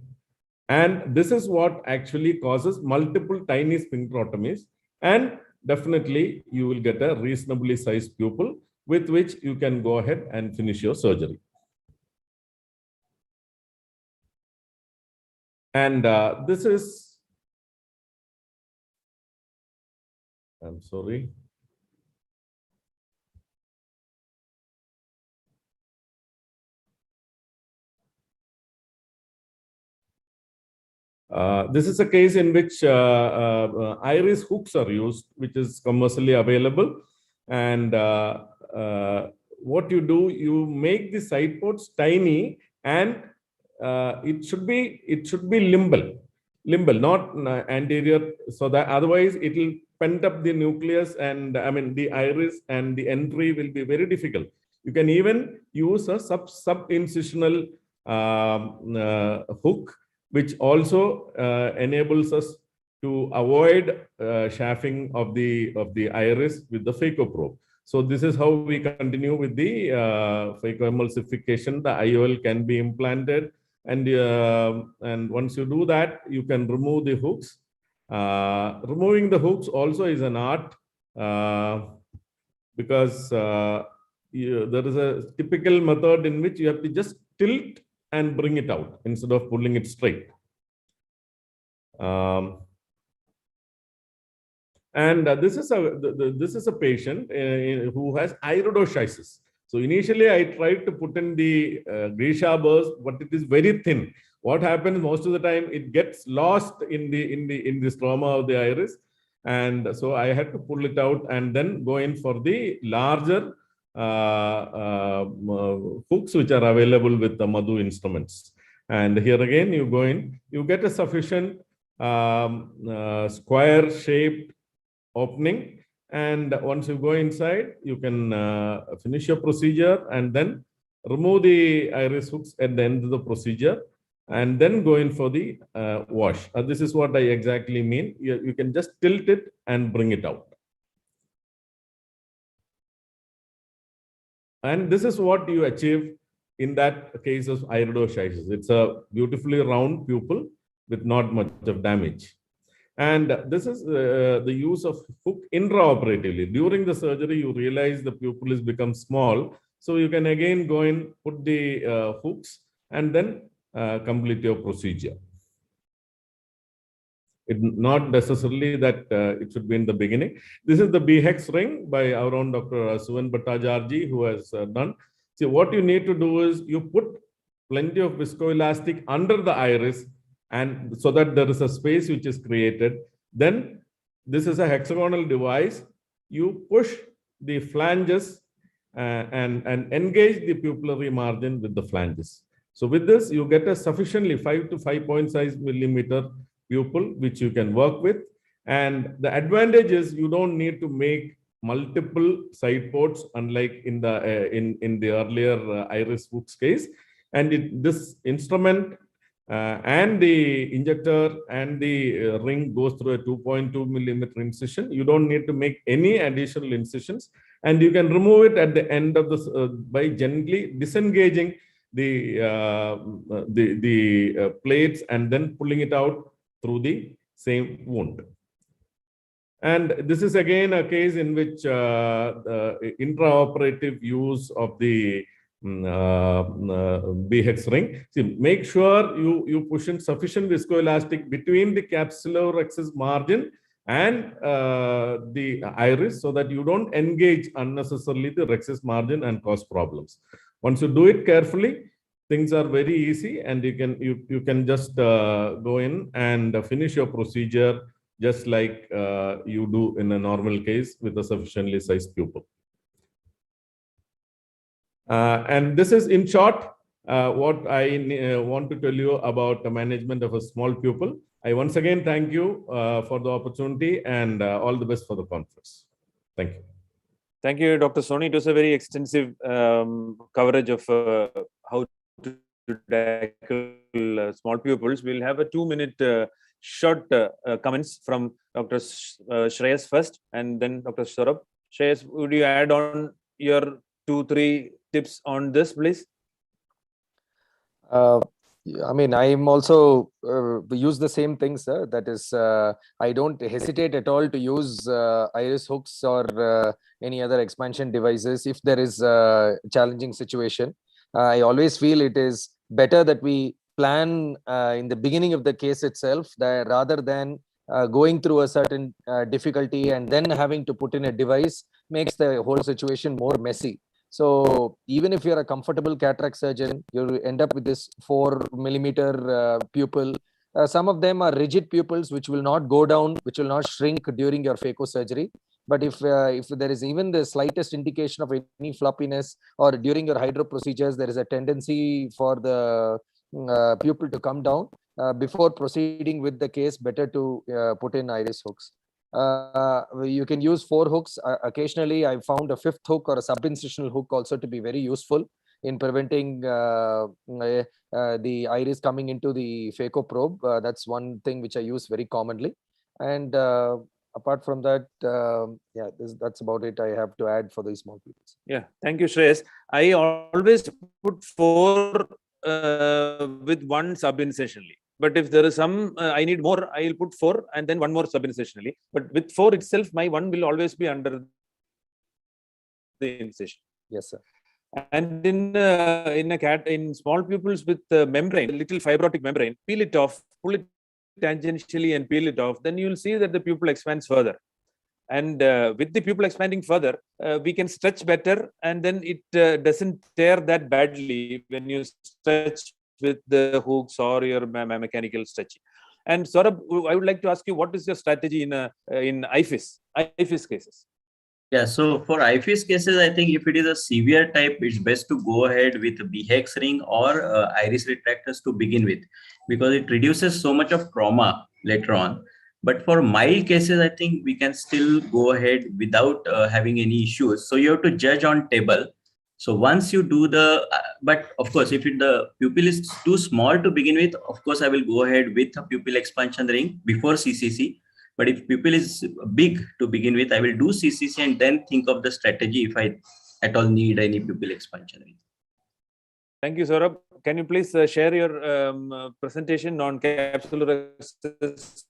And this is what actually causes multiple tiny sphincterotomies. And definitely you will get a reasonably sized pupil with which you can go ahead and finish your surgery. And this is, I'm sorry. This is a case in which iris hooks are used, which is commercially available. And what you do, you make the side ports tiny, and it should be limbal, not anterior, so that otherwise it will pent up the nucleus, and I mean the iris, and the entry will be very difficult. You can even use a sub-incisional hook, which also enables us to avoid chafing of the iris with the Phaco probe. So this is how we continue with the Phacoemulsification. The IOL can be implanted, and once you do that, you can remove the hooks. Removing the hooks also is an art, because there is a typical method in which you have to just tilt and bring it out instead of pulling it straight. This is a patient who has iridocysis. So initially I tried to put in the Grishaber's, but it is very thin. What happens most of the time, it gets lost in the stroma of the iris, and so I had to pull it out and then go in for the larger hooks which are available with the Madhu instruments. And here again, you go in, you get a sufficient square shaped opening, and once you go inside, you can finish your procedure and then remove the iris hooks at the end of the procedure, and then go in for the wash. This is what I exactly mean. You can just tilt it and bring it out. And this is what you achieve in that case of iridocysis. It's a beautifully round pupil with not much of damage. And this is the use of hook intraoperatively. During the surgery, you realize the pupil has become small. So you can again go in, put the hooks, and then complete your procedure. It's not necessarily that it should be in the beginning. This is the B-hex ring by our own Dr. Suvan Bhattacharjee, who has done. See, what you need to do is you put plenty of viscoelastic under the iris, and so that there is a space which is created. Then this is a hexagonal device. You push the flanges and engage the pupillary margin with the flanges. So with this, you get a sufficiently 5 to 5.6 millimeter pupil, which you can work with. And the advantage is you don't need to make multiple side ports, unlike in the earlier iris hooks case. And this instrument and the injector and the ring goes through a 2.2 millimeter incision. You don't need to make any additional incisions, and you can remove it at the end of this by gently disengaging the plates and then pulling it out through the same wound. And this is again a case in which intraoperative use of the BHEX ring. See, make sure you push in sufficient viscoelastic between the capsular rhexis margin and the iris, so that you don't engage unnecessarily the rhexis margin and cause problems. Once you do it carefully, things are very easy, and you can just go in and finish your procedure just like you do in a normal case with a sufficiently sized pupil. And this is in short what I want to tell you about the management of a small pupil. I once again thank you for the opportunity, and all the best for the conference. Thank you. Thank you, Dr. Sony. It was a very extensive coverage of how to tackle small pupils. We'll have a 2-minute short comments from Dr. Shreyas first, and then Dr. Sourabh. Shreyas, would you add on your 2-3 tips on this, please? I mean, I'm also use the same thing, sir. That is, I don't hesitate at all to use iris hooks or any other expansion devices if there is a challenging situation. I always feel it is better that we plan in the beginning of the case itself, that rather than going through a certain difficulty and then having to put in a device makes the whole situation more messy. So even if you're a comfortable cataract surgeon, you end up with this 4 millimeter pupil. Some of them are rigid pupils, which will not go down, which will not shrink during your phaco surgery. But if there is even the slightest indication of any floppiness, or during your hydro procedures, there is a tendency for the pupil to come down, before proceeding with the case, better to put in iris hooks. You can use 4 hooks. Occasionally, I found a 5th hook or a sub-incisional hook also to be very useful in preventing the iris coming into the phaco probe. That's one thing which I use very commonly. And apart from that, yeah, that's about it I have to add for the small pupils. Yeah, thank you, Shreyas. I always put 4 with 1 sub-incisionally. But if there is some, I need more, I'll put 4 and then 1 more sub-incisionally. But with 4 itself, my 1 will always be under the incision. Yes, sir. And in small pupils with membrane, little fibrotic membrane, peel it off, pull it tangentially and peel it off. Then you will see that the pupil expands further. And with the pupil expanding further, we can stretch better, and then it doesn't tear that badly when you stretch with the hooks or your mechanical stretching. And Sourabh, I would like to ask you, what is your strategy in IFIS cases? Yeah, so for IFIS cases, I think if it is a severe type, it's best to go ahead with BHEX ring or iris retractors to begin with, because it reduces so much of trauma later on. But for mild cases, I think we can still go ahead without having any issues. So you have to judge on table. So once you do the, but of course, if the pupil is too small to begin with, of course, I will go ahead with a pupil expansion ring before CCC. But if pupil is big to begin with, I will do CCC and then think of the strategy if I at all need any pupil expansion ring. Thank you, Sourabh. Can you please share your presentation on capsular rhexis?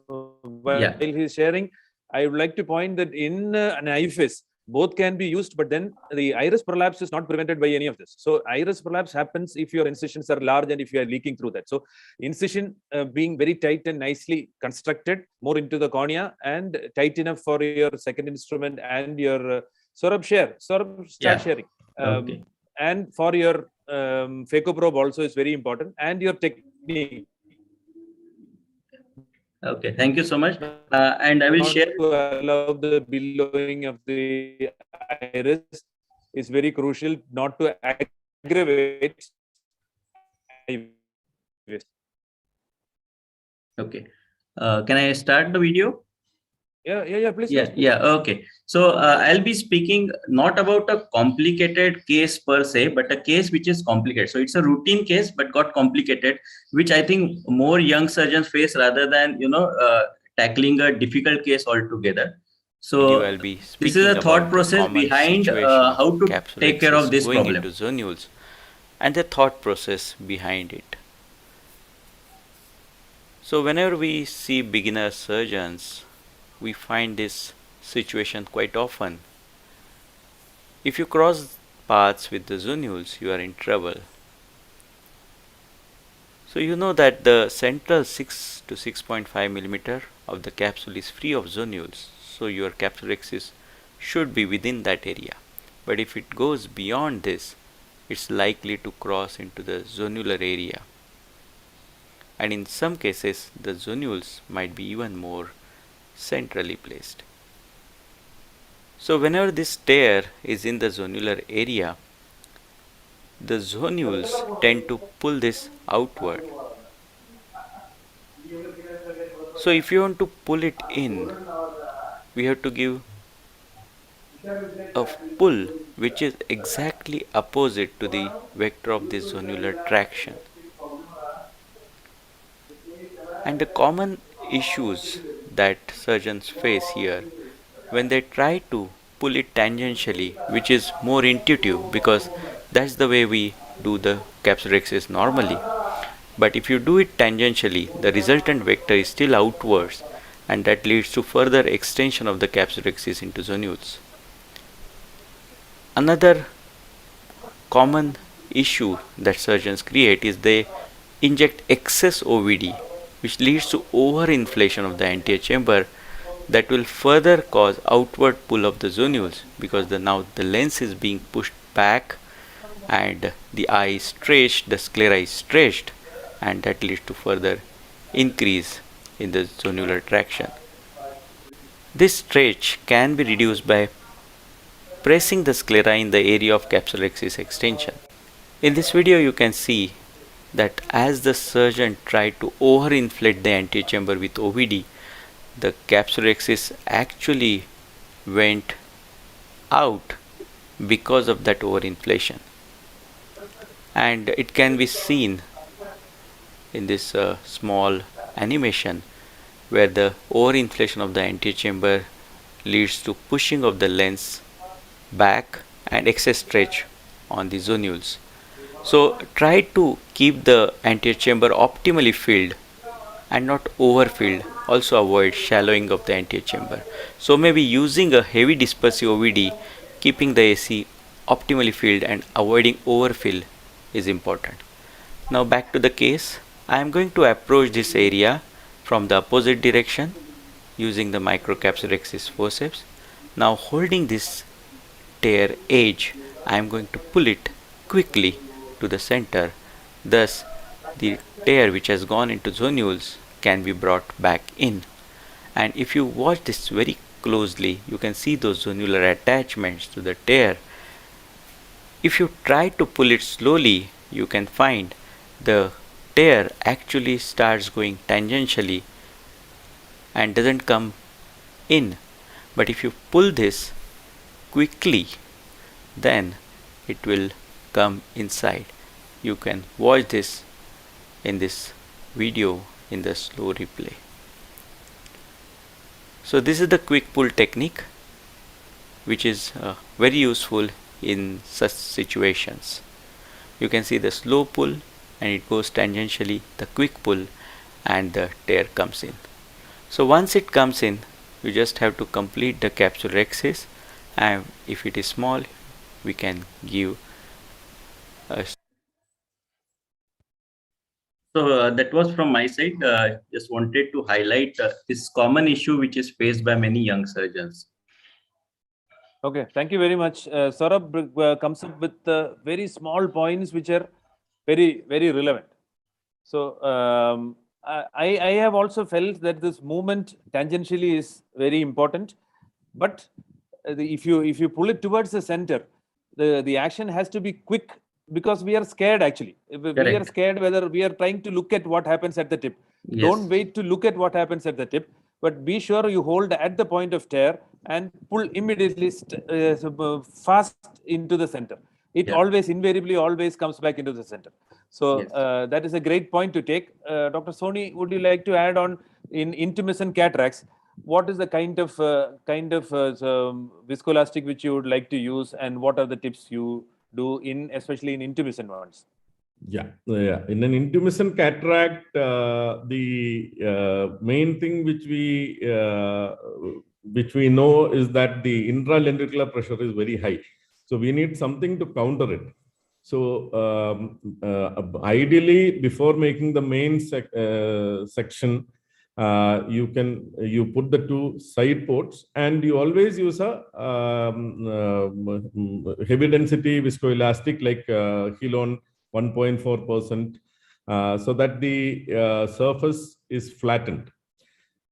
While he's sharing, I would like to point that in an IFIS, both can be used, but then the iris prolapse is not prevented by any of this. So iris prolapse happens if your incisions are large and if you are leaking through that. So incision being very tight and nicely constructed more into the cornea and tight enough for your second instrument and your Sourabh share. Sourabh, start sharing. Okay. And for your phaco probe also is very important, and your technique. Okay, thank you so much. And I will share. To allow the billowing of the iris is very crucial, not to aggravate Okay. Can I start the video? Please. Okay. So I'll be speaking not about a complicated case per se, but a case which is complicated. So it's a routine case, but got complicated, which I think more young surgeons face rather than, tackling a difficult case altogether. So this is a thought process behind how to take care of this problem. Into zonules and the thought process behind it. So whenever we see beginner surgeons, we find this situation quite often. If you cross paths with the zonules, you are in trouble. So you know that the central 6 to 6.5 millimeter of the capsule is free of zonules, so your capsulorhexis should be within that area. But if it goes beyond this, it's likely to cross into the zonular area. And in some cases, the zonules might be even more centrally placed. So whenever this tear is in the zonular area, the zonules tend to pull this outward. So if you want to pull it in, we have to give a pull which is exactly opposite to the vector of this zonular traction. And the common issues that surgeons face here when they try to pull it tangentially, which is more intuitive because that's the way we do the capsulorhexis normally. But if you do it tangentially, the resultant vector is still outwards, and that leads to further extension of the capsulorhexis into zonules. Another common issue that surgeons create is they inject excess OVD, which leads to overinflation of the anterior chamber that will further cause outward pull of the zonules because now the lens is being pushed back and the eye is stretched, the sclera is stretched, and that leads to further increase in the zonular traction. This stretch can be reduced by pressing the sclera in the area of capsulorhexis extension. In this video you can see that as the surgeon tried to overinflate the anterior chamber with OVD, the capsulorhexis actually went out because of that overinflation. And it can be seen in this small animation where the overinflation of the anterior chamber leads to pushing of the lens back and excess stretch on the zonules. So try to keep the anterior chamber optimally filled and not overfilled. Also avoid shallowing of the anterior chamber. So maybe using a heavy dispersive OVD, keeping the AC optimally filled and avoiding overfill is important. Now back to the case. I am going to approach this area from the opposite direction using the microcapsulorhexis forceps. Now holding this tear edge, I am going to pull it quickly to the center. Thus the tear which has gone into zonules can be brought back in. And if you watch this very closely, you can see those zonular attachments to the tear. If you try to pull it slowly, you can find the tear actually starts going tangentially and doesn't come in. But if you pull this quickly, then it will come inside. You can watch this in this video in the slow replay. So this is the quick pull technique, which is very useful in such situations. You can see the slow pull and it goes tangentially, the quick pull, and the tear comes in. So once it comes in, you just have to complete the capsulorhexis, and if it is small, we can give a So that was from my side. Just wanted to highlight this common issue which is faced by many young surgeons. Okay, thank you very much. Sourabh comes up with very small points which are very, very relevant. So I have also felt that this movement tangentially is very important, but if you pull it towards the center, the action has to be quick because we are scared actually. We are Correct. scared whether we are trying to look at what happens at the tip. Yes. Don't wait to look at what happens at the tip, but be sure you hold at the point of tear and pull immediately fast into the center. It always, invariably, always comes back into the center. So that is a great point to take. Dr. Sony, would you like to add on in intumescent cataracts? What is the kind of viscoelastic which you would like to use, and what are the tips you do in, especially in intumescent ones? Yeah. In an intumescent cataract, the main thing which we know is that the intralenticular pressure is very high. So we need something to counter it. So ideally, before making the main section, you put the two side ports, and you always use a heavy density viscoelastic like Helon 1.4%, so that the surface is flattened.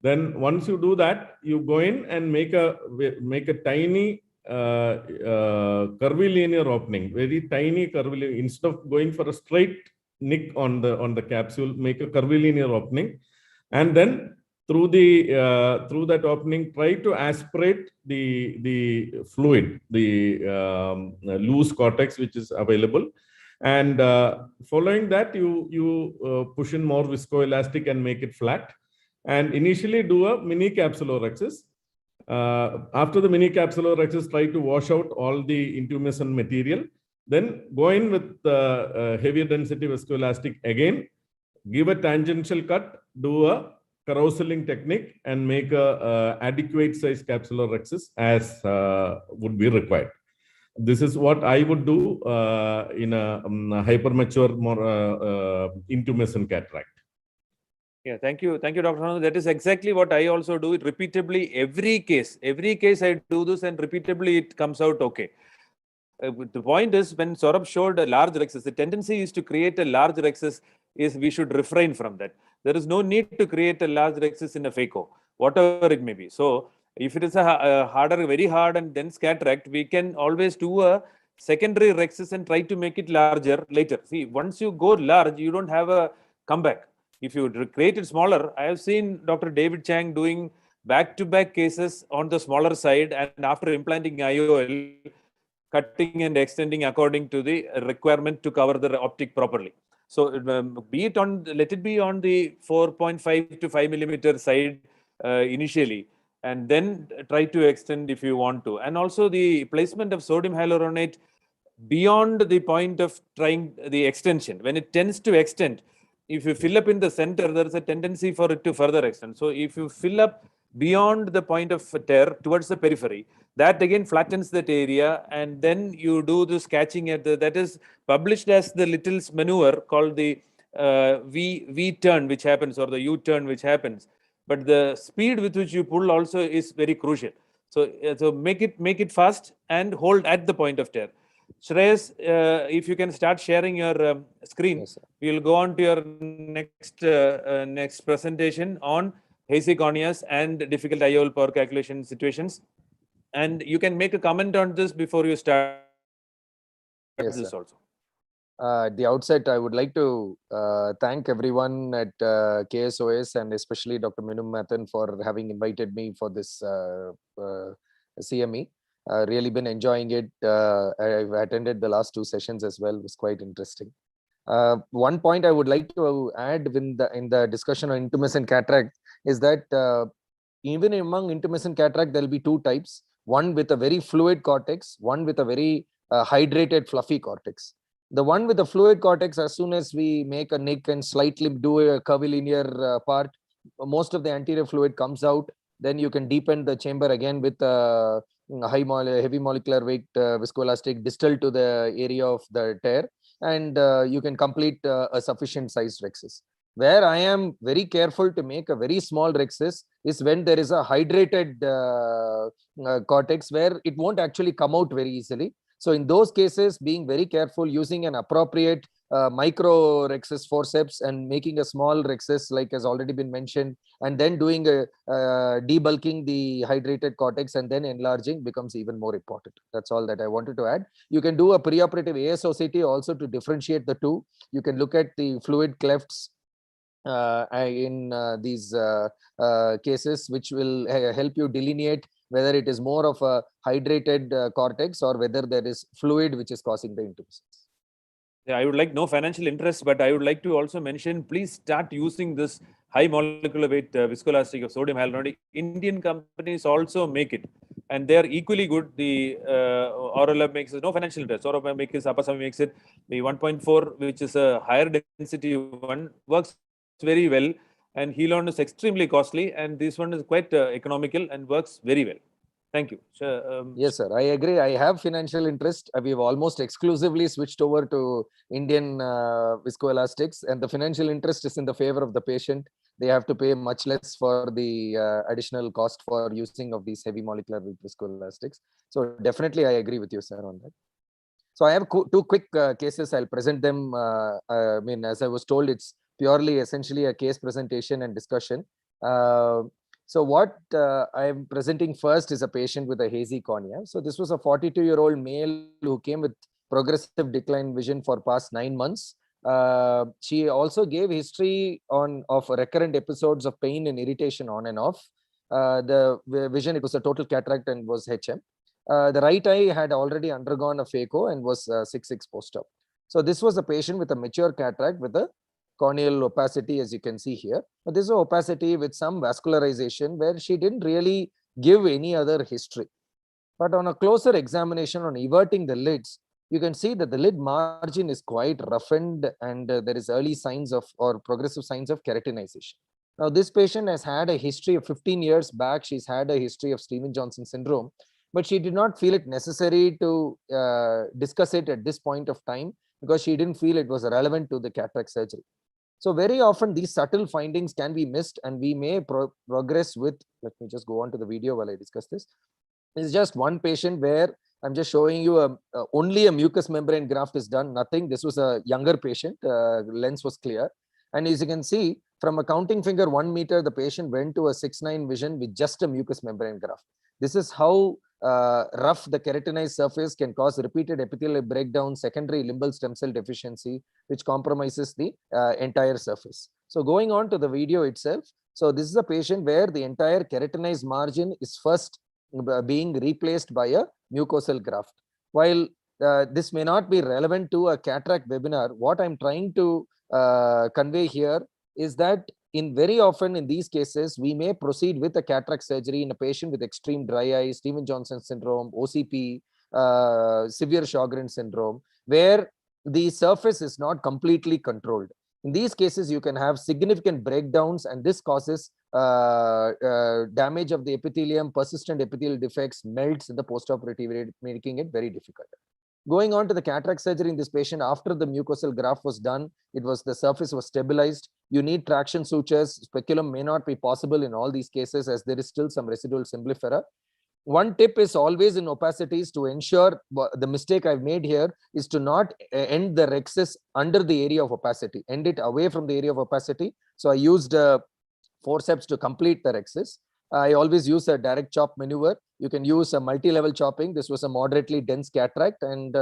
Then once you do that, you go in and make a tiny curvilinear opening, very tiny curvilinear. Instead of going for a straight nick on the capsule, make a curvilinear opening, and then through that opening, try to aspirate the fluid, the loose cortex which is available. And following that, you push in more viscoelastic and make it flat. And initially do a mini capsulorhexis. After the mini capsulorhexis, try to wash out all the intumescent material. Then go in with the heavier density viscoelastic again, give a tangential cut, do a carouseling technique, and make a adequate size capsulorhexis as would be required. This is what I would do in a hypermature, more intumescent cataract. Yeah, thank you, Dr. Anand. That is exactly what I also do. It repeatedly, every case I do this, and repeatedly it comes out okay. The point is, when Sourabh showed a large rhexis, the tendency is to create a large rhexis. Is we should refrain from that. There is no need to create a large rhexis in a Phaco, whatever it may be. So if it is a harder, very hard and dense cataract, we can always do a secondary rhexis and try to make it larger later. See, once you go large, you don't have a comeback. If you create it smaller, I have seen Dr. David Chang doing back-to-back cases on the smaller side, and after implanting IOL, cutting and extending according to the requirement to cover the optic properly. So let it be on the 4.5 to 5 millimeter side initially, and then try to extend if you want to. And also the placement of sodium hyaluronate beyond the point of trying the extension. When it tends to extend, if you fill up in the center, there is a tendency for it to further extend. So if you fill up beyond the point of tear towards the periphery, that again flattens that area, and then you do this catching at the, that is published as the Little's maneuver, called the V turn which happens, or the U turn which happens. But the speed with which you pull also is very crucial. So make it fast and hold at the point of tear. Shreyas, if you can start sharing your screen, yes, we will go on to your next presentation on hazy corneas and difficult IOL power calculation situations. And you can make a comment on this before you start this also. At the outset, I would like to thank everyone at KSOS, and especially Dr. Minu Mathan, for having invited me for this CME. Really been enjoying it. I've attended the last 2 sessions as well. It was quite interesting. One point I would like to add in the discussion on intumescent cataract is that even among intumescent cataract, there will be 2 types. One with a very fluid cortex, one with a very hydrated, fluffy cortex. The one with the fluid cortex, as soon as we make a nick and slightly do a curvilinear part, most of the anterior fluid comes out. Then you can deepen the chamber again with heavy molecular weight viscoelastic distal to the area of the tear, and you can complete a sufficient sized rhexis. Where I am very careful to make a very small rhexis is when there is a hydrated cortex, where it won't actually come out very easily. So in those cases, being very careful, using an appropriate micro rhexis forceps and making a small rhexis, like has already been mentioned, and then doing a debulking the hydrated cortex and then enlarging becomes even more important. That's all that I wanted to add. You can do a preoperative ASOCT also to differentiate the two. You can look at the fluid clefts in these cases, which will help you delineate whether it is more of a hydrated cortex or whether there is fluid which is causing the intubations. Yeah, I would like no financial interest, but I would like to also mention, please start using this high molecular weight viscoelastic of sodium hyaluronate. Indian companies also make it, and they are equally good. The Oral Lab makes it, no financial interest. Sourabh makes it, Apasami makes it. The 1.4, which is a higher density one, works very well, and Helon is extremely costly, and this one is quite economical and works very well. Thank you. Yes, sir. I agree. I have financial interest. We've almost exclusively switched over to Indian viscoelastics, and the financial interest is in the favor of the patient. They have to pay much less for the additional cost for using of these heavy molecular viscoelastics. So definitely, I agree with you, sir, on that. So I have two quick cases. I'll present them. I mean, as I was told, it's purely essentially a case presentation and discussion. So what I am presenting first is a patient with a hazy cornea. So this was a 42-year-old male who came with progressive decline vision for past 9 months. She also gave history of recurrent episodes of pain and irritation on and off. The vision, it was a total cataract and was HM. The right eye had already undergone a phaco and was 6/6 post-op. So this was a patient with a mature cataract with a corneal opacity, as you can see here. But this is opacity with some vascularization where she didn't really give any other history. But on a closer examination, on everting the lids, you can see that the lid margin is quite roughened, and there is early signs of or progressive signs of keratinization. Now, this patient has had a history of 15 years back. She's had a history of Stevens-Johnson syndrome, but she did not feel it necessary to discuss it at this point of time because she didn't feel it was relevant to the cataract surgery. So very often these subtle findings can be missed, and we may progress with, let me just go on to the video while I discuss this. This is just one patient where I'm just showing you only a mucous membrane graft is done, nothing. This was a younger patient, lens was clear. And as you can see, from a counting finger 1 meter, the patient went to a 6/9 vision with just a mucous membrane graft. This is how rough the keratinized surface can cause repeated epithelial breakdown, secondary limbal stem cell deficiency, which compromises the entire surface. So going on to the video itself. So this is a patient where the entire keratinized margin is first being replaced by a mucosal graft. While this may not be relevant to a cataract webinar, what I'm trying to convey here is that very often in these cases, we may proceed with a cataract surgery in a patient with extreme dry eye, Stevens-Johnson syndrome, OCP, severe Sjogren syndrome, where the surface is not completely controlled. In these cases, you can have significant breakdowns, and this causes damage of the epithelium, persistent epithelial defects, melts in the postoperative period, making it very difficult. Going on to the cataract surgery in this patient, after the mucosal graft was done, the surface was stabilized. You need traction sutures. Speculum may not be possible in all these cases as there is still some residual symblifera. One tip is always in opacities to ensure, the mistake I've made here is to not end the rhexis under the area of opacity, end it away from the area of opacity. So I used forceps to complete the rhexis. I always use a direct chop maneuver. You can use a multi-level chopping. This was a moderately dense cataract, and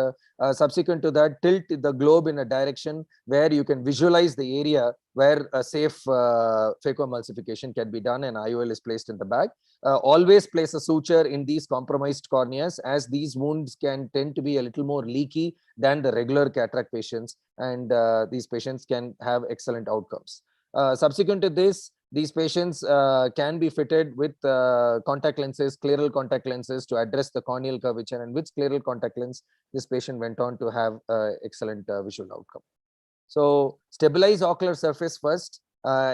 subsequent to that, tilt the globe in a direction where you can visualize the area where a safe phacoemulsification can be done, and IOL is placed in the bag. Always place a suture in these compromised corneas, as these wounds can tend to be a little more leaky than the regular cataract patients, and these patients can have excellent outcomes. Subsequent to this, these patients can be fitted with contact lenses, scleral contact lenses, to address the corneal curvature, and with scleral contact lens, this patient went on to have excellent visual outcome. So stabilize ocular surface first,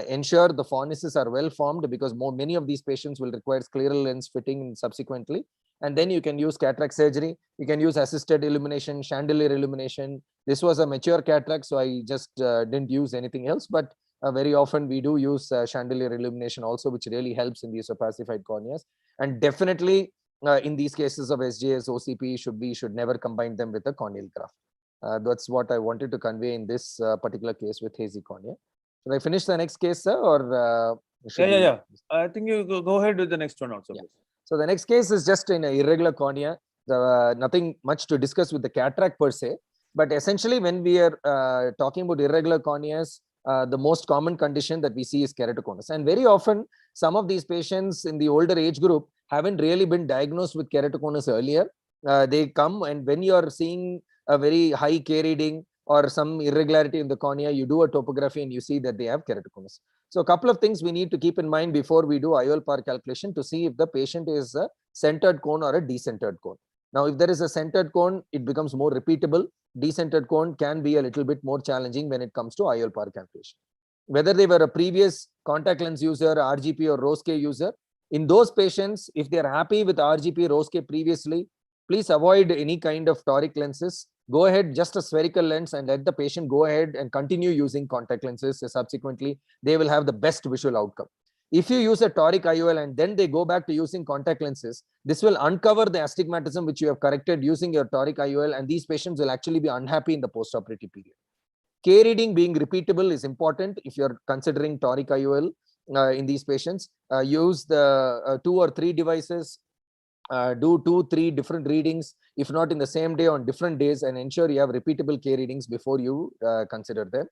ensure the fornices are well formed, because many of these patients will require scleral lens fitting subsequently. And then you can use cataract surgery. You can use assisted illumination, chandelier illumination. This was a mature cataract, so I just didn't use anything else, but very often we do use chandelier illumination also, which really helps in these opacified corneas. And definitely in these cases of SJS, OCP, we should never combine them with a corneal graft. That's what I wanted to convey in this particular case with hazy cornea. Should I finish the next case, sir, or yeah. I think you go ahead with the next one also. Yeah. So the next case is just in irregular cornea. Nothing much to discuss with the cataract per se, but essentially when we are talking about irregular corneas, the most common condition that we see is keratoconus, and very often some of these patients in the older age group haven't really been diagnosed with keratoconus earlier. They come, and when you are seeing a very high K reading or some irregularity in the cornea, you do a topography and you see that they have keratoconus. So a couple of things we need to keep in mind before we do IOL power calculation to see if the patient is a centered cone or a decentered cone. Now, if there is a centered cone, it becomes more repeatable. Decentered cone can be a little bit more challenging when it comes to IOL power calculation. Whether they were a previous contact lens user, RGP or Rose-K user, in those patients, if they are happy with RGP, Rose-K previously, please avoid any kind of toric lenses. Go ahead, just a spherical lens, and let the patient go ahead and continue using contact lenses. Subsequently, they will have the best visual outcome. If you use a toric IOL and then they go back to using contact lenses, this will uncover the astigmatism which you have corrected using your toric IOL, and these patients will actually be unhappy in the postoperative period. K reading being repeatable is important if you're considering toric IOL in these patients. Use the 2 or 3 devices. Do 2-3 different readings, if not in the same day, on different days, and ensure you have repeatable K readings before you consider them.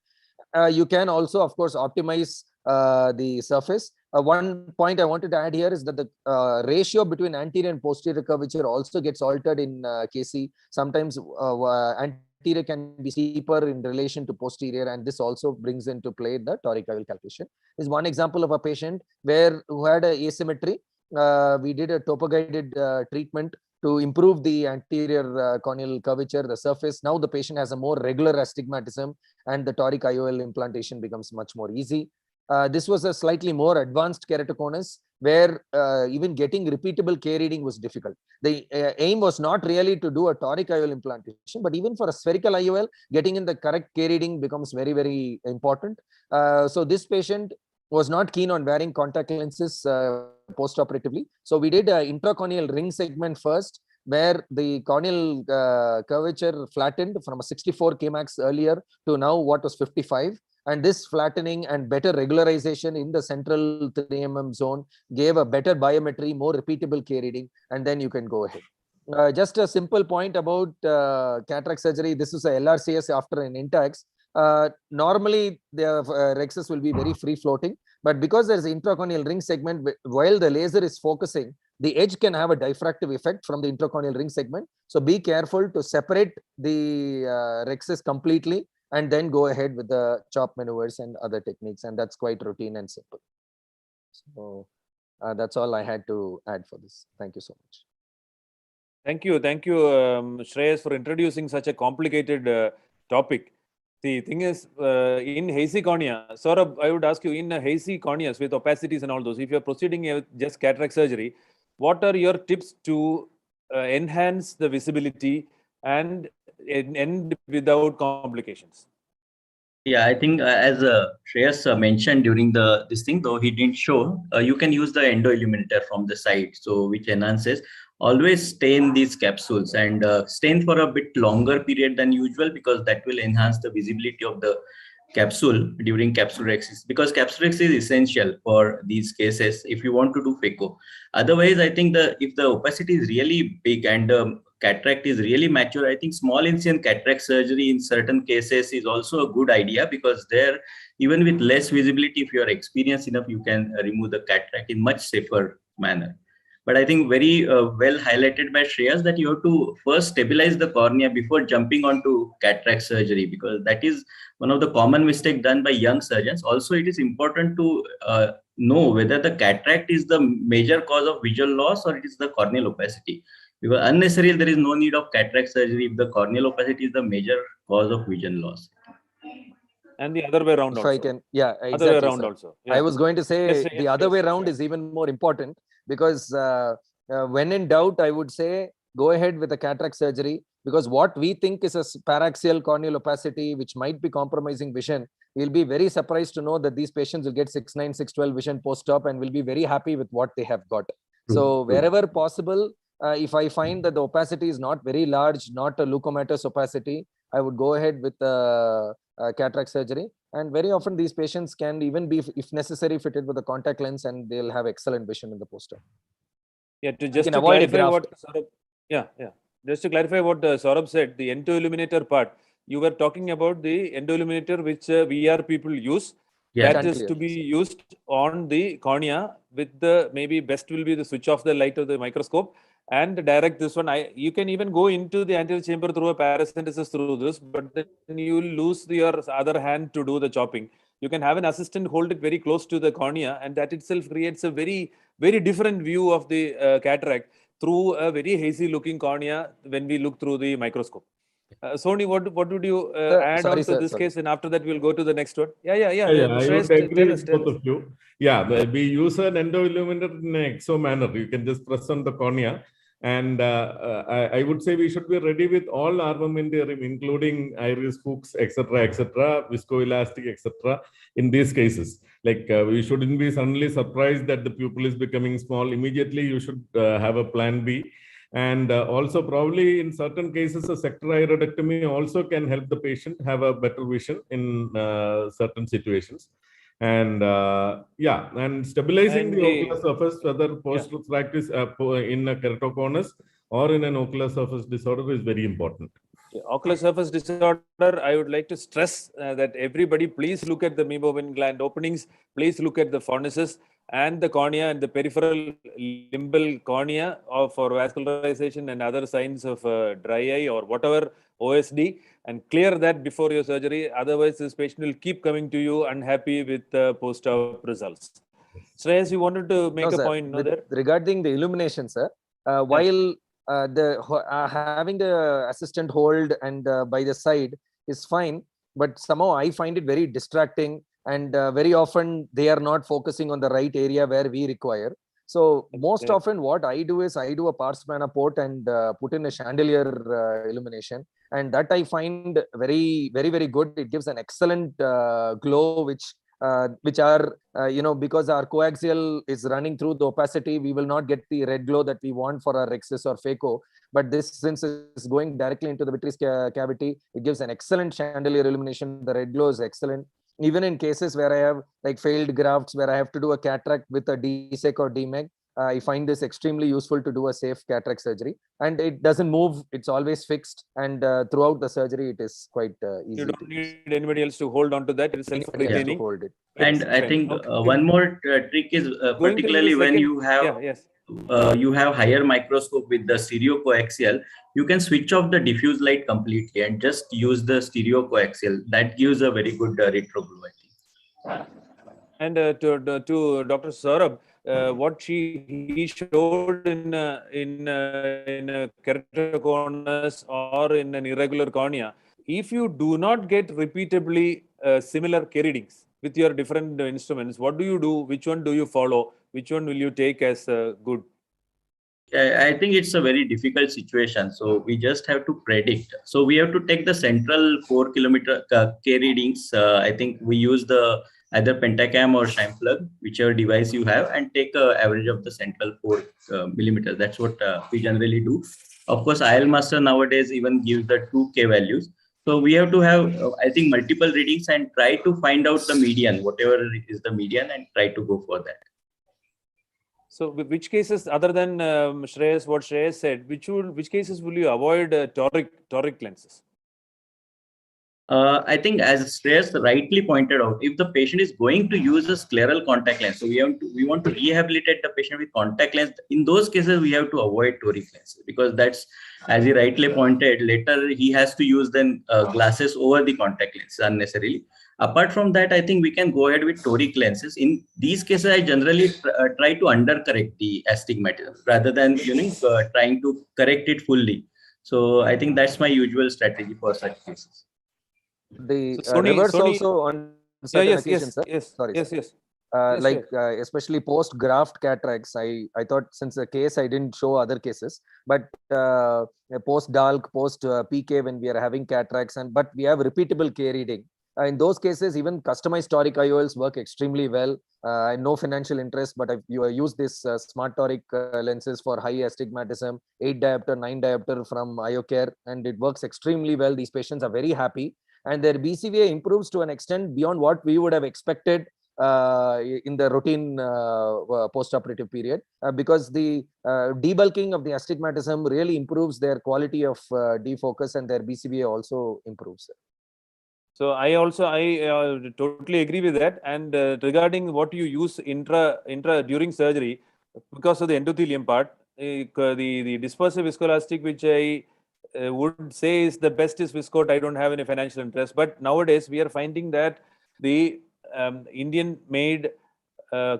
You can also, of course, optimize the surface. One point I wanted to add here is that the ratio between anterior and posterior curvature also gets altered in KC. Sometimes anterior can be steeper in relation to posterior, and this also brings into play the toric IOL calculation. This is one example of a patient who had an asymmetry. We did a topo-guided treatment to improve the anterior corneal curvature, the surface. Now the patient has a more regular astigmatism, and the toric IOL implantation becomes much more easy. This was a slightly more advanced keratoconus where even getting repeatable K reading was difficult. The aim was not really to do a toric IOL implantation, but even for a spherical IOL, getting in the correct K reading becomes very, very important. So this patient was not keen on wearing contact lenses post-operatively. So we did an intracorneal ring segment first, where the corneal curvature flattened from a 64 Kmax earlier to now what was 55. And this flattening and better regularization in the central 3 mm zone gave a better biometry, more repeatable K reading, and then you can go ahead. Just a simple point about cataract surgery. This is a LRCS after an Intax. Normally, the rexes will be very free floating, but because there is an intracorneal ring segment, while the laser is focusing, the edge can have a diffractive effect from the intracorneal ring segment. So be careful to separate the rexes completely and then go ahead with the chop maneuvers and other techniques. And that's quite routine and simple. So that's all I had to add for this. Thank you so much. Thank you, Shreyas, for introducing such a complicated topic. The thing is, in hazy cornea, Sourabh, I would ask you, in hazy corneas with opacities and all those, if you're proceeding with just cataract surgery, what are your tips to enhance the visibility and end without complications? Yeah, I think as Shreyas mentioned during this thing, though he didn't show, you can use the endo illuminator from the side, so which enhances. Always stain these capsules and stain for a bit longer period than usual, because that will enhance the visibility of the capsule during capsulorhexis, because capsulorhexis is essential for these cases if you want to do phaco. Otherwise, I think if the opacity is really big and cataract is really mature, I think small incision cataract surgery in certain cases is also a good idea, because there, even with less visibility, if you are experienced enough, you can remove the cataract in much safer manner. But I think very well highlighted by Shreyas that you have to first stabilize the cornea before jumping onto cataract surgery, because that is one of the common mistakes done by young surgeons. Also, it is important to know whether the cataract is the major cause of visual loss or it is the corneal opacity. Because unnecessarily, there is no need of cataract surgery if the corneal opacity is the major cause of vision loss. And the other way around also. If I can, yeah, exactly. Other way around also. Yeah. I was going to say the other way around is even more important, because when in doubt, I would say go ahead with the cataract surgery, because what we think is a paraxial corneal opacity, which might be compromising vision, we'll be very surprised to know that these patients will get 6/9, 6/12 vision post-op and will be very happy with what they have got. So wherever possible, if I find that the opacity is not very large, not a leukomatous opacity, I would go ahead with cataract surgery. And very often these patients can even be, if necessary, fitted with a contact lens, and they'll have excellent vision in the post-op. Yeah, just to clarify what Saurabh, just to clarify what Saurabh said, the endo-illuminator part, you were talking about the endo-illuminator which VR people use. Yeah. That is to be used on the cornea with the, maybe best will be the switch off the light of the microscope and direct this one. You can even go into the anterior chamber through a paracentesis through this, but then you will lose your other hand to do the chopping. You can have an assistant hold it very close to the cornea, and that itself creates a very, very different view of the cataract through a very hazy looking cornea when we look through the microscope. Sony, what would you add on to this case? And after that, we'll go to the next one. I would agree with both of you. Yeah, we use an endo-illuminator in an exo manner. You can just press on the cornea. And I would say we should be ready with all armamentarium, including iris hooks, etc., viscoelastic, etc. in these cases. Like we shouldn't be suddenly surprised that the pupil is becoming small. Immediately, you should have a plan B. And also probably in certain cases, a sector iridectomy also can help the patient have a better vision in certain situations. And and stabilizing the ocular surface, whether post-refractive in a keratoconus or in an ocular surface disorder, is very important. Ocular surface disorder, I would like to stress that everybody please look at the meibomian gland openings, please look at the fornices and the cornea and the peripheral limbal cornea for vascularization and other signs of dry eye or whatever OSD, and clear that before your surgery. Otherwise, this patient will keep coming to you unhappy with post-op results. Shreyas, you wanted to make a point there? Regarding the illumination, sir, while having the assistant hold and by the side is fine, but somehow I find it very distracting, and very often they are not focusing on the right area where we require. So most often what I do is I do a pars plana port and put in a chandelier illumination, and that I find very, very, very good. It gives an excellent glow, which are, because our coaxial is running through the opacity, we will not get the red glow that we want for our Rexis or Phaco. But this, since it's going directly into the vitreous cavity, it gives an excellent chandelier illumination. The red glow is excellent. Even in cases where I have like failed grafts, where I have to do a cataract with a DSEC or DMEG, I find this extremely useful to do a safe cataract surgery. And it doesn't move, it's always fixed. And throughout the surgery, it is quite easy. You don't need anybody else to hold on to that. It's self-retaining. Hold it. And I think one more trick is particularly when you have you have higher microscope with the stereo coaxial, you can switch off the diffuse light completely and just use the stereo coaxial. That gives a very good retro glow, I think. And to Dr. Sourabh, what he showed in a keratoconus or in an irregular cornea, if you do not get repeatably similar K readings with your different instruments, what do you do? Which one do you follow? Which one will you take as good? I think it's a very difficult situation. So we just have to predict. So we have to take the central 4 kilometer K readings. I think we use the either pentacam or shine plug, whichever device you have, and take an average of the central 4 millimeters. That's what we generally do. Of course, IL Master nowadays even gives the 2K values. So we have to have, I think, multiple readings and try to find out the median, whatever is the median, and try to go for that. So which cases, other than Shreyas, what Shreyas said, which cases will you avoid toric lenses? I think, as Shreyas rightly pointed out, if the patient is going to use a scleral contact lens, so we want to rehabilitate the patient with contact lens. In those cases, we have to avoid toric lenses, because that's, as he rightly pointed, later he has to use then glasses over the contact lens unnecessarily. Apart from that, I think we can go ahead with toric lenses. In these cases, I generally try to undercorrect the astigmatism rather than trying to correct it fully. So I think that's my usual strategy for such cases. The reverse also on certain occasions, yes. Especially post-graft cataracts, I thought, since the case I didn't show other cases, but post-DALK, post-PK, when we are having cataracts, but we have repeatable K reading, In those cases, even customized toric IOLs work extremely well. No financial interest, but you use this smart toric lenses for high astigmatism, 8 diopter, 9 diopter from IOCare, and it works extremely well. These patients are very happy, and their BCVA improves to an extent beyond what we would have expected in the routine post-operative period, because the debulking of the astigmatism really improves their quality of defocus, and their BCVA also improves. So I totally agree with that. And regarding what you use intra during surgery, because of the endothelium part, the dispersive viscoelastic, which I would say is the best, is Viscoat. I don't have any financial interest, but nowadays we are finding that the Indian made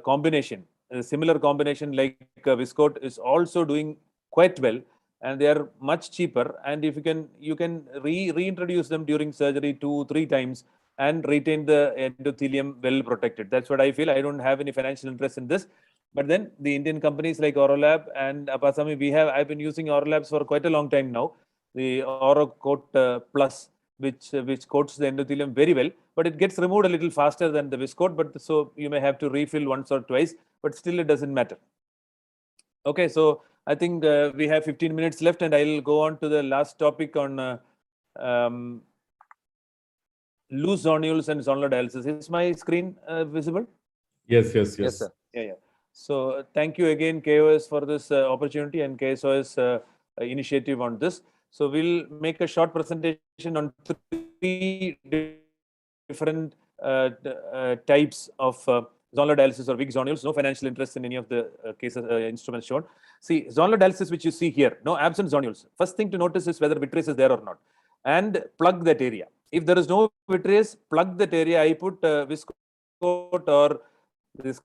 combination, a similar combination like Viscoat, is also doing quite well, and they are much cheaper. And if you can reintroduce them during surgery 2-3 times and retain the endothelium well protected. That's what I feel. I don't have any financial interest in this, but then the Indian companies like Orolab and Apasami, I've been using Orolabs for quite a long time now. The Orocoat Plus, which coats the endothelium very well, but it gets removed a little faster than the Viscoat. But so you may have to refill once or twice, but still it doesn't matter. Okay, so I think we have 15 minutes left, and I'll go on to the last topic on loose zonules and zonular dialysis. Is my screen visible? Yes. Sir. Yeah. So thank you again, KOS, for this opportunity, and KSOS initiative on this. So we'll make a short presentation on 3 different types of zonular dialysis or weak zonules. No financial interest in any of the cases instruments shown. See, zonular dialysis, which you see here, no absent zonules. First thing to notice is whether vitreous is there or not, and plug that area. If there is no vitreous, plug that area. I put Viscoat or this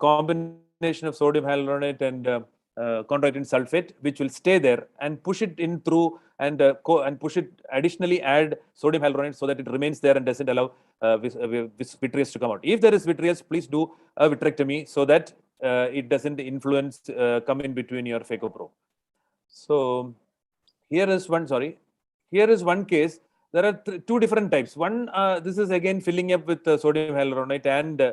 combination of sodium hyaluronate and chondroitin sulfate, which will stay there, and push it in through, and push it, additionally add sodium hyaluronate so that it remains there and doesn't allow vitreous to come out. If there is vitreous, please do a vitrectomy so that it doesn't influence, come in between your Phaco probe. So here is one case. There are 2 different types. One, this is again filling up with sodium hyaluronate and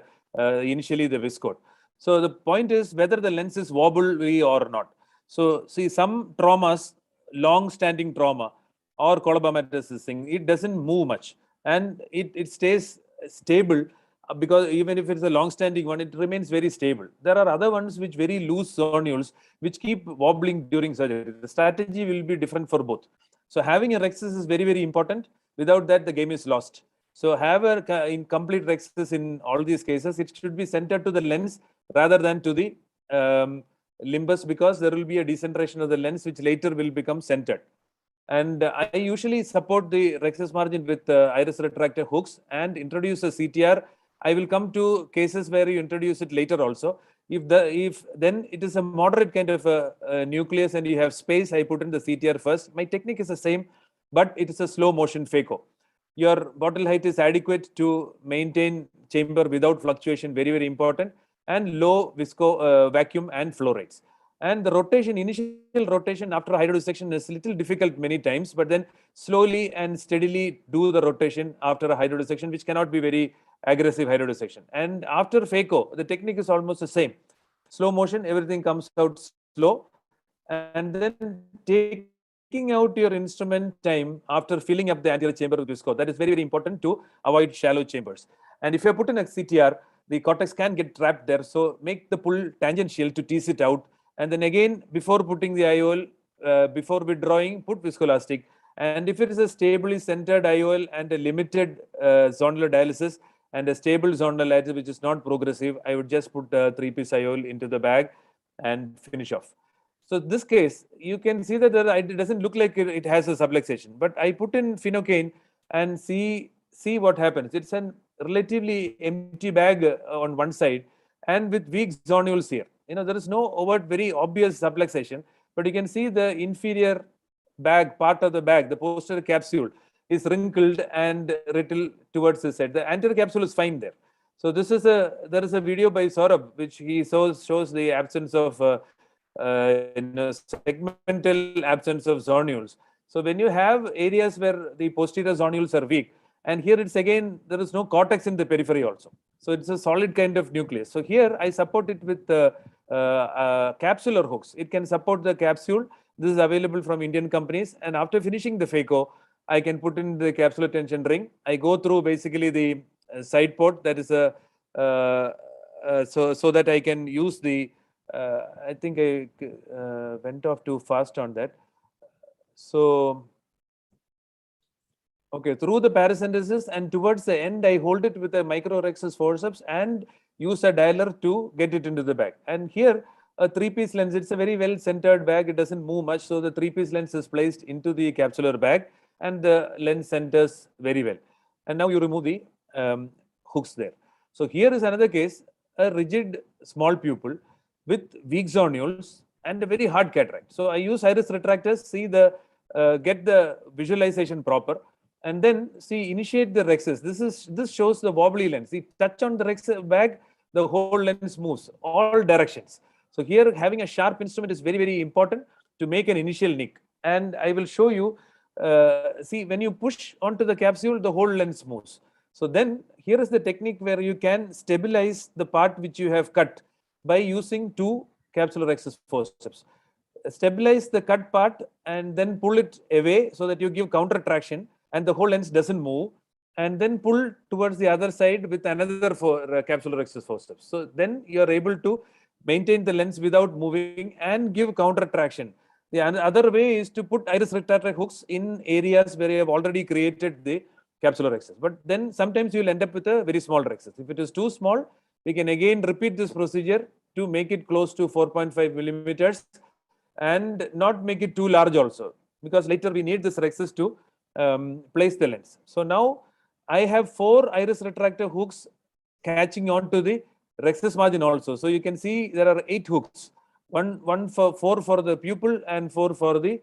initially the Viscoat. So the point is whether the lens is wobbly or not. So see, some traumas, long-standing trauma or colobomatosis thing, it doesn't move much, and it stays stable, because even if it's a long-standing one, it remains very stable. There are other ones which very loose zonules which keep wobbling during surgery. The strategy will be different for both. So having a rhexis is very, very important. Without that, the game is lost. So have a incomplete rhexis in all these cases. It should be centered to the lens rather than to the limbus, because there will be a decentration of the lens which later will become centered. And I usually support the rhexis margin with iris retractor hooks and introduce a CTR. I will come to cases where you introduce it later also. If then it is a moderate kind of a nucleus and you have space, I put in the CTR first. My technique is the same, but it is a slow motion Phaco. Your bottle height is adequate to maintain chamber without fluctuation, very, very important, and low vacuum and flow rates. And the rotation, initial rotation after hydrodissection is a little difficult many times, but then slowly and steadily do the rotation after a hydrodissection, which cannot be very aggressive hydrodissection. And after Phaco, the technique is almost the same. Slow motion, everything comes out slow, and then taking out your instrument time after filling up the anterior chamber with Viscoat. That is very, very important to avoid shallow chambers. And if you put in a CTR, the cortex can get trapped there. So make the pull tangential to tease it out. And then again, before putting the IOL, before withdrawing, put viscoelastic. And if it is a stably centered IOL and a limited zonular dialysis and a stable zonular dialysis which is not progressive, I would just put a 3-piece IOL into the bag and finish off. So this case, you can see that it doesn't look like it has a subluxation, but I put in phenocaine and see what happens. It's a relatively empty bag on one side and with weak zonules here. There is no overt, very obvious subluxation, but you can see the inferior bag, part of the bag, the posterior capsule is wrinkled and little towards the side. The anterior capsule is fine there. So there is a video by Sourabh, which he shows the absence of segmental absence of zonules. So when you have areas where the posterior zonules are weak, And here it's again, there is no cortex in the periphery also. So it's a solid kind of nucleus. So here I support it with capsular hooks. It can support the capsule. This is available from Indian companies. And after finishing the Phaco, I can put in the capsular tension ring. I go through basically the side port, that is a so that I can use the I think I went off too fast on that. So okay, through the paracentesis, and towards the end, I hold it with a microrhexis forceps and use a dialer to get it into the bag. And here, a 3-piece lens, it's a very well centered bag. It doesn't move much. So the 3-piece lens is placed into the capsular bag and the lens centers very well. And now you remove the hooks there. So here is another case, a rigid small pupil with weak zonules and a very hard cataract. So I use iris retractors, see the get the visualization proper, and then see initiate the rhexis. This shows the wobbly lens. See, touch on the rhexis bag, the whole lens moves all directions. So here having a sharp instrument is very, very important to make an initial nick. And I will show you. See, when you push onto the capsule, the whole lens moves. So then here is the technique where you can stabilize the part which you have cut by using 2 capsular rhexis forceps. Stabilize the cut part and then pull it away so that you give counter traction and the whole lens doesn't move, and then pull towards the other side with another capsular rhexis forceps. So then you are able to maintain the lens without moving and give counter traction. The other way is to put iris retractor hooks in areas where you have already created the capsular rhexis. But then sometimes you will end up with a very small rhexis. If it is too small, we can again repeat this procedure to make it close to 4.5 millimeters and not make it too large also, because later we need this rhexis to place the lens. So now I have 4 iris retractor hooks catching on to the rhexis margin also. So you can see there are 8 hooks, one for 4 for the pupil and 4 for the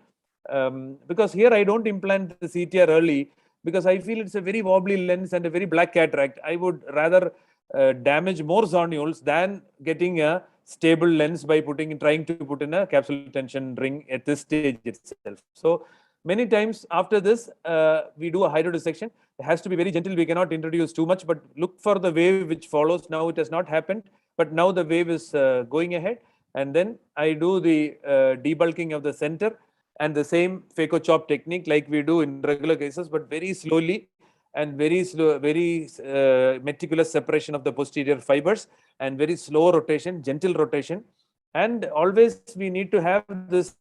because here I don't implant the CTR early because I feel it's a very wobbly lens and a very black cataract. I would rather damage more zonules than getting a stable lens by trying to put in a capsule tension ring at this stage itself. So many times after this, we do a hydrodissection. It has to be very gentle. We cannot introduce too much, but look for the wave which follows. Now it has not happened, but now the wave is going ahead. And then I do the debulking of the center and the same Phaco chop technique like we do in regular cases, but very slowly and very slow, very meticulous separation of the posterior fibers and very slow rotation, gentle rotation. And always we need to have this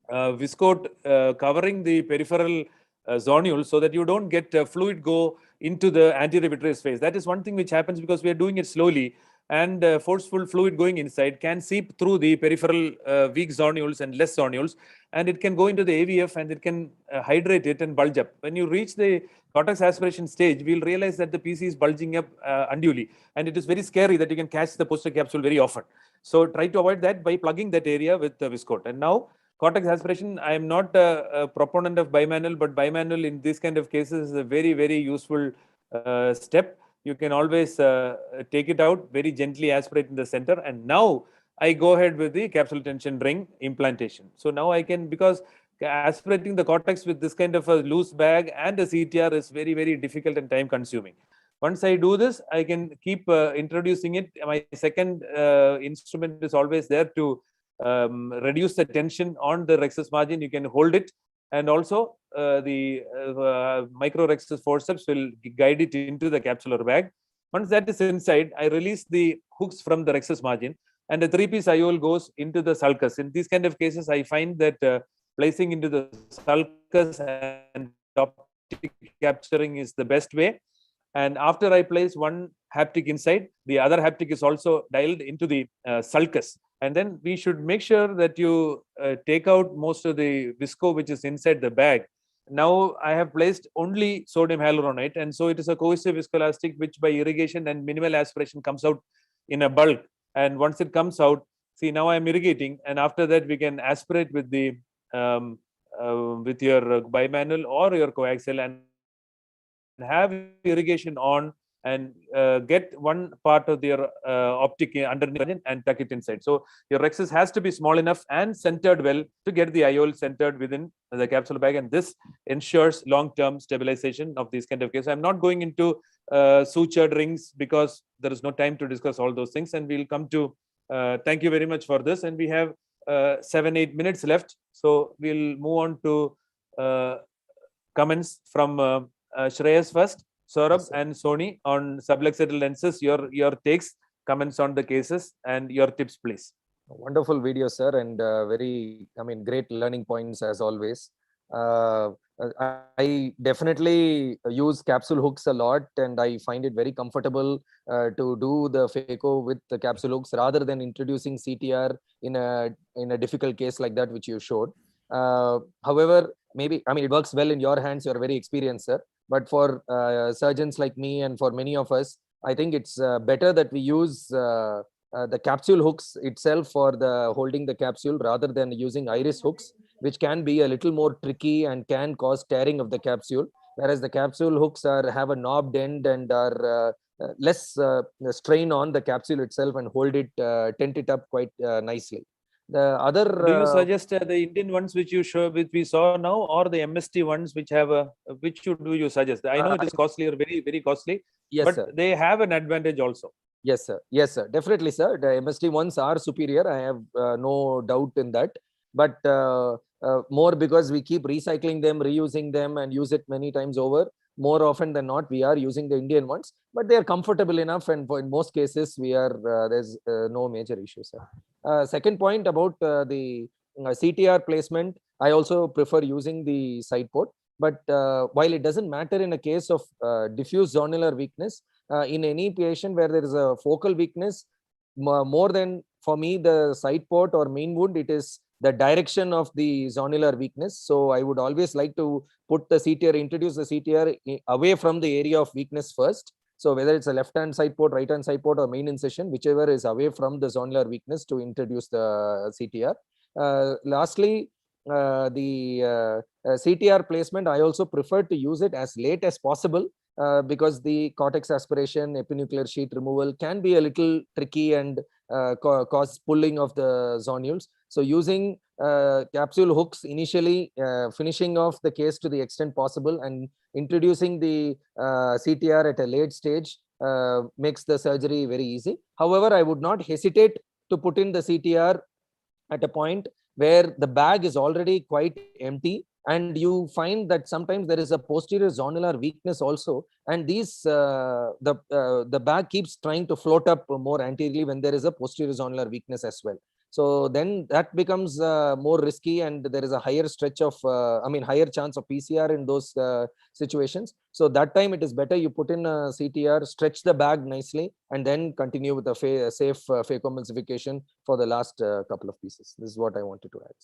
viscoat covering the peripheral zonule so that you don't get fluid go into the anterior vitreous phase. That is one thing which happens because we are doing it slowly, and forceful fluid going inside can seep through the peripheral weak zonules and less zonules, and it can go into the AVF and it can hydrate it and bulge up. When you reach the cortex aspiration stage, we'll realize that the PC is bulging up unduly, and it is very scary that you can catch the posterior capsule very often. So try to avoid that by plugging that area with the viscoat. And now cortex aspiration, I am not a proponent of bimanual, but bimanual in this kind of cases is a very, very useful step. You can always take it out, very gently aspirate in the center. And now I go ahead with the capsule tension ring implantation. So now I can, because aspirating the cortex with this kind of a loose bag and a CTR is very, very difficult and time consuming. Once I do this, I can keep introducing it. My second instrument is always there to reduce the tension on the rhexis margin. You can hold it, and also the microrhexis forceps will guide it into the capsular bag. Once that is inside, I release the hooks from the rhexis margin, and the 3-piece IOL goes into the sulcus. In these kind of cases, I find that placing into the sulcus and optic capturing is the best way. And after I place one haptic inside, the other haptic is also dialed into the sulcus. And then we should make sure that you take out most of the visco which is inside the bag. Now I have placed only sodium hyaluronate, and so it is a cohesive viscoelastic which by irrigation and minimal aspiration comes out in a bulk. And once it comes out, see, now I am irrigating, and after that we can aspirate with the with your bimanual or your coaxial and have irrigation on and get one part of your optic underneath and tuck it inside. So your rhexis has to be small enough and centered well to get the IOL centered within the capsule bag, and this ensures long-term stabilization of these kind of cases. I'm not going into sutured rings because there is no time to discuss all those things, and we'll come to thank you very much for this. And we have 7-8 minutes left, so we'll move on to comments from Shreyas first, Sourabh and Sony on subluxated lenses. Your takes, comments on the cases, and your tips, please. Wonderful video, sir, and great learning points as always. I definitely use capsule hooks a lot, and I find it very comfortable to do the Phaco with the capsule hooks rather than introducing CTR in a difficult case like that which you showed. However, maybe it works well in your hands. You're very experienced, sir. But for surgeons like me and for many of us, I think it's better that we use the capsule hooks itself for the holding the capsule rather than using iris hooks, which can be a little more tricky and can cause tearing of the capsule. Whereas the capsule hooks have a knobbed end and are less strain on the capsule itself and hold it, tent it up quite nicely. The other do you suggest the Indian ones which you show, which we saw now, or the MST ones which have a which do you suggest? I know it is costly or very, very costly, yes, but sir, they have an advantage also. Yes, sir. Yes, sir. Definitely, sir. The MST ones are superior. I have no doubt in that. But more because we keep recycling them, reusing them, and use it many times over. More often than not, we are using the Indian ones, but they are comfortable enough, and in most cases, we are there's no major issue, sir. Second point about the CTR placement, I also prefer using the side port. But while it doesn't matter in a case of diffuse zonular weakness, in any patient where there is a focal weakness, more than for me the side port or main wound, it is the direction of the zonular weakness. So I would always like to put the CTR, introduce the CTR away from the area of weakness first. So whether it's a left-hand side port, right-hand side port, or main incision, whichever is away from the zonular weakness, to introduce the CTR. Lastly, the CTR placement, I also prefer to use it as late as possible because the cortex aspiration, epinuclear sheet removal can be a little tricky and cause pulling of the zonules. So using capsule hooks initially, finishing off the case to the extent possible, and introducing the CTR at a late stage makes the surgery very easy. However, I would not hesitate to put in the CTR at a point where the bag is already quite empty, and you find that sometimes there is a posterior zonular weakness also, and these the bag keeps trying to float up more anteriorly when there is a posterior zonular weakness as well. So then that becomes more risky, and there is a higher stretch of higher chance of PCR in those situations. So that time it is better you put in a CTR, stretch the bag nicely, and then continue with the safe phacoemulsification for the last couple of pieces. This is what I wanted to add.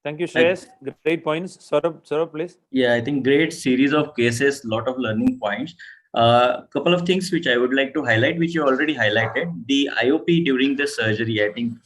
Thank you, Shreyas. Great points. Sourabh, please. Yeah, I think great series of cases, lot of learning points. Couple of things which I would like to highlight, which you already highlighted. The IOP during the surgery, I think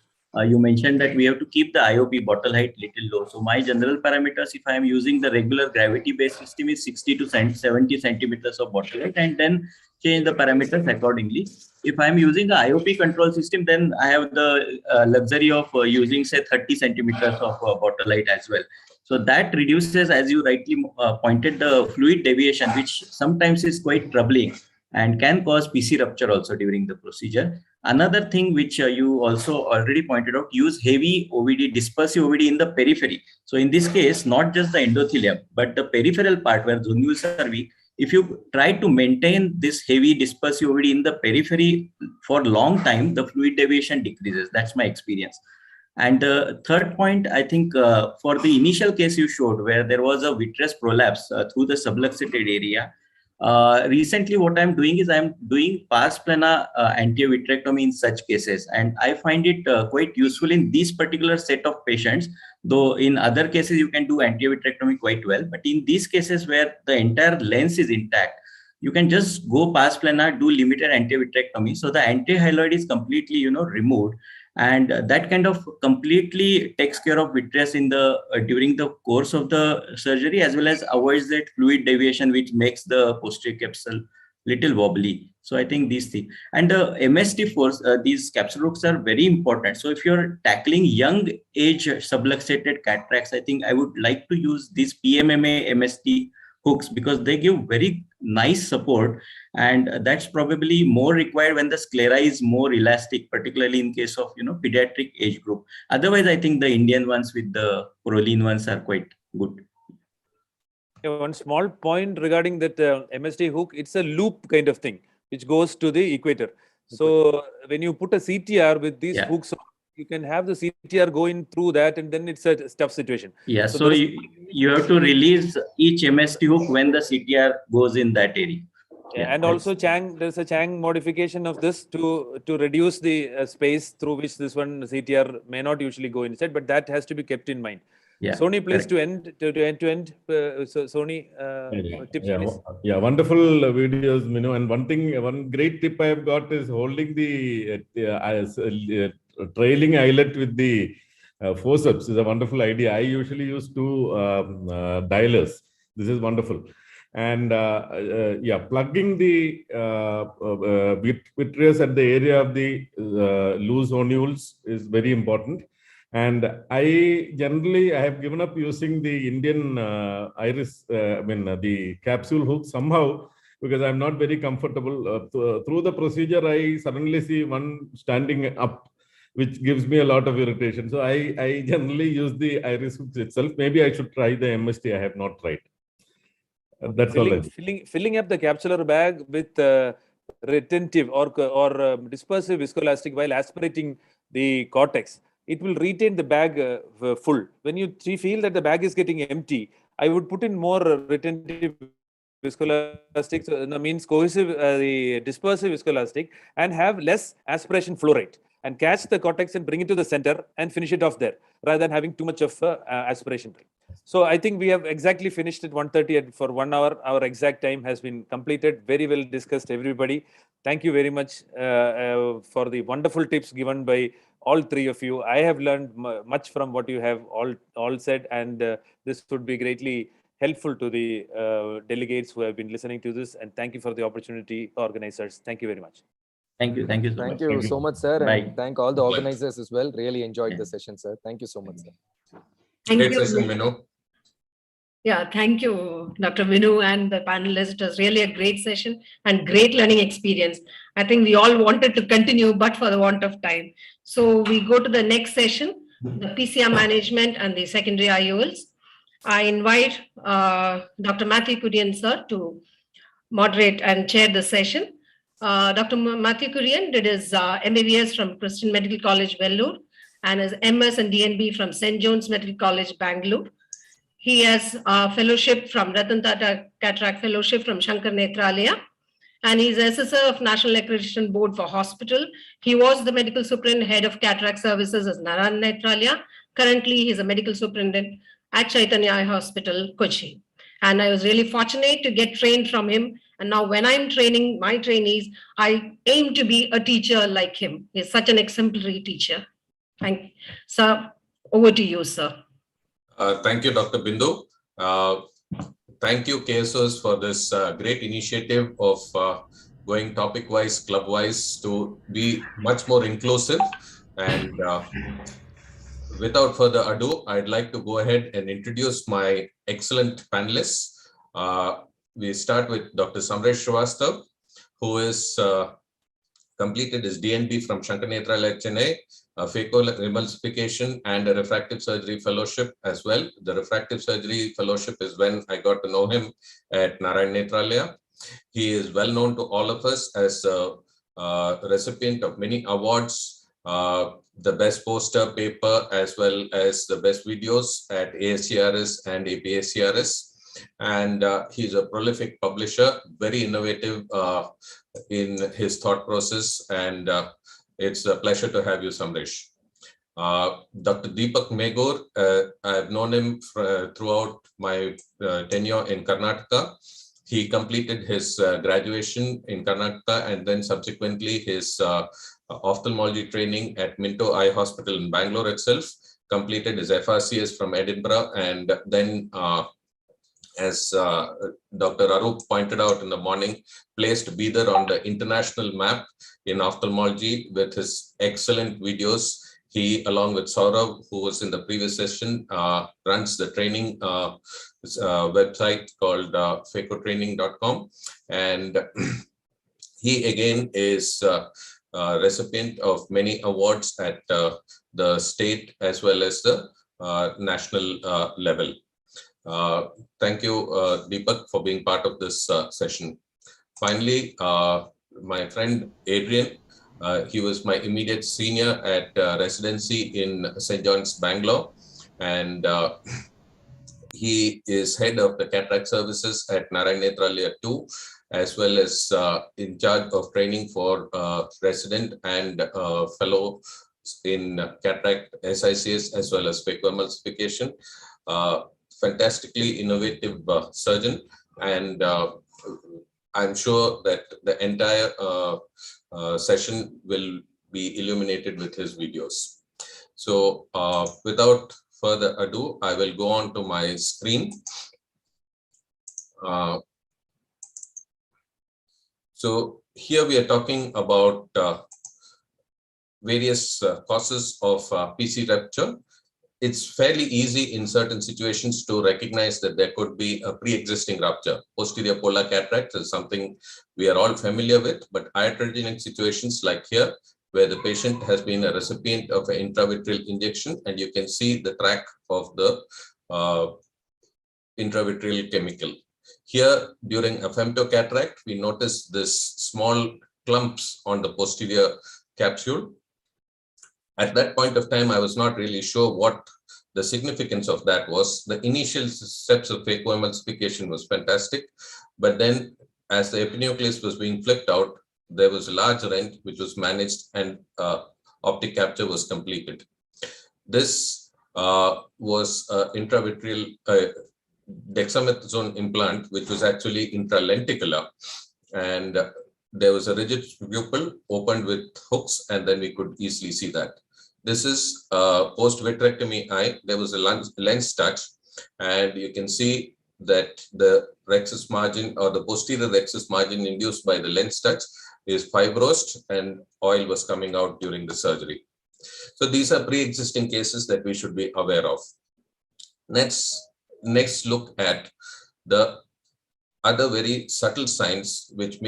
you mentioned that we have to keep the IOP bottle height little low. So my general parameters, if I am using the regular gravity-based system, is 60 to 70 centimeters of bottle height, and then change the parameters accordingly. If I'm using the IOP control system, then I have the luxury of using, say, 30 centimeters of bottle height as well. So that reduces, as you rightly pointed, the fluid deviation, which sometimes is quite troubling and can cause PC rupture also during the procedure. Another thing which you also already pointed out, use heavy OVD, dispersive OVD in the periphery. So in this case, not just the endothelium, but the peripheral part where zonules are weak. If you try to maintain this heavy dispersive OVD in the periphery for a long time, the fluid deviation decreases. That's my experience. And the third point, I think for the initial case you showed where there was a vitreous prolapse through the subluxated area, recently what I'm doing is I'm doing pars plana antiovitrectomy in such cases. And I find it quite useful in this particular set of patients, though in other cases you can do antiovitrectomy quite well. But in these cases where the entire lens is intact, you can just go pars plana, do limited antiovitrectomy. So the antihyaloid is completely, removed. And that kind of completely takes care of vitreous in the during the course of the surgery, as well as avoids that fluid deviation which makes the posterior capsule little wobbly. So I think these things, and MST force, these capsule hooks are very important. So if you're tackling young age subluxated cataracts, I think I would like to use these PMMA MST hooks because they give very nice support, and that's probably more required when the sclera is more elastic, particularly in case of pediatric age group. Otherwise, I think the Indian ones with the Prolene ones are quite good. One small point regarding that MST hook, it's a loop kind of thing which goes to the equator. So when you put a CTR with these hooks, you can have the CTR going through that, and then it's a tough situation. Yeah, so you have to release each MST hook when the CTR goes in that area. Yeah, and also there's a Chang modification of this to reduce the space through which this one CTR may not usually go inside, but that has to be kept in mind. Yeah, Sony, please, to end. Sony, tips, please. Yeah, wonderful videos, Minu. And one great tip I have got is holding the trailing eyelet with the forceps is a wonderful idea. I usually use two dialers. This is wonderful. And plugging the vitreous at the area of the loose onules is very important. And I have given up using the Indian iris, the capsule hook somehow, because I'm not very comfortable. Through the procedure, I suddenly see one standing up, which gives me a lot of irritation. So I generally use the iris hooks itself. Maybe I should try the MST. I have not tried. That's filling up the capsular bag with retentive or dispersive viscoelastic while aspirating the cortex. It will retain the bag full. When you feel that the bag is getting empty, I would put in more retentive viscoelastic, means cohesive, the dispersive viscoelastic, and have less aspiration flow rate, and catch the cortex and bring it to the center and finish it off there, rather than having too much of aspiration rate. So I think we have exactly finished at 1:30 for 1 hour. Our exact time has been completed. Very well discussed, everybody. Thank you very much for the wonderful tips given by all three of you. I have learned much from what you have all said, and this would be greatly helpful to the delegates who have been listening to this. And thank you for the opportunity, organizers. Thank you very much. Thank you. Thank you so much. Thank you so much, sir. Bye. And thank all the organizers as well. Really enjoyed the session, sir. Thank you so much, sir. Thank you, Minu. Yeah, thank you, Dr. Minu and the panelists. It was really a great session and great learning experience. I think we all wanted to continue, but for the want of time. So we go to the next session, the PCR management and the secondary IOLs. I invite Dr. Mallikarjun sir to moderate and chair the session. Dr. Mallikarjun did his MBBS from Christian Medical College, Vellore, and his MS and DNB from St. John's Medical College, Bangalore. He has a fellowship from Ratan Tata Cataract Fellowship from Shankar Nethralaya, and he's assessor of National Accreditation Board for Hospital. He was the medical superintendent head of cataract services at Nayanar Nethralaya. Currently, he's a medical superintendent at Chaitanya Eye Hospital, Kochi. And I was really fortunate to get trained from him. And now when I'm training my trainees, I aim to be a teacher like him. He's such an exemplary teacher. Thank you. Sir, over to you, sir. Thank you, Dr. Bindu. Thank you, Ksos, for this great initiative of going topic-wise, club-wise to be much more inclusive. And without further ado, I'd like to go ahead and introduce my excellent panelists. We start with Dr. Samresh Srivastav, who is completed his DNB from Shankar Nethralaya, Chennai, Phacoemulsification and a refractive surgery fellowship as well. The refractive surgery fellowship is when I got to know him at Nayanar Nethralaya. He is well known to all of us as a recipient of many awards, the best poster paper as well as the best videos at ASCRS and APACRS. And he's a prolific publisher, very innovative in his thought process, and it's a pleasure to have you, Samresh. Dr. Deepak Megor, I've known him throughout my tenure in Karnataka. He completed his graduation in Karnataka and then subsequently his ophthalmology training at Minto Eye Hospital in Bangalore itself, completed his FRCS from Edinburgh, and then as Dr. Arup pointed out in the morning, placed Bidar on the international map in ophthalmology with his excellent videos. He, along with Sourabh, who was in the previous session, runs the training website called phacotraining.com. And he again is a recipient of many awards at the state as well as the national level. Thank you, Deepak, for being part of this session. Finally, my friend Adrian, he was my immediate senior at residency in St. John's, Bangalore, and he is head of the cataract services at Narayanetralaya 2, as well as in charge of training for resident and fellow in cataract SICS as well as Phacoemulsification. Fantastically innovative surgeon, and I'm sure that the entire session will be illuminated with his videos. So without further ado, I will go on to my screen. So here we are talking about various causes of PC rupture. It's fairly easy in certain situations to recognize that there could be a pre-existing rupture. Posterior polar cataract is something we are all familiar with, but iatrogenic situations like here, where the patient has been a recipient of an intravitreal injection, and you can see the track of the intravitreal chemical. Here, during a femtocataract, we notice this small clumps on the posterior capsule. At that point of time, I was not really sure what the significance of that was. The initial steps of phacoemulsification was fantastic, but then as the epinucleus was being flipped out, there was a large rent which was managed, and optic capture was completed. This was intravitreal dexamethasone implant, which was actually intralenticular, and there was a rigid pupil opened with hooks, and then we could easily see that. This is post-vitrectomy eye. There was a lens touch, and you can see that the rexus margin, or the posterior rexus margin induced by the lens touch, is fibrosed, and oil was coming out during the surgery. So these are pre-existing cases that we should be aware of. Next look at the other very subtle signs which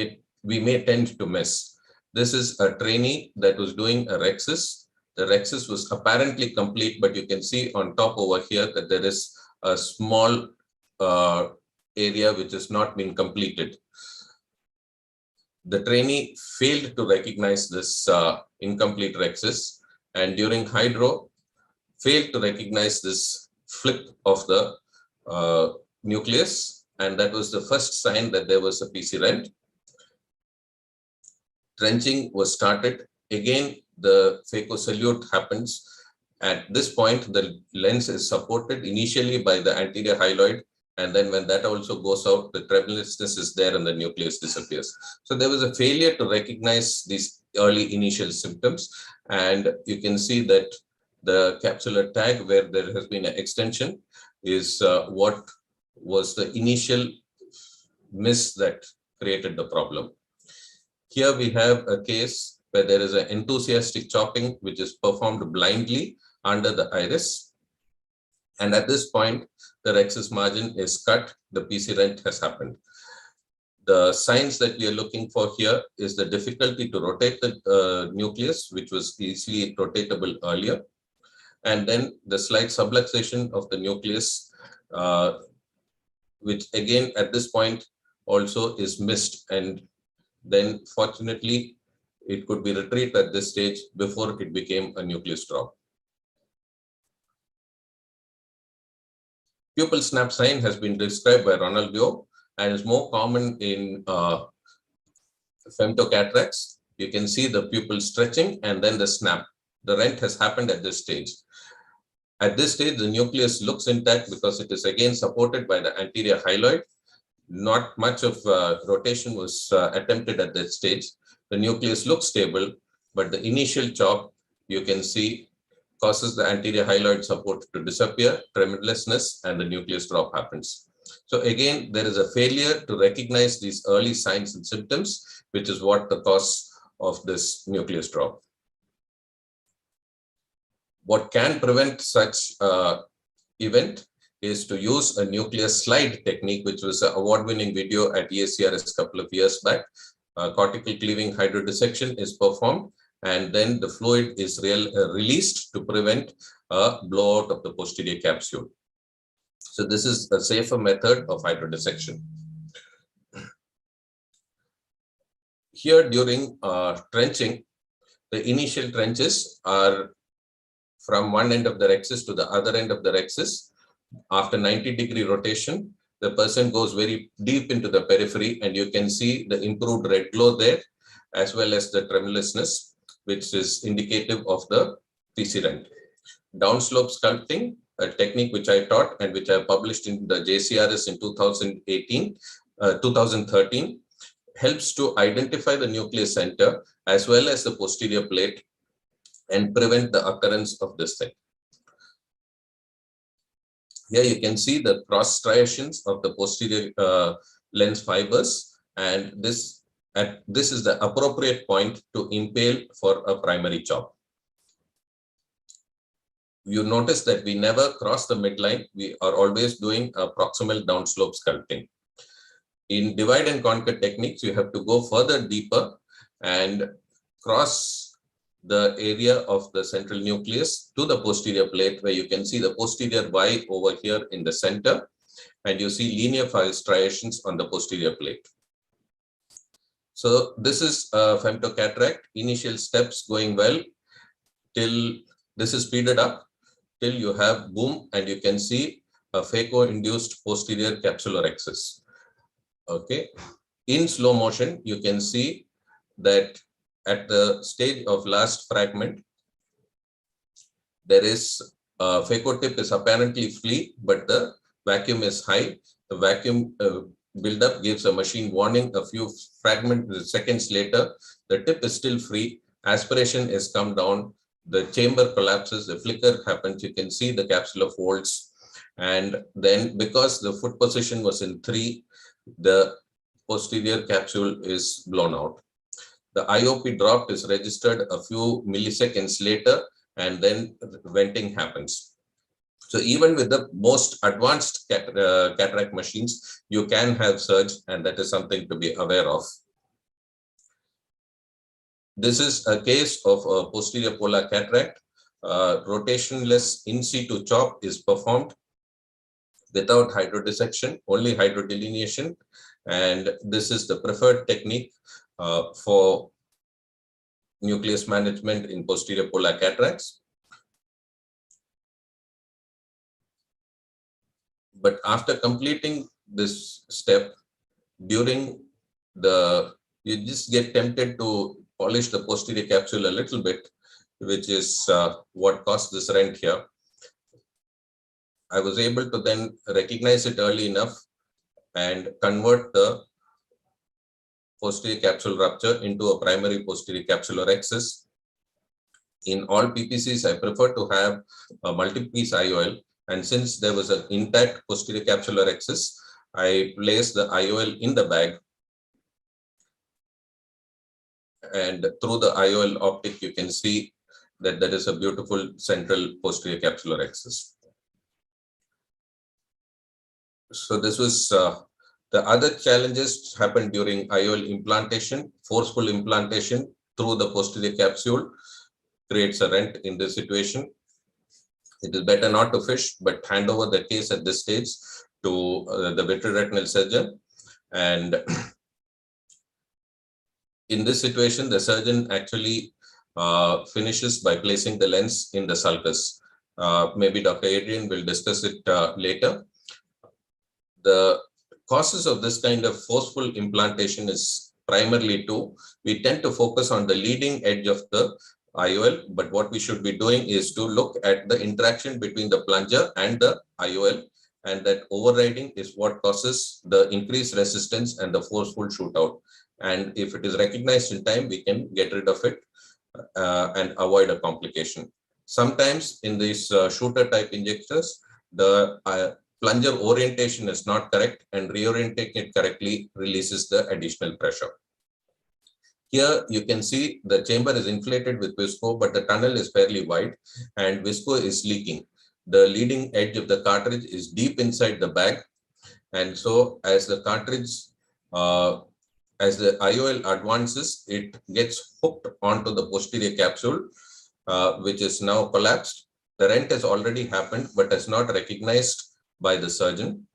we may tend to miss. This is a trainee that was doing a rexus. The rexus was apparently complete, but you can see on top over here that there is a small area which has not been completed. The trainee failed to recognize this incomplete rexus, and during hydro failed to recognize this flip of the nucleus, and that was the first sign that there was a PC rent. Drenching was started. Again, the phaco salute happens. At this point, the lens is supported initially by the anterior hyaloid, and then when that also goes out, the tremulousness is there and the nucleus disappears. So there was a failure to recognize these early initial symptoms, and you can see that the capsular tag, where there has been an extension, is what was the initial miss that created the problem. Here we have a case where there is an enthusiastic chopping which is performed blindly under the iris. And at this point, the rexus margin is cut, the PC rent has happened. The signs that we are looking for here is the difficulty to rotate the nucleus, which was easily rotatable earlier. And then the slight subluxation of the nucleus, which again at this point also is missed. And then fortunately, it could be retrieved at this stage before it became a nucleus drop. Pupil snap sign has been described by Ronald Bio and is more common in femtocataracts. You can see the pupil stretching and then the snap. The rent has happened at this stage. At this stage, the nucleus looks intact because it is again supported by the anterior hyaloid. Not much of rotation was attempted at that stage. The nucleus looks stable, but the initial chop, you can see, causes the anterior hyaloid support to disappear, tremulousness, and the nucleus drop happens. So again, there is a failure to recognize these early signs and symptoms, which is what the cause of this nucleus drop. What can prevent such event is to use a nucleus slide technique, which was an award-winning video at ESCRS a couple of years back. Cortical cleaving hydrodissection is performed, and then the fluid is released to prevent a blowout of the posterior capsule. So this is a safer method of hydrodissection. Here during trenching, the initial trenches are from one end of the rexus to the other end of the rexus. After 90-degree rotation, the person goes very deep into the periphery, and you can see the improved red glow there, as well as the tremulousness, which is indicative of the PC rent. Downslope sculpting, a technique which I taught and which I published in the JCRS in 2013, helps to identify the nucleus center as well as the posterior plate and prevent the occurrence of this thing. Here you can see the cross striations of the posterior lens fibers, and this is the appropriate point to impale for a primary chop. You notice that we never cross the midline. We are always doing a proximal downslope sculpting. In divide and conquer techniques, you have to go further deeper and cross the area of the central nucleus to the posterior plate, where you can see the posterior Y over here in the center, and you see linear striations on the posterior plate. So this is femtocataract, initial steps going well till this is speeded up till you have boom, and you can see a Phaco-induced posterior capsulorhexis. Okay, in slow motion, you can see that at the stage of last fragment, there is Phaco tip is apparently free, but the vacuum is high. The vacuum buildup gives a machine warning. A few seconds later, the tip is still free. Aspiration has come down. The chamber collapses. The flicker happens. You can see the capsular folds. And then because the foot position was in 3, the posterior capsule is blown out. The IOP drop is registered a few milliseconds later, and then venting happens. So even with the most advanced cataract machines, you can have surge, and that is something to be aware of. This is a case of a posterior polar cataract. Rotationless in situ chop is performed without hydrodissection, only hydrodelineation, and this is the preferred technique for nucleus management in posterior polar cataracts. But after completing this step, during the, you just get tempted to polish the posterior capsule a little bit, which is what caused this rent here. I was able to then recognize it early enough and convert the posterior capsule rupture into a primary posterior capsulorhexis. In all PPCs, I prefer to have a multi-piece IOL, and since there was an intact posterior capsulorhexis, I placed the IOL in the bag, and through the IOL optic, you can see that there is a beautiful central posterior capsulorhexis. So this was the other challenges happened during IOL implantation. Forceful implantation through the posterior capsule creates a rent in this situation. It is better not to fish, but hand over the case at this stage to the vitreoretinal surgeon. And in this situation, the surgeon actually finishes by placing the lens in the sulcus. Maybe Dr. Adrian will discuss it later. The causes of this kind of forceful implantation is primarily 2. We tend to focus on the leading edge of the IOL, but what we should be doing is to look at the interaction between the plunger and the IOL, and that overriding is what causes the increased resistance and the forceful shootout. And if it is recognized in time, we can get rid of it and avoid a complication. Sometimes in these shooter type injectors, the plunger orientation is not correct, and reorienting it correctly releases the additional pressure. Here you can see the chamber is inflated with visco, but the tunnel is fairly wide and visco is leaking. The leading edge of the cartridge is deep inside the bag. And so as the cartridge, as the IOL advances, it gets hooked onto the posterior capsule, which is now collapsed. The rent has already happened, but is not recognized by the surgeon.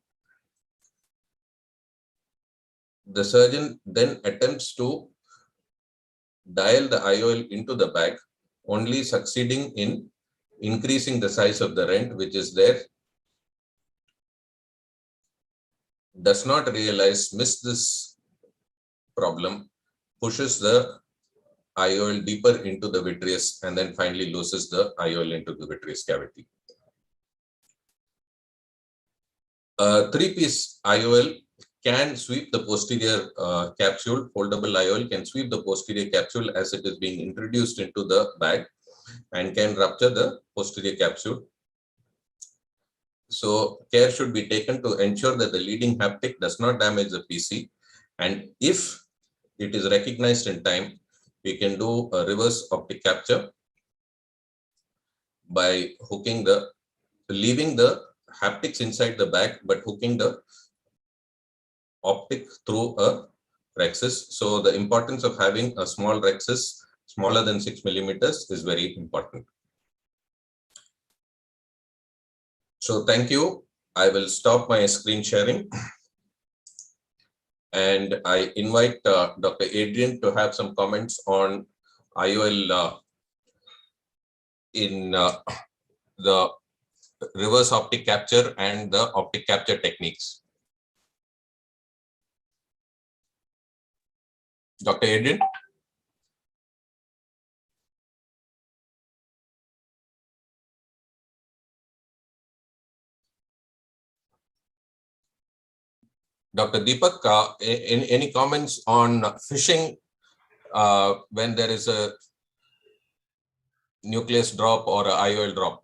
The surgeon then attempts to dial the IOL into the bag, only succeeding in increasing the size of the rent, which is there. Does not realize, miss this problem, pushes the IOL deeper into the vitreous, and then finally loses the IOL into the vitreous cavity. A 3-piece IOL can sweep the posterior capsule. Foldable IOL can sweep the posterior capsule as it is being introduced into the bag and can rupture the posterior capsule. So care should be taken to ensure that the leading haptic does not damage the PC. And if it is recognized in time, we can do a reverse optic capture by hooking leaving the haptics inside the bag, but hooking the optic through a rhexis. So the importance of having a small rhexis smaller than 6 millimeters is very important. So thank you. I will stop my screen sharing. And I invite Dr. Adrian to have some comments on IOL in the reverse optic capture and the optic capture techniques. Dr. Adrian? Dr. Deepak, any comments on fishing when there is a nucleus drop or a IOL drop?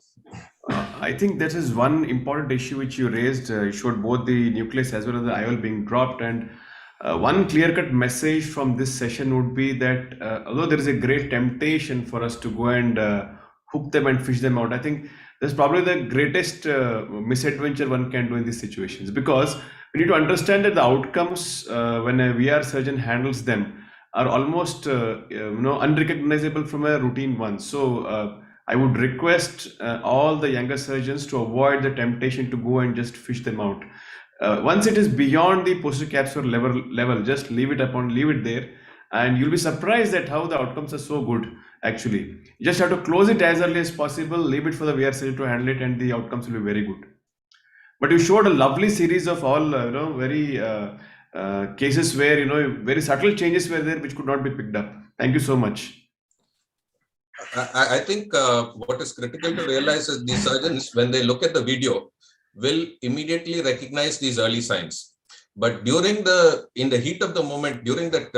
I think that is one important issue which you raised. You showed both the nucleus as well as the IOL being dropped, and one clear-cut message from this session would be that although there is a great temptation for us to go and hook them and fish them out, I think that's probably the greatest misadventure one can do in these situations, because we need to understand that the outcomes when a VR surgeon handles them are almost unrecognizable from a routine one. So I would request all the younger surgeons to avoid the temptation to go and just fish them out. Once it is beyond the posterior capsule level, just leave it there, and you'll be surprised at how the outcomes are so good. Actually, you just have to close it as early as possible, leave it for the VR surgeon to handle it, and the outcomes will be very good. But you showed a lovely series of all very cases where very subtle changes were there which could not be picked up. Thank you so much. I think what is critical to realize is the surgeons, when they look at the video, will immediately recognize these early signs. But in the heat of the moment, during that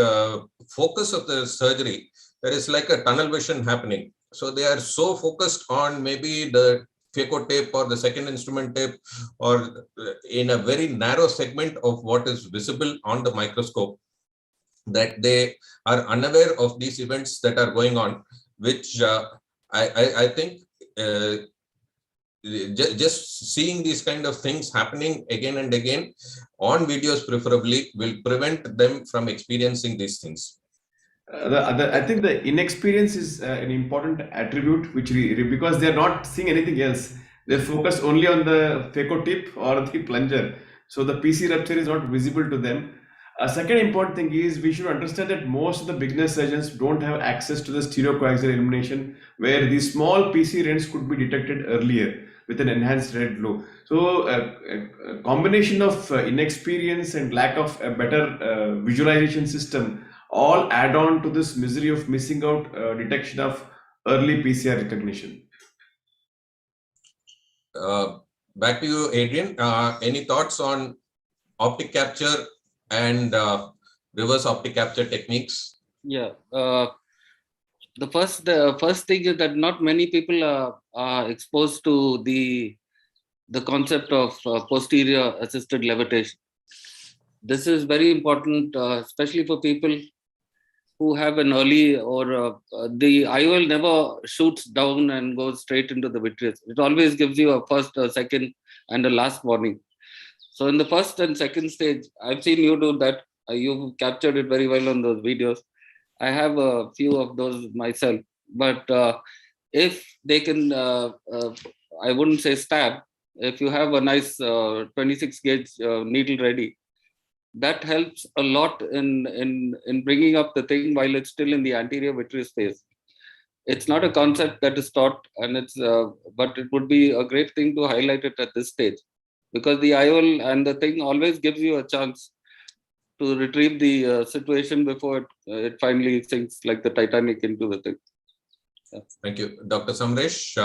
focus of the surgery, there is like a tunnel vision happening. So they are so focused on maybe the Phaco tape or the second instrument tape, or in a very narrow segment of what is visible on the microscope, that they are unaware of these events that are going on, which I think just seeing these kind of things happening again and again on videos preferably will prevent them from experiencing these things. I think the inexperience is an important attribute, which because they are not seeing anything else. They focus only on the Phaco tip or the plunger. So the PC rupture is not visible to them. A second important thing is we should understand that most of the beginner surgeons don't have access to the stereocoaxial illumination, where these small PC rents could be detected earlier with an enhanced red glow. So a combination of inexperience and lack of a better visualization system all add on to this misery of missing out detection of early PCR recognition. Back to you, Adrian. Any thoughts on optic capture and reverse optic capture techniques? Yeah. The first thing is that not many people are exposed to the the concept of posterior assisted levitation. This is very important, especially for people who have an early or the IOL never shoots down and goes straight into the vitreous. It always gives you a first, a second, and a last warning. So in the first and second stage, I've seen you do that. You've captured it very well on those videos. I have a few of those myself. But if they can, I wouldn't say stab, if you have a nice 26 gauge needle ready, that helps a lot in bringing up the thing while it's still in the anterior vitreous phase. It's not a concept that is taught, and but it would be a great thing to highlight it at this stage, because the IOL and the thing always gives you a chance to retrieve the situation before it finally sinks like the Titanic into the thing. Yeah. Thank you. Dr. Samresh,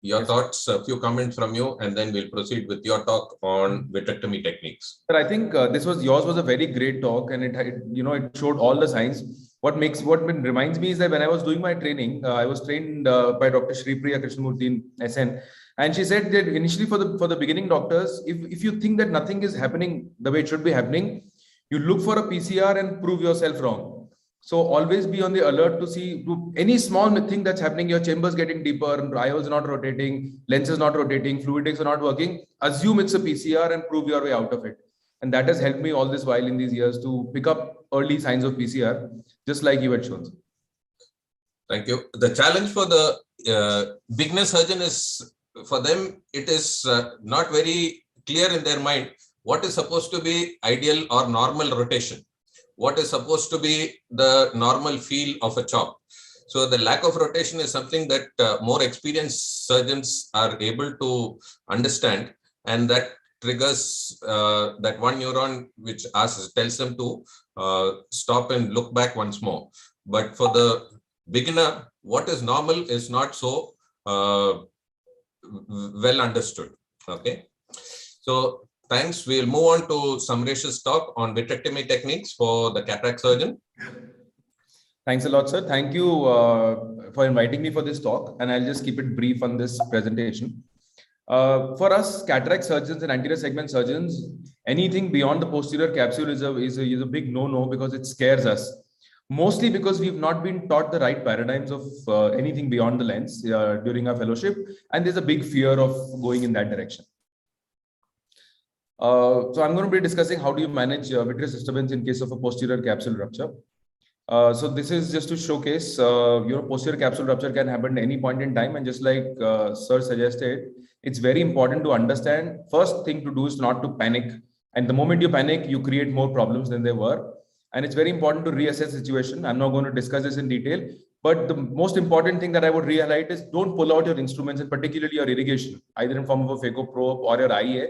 your thoughts, a few comments from you, and then we'll proceed with your talk on vitrectomy techniques. Sir, I think yours was a very great talk, and it showed all the signs. What reminds me is that when I was doing my training, I was trained by Dr. Shripriya Krishnamurthy in SN, and she said that initially for the beginning doctors, if you think that nothing is happening the way it should be happening, you look for a PCR and prove yourself wrong. So always be on the alert to see any small thing that's happening. Your chamber's getting deeper, IOLs are not rotating, lenses not rotating, fluidics are not working. Assume it's a PCR and prove your way out of it. And that has helped me all this while in these years to pick up early signs of PCR, just like you had shown. Thank you. The challenge for the beginner surgeon is, for them, it is not very clear in their mind what is supposed to be ideal or normal rotation, what is supposed to be the normal feel of a chop. So the lack of rotation is something that more experienced surgeons are able to understand, and that triggers that one neuron which tells them to stop and look back once more. But for the beginner, what is normal is not so well understood. Okay, so thanks. We'll move on to Samresh's talk on vitrectomy techniques for the cataract surgeon. Thanks a lot, sir. Thank you for inviting me for this talk, and I'll just keep it brief on this presentation. For us cataract surgeons and anterior segment surgeons, anything beyond the posterior capsule is a big no-no, because it scares us. Mostly because we've not been taught the right paradigms of anything beyond the lens during our fellowship, and there's a big fear of going in that direction. So I'm going to be discussing how do you manage vitreous disturbance in case of a posterior capsule rupture. So this is just to showcase, posterior capsule rupture can happen at any point in time, and just like sir suggested, it's very important to understand. First thing to do is not to panic, and the moment you panic, you create more problems than there were. And it's very important to reassess the situation. I'm not going to discuss this in detail, but the most important thing that I would re-highlight is don't pull out your instruments, and particularly your irrigation, either in form of a Phaco probe or your IEA.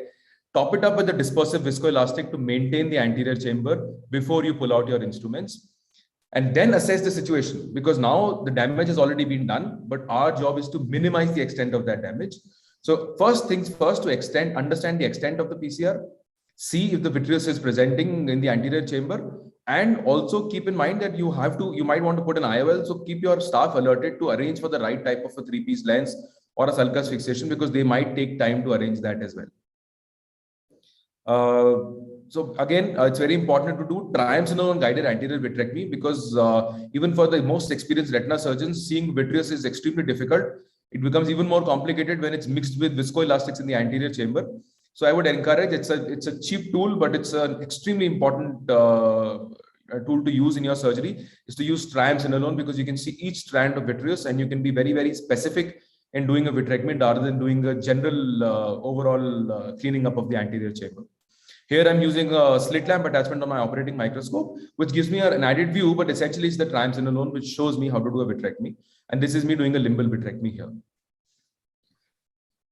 Top it up with a dispersive viscoelastic to maintain the anterior chamber before you pull out your instruments. And then assess the situation, because now the damage has already been done, but our job is to minimize the extent of that damage. So first things first, to understand the extent of the PCR, see if the vitreous is presenting in the anterior chamber, and also keep in mind that you might want to put an IOL. So keep your staff alerted to arrange for the right type of a 3-piece lens or a sulcus fixation, because they might take time to arrange that as well. So again, it's very important to do triamcinolone guided anterior vitrectomy, because even for the most experienced retina surgeons, seeing vitreous is extremely difficult. It becomes even more complicated when it's mixed with viscoelastics in the anterior chamber. So I would encourage, it's a cheap tool, but it's an extremely important tool to use in your surgery, is to use triamcinolone, because you can see each strand of vitreous and you can be very, very specific in doing a vitrectomy rather than doing a general overall cleaning up of the anterior chamber. Here I'm using a slit lamp attachment on my operating microscope, which gives me an added view, but essentially it's the triamcinolone which shows me how to do a vitrectomy. And this is me doing a limbal vitrectomy here.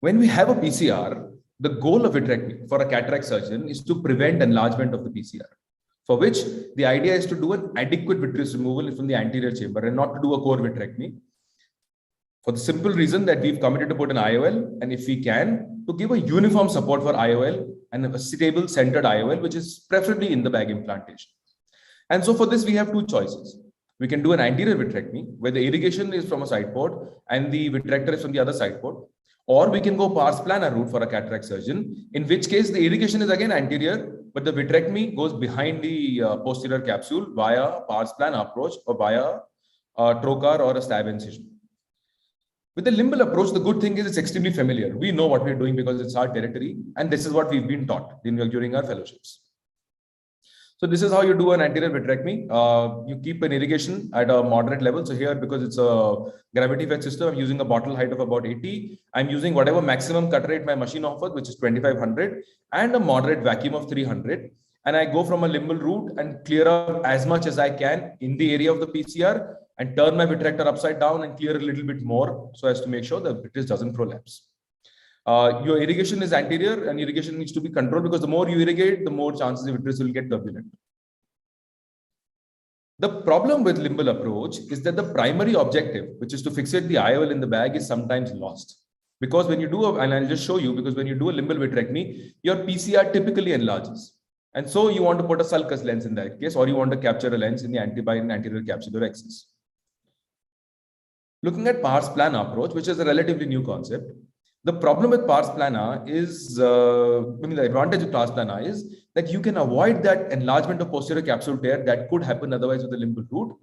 When we have a PCR, the goal of vitrectomy for a cataract surgeon is to prevent enlargement of the PCR, for which the idea is to do an adequate vitreous removal from the anterior chamber and not to do a core vitrectomy. For the simple reason that we've committed to put an IOL, and if we can, to give a uniform support for IOL and a stable centered IOL, which is preferably in the bag implantation. And so for this, we have two choices. We can do an anterior vitrectomy, where the irrigation is from a side port and the vitrector is from the other side port. Or we can go pars plana route for a cataract surgeon, in which case the irrigation is again anterior, but the vitrectomy goes behind the posterior capsule via pars plana approach or via a trocar or a stab incision. With the limbal approach, the good thing is it's extremely familiar. We know what we're doing because it's our territory, and this is what we've been taught during our fellowships. So this is how you do an anterior vitrectomy. You keep an irrigation at a moderate level. So here, because it's a gravity-fed system, I'm using a bottle height of about 80. I'm using whatever maximum cut rate my machine offers, which is 2500, and a moderate vacuum of 300. And I go from a limbal route and clear up as much as I can in the area of the PCR and turn my vitrector upside down and clear a little bit more so as to make sure the vitreous doesn't prolapse. Your irrigation is anterior, and irrigation needs to be controlled because the more you irrigate, the more chances the vitreous will get turbulent. The problem with limbal approach is that the primary objective, which is to fixate the IOL in the bag, is sometimes lost. Because when you do, and I'll just show you, because when you do a limbal vitrectomy, your PCR typically enlarges. And so you want to put a sulcus lens in that case, or you want to capture a lens in the anterior capsular axis. Looking at pars plana approach, which is a relatively new concept, the problem with pars plana is, the advantage of pars plana is that you can avoid that enlargement of posterior capsule tear that could happen otherwise with the limbal route.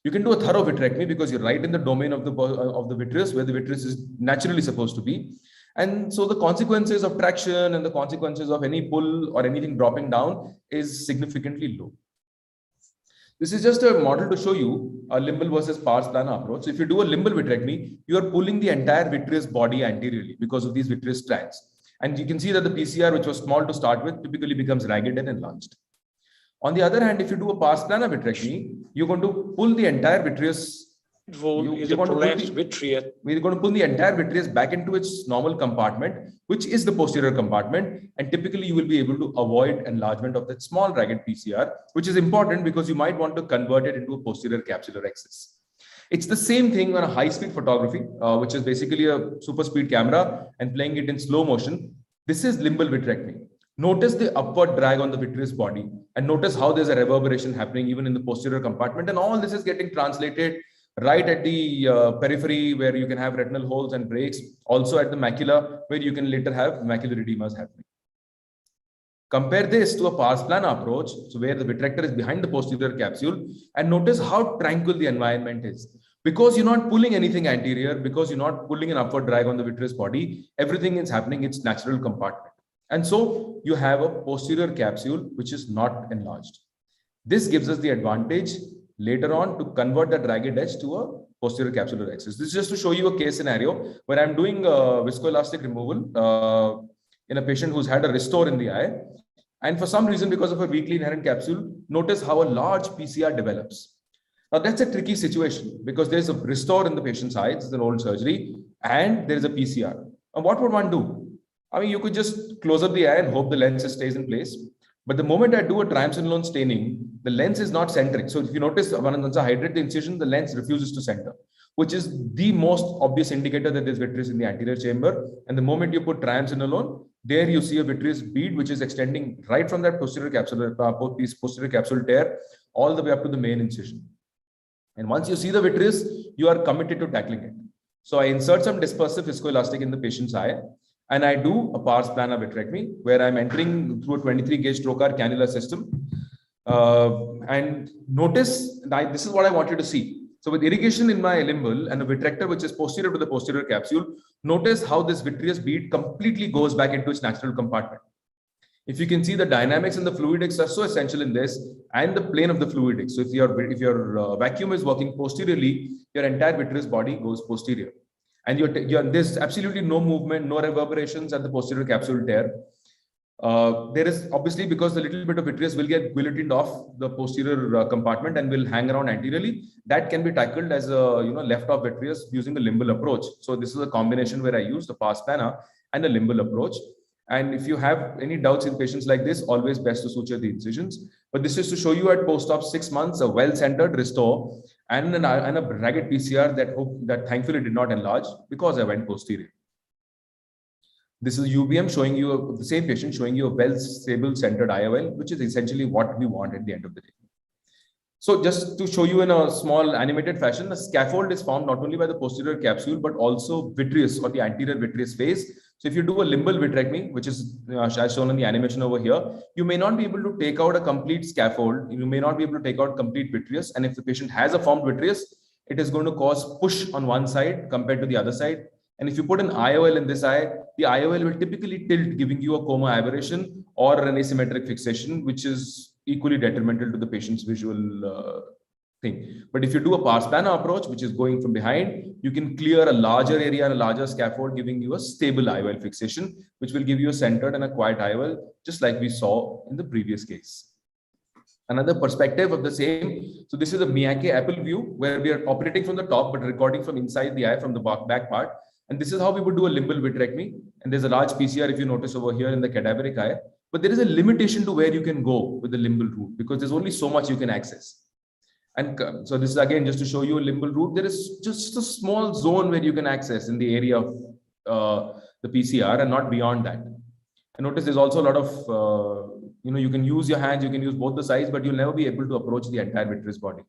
You can do a thorough vitrectomy because you're right in the domain of the vitreous, where the vitreous is naturally supposed to be. And so the consequences of traction and the consequences of any pull or anything dropping down is significantly low. This is just a model to show you a limbal versus pars plana approach. So if you do a limbal vitrectomy, you are pulling the entire vitreous body anteriorly because of these vitreous strands. And you can see that the PCR, which was small to start with, typically becomes ragged and enlarged. On the other hand, if you do a pars plana vitrectomy, you're going to pull the entire vitreous. We're going to pull the entire vitreous back into its normal compartment, which is the posterior compartment. And typically you will be able to avoid enlargement of that small ragged PCR, which is important because you might want to convert it into a posterior capsular axis. It's the same thing on a high-speed photography, which is basically a super speed camera and playing it in slow motion. This is limbal vitrectomy. Notice the upward drag on the vitreous body and notice how there's a reverberation happening even in the posterior compartment. And all this is getting translated right at the periphery where you can have retinal holes and breaks, also at the macula where you can later have macular edemas happening. Compare this to a pars plana approach, so where the vitrector is behind the posterior capsule, and notice how tranquil the environment is. Because you're not pulling anything anterior, because you're not pulling an upward drag on the vitreous body, everything is happening in its natural compartment. And so you have a posterior capsule which is not enlarged. This gives us the advantage later on to convert that ragged edge to a posterior capsular axis. This is just to show you a case scenario where I'm doing viscoelastic removal in a patient who's had a restore in the eye. And for some reason, because of a weakly inherent capsule, notice how a large PCR develops. Now that's a tricky situation because there's a restore in the patient's eye, it's an old surgery, and there is a PCR. And what would one do? I mean, you could just close up the eye and hope the lens stays in place. But the moment I do a triamcinolone staining, the lens is not centric. So if you notice, once I hydrate the incision, the lens refuses to center, which is the most obvious indicator that there's vitreous in the anterior chamber. And the moment you put triamcinolone, there you see a vitreous bead, which is extending right from that posterior capsule tear all the way up to the main incision. And once you see the vitreous, you are committed to tackling it. So I insert some dispersive viscoelastic in the patient's eye, and I do a pars plana vitrectomy where I'm entering through a 23 gauge trocar cannula system. And notice that this is what I want you to see. So with irrigation in my limbal and a vitrector which is posterior to the posterior capsule, notice how this vitreous bead completely goes back into its natural compartment. If you can see, the dynamics and the fluidics are so essential in this, and the plane of the fluidics. So if your vacuum is working posteriorly, your entire vitreous body goes posterior. And there's absolutely no movement, no reverberations at the posterior capsule tear. There is obviously, because a little bit of vitreous will get guillotined off the posterior compartment and will hang around anteriorly. That can be tackled as a left off vitreous using the limbal approach. So this is a combination where I use the pars plana and a limbal approach. And if you have any doubts in patients like this, always best to suture the incisions. But this is to show you at post-op 6 months, a well-centered restore and a ragged PCR that thankfully did not enlarge because I went posterior. This is UBM showing you the same patient, showing you a well-stable centered IOL, which is essentially what we want at the end of the day. So just to show you in a small animated fashion, the scaffold is formed not only by the posterior capsule, but also vitreous or the anterior vitreous phase. So if you do a limbal vitrectomy, which is as shown in the animation over here, you may not be able to take out a complete scaffold. You may not be able to take out complete vitreous. And if the patient has a formed vitreous, it is going to cause push on one side compared to the other side. And if you put an IOL in this eye, the IOL will typically tilt, giving you a coma aberration or an asymmetric fixation, which is equally detrimental to the patient's visual thing. But if you do a pars plana approach, which is going from behind, you can clear a larger area and a larger scaffold, giving you a stable IOL fixation, which will give you a centered and a quiet IOL, just like we saw in the previous case. Another perspective of the same. So this is a Miyake apple view where we are operating from the top, but recording from inside the eye from the back part. And this is how we would do a limbal vitrectomy. And there's a large PCR, if you notice over here in the cadaveric eye. But there is a limitation to where you can go with the limbal route because there's only so much you can access. And so this is again just to show you a limbal route. There is just a small zone where you can access in the area of the PCR and not beyond that. And notice there's also a lot of, you can use your hands, you can use both the sides, but you'll never be able to approach the entire vitreous body.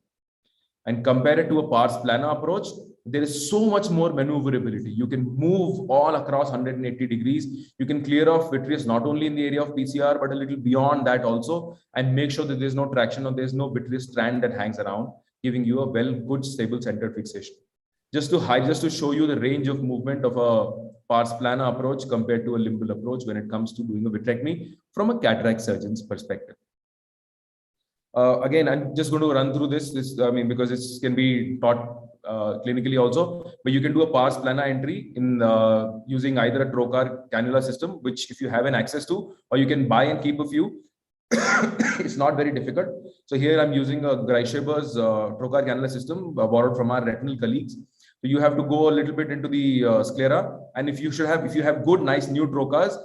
And compare it to a pars plana approach, there is so much more maneuverability. You can move all across 180 degrees. You can clear off vitreous not only in the area of PCR, but a little beyond that also, and make sure that there's no traction or there's no vitreous strand that hangs around, giving you a good, stable centered fixation. Just to show you the range of movement of a pars plana approach compared to a limbal approach when it comes to doing a vitrectomy from a cataract surgeon's perspective. Again, I'm just going to run through this because this can be taught clinically also, but you can do a pars plana entry in using either a trocar cannula system, which if you have an access to, or you can buy and keep a few. It's not very difficult. So here I'm using a Greischeber's trocar cannula system borrowed from our retinal colleagues. So you have to go a little bit into the sclera, and if you have good, nice new trocars,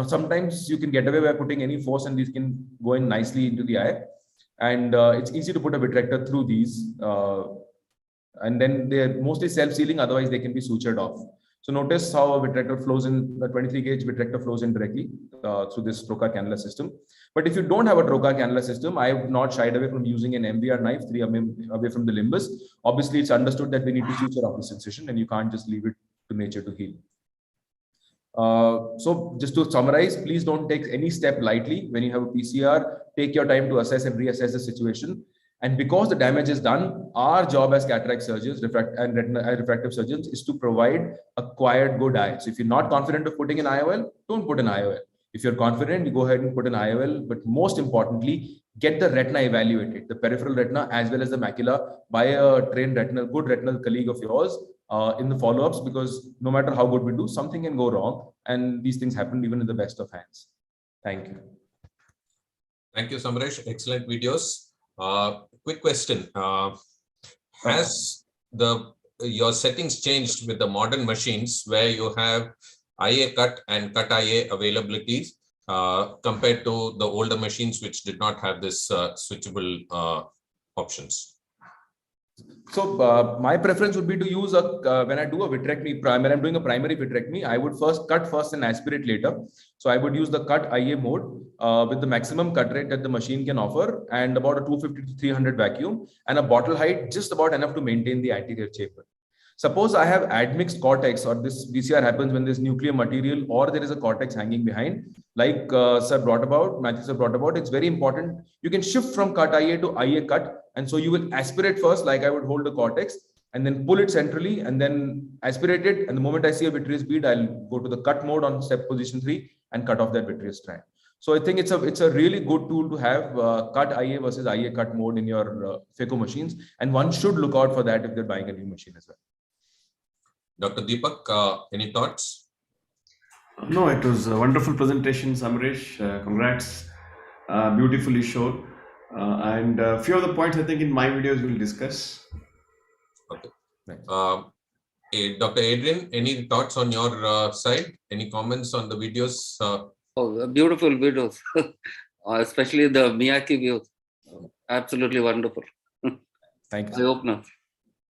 sometimes you can get away by putting any force, and these can go in nicely into the eye. And it's easy to put a vitrector through these. And then they're mostly self-sealing, otherwise they can be sutured off. So notice how a vitrector flows in, the 23 gauge vitrector flows in directly through this trocar cannula system. But if you don't have a trocar cannula system, I have not shied away from using an MVR knife 3 mm away from the limbus. Obviously, it's understood that we need to suture off this incision, and you can't just leave it to nature to heal. So just to summarize, please don't take any step lightly. When you have a PCR, take your time to assess and reassess the situation. And because the damage is done, our job as cataract surgeons and refractive surgeons is to provide a quiet, good eye. So if you're not confident of putting an IOL, don't put an IOL. If you're confident, you go ahead and put an IOL. But most importantly, get the retina evaluated, the peripheral retina as well as the macula, by a trained good retinal colleague of yours in the follow-ups, because no matter how good we do, something can go wrong. And these things happen even in the best of hands. Thank you. Thank you, Samresh. Excellent videos. Quick question. Has your settings changed with the modern machines where you have IA cut and cut IA availabilities compared to the older machines which did not have this switchable options? So my preference would be to use when I do a vitrectomy, when I'm doing a primary vitrectomy, I would cut first and aspirate later. So I would use the cut IA mode with the maximum cut rate that the machine can offer, and about a 250 to 300 vacuum, and a bottle height just about enough to maintain the anterior chamber. Suppose I have admixed cortex, or this VCR happens when there's nuclear material or there is a cortex hanging behind, like Matthew sir brought about, it's very important. You can shift from cut IA to IA cut. And so you will aspirate first, like I would hold the cortex, and then pull it centrally and then aspirate it. And the moment I see a vitreous bead, I'll go to the cut mode on step position 3 and cut off that vitreous strand. So I think it's a really good tool to have cut IA versus IA cut mode in your Phaco machines. And one should look out for that if they're buying a new machine as well. Dr. Deepak, any thoughts? No, it was a wonderful presentation, Samresh. Congrats. Beautifully shown. And a few of the points I think in my videos we'll discuss. Okay. Dr. Adrian, any thoughts on your side? Any comments on the videos? Oh, beautiful videos, especially the Miyake view. Absolutely wonderful. Thank you. I hope not.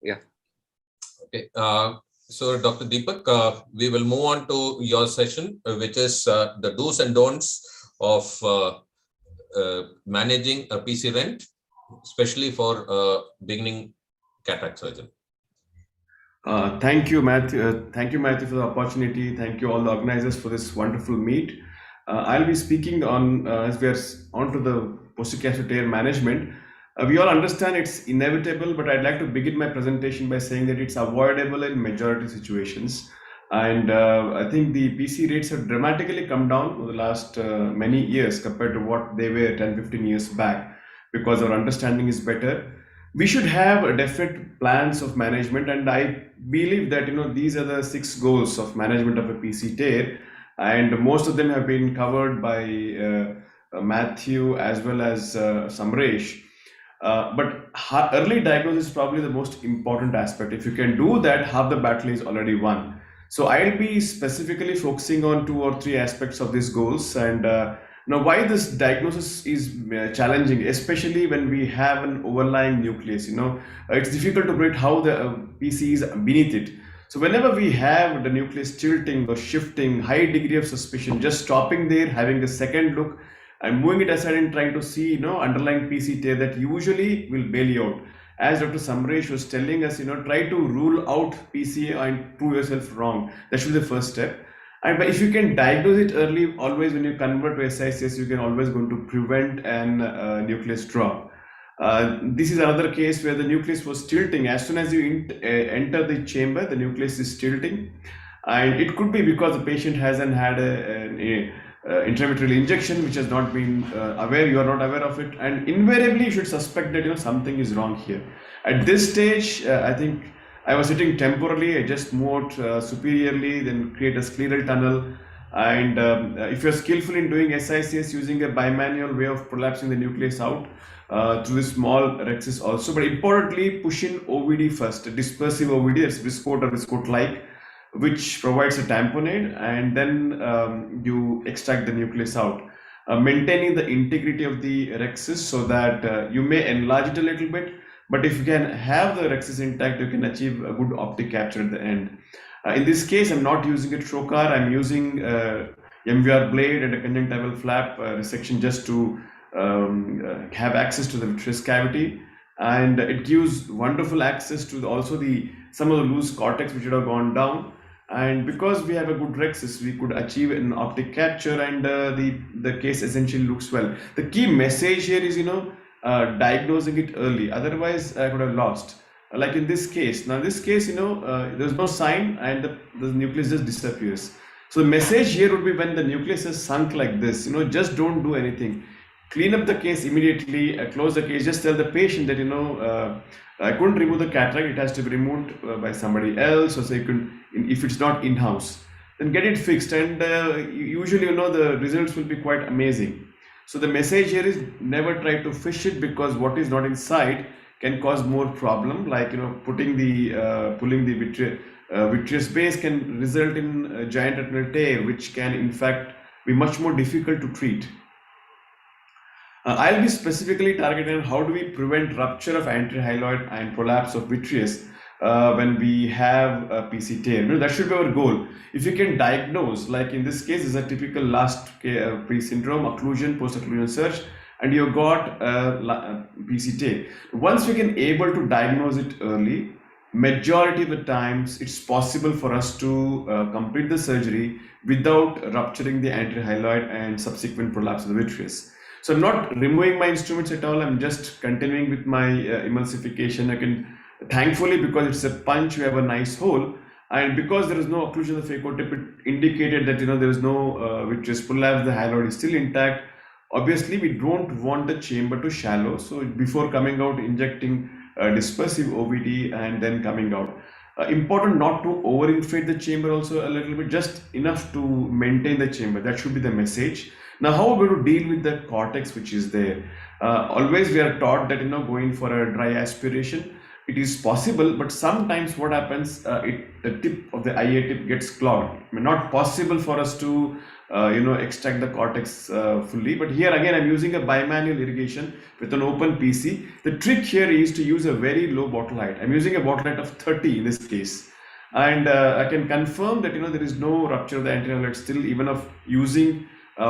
Yeah. Okay. So, Dr. Deepak, we will move on to your session, which is the do's and don'ts of managing a PC rent especially for beginning cataract surgeon? Thank you, Matthew. Thank you, Matthew, for the opportunity. Thank you, all the organizers, for this wonderful meet. I'll be speaking on, as we are on to the posterior tear management. We all understand it's inevitable, but I'd like to begin my presentation by saying that it's avoidable in majority situations. And I think the PC rates have dramatically come down over the last many years compared to what they were 10, 15 years back, because our understanding is better. We should have a definite plans of management, and I believe that these are the 6 goals of management of a PC tear, and most of them have been covered by Matthew as well as Samresh. But early diagnosis is probably the most important aspect. If you can do that, half the battle is already won. So I'll be specifically focusing on 2 or 3 aspects of these goals, and now why this diagnosis is challenging, especially when we have an overlying nucleus. It's difficult to predict how the PC is beneath it. So whenever we have the nucleus tilting or shifting, high degree of suspicion, just stopping there, having a second look, and moving it aside and trying to see, underlying PC tear, that usually will bail you out. As Dr. Samresh was telling us, try to rule out PCA and prove yourself wrong. That should be the first step. And but if you can diagnose it early, always when you convert to SICS, you can always going to prevent an nucleus drop. This is another case where the nucleus was tilting. As soon as you enter the chamber, the nucleus is tilting, and it could be because the patient hasn't had an intravitreal injection, which has not been you are not aware of it, and invariably you should suspect that something is wrong here. At this stage, I think I was sitting temporarily. I just moved superiorly, then create a scleral tunnel, and if you're skillful in doing SICS using a bimanual way of prolapsing the nucleus out through the small rexis also, but importantly push in OVD first, a dispersive OVD, that's viscoat or viscoat-like, which provides a tamponade, and then you extract the nucleus out, maintaining the integrity of the rexis so that you may enlarge it a little bit, but if you can have the rexis intact, you can achieve a good optic capture at the end. In this case, I'm not using a trocar, I'm using MVR blade and a conjunctival flap resection just to have access to the vitreous cavity, and it gives wonderful access to also some of the loose cortex which would have gone down. And because we have a good rexis, we could achieve an optic capture, and the case essentially looks well. The key message here is diagnosing it early, otherwise I could have lost. Like in this case, there's no sign and the nucleus just disappears. So the message here would be, when the nucleus is sunk like this, just don't do anything. Clean up the case immediately, close the case, just tell the patient that I couldn't remove the cataract, it has to be removed by somebody else, or say if it's not in-house, then get it fixed, and usually the results will be quite amazing. So the message here is, never try to fish it, because what is not inside can cause more problem, like pulling the vitreous base can result in a giant retinal tear, which can in fact be much more difficult to treat. I'll be specifically targeting how do we prevent rupture of anterior-hyaloid and prolapse of vitreous when we have a PC tear. That should be our goal. If you can diagnose, like in this case, is a typical last pre-syndrome, occlusion, post-occlusion search, and you got a PC tear. Once we can able to diagnose it early, majority of the times it's possible for us to complete the surgery without rupturing the anterior-hyaloid and subsequent prolapse of the vitreous. So I'm not removing my instruments at all. I'm just continuing with my emulsification. I can, thankfully, because it's a punch, we have a nice hole, and because there is no occlusion of the phaco tip, it indicated that there is no vitreous prolapse. The hyaloid is still intact. Obviously, we don't want the chamber to shallow. So before coming out, injecting dispersive OVD and then coming out. Important not to overinflate the chamber also a little bit, just enough to maintain the chamber. That should be the message. Now, how are we going to deal with the cortex which is there? Always we are taught that going for a dry aspiration, it is possible, but sometimes what happens, the tip of the IA tip gets clogged. Not possible for us to extract the cortex fully. But here again, I'm using a bimanual irrigation with an open PC. The trick here is to use a very low bottle height. I'm using a bottle height of 30 in this case. And I can confirm that there is no rupture of the anterior hyaloid still, even of using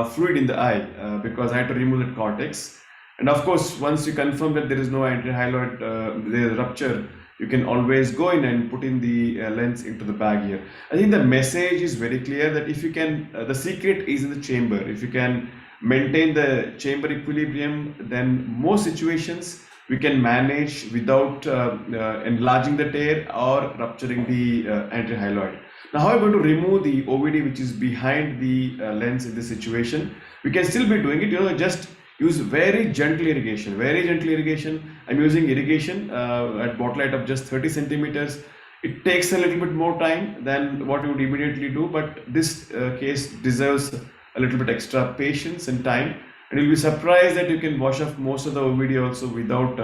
fluid in the eye, because I had to remove the cortex. And of course, once you confirm that there is no anterior hyaloid rupture, you can always go in and put in the lens into the bag here. I think the message is very clear that if you can, the secret is in the chamber. If you can maintain the chamber equilibrium, then most situations we can manage without enlarging the tear or rupturing the anterior hyaloid. Now, how are we going to remove the OVD which is behind the lens in this situation? We can still be doing it, just use very gentle irrigation, I'm using irrigation at bottle height of just 30 centimeters. It takes a little bit more time than what you would immediately do, but this case deserves a little bit extra patience and time. And you'll be surprised that you can wash off most of the OVD also without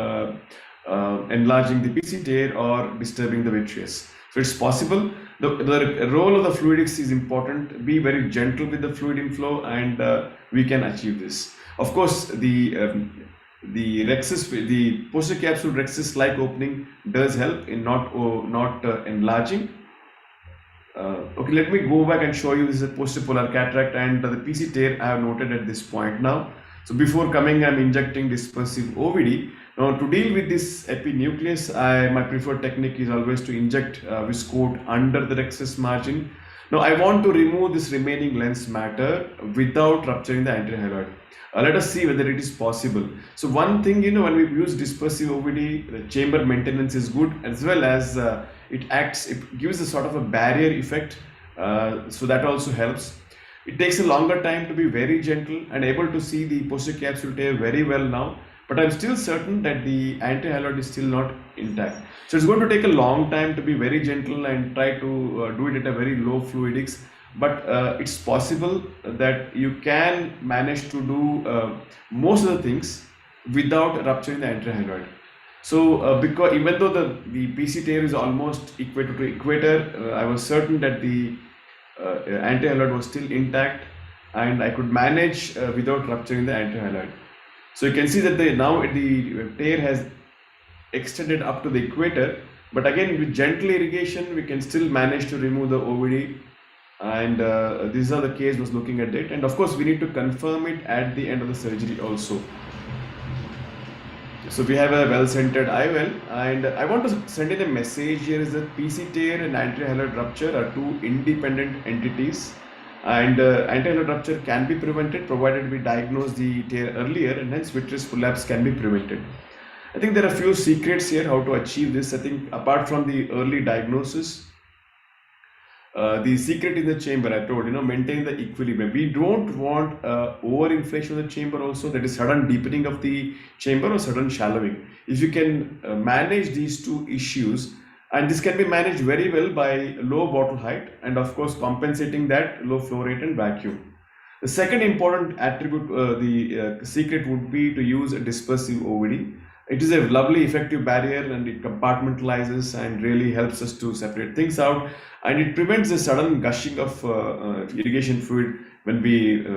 enlarging the PC tear or disturbing the vitreous. So it's possible. The role of the fluidics is important. Be very gentle with the fluid inflow, and we can achieve this. Of course, the posterior capsule rexus-like opening does help in not enlarging. Okay, let me go back and show you this is a posterior polar cataract, and the PC tear I have noted at this point now. So before coming, I'm injecting dispersive OVD. Now, to deal with this epinucleus, my preferred technique is always to inject viscoat under the rexus margin. Now, I want to remove this remaining lens matter without rupturing the anterior hyaloid. Let us see whether it is possible. So one thing, when we use dispersive OVD, the chamber maintenance is good, as well as it gives a sort of a barrier effect. So that also helps. It takes a longer time to be very gentle and able to see the posterior capsule tear very well now. But I'm still certain that the anterior hyaloid is still not intact. So it's going to take a long time to be very gentle and try to do it at a very low fluidics. But it's possible that you can manage to do most of the things without rupturing the anterior hyaloid. So because even though the PC tear is almost equator to equator, I was certain that the anterior hyaloid was still intact, and I could manage without rupturing the anterior hyaloid. So you can see that now the tear has extended up to the equator, but again with gentle irrigation we can still manage to remove the OVD, and this is how the case was looking at it. And of course we need to confirm it at the end of the surgery also. So we have a well-centered IOL, and I want to send in a message here is that PC tear and anterior hyaloid rupture are two independent entities. And anterior hyaloid rupture can be prevented provided we diagnose the tear earlier, and hence vitreous prolapse can be prevented. I think there are a few secrets here how to achieve this. I think apart from the early diagnosis, the secret in the chamber, I told, maintain the equilibrium. We don't want overinflation of the chamber also, that is sudden deepening of the chamber or sudden shallowing. If you can manage these two issues, and this can be managed very well by low bottle height and of course compensating that low flow rate and vacuum. The second important attribute, the secret would be to use a dispersive OVD. It is a lovely effective barrier, and it compartmentalizes and really helps us to separate things out, and it prevents the sudden gushing of irrigation fluid when we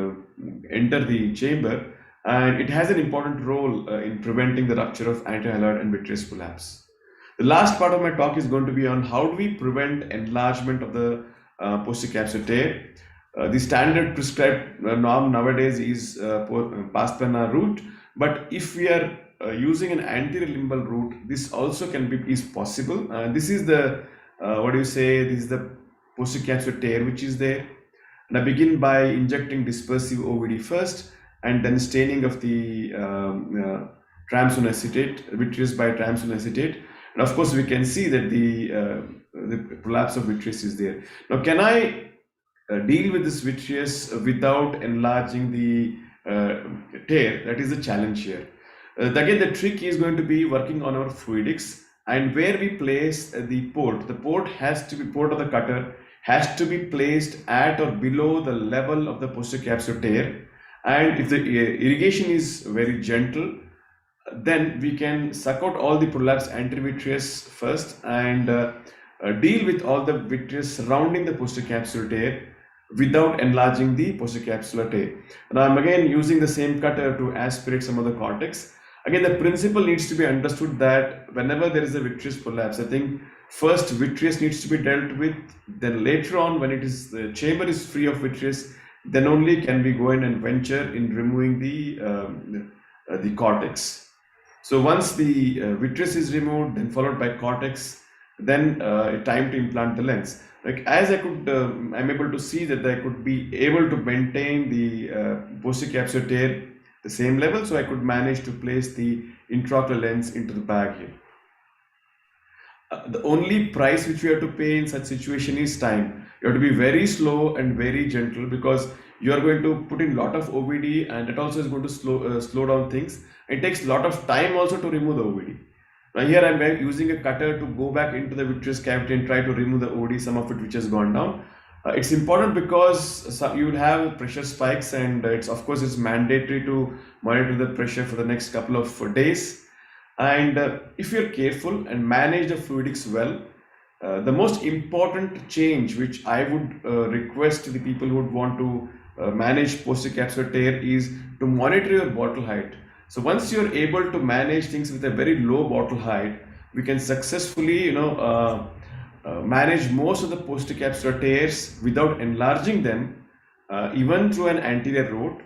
enter the chamber, and it has an important role in preventing the rupture of anterior hyaloid and vitreous prolapse. The last part of my talk is going to be on how do we prevent enlargement of the posterior capsule tear. The standard prescribed norm nowadays is pars plana route, but if we are using an anterior limbal route, this also is possible. This is the this is the posterior capsule tear which is there. And I begin by injecting dispersive OVD first, and then staining of the triamcinolone acetate, vitreous by triamcinolone acetate. And of course, we can see that the prolapse of vitreous is there. Now, can I deal with this vitreous without enlarging the tear? That is the challenge here. Again, the trick is going to be working on our fluidics, and where we place the port. The port has to be, port of the cutter has to be placed at or below the level of the posterior capsule tear. And if the irrigation is very gentle, then we can suck out all the prolapse anterivitreous first and deal with all the vitreous surrounding the posterior capsule tear without enlarging the posterior capsular tear. And I'm again using the same cutter to aspirate some of the cortex. Again, the principle needs to be understood that whenever there is a vitreous prolapse, I think first vitreous needs to be dealt with, then later on when the chamber is free of vitreous, then only can we go in and venture in removing the the cortex. So once the vitreous is removed, then followed by cortex, then time to implant the lens. Like as I could, I'm able to see that I could be able to maintain the posterior capsular tear the same level, so I could manage to place the intraocular lens into the bag here. The only price which we have to pay in such situation is time. You have to be very slow and very gentle, because you are going to put in a lot of OVD, and it also is going to slow down things. It takes a lot of time also to remove the OVD. Now here I am using a cutter to go back into the vitreous cavity and try to remove the OVD, some of it which has gone down. It's important because you will have pressure spikes, and it's mandatory to monitor the pressure for the next couple of days. And if you're careful and manage the fluidics well, the most important change which I would request to the people who would want to manage posterior capsular tear is to monitor your bottle height. So once you're able to manage things with a very low bottle height, we can successfully manage most of the posterior capsular tears without enlarging them, even through an anterior route,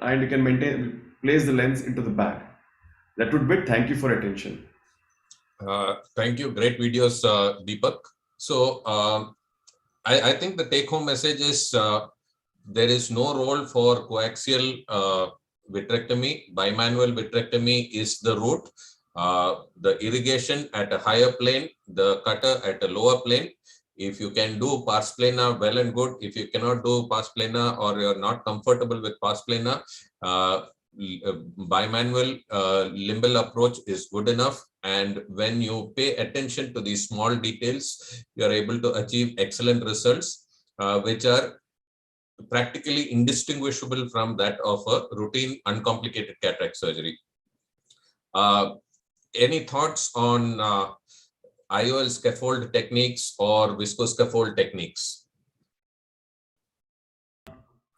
and you can place the lens into the bag. That would be it. Thank you for attention. Thank you. Great videos, Deepak. So I think the take-home message is there is no role for coaxial vitrectomy. Bimanual vitrectomy is the route. The irrigation at a higher plane, the cutter at a lower plane. If you can do pars plana, well and good. If you cannot do pars plana, or you're not comfortable with pars plana, bimanual limbal approach is good enough. And when you pay attention to these small details, you're able to achieve excellent results, which are practically indistinguishable from that of a routine uncomplicated cataract surgery. Any thoughts on IOL scaffold techniques or viscoscaffold techniques?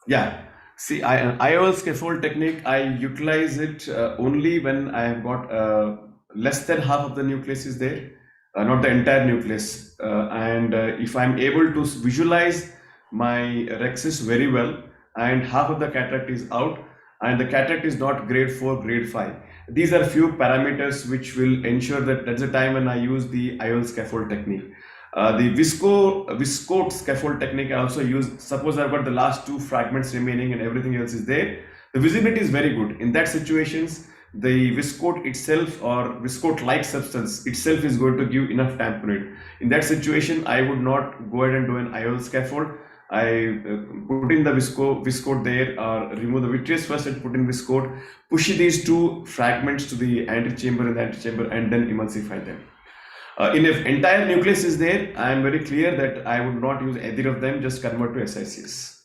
Yeah. See, IOL scaffold technique, I utilize it only when I have got less than half of the nucleus is there, not the entire nucleus. And if I'm able to visualize my rexis very well, and half of the cataract is out, and the cataract is not grade 4, grade 5. These are few parameters which will ensure that that's the time when I use the IOL scaffold technique. The viscode scaffold technique I also use. Suppose I've got the last 2 fragments remaining and everything else is there. The visibility is very good. In that situations, the viscode itself, or viscode-like substance itself, is going to give enough tamponade. In that situation, I would not go ahead and do an IOL scaffold. I put in the viscode there, or remove the vitreous first and put in viscode, push these 2 fragments to the antechamber and the antechamber, and then emulsify them. If entire nucleus is there, I am very clear that I would not use either of them, just convert to SICS.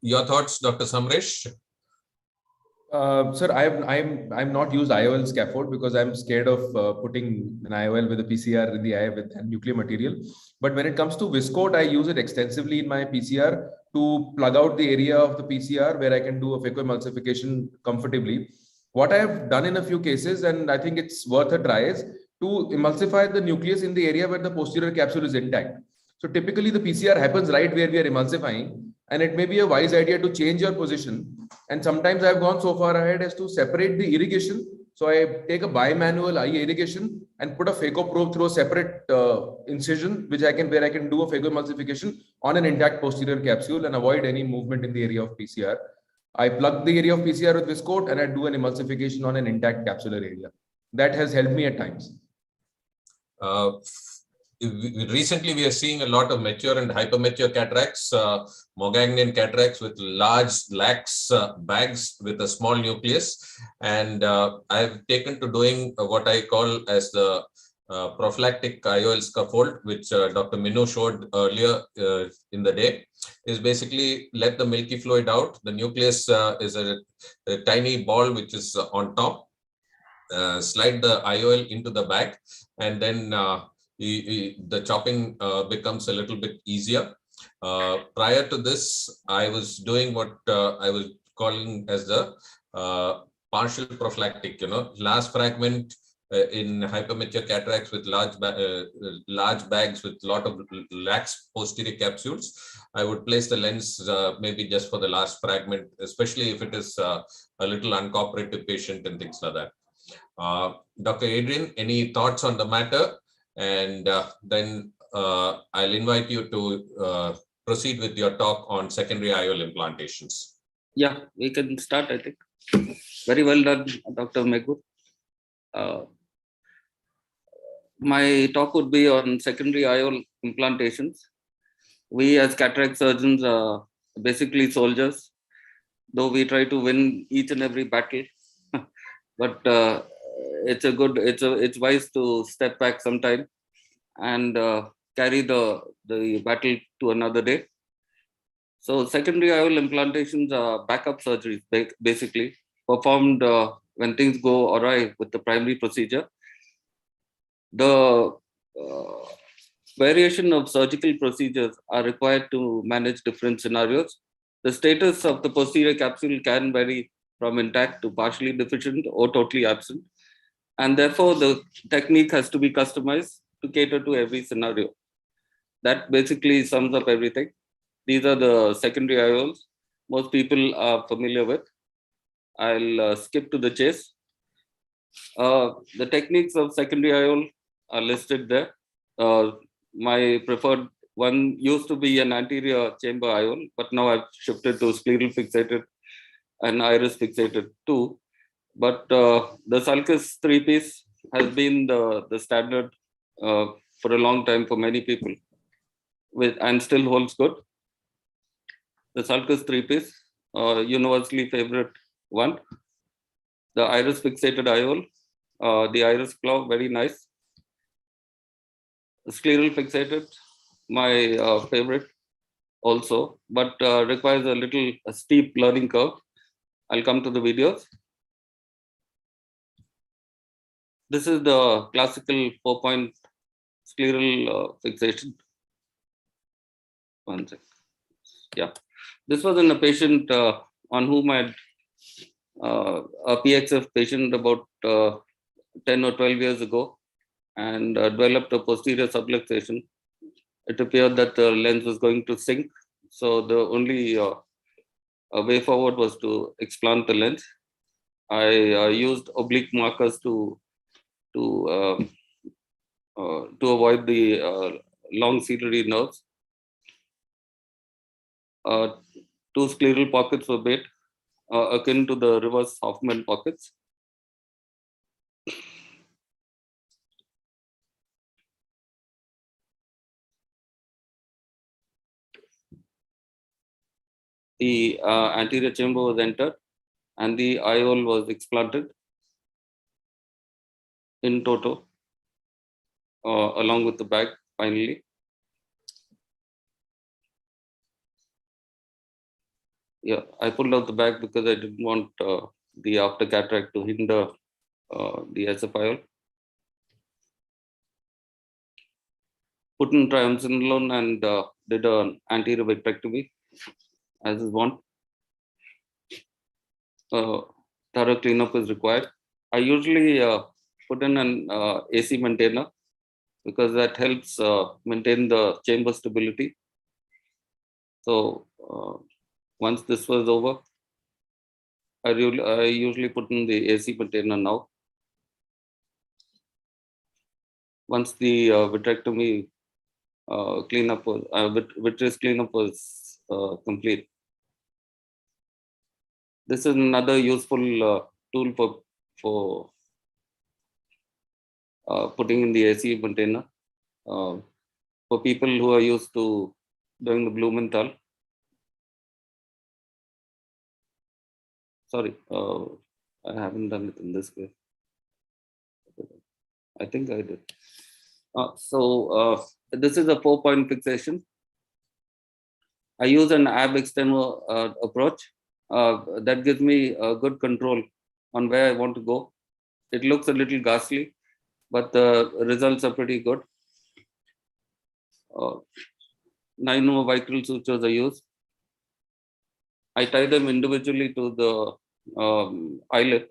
Your thoughts, Dr. Samresh? Sir, I'm not used IOL scaffold because I'm scared of putting an IOL with a PCR in the eye with nuclear material. But when it comes to viscode, I use it extensively in my PCR to plug out the area of the PCR where I can do a phacoemulsification comfortably. What I have done in a few cases, and I think it's worth a try, is to emulsify the nucleus in the area where the posterior capsule is intact. So typically the PCR happens right where we are emulsifying, and it may be a wise idea to change your position. And sometimes I've gone so far ahead as to separate the irrigation. So I take a bimanual eye irrigation and put a phaco probe through a separate incision, where I can do a phacoemulsification on an intact posterior capsule and avoid any movement in the area of PCR. I plug the area of PCR with viscode and I do an emulsification on an intact capsular area. That has helped me at times. Recently, we are seeing a lot of mature and hypermature cataracts, Moghagnian cataracts with large lax bags with a small nucleus. And I've taken to doing what I call as the prophylactic IOL scaffold, which Dr. Minu showed earlier in the day, is basically let the milky fluid out. The nucleus is a tiny ball which is on top. Slide the IOL into the bag, and then the chopping becomes a little bit easier. Prior to this, I was doing what I was calling as the partial prophylactic. Last fragment in hypermature cataracts with large bags with lot of lax posterior capsules, I would place the lens maybe just for the last fragment, especially if it is a little uncooperative patient and things like that. Dr. Adrian, any thoughts on the matter? And then I'll invite you to proceed with your talk on secondary IOL implantations. Yeah, we can start, I think. Very well done, Dr. Meghu. My talk would be on secondary IOL implantations. We as cataract surgeons are basically soldiers, though we try to win each and every battle. But it's wise to step back sometime and carry the battle to another day. So secondary IOL implantations are backup surgeries, basically performed when things go awry with the primary procedure. The variation of surgical procedures are required to manage different scenarios. The status of the posterior capsule can vary from intact to partially deficient or totally absent. And therefore, the technique has to be customized to cater to every scenario. That basically sums up everything. These are the secondary IOLs most people are familiar with. I'll skip to the chase. The techniques of secondary IOL are listed there. My preferred one used to be an anterior chamber IOL, but now I've shifted to scleral fixated and iris fixated too. But the sulcus 3-piece has been the standard for a long time for many people, and still holds good. The sulcus 3-piece, universally favorite one. The iris fixated IOL, the iris claw, very nice. Scleral fixated, my favorite also, but requires a steep learning curve. I'll come to the videos. This is the classical 4-point scleral fixation. One second. Yeah, this was in a patient on whom I had a PXF patient about 10 or 12 years ago, and developed a posterior subluxation. It appeared that the lens was going to sink, so the only way forward was to explant the lens. I used oblique markers to avoid the long ciliary nerves. 2 scleral pockets were made, akin to the reverse Hoffman pockets. The anterior chamber was entered and the IOL was explanted in toto, along with the bag finally. Yeah, I pulled out the bag because I didn't want the after cataract to hinder the SFIOL. Put in triamcinolone and did an anterior vitrectomy, as is want. Thorough cleanup is required. I usually put in an AC maintainer because that helps maintain the chamber stability. So once this was over, I usually put in the AC maintainer now. Once the vitrectomy cleanup was, vitreous cleanup was complete. This is another useful tool for putting in the AC maintainer for people who are used to doing the Blumenthal. Sorry, I haven't done it in this way. I think I did. So this is a 4-point fixation. I use an ab extemo approach that gives me good control on where I want to go. It looks a little ghastly, but the results are pretty good. 9 more vicryl sutures are used. I tie them individually to the eyelid,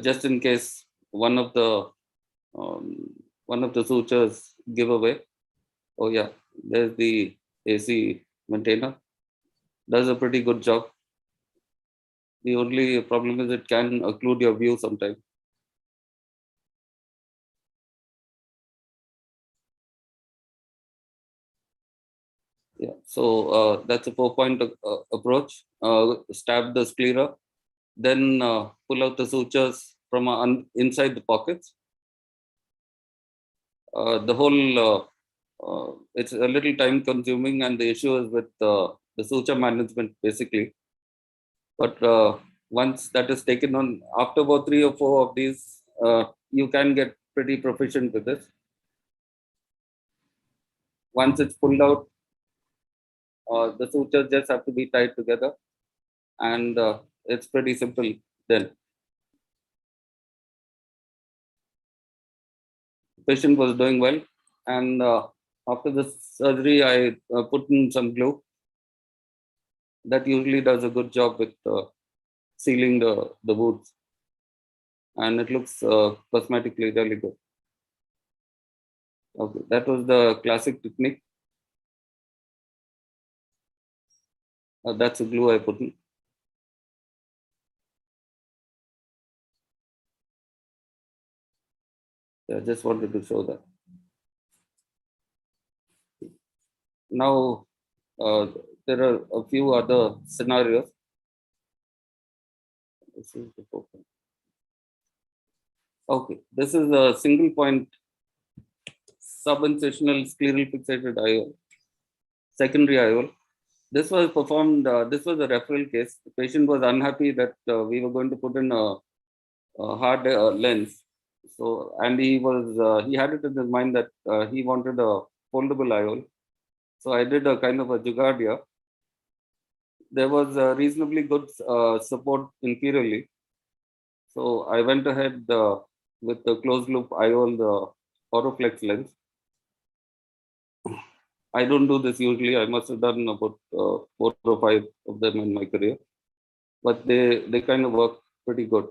just in case one of the one of the sutures give away. Oh yeah, there's the AC maintainer. Does a pretty good job. The only problem is it can occlude your view sometimes. Yeah, so that's a 4-point approach. Stab the sclera, then pull out the sutures from inside the pockets. The whole, it's a little time consuming, and the issue is with the suture management basically. But once that is taken on, after about 3 or 4 of these, you can get pretty proficient with this. Once it's pulled out, the sutures just have to be tied together, and it's pretty simple then. The patient was doing well, and after the surgery, I put in some glue. That usually does a good job with sealing the wounds, and it looks cosmetically really good. Okay, that was the classic technique. That's the glue I put in. I just wanted to show that. Now, there are a few other scenarios. Okay, this is a single point subincisional scleral fixated IOL, secondary IOL. This was performed, this was a referral case. The patient was unhappy that we were going to put in a hard lens. So, and he had it in his mind that he wanted a foldable IOL. So I did a kind of a jugaad here. There was reasonably good support inferiorly. So I went ahead with the closed loop IOL, the Oroflex lens. I don't do this usually. I must have done about 4 or 5 of them in my career, but they kind of work pretty good.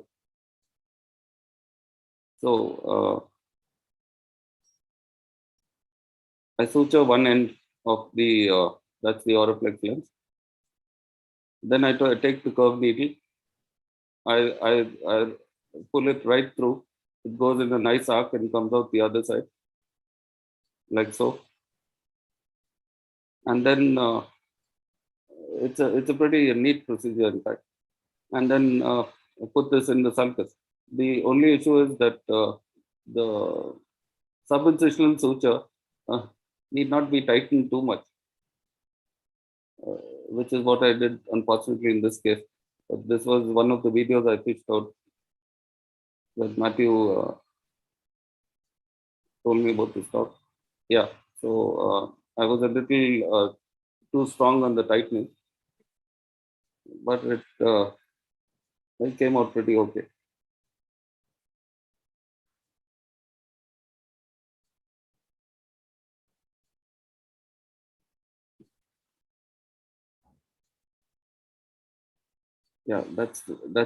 So I suture one end of the that's the Oroflex lens. Then I take the curved needle. I pull it right through. It goes in a nice arc and comes out the other side, like so. And then it's a pretty neat procedure, in fact. And then put this in the sulcus. The only issue is that the subincisional suture need not be tightened too much, which is what I did, unfortunately, in this case. But this was one of the videos I pitched out that Matthew told me about this talk. Yeah, so I was a little too strong on the tightening, but it came out pretty okay. Yeah, that's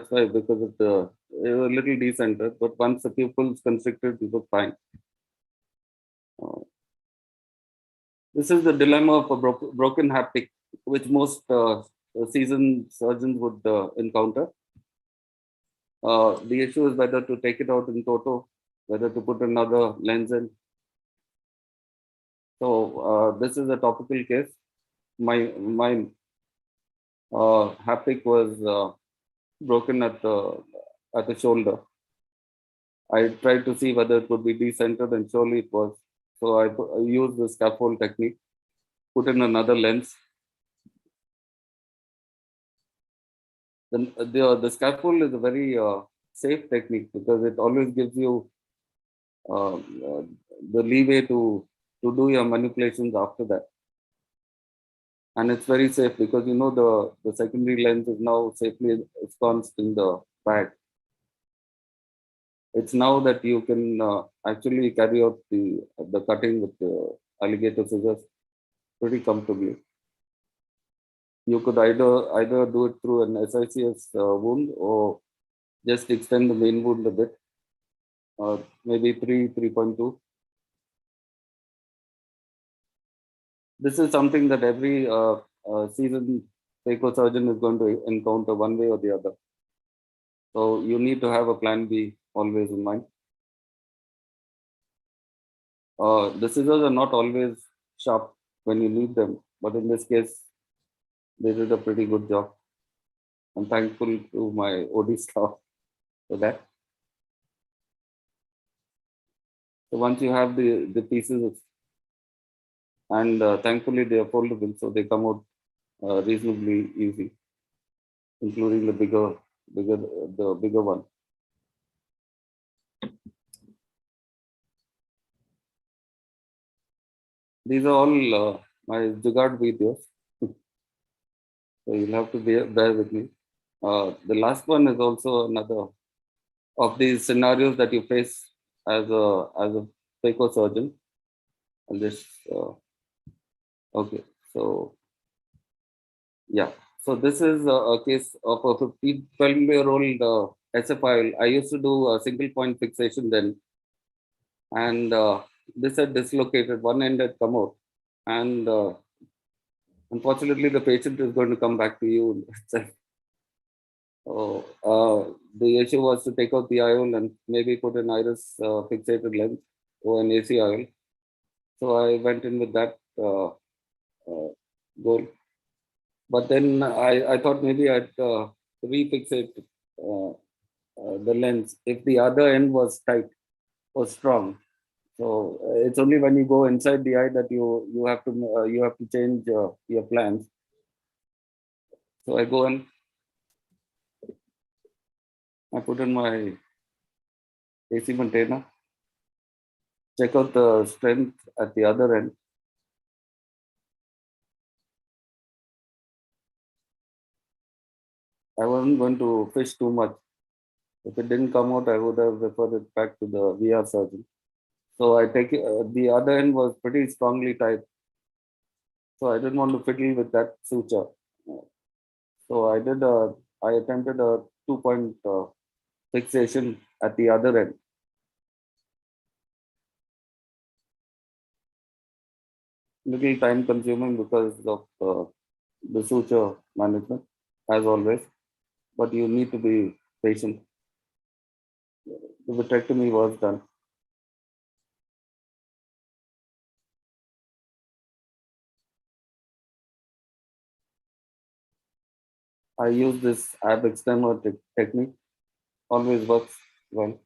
why, because of it was a little decentered, but once the pupils constricted, it was fine. This is the dilemma of a broken haptic, which most seasoned surgeons would encounter. The issue is whether to take it out in toto, whether to put another lens in. So this is a topical case. My haptic was broken at the shoulder. I tried to see whether it would be decentered, and surely it was. So I used the scaffold technique, put in another lens. The scaffold is a very safe technique because it always gives you the leeway to do your manipulations after that. And it's very safe because you know the secondary lens is now safely ensconced in the bag. It's now that you can actually carry out the cutting with the alligator scissors pretty comfortably. You could either do it through an SICS wound or just extend the main wound a bit maybe 3.2. This is something that every seasoned phaco surgeon is going to encounter one way or the other. So you need to have a plan B always in mind. The scissors are not always sharp when you need them, but in this case, they did a pretty good job. I'm thankful to my OD staff for that. So once you have the pieces, and thankfully they are foldable, so they come out reasonably easy, including the bigger one. These are all my Jugaad videos, so you'll have to bear with me. The last one is also another of these scenarios that you face as a phaco surgeon. And this, okay, so yeah, so this is a case of a 12-year-old SFI. I used to do a single point fixation then, and this had dislocated, one end had come out, and unfortunately the patient is going to come back to you. So the issue was to take out the IOL and maybe put an iris fixated lens or an AC IOL. So I went in with that goal. But then I thought maybe I'd refixate the lens if the other end was tight or strong. So it's only when you go inside the eye that you have to change your plans. So I go and I put in my AC maintainer, check out the strength at the other end. I wasn't going to fish too much. If it didn't come out, I would have referred it back to the VR surgeon. So I take it, the other end was pretty strongly tight. So I didn't want to fiddle with that suture. So I attempted a 2-point fixation at the other end. Little time consuming because of the suture management, as always, but you need to be patient. The vitrectomy was done. I use this ab external technique, always works well.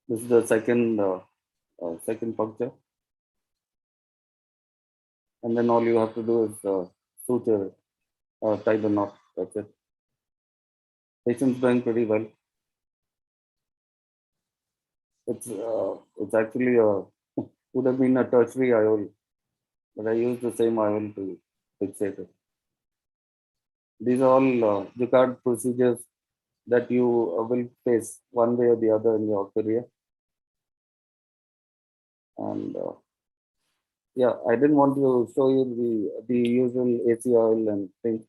This is the second puncture. And then all you have to do is suture it, tie the knot, that's it. Patient's doing pretty well. It's actually would have been a tertiary IOL, but I used the same IOL to fixate it. These are all Jugaad procedures that you will face one way or the other in your career. And yeah, I didn't want to show you the usual AC oil and things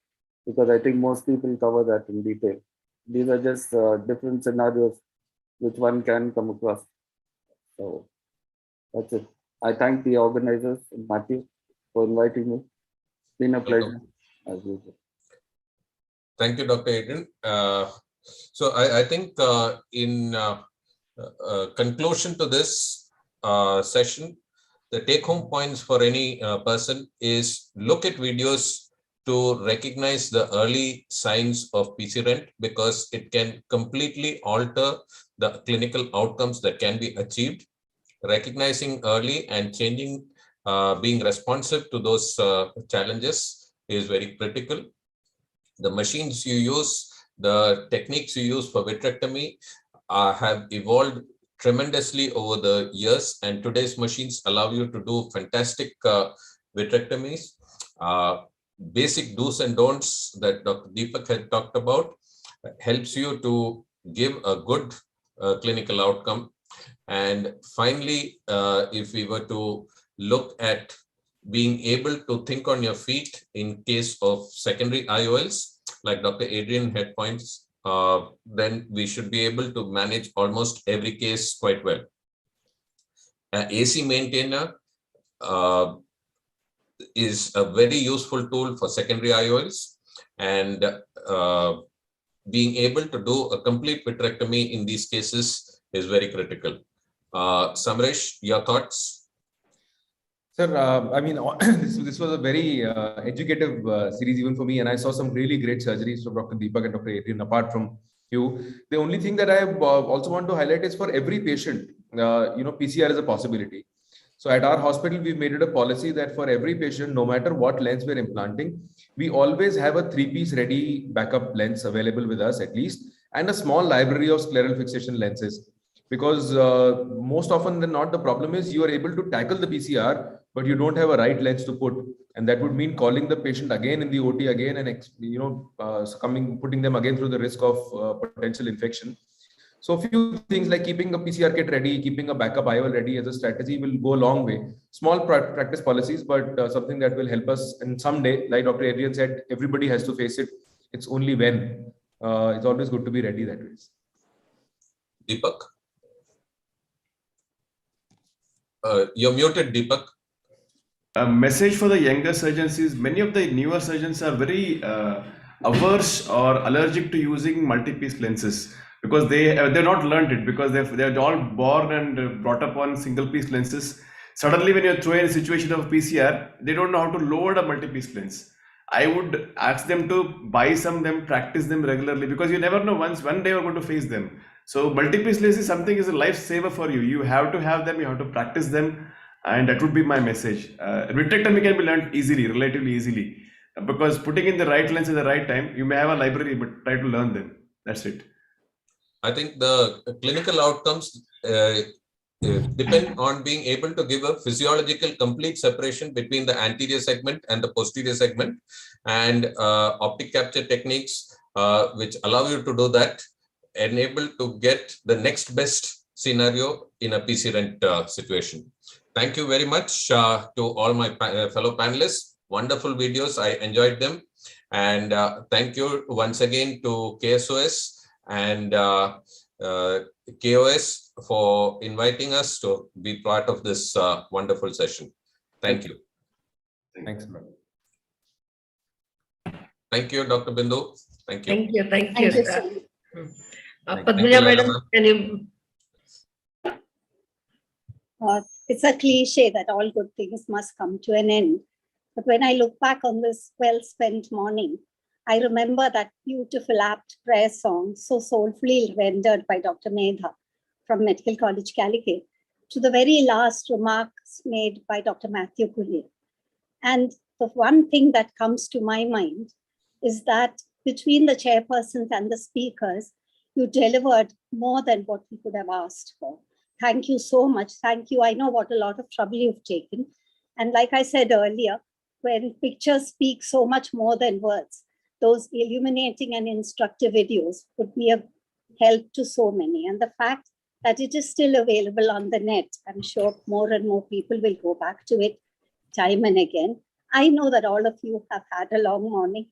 because I think most people cover that in detail. These are just different scenarios which one can come across. So that's it. I thank the organizers, Matthew, for inviting me. It's been a pleasure, as usual. Thank you, Dr. Adrian. So I think in conclusion to this session, the take-home points for any person is look at videos to recognize the early signs of PC rent because it can completely alter the clinical outcomes that can be achieved. Recognizing early and changing, being responsive to those challenges is very critical. The machines you use, the techniques you use for vitrectomy have evolved tremendously over the years, and today's machines allow you to do fantastic vitrectomies. Basic do's and don'ts that Dr. Deepak had talked about helps you to give a good clinical outcome. And finally, if we were to look at being able to think on your feet in case of secondary IOLs, like Dr. Adrian had points, then we should be able to manage almost every case quite well. AC maintainer is a very useful tool for secondary IOLs, and being able to do a complete vitrectomy in these cases is very critical. Samresh, your thoughts? Sir, I mean, this was a very educative series even for me, and I saw some really great surgeries from Dr. Deepak and Dr. Adrian, apart from you. The only thing that I also want to highlight is for every patient, PCR is a possibility. So at our hospital, we've made it a policy that for every patient, no matter what lens we're implanting, we always have a 3-piece ready backup lens available with us at least, and a small library of scleral fixation lenses. Because most often than not, the problem is you are able to tackle the PCR, but you don't have a right lens to put. And that would mean calling the patient again in the OT again and putting them again through the risk of potential infection. So a few things like keeping a PCR kit ready, keeping a backup IOL ready as a strategy will go a long way. Small practice policies, but something that will help us. And someday, like Dr. Adrian said, everybody has to face it. It's only when. It's always good to be ready that way. Deepak? You're muted, Deepak. A message for the younger surgeons is many of the newer surgeons are very averse or allergic to using multi-piece lenses, because they're not learned it, because they're all born and brought up on single piece lenses. Suddenly when you're thrown in a situation of PCR, they don't know how to load a multi-piece lens. I would ask them to buy them, practice them regularly, because you never know, one day you're going to face them. So multi-piece lens is a lifesaver for you. You have to have them, you have to practice them, and that would be my message. Vitrectomy can be learned easily, relatively easily, because putting in the right lens at the right time, you may have a library, but try to learn them. That's it. I think the clinical outcomes depend on being able to give a physiological complete separation between the anterior segment and the posterior segment, and optic capture techniques which allow you to do that, enable to get the next best scenario in a PC rent situation. Thank you very much to all my fellow panelists. Wonderful videos. I enjoyed them. And thank you once again to KSOS and KOS for inviting us to be part of this wonderful session. Thank you. Thanks. Thank you, Dr. Bindu. Thank you. Thank you, sir. Padmaja madam, can you? It's a cliche that all good things must come to an end. But when I look back on this well-spent morning, I remember that beautiful apt prayer song, so soulfully rendered by Dr. Medha from Medical College, Calicut, to the very last remarks made by Dr. Matthew Kullier. And the one thing that comes to my mind is that between the chairpersons and the speakers, you delivered more than what we could have asked for. Thank you so much. Thank you. I know what a lot of trouble you've taken. And like I said earlier, when pictures speak so much more than words, those illuminating and instructive videos would be a help to so many. And the fact that it is still available on the net, I'm sure more and more people will go back to it time and again. I know that all of you have had a long morning.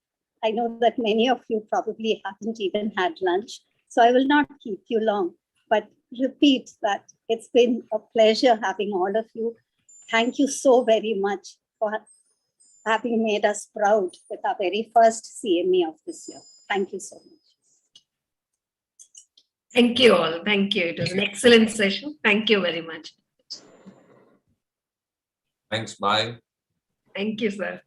I know that many of you probably haven't even had lunch. So I will not keep you long, but repeat that it's been a pleasure having all of you. Thank you so very much for having made us proud with our very first CME of this year. Thank you so much. Thank you all. Thank you. It was an excellent session. Thank you very much. Thanks. Bye. Thank you, sir.